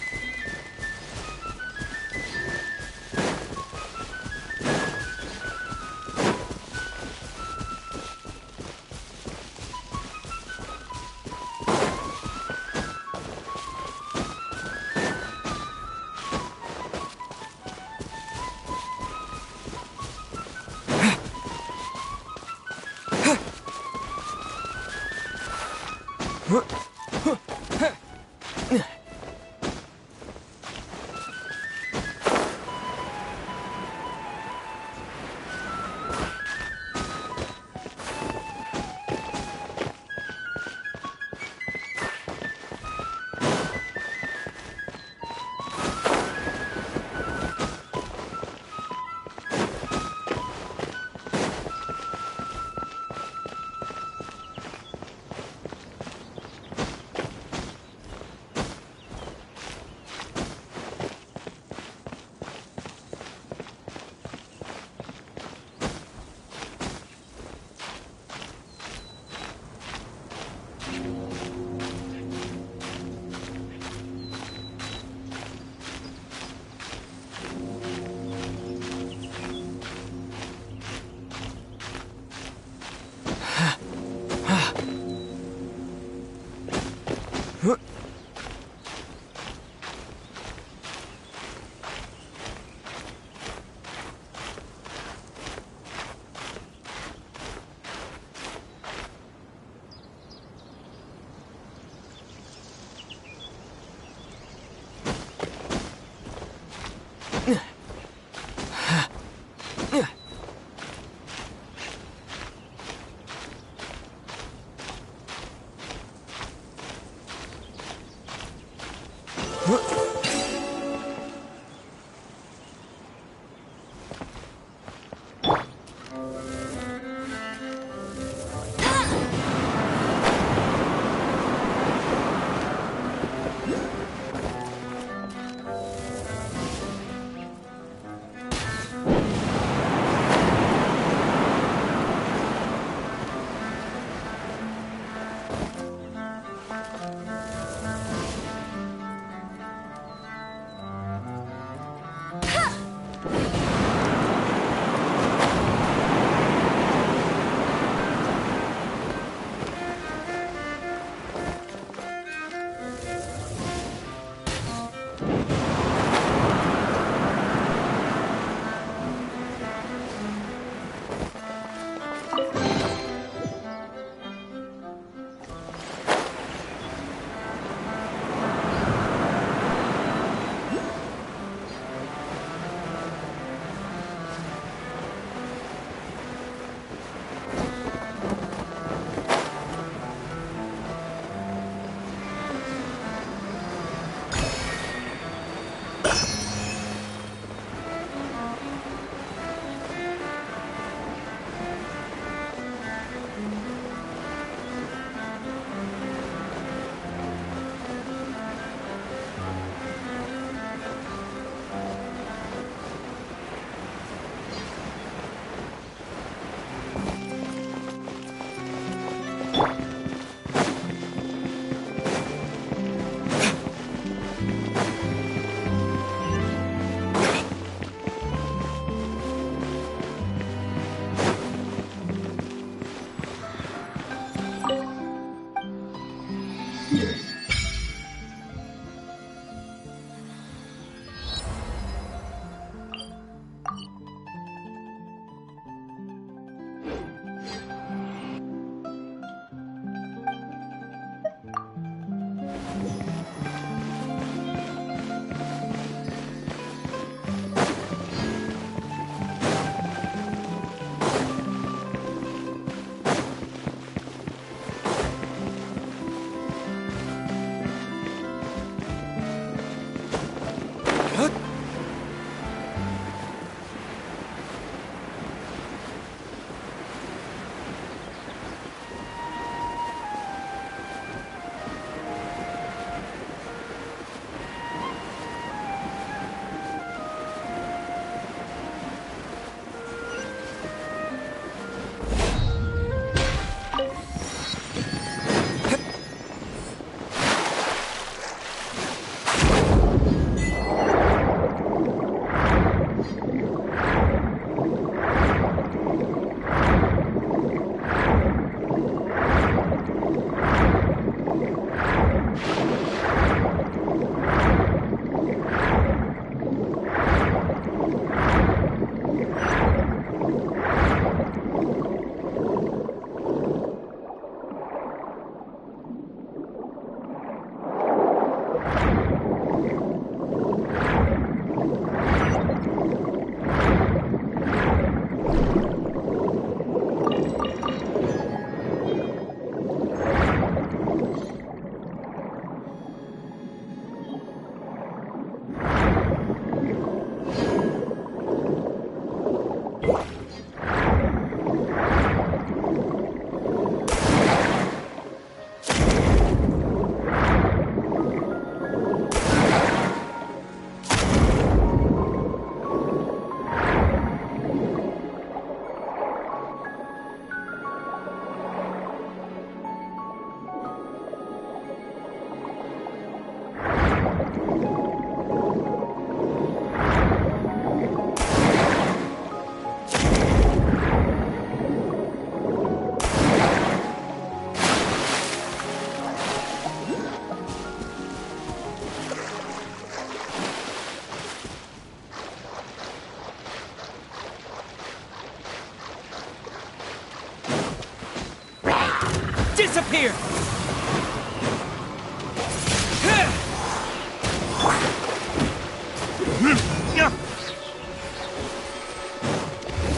disappear!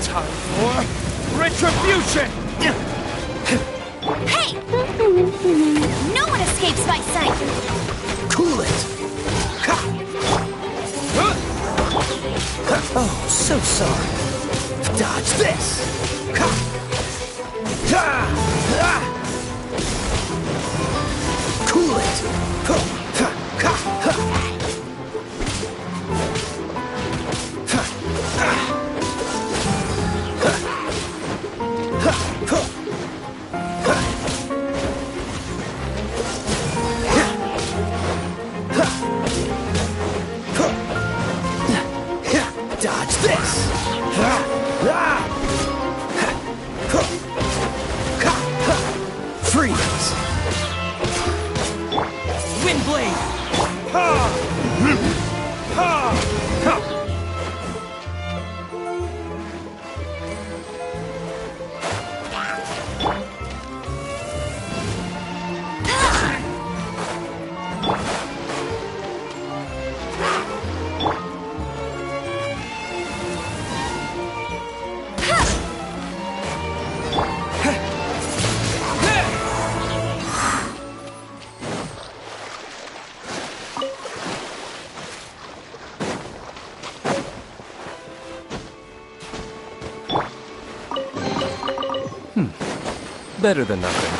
Time for retribution! Hey! No one escapes my sight! Cool it! Oh, so sorry. Dodge this! Cool it! Dodge this! Freeze! Windblade! Ha! Ha! Ha! Better than nothing.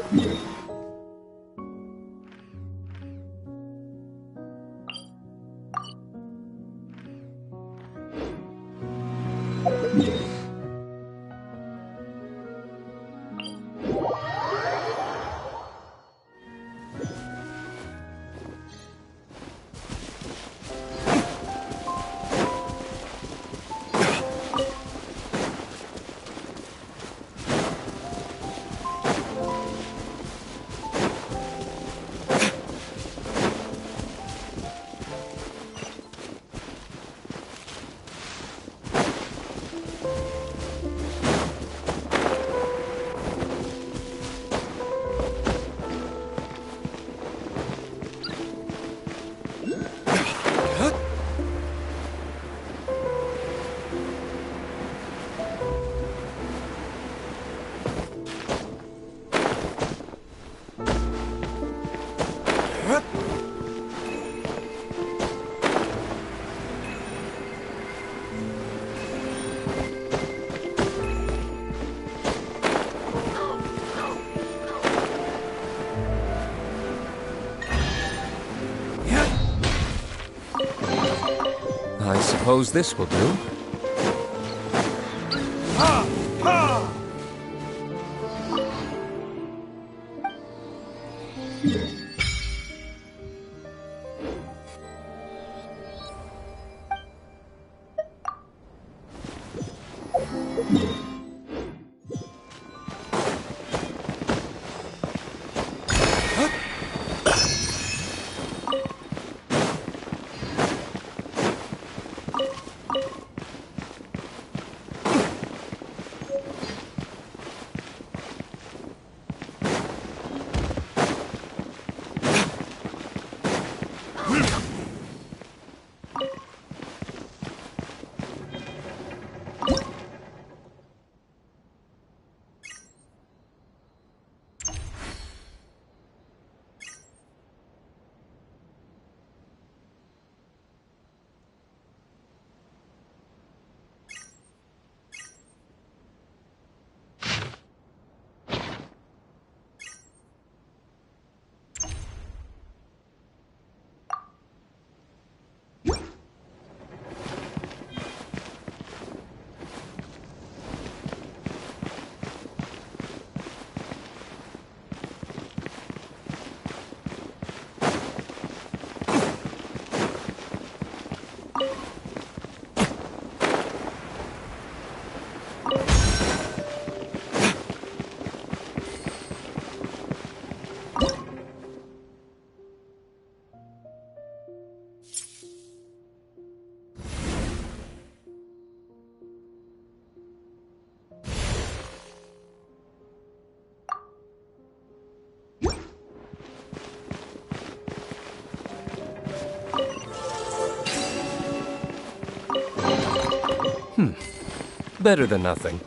I suppose this will do. Better than nothing.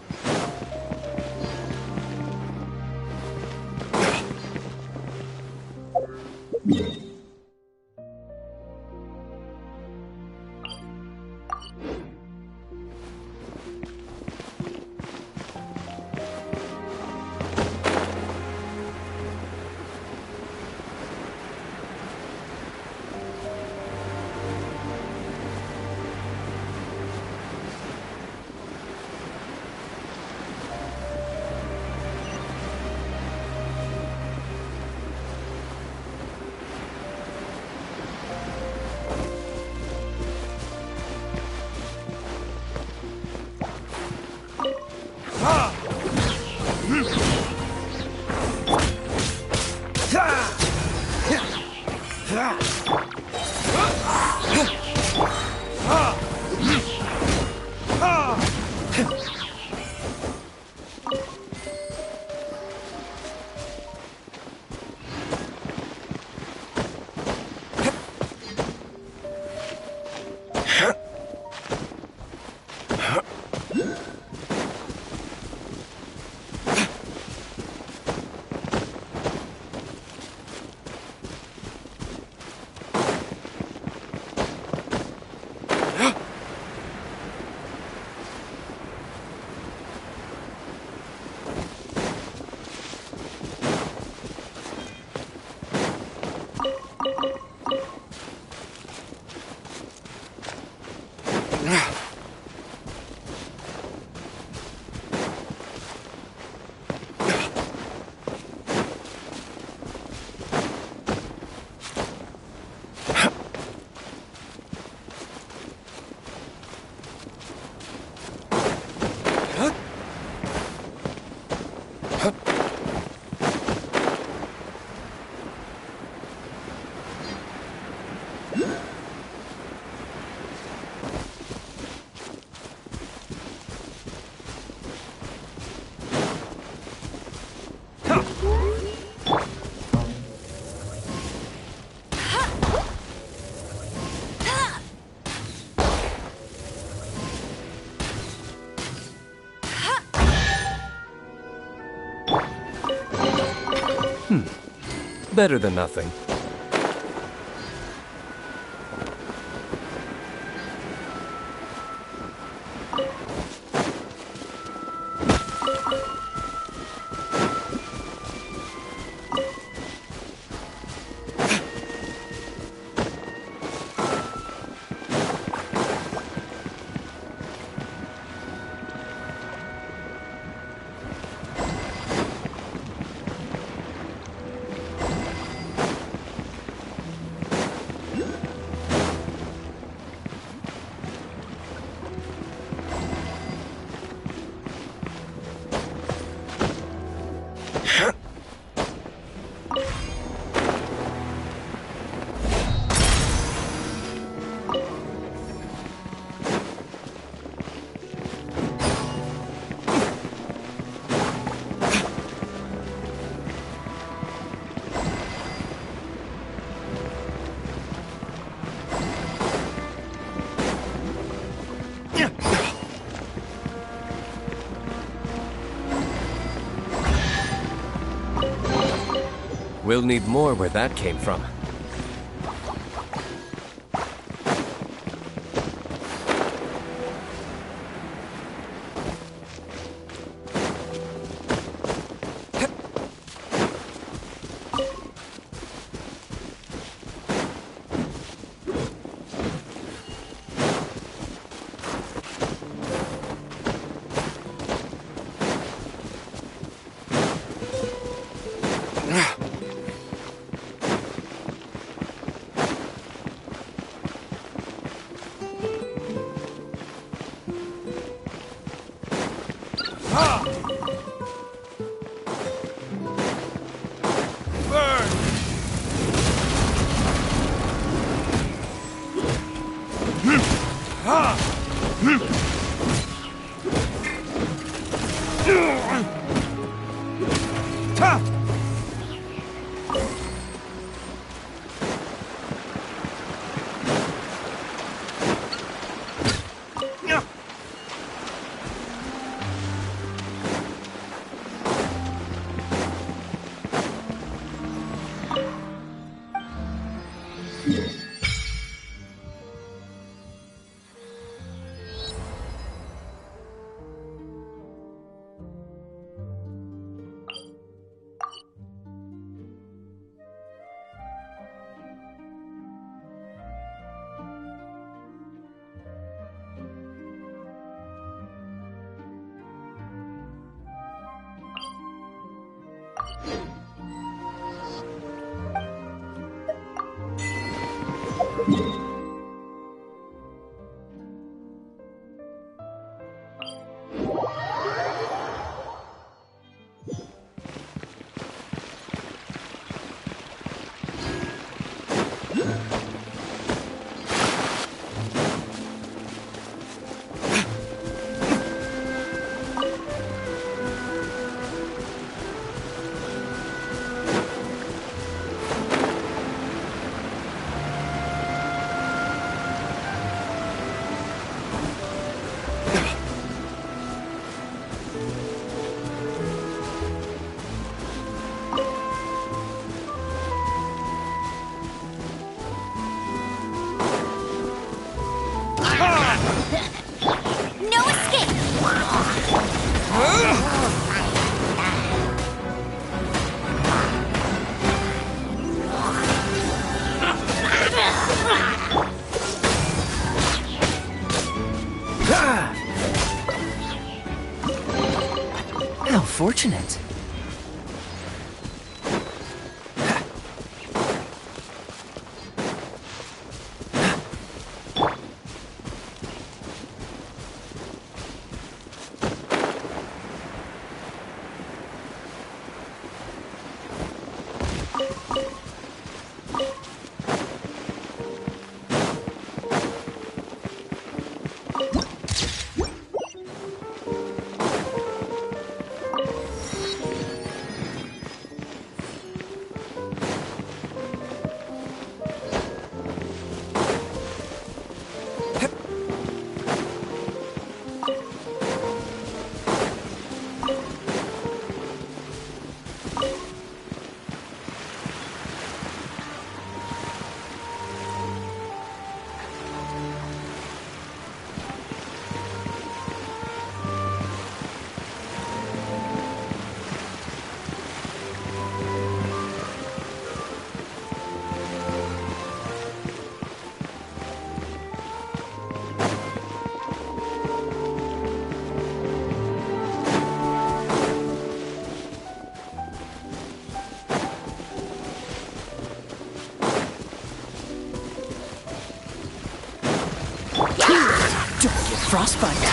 Better than nothing. We'll need more where that came from. How fortunate. frostbite.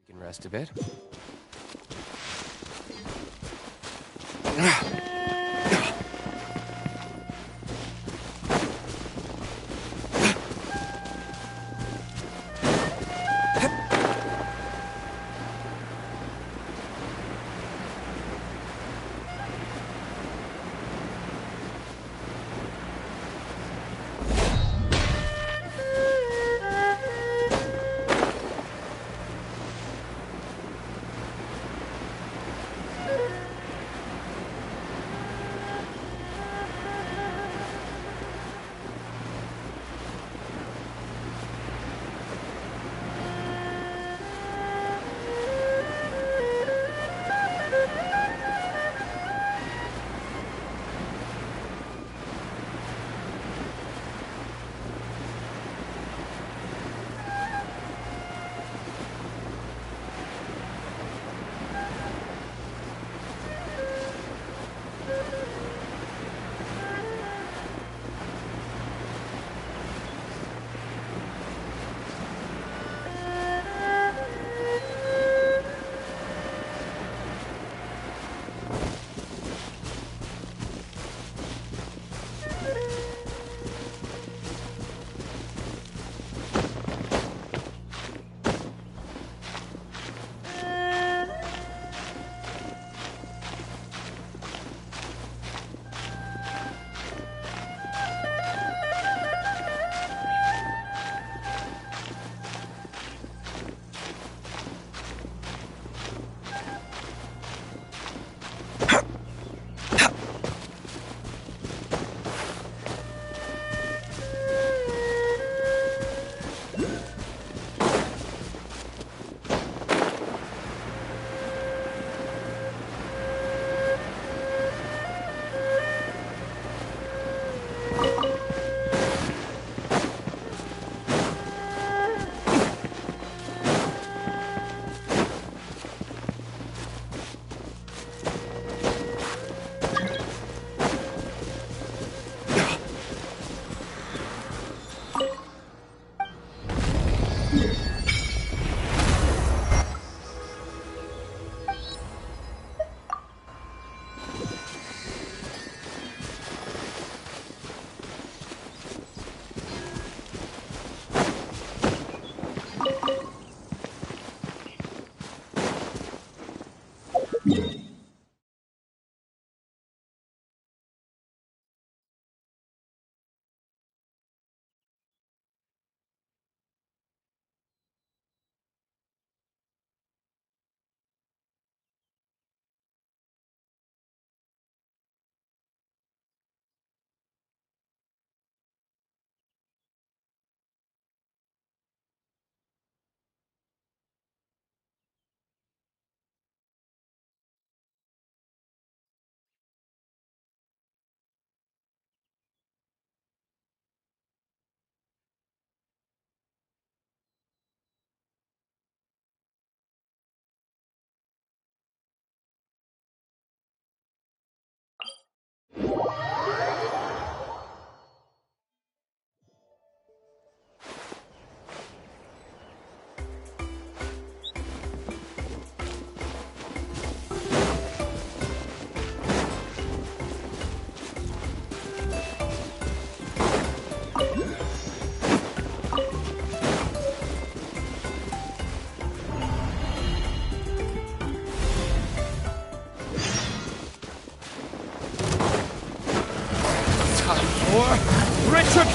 We can rest a bit.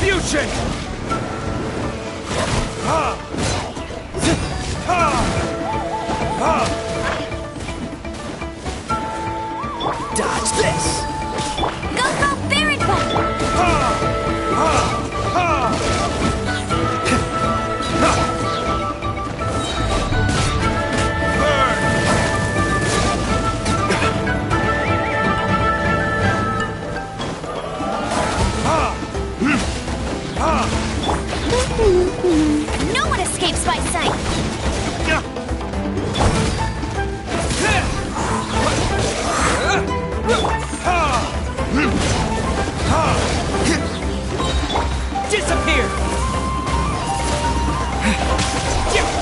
Retribution! Ha! Ha! Ha! Dodge this! Go, Baron Bite! Ha! Ha! Ha! No one escapes my sight! Disappear! Yeah!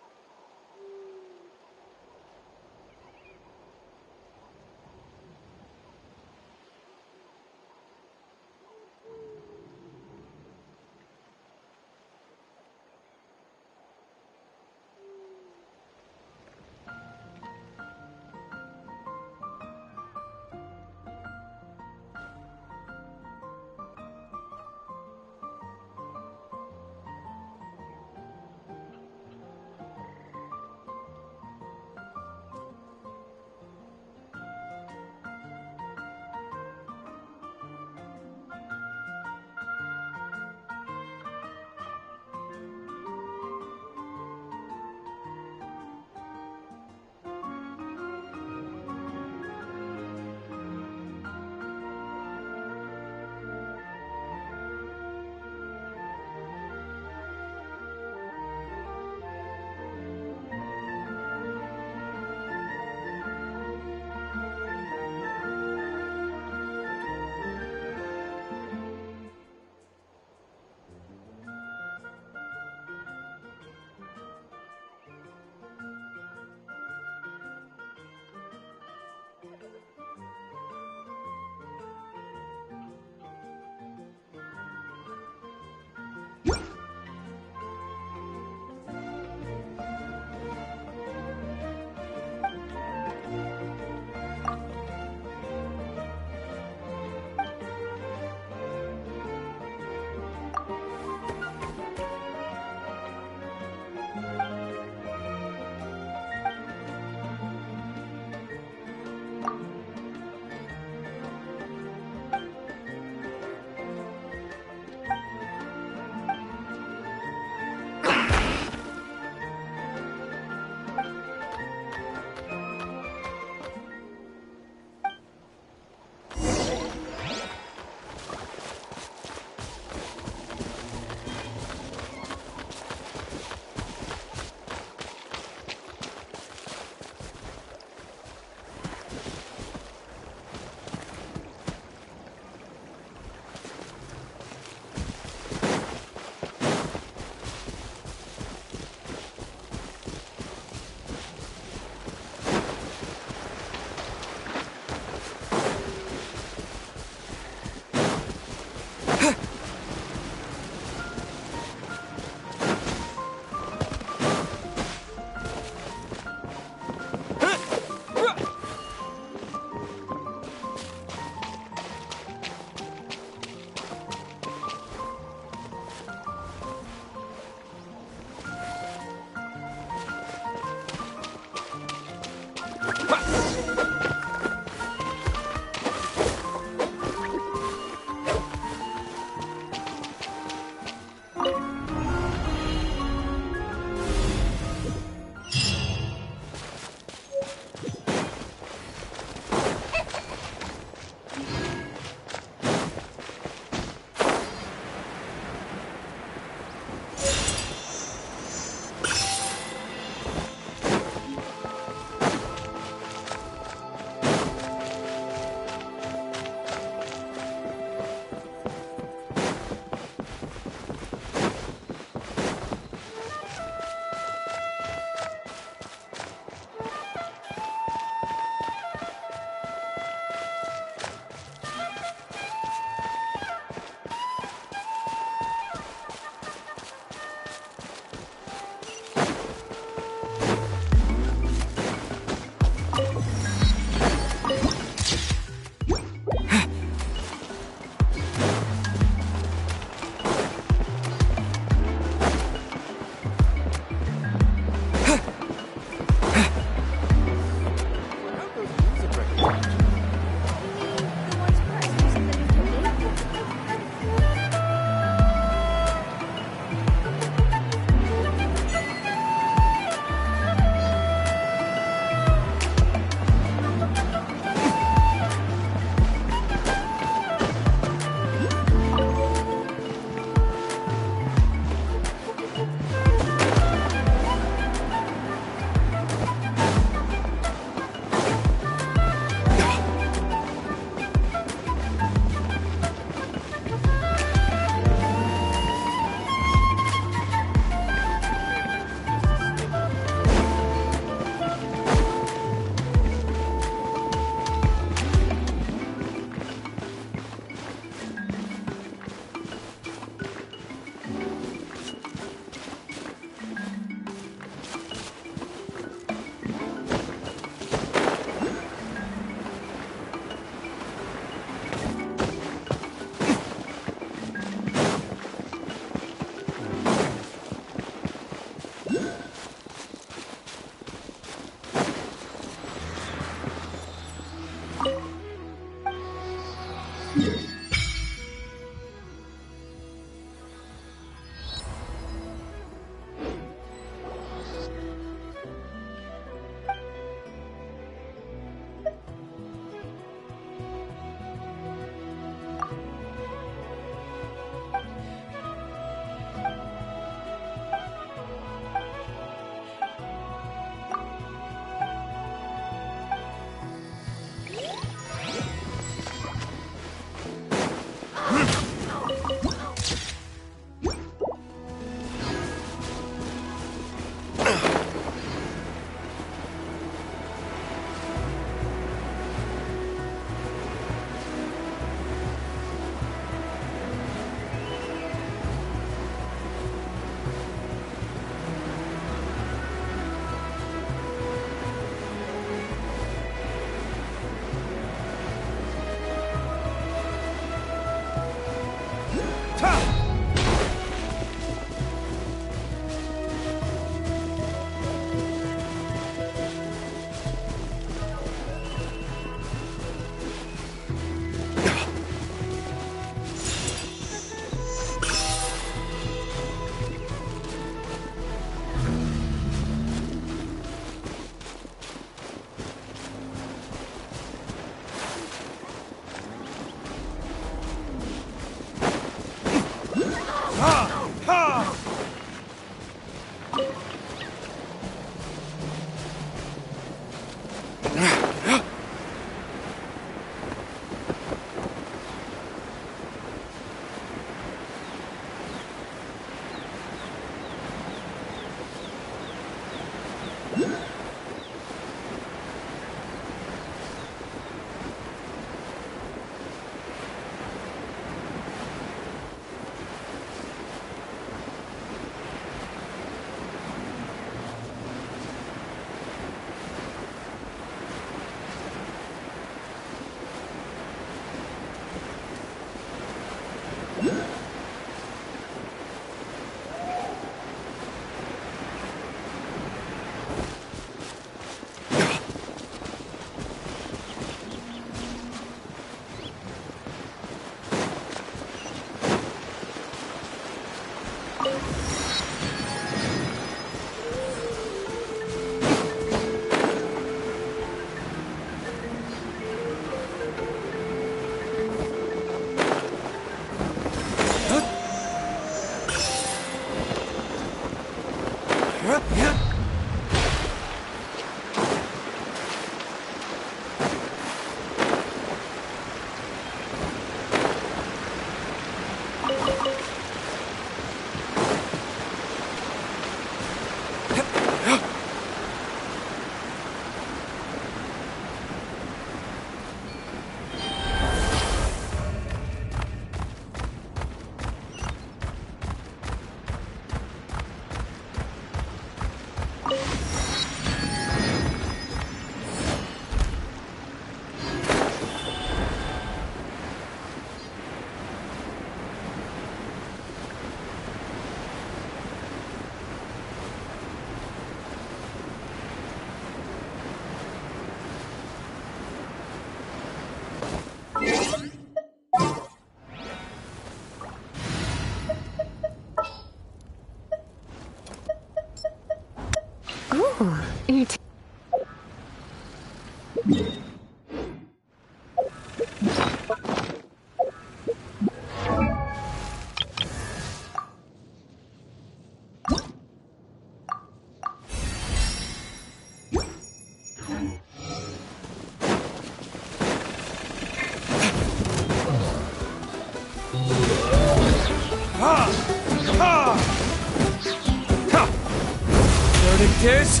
Verdict is...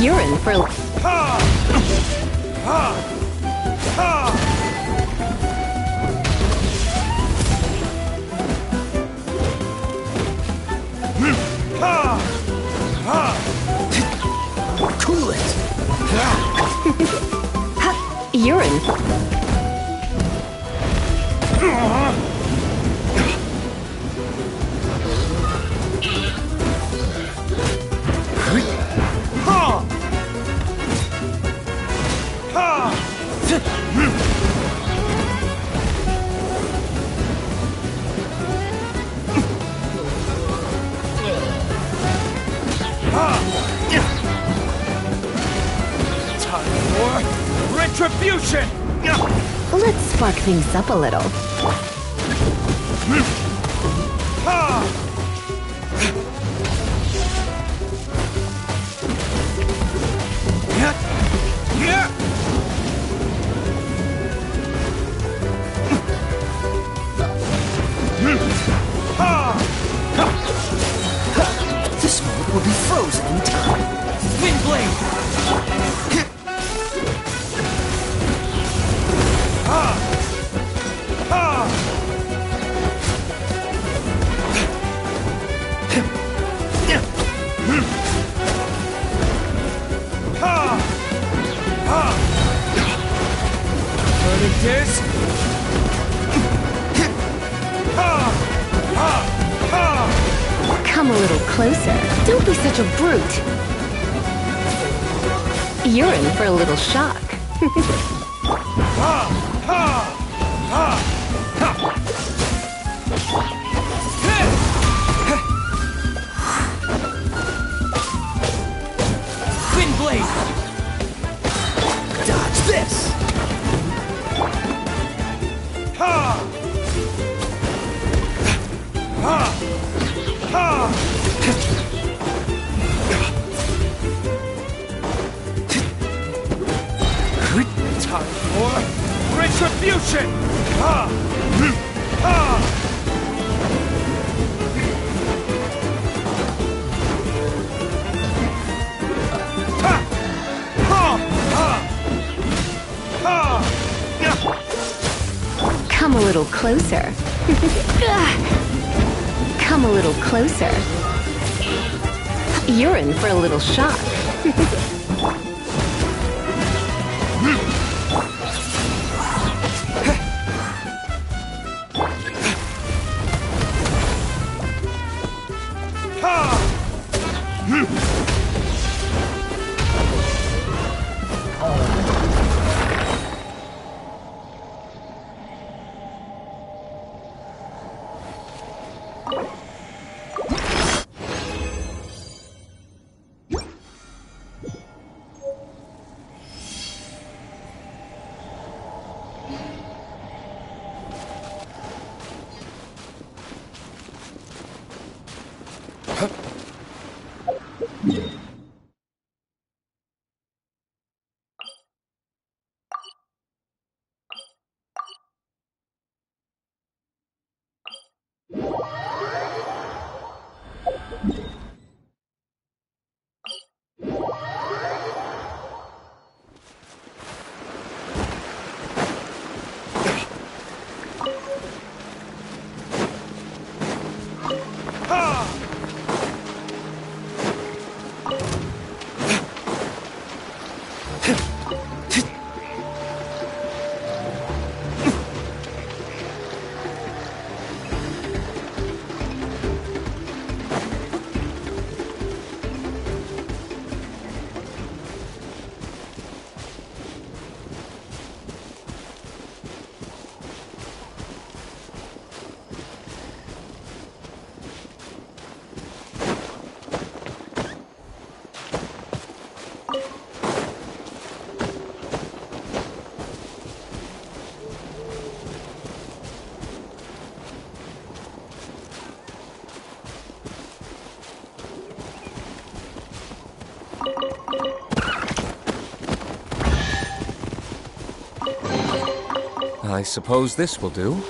You're in for... Cool it! You're in... Time for retribution! Let's spark things up a little. This mode will be frozen in time. Windblade! Verdict is... Come a little closer. Don't be such a brute. You're in for a little shock. Windblade! Dodge this! Time for retribution! Come a little closer. Come a little closer. You're in for a little shock. I suppose this will do.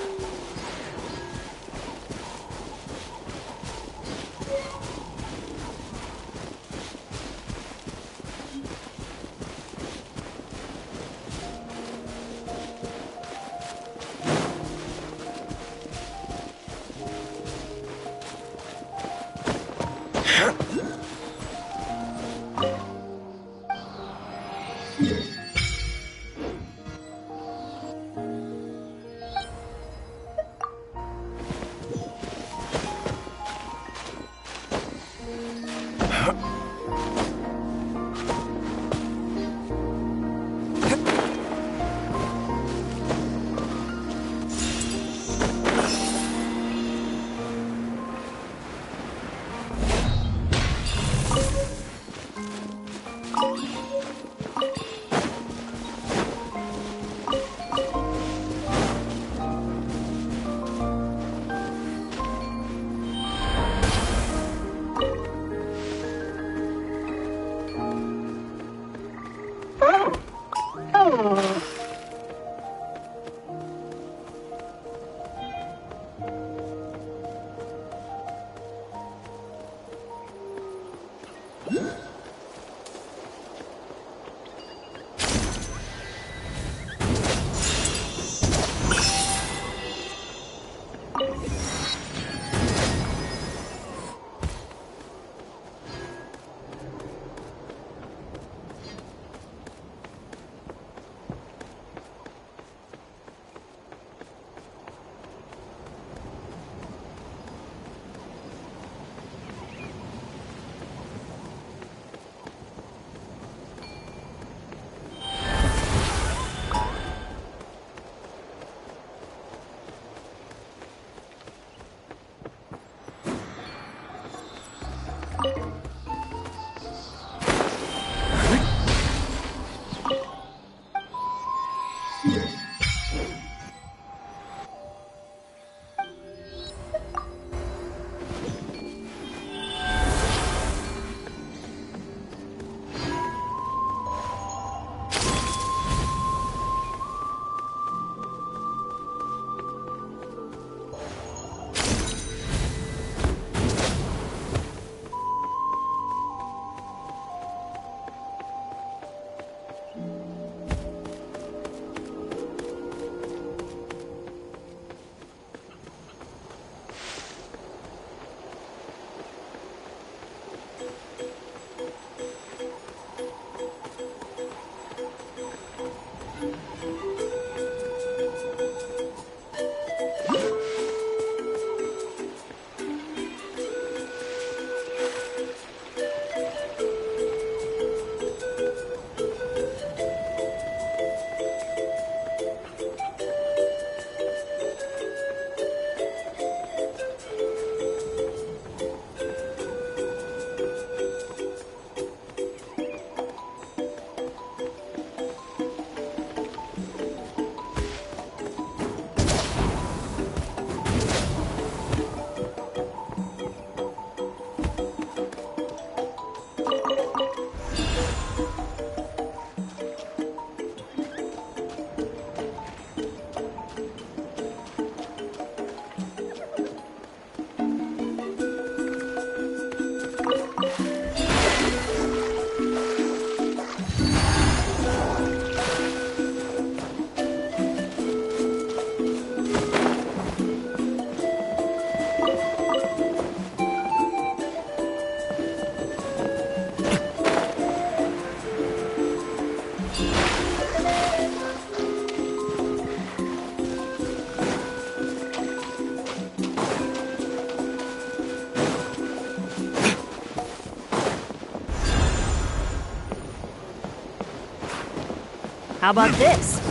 How about this?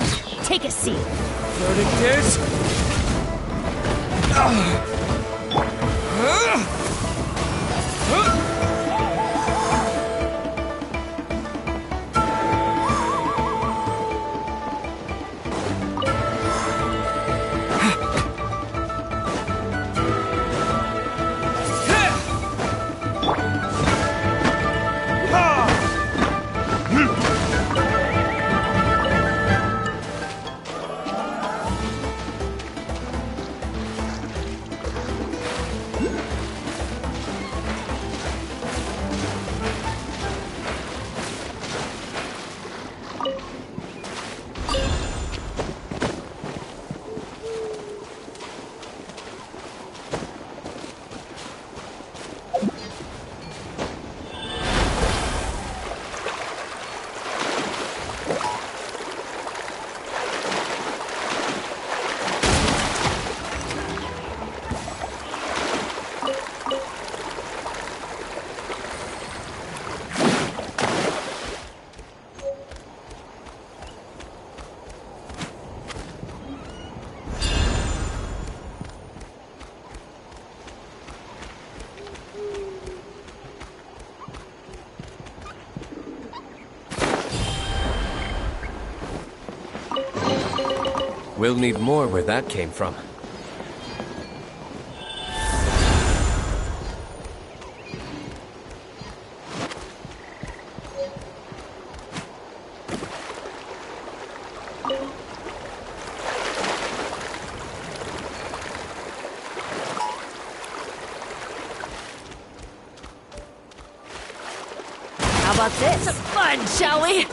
Take a seat. Floating tears? We'll need more where that came from. How about this? Some fun, shall we?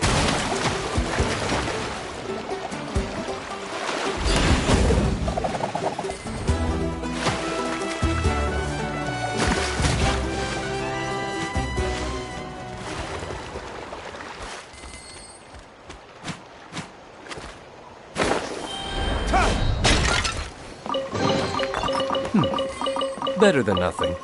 Better than nothing.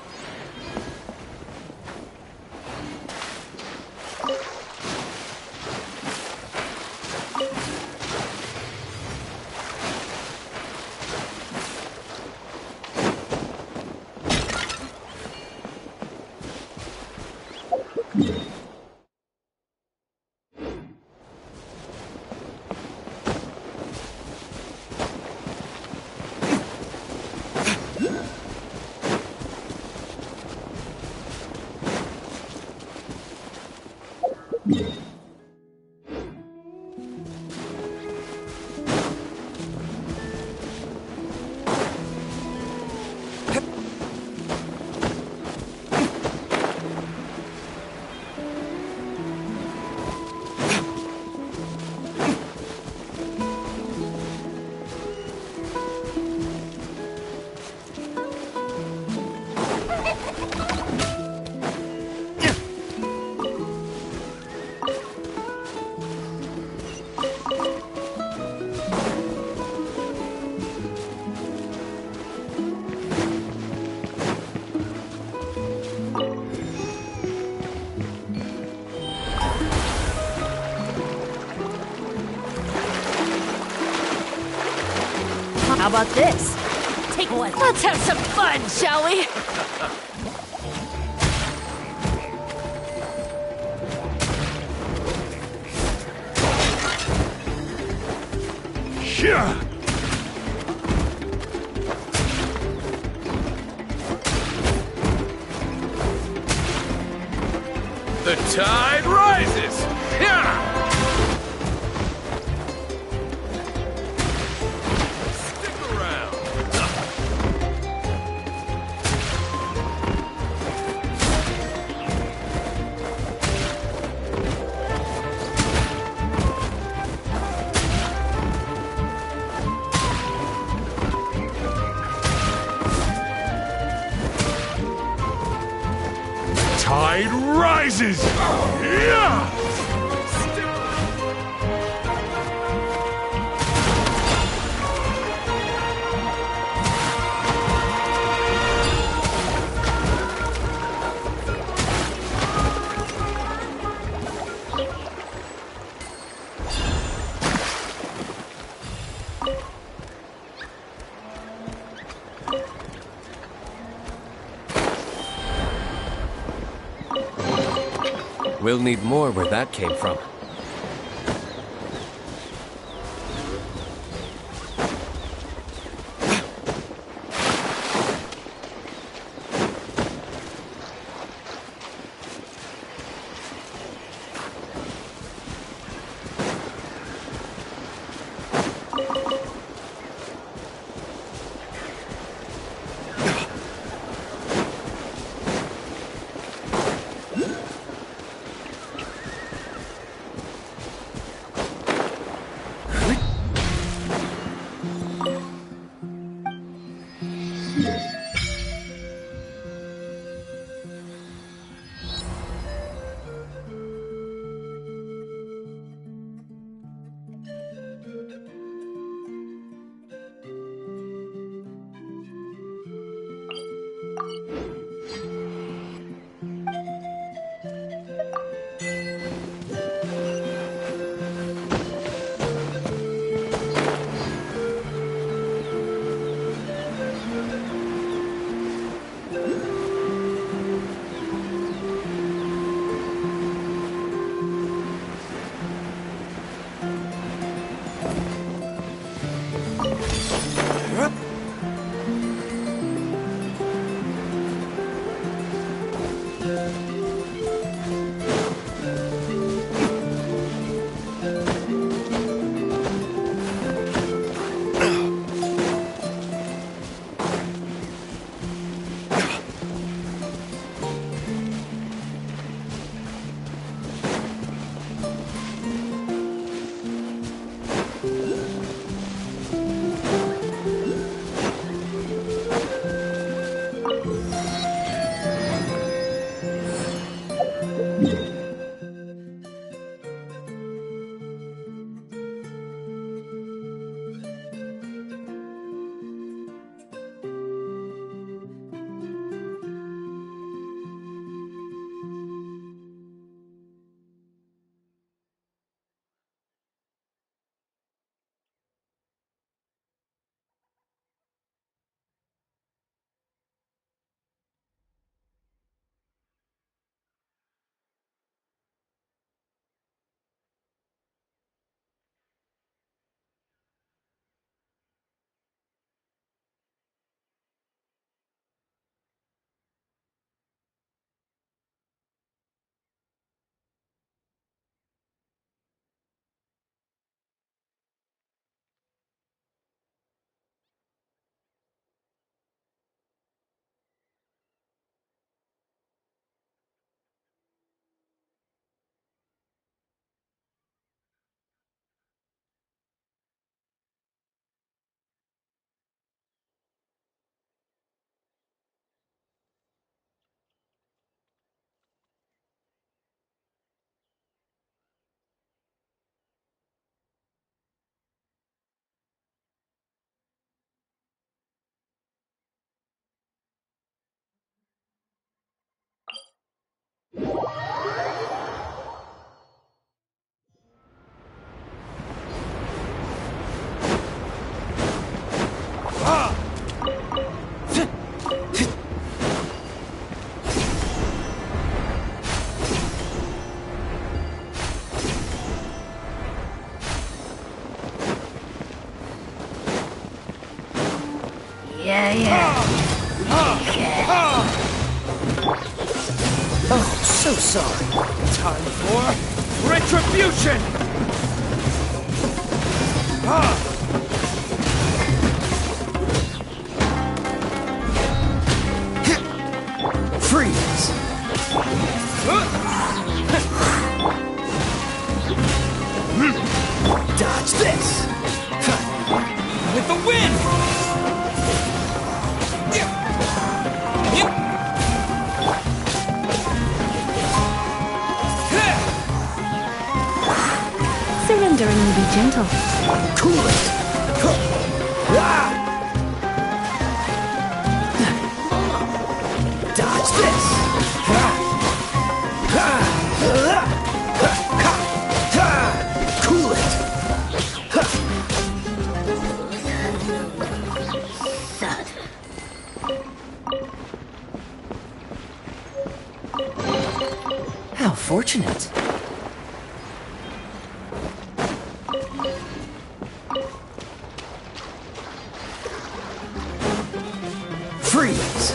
How about this? Take one. Let's have some fun, shall we? Yeah. The tide rises! Yeah! Stick around! Tide rises! Yeah! We'll need more where that came from. Oh, so sorry. Time for retribution! Freeze! Dodge this! With the wind! Surrender and be gentle. Cool it! Dodge this! Cool it! How fortunate. Freeze!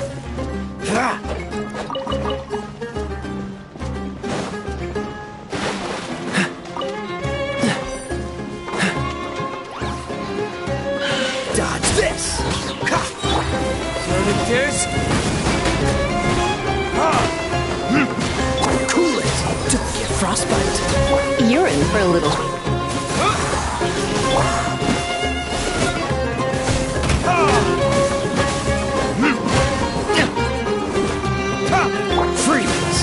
Dodge this! Floating disc! Cool it! Don't get frostbite! You're in for a little. Freeze!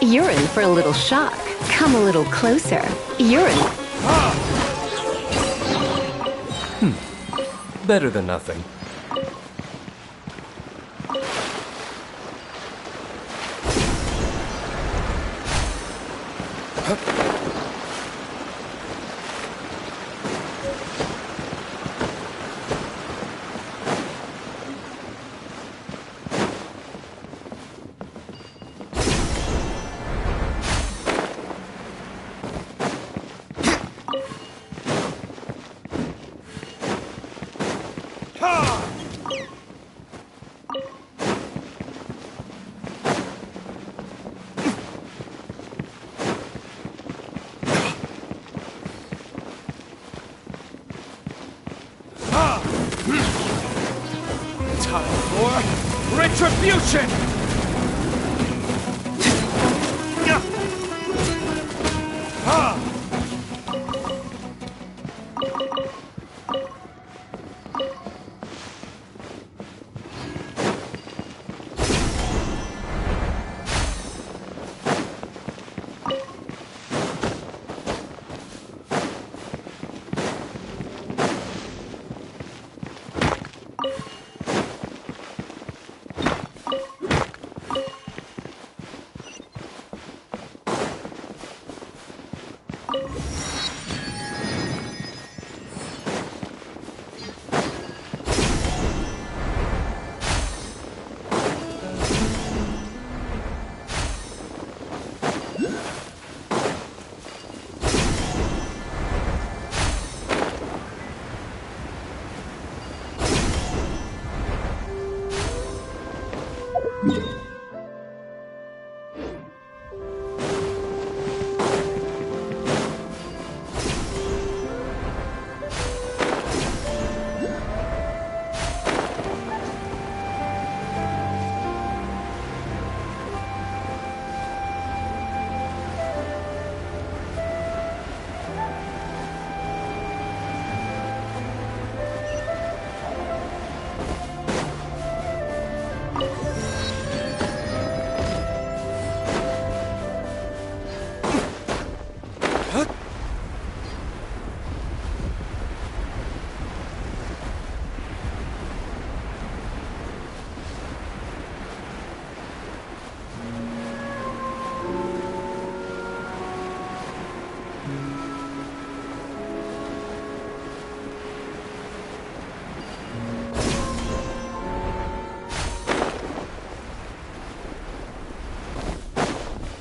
You're in for a little shock. Come a little closer. You're in. Better than nothing. Time for retribution!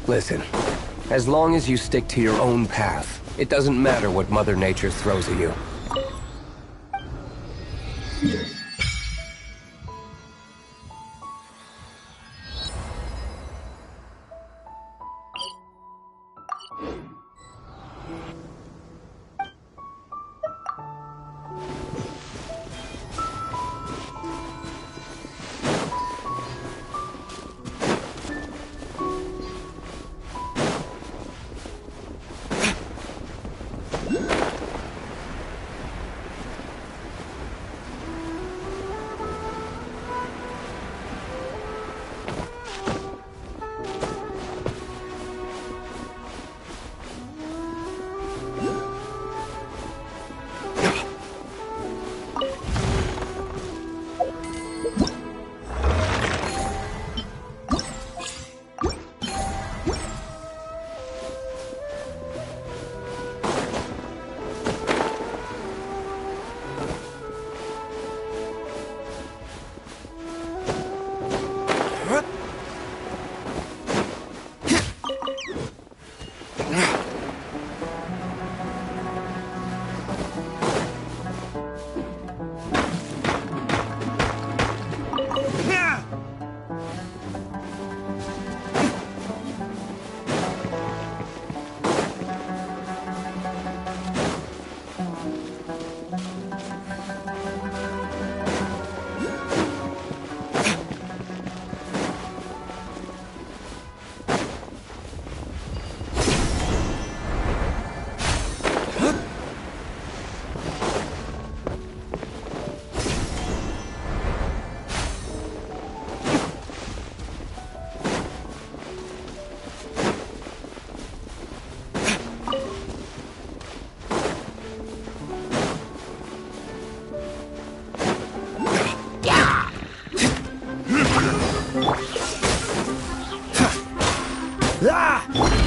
Listen, as long as you stick to your own path, it doesn't matter what Mother Nature throws at you.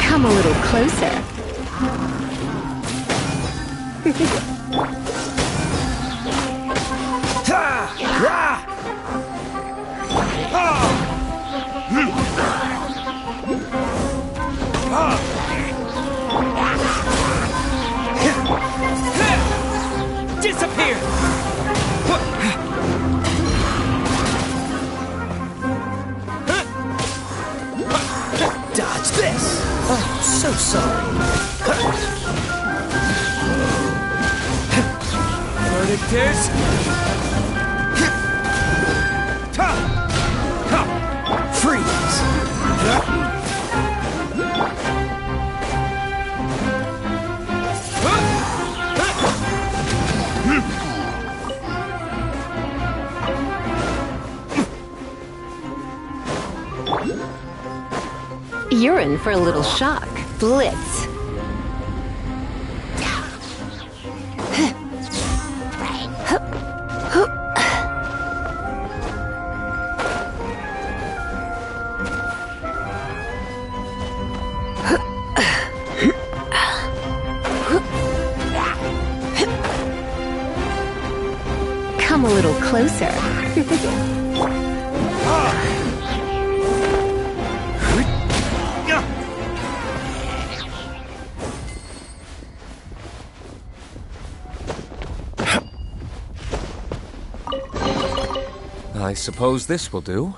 Come a little closer. Disappear! Dodge this! Oh, so sorry. Verdict is... Freeze! You're in for a little shock. Blitz. Come a little closer. I suppose this will do.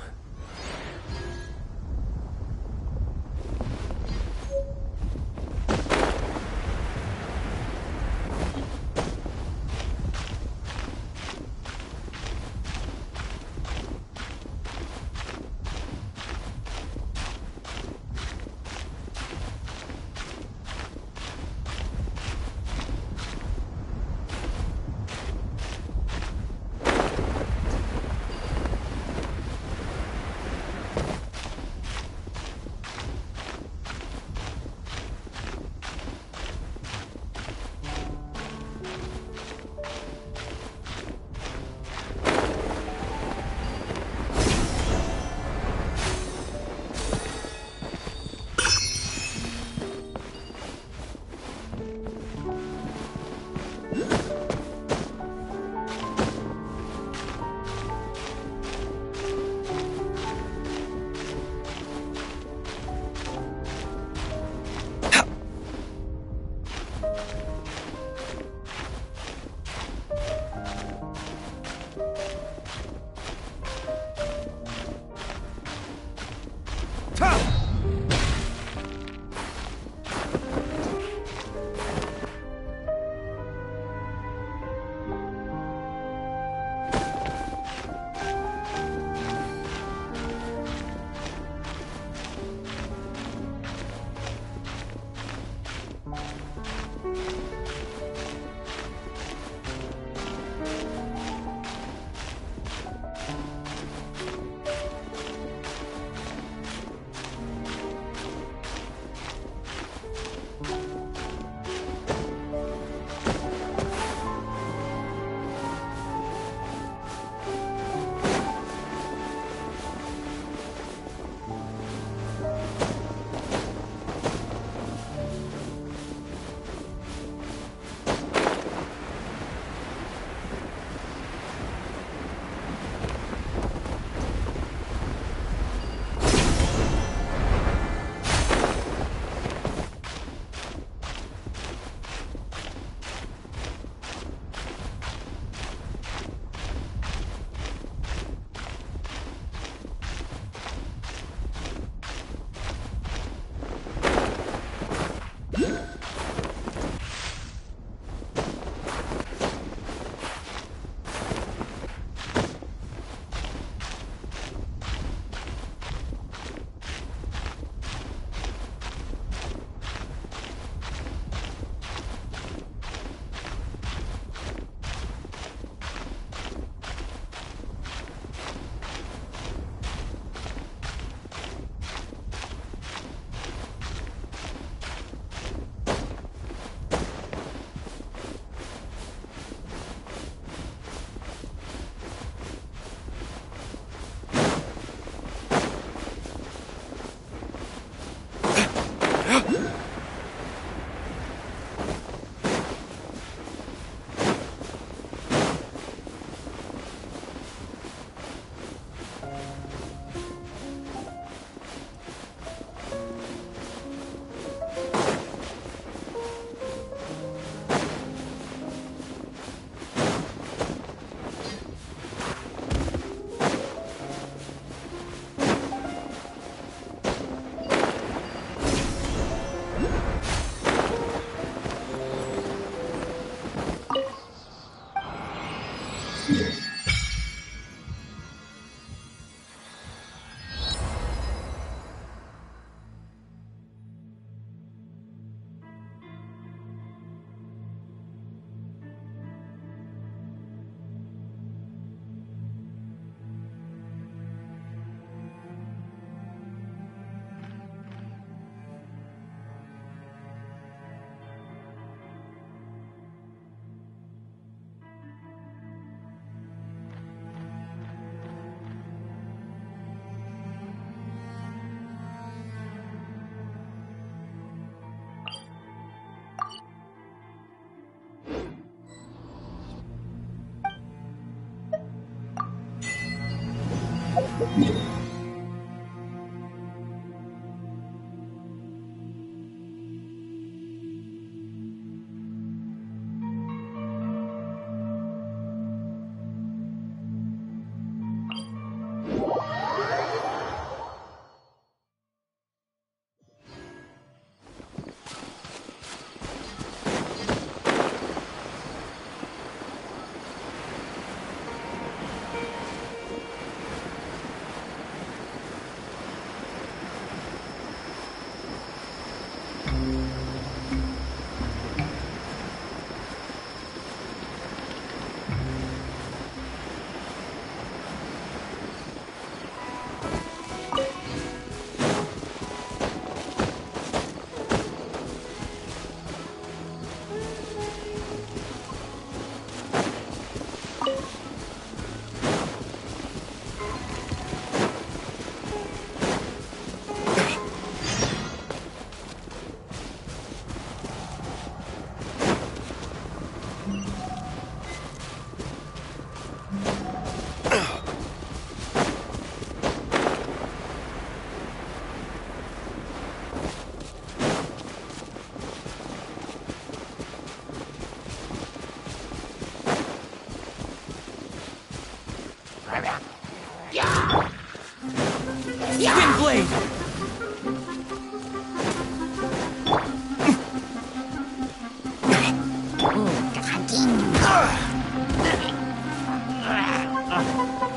Spin blade!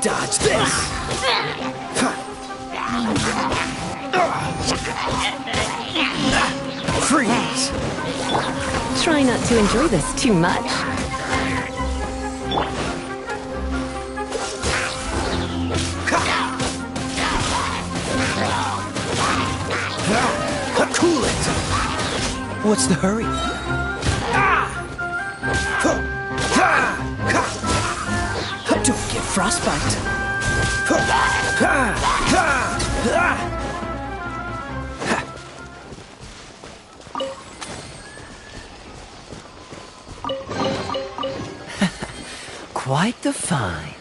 Dodge this! Freeze! Try not to enjoy this too much. Cool it! What's the hurry? Don't get frostbite. Quite the find.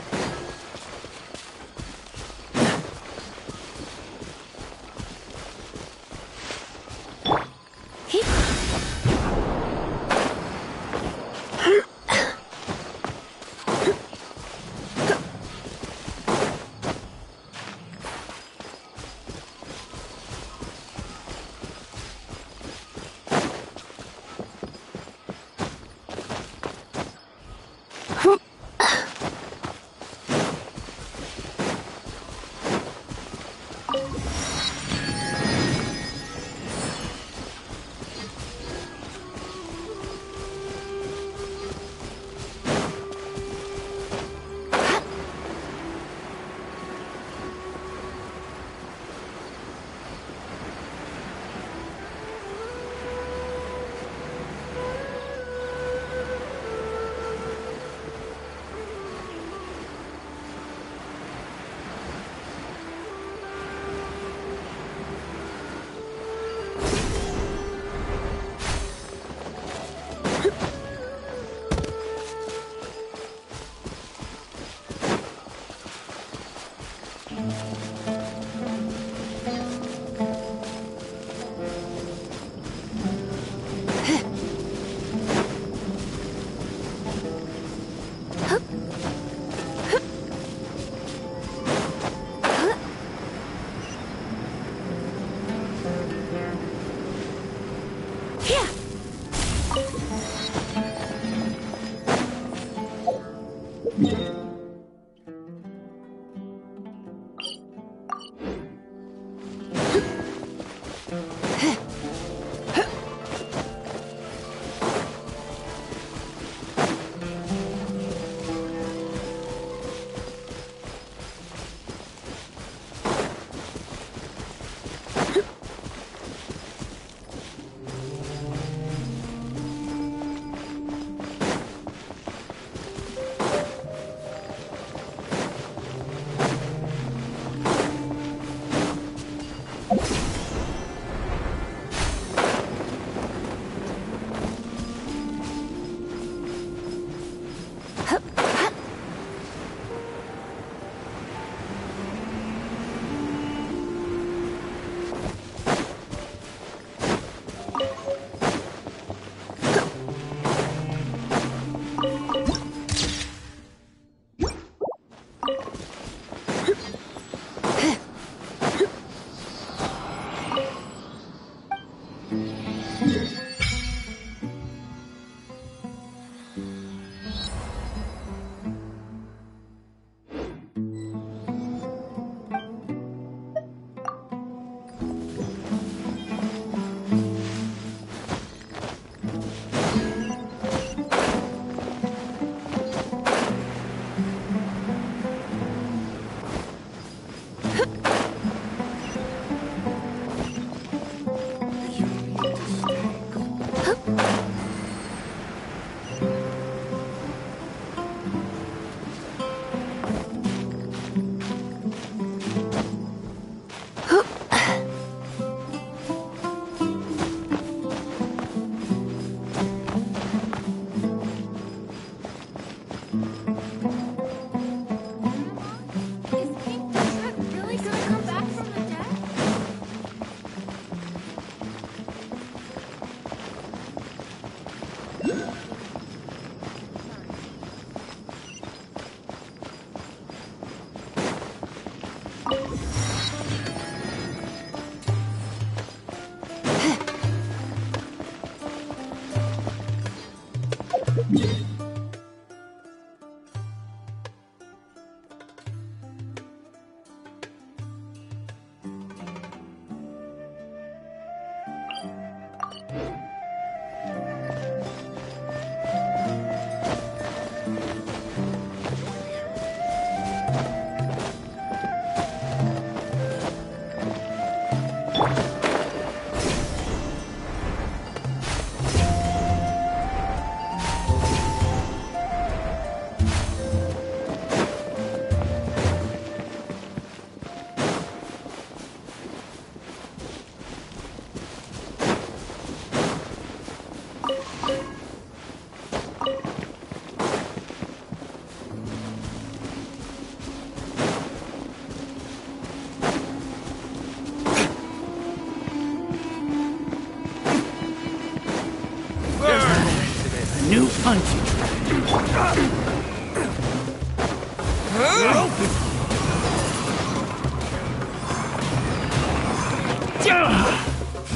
Yeah. New punching.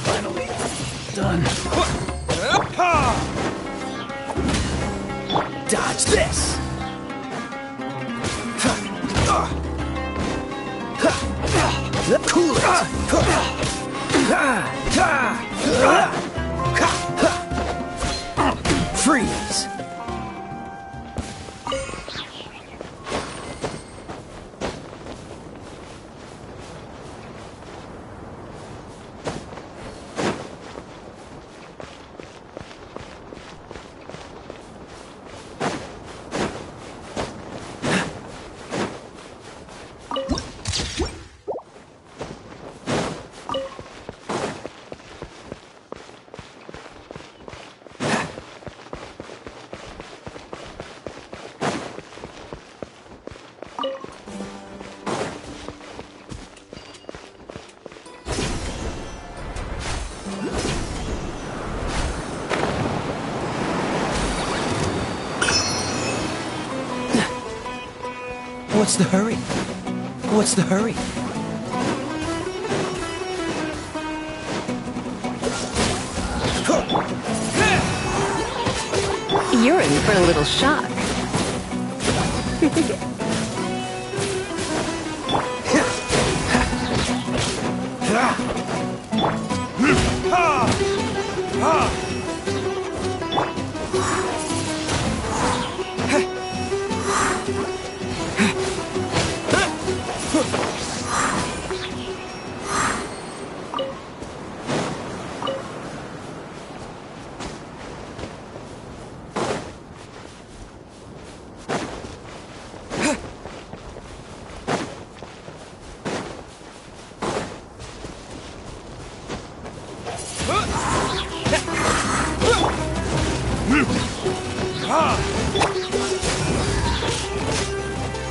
Finally done. Dodge this. Cool it. Freeze. What's the hurry? What's the hurry? You're in for a little shock.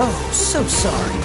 Oh, so sorry.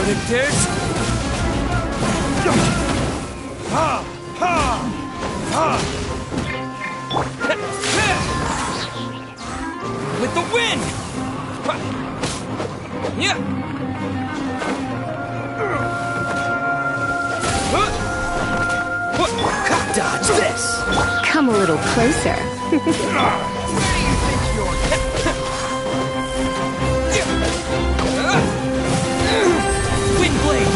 Predators! Ha! Ha! Ha! With the wind! Yeah! Dodge this! Come a little closer. Wind blade!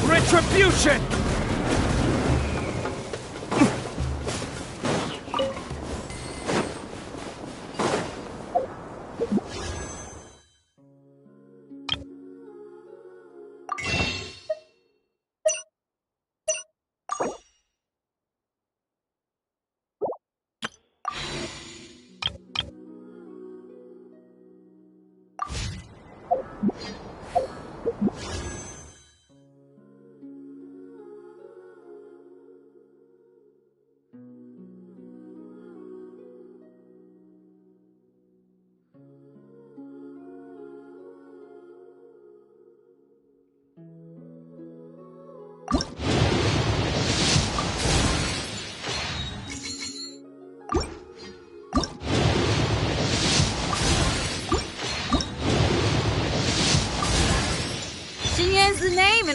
Retribution!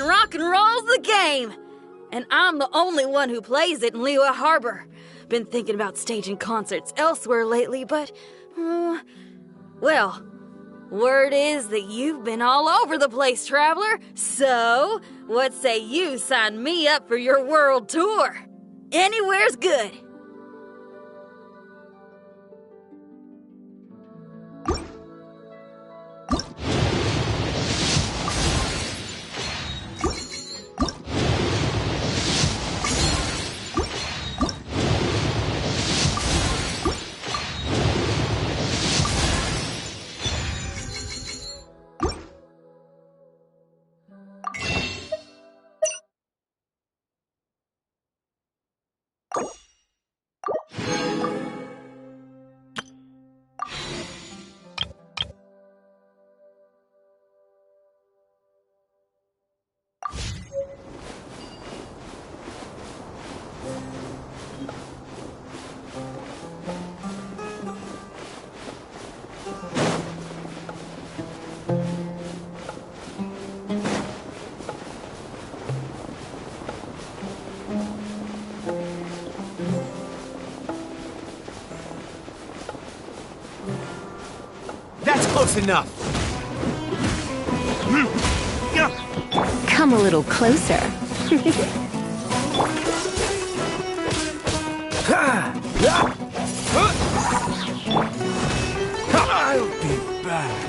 and rock and roll's the game! And I'm the only one who plays it in Liyue Harbor. Been thinking about staging concerts elsewhere lately, but... well, word is that you've been all over the place, traveler. So, what say you sign me up for your world tour? Anywhere's good. That's close enough. Come a little closer. I'll be back.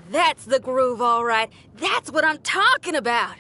That's the groove, all right. That's what I'm talking about.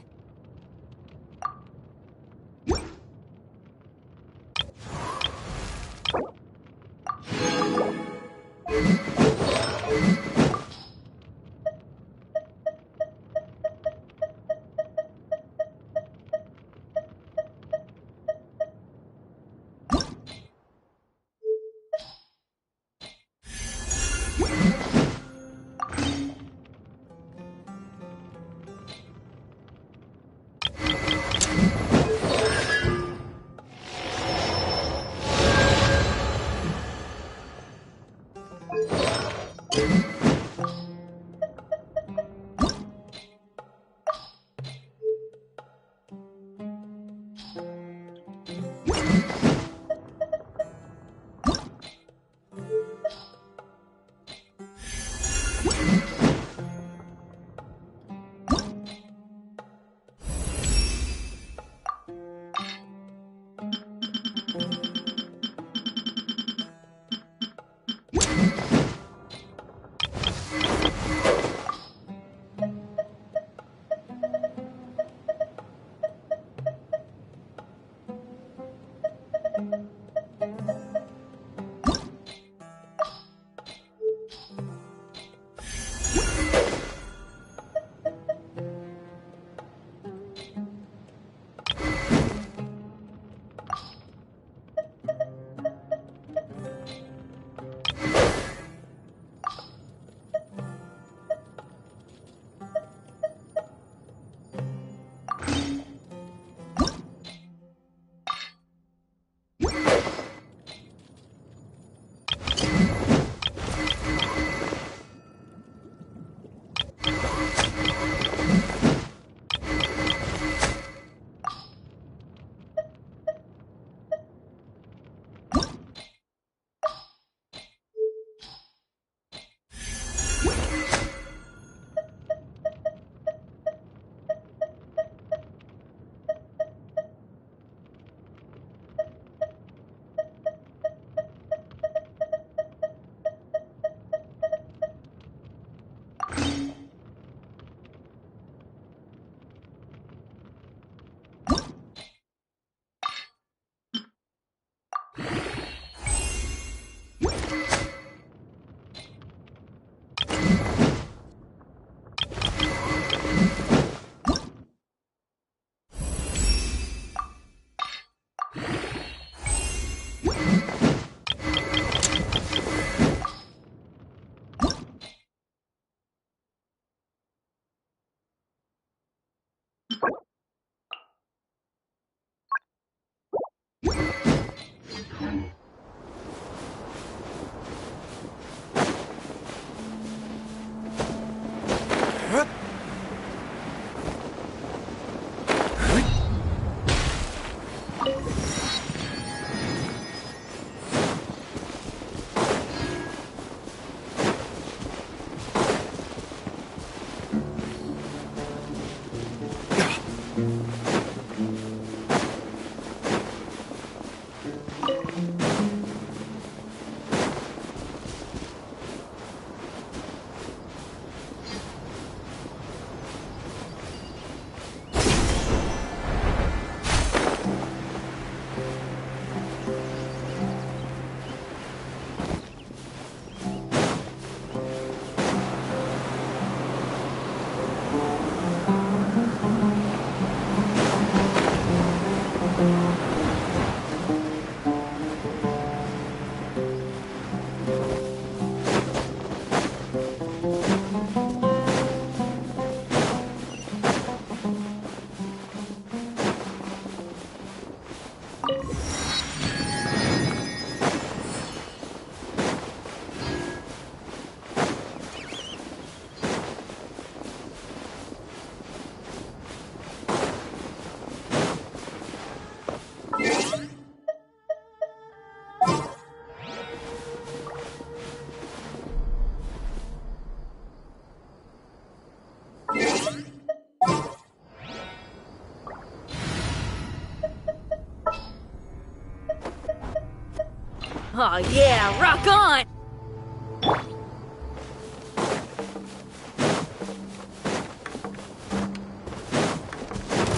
Oh yeah, rock on!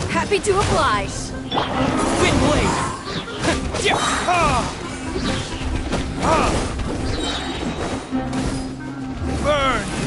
Happy to oblige! Wind blade! Burn!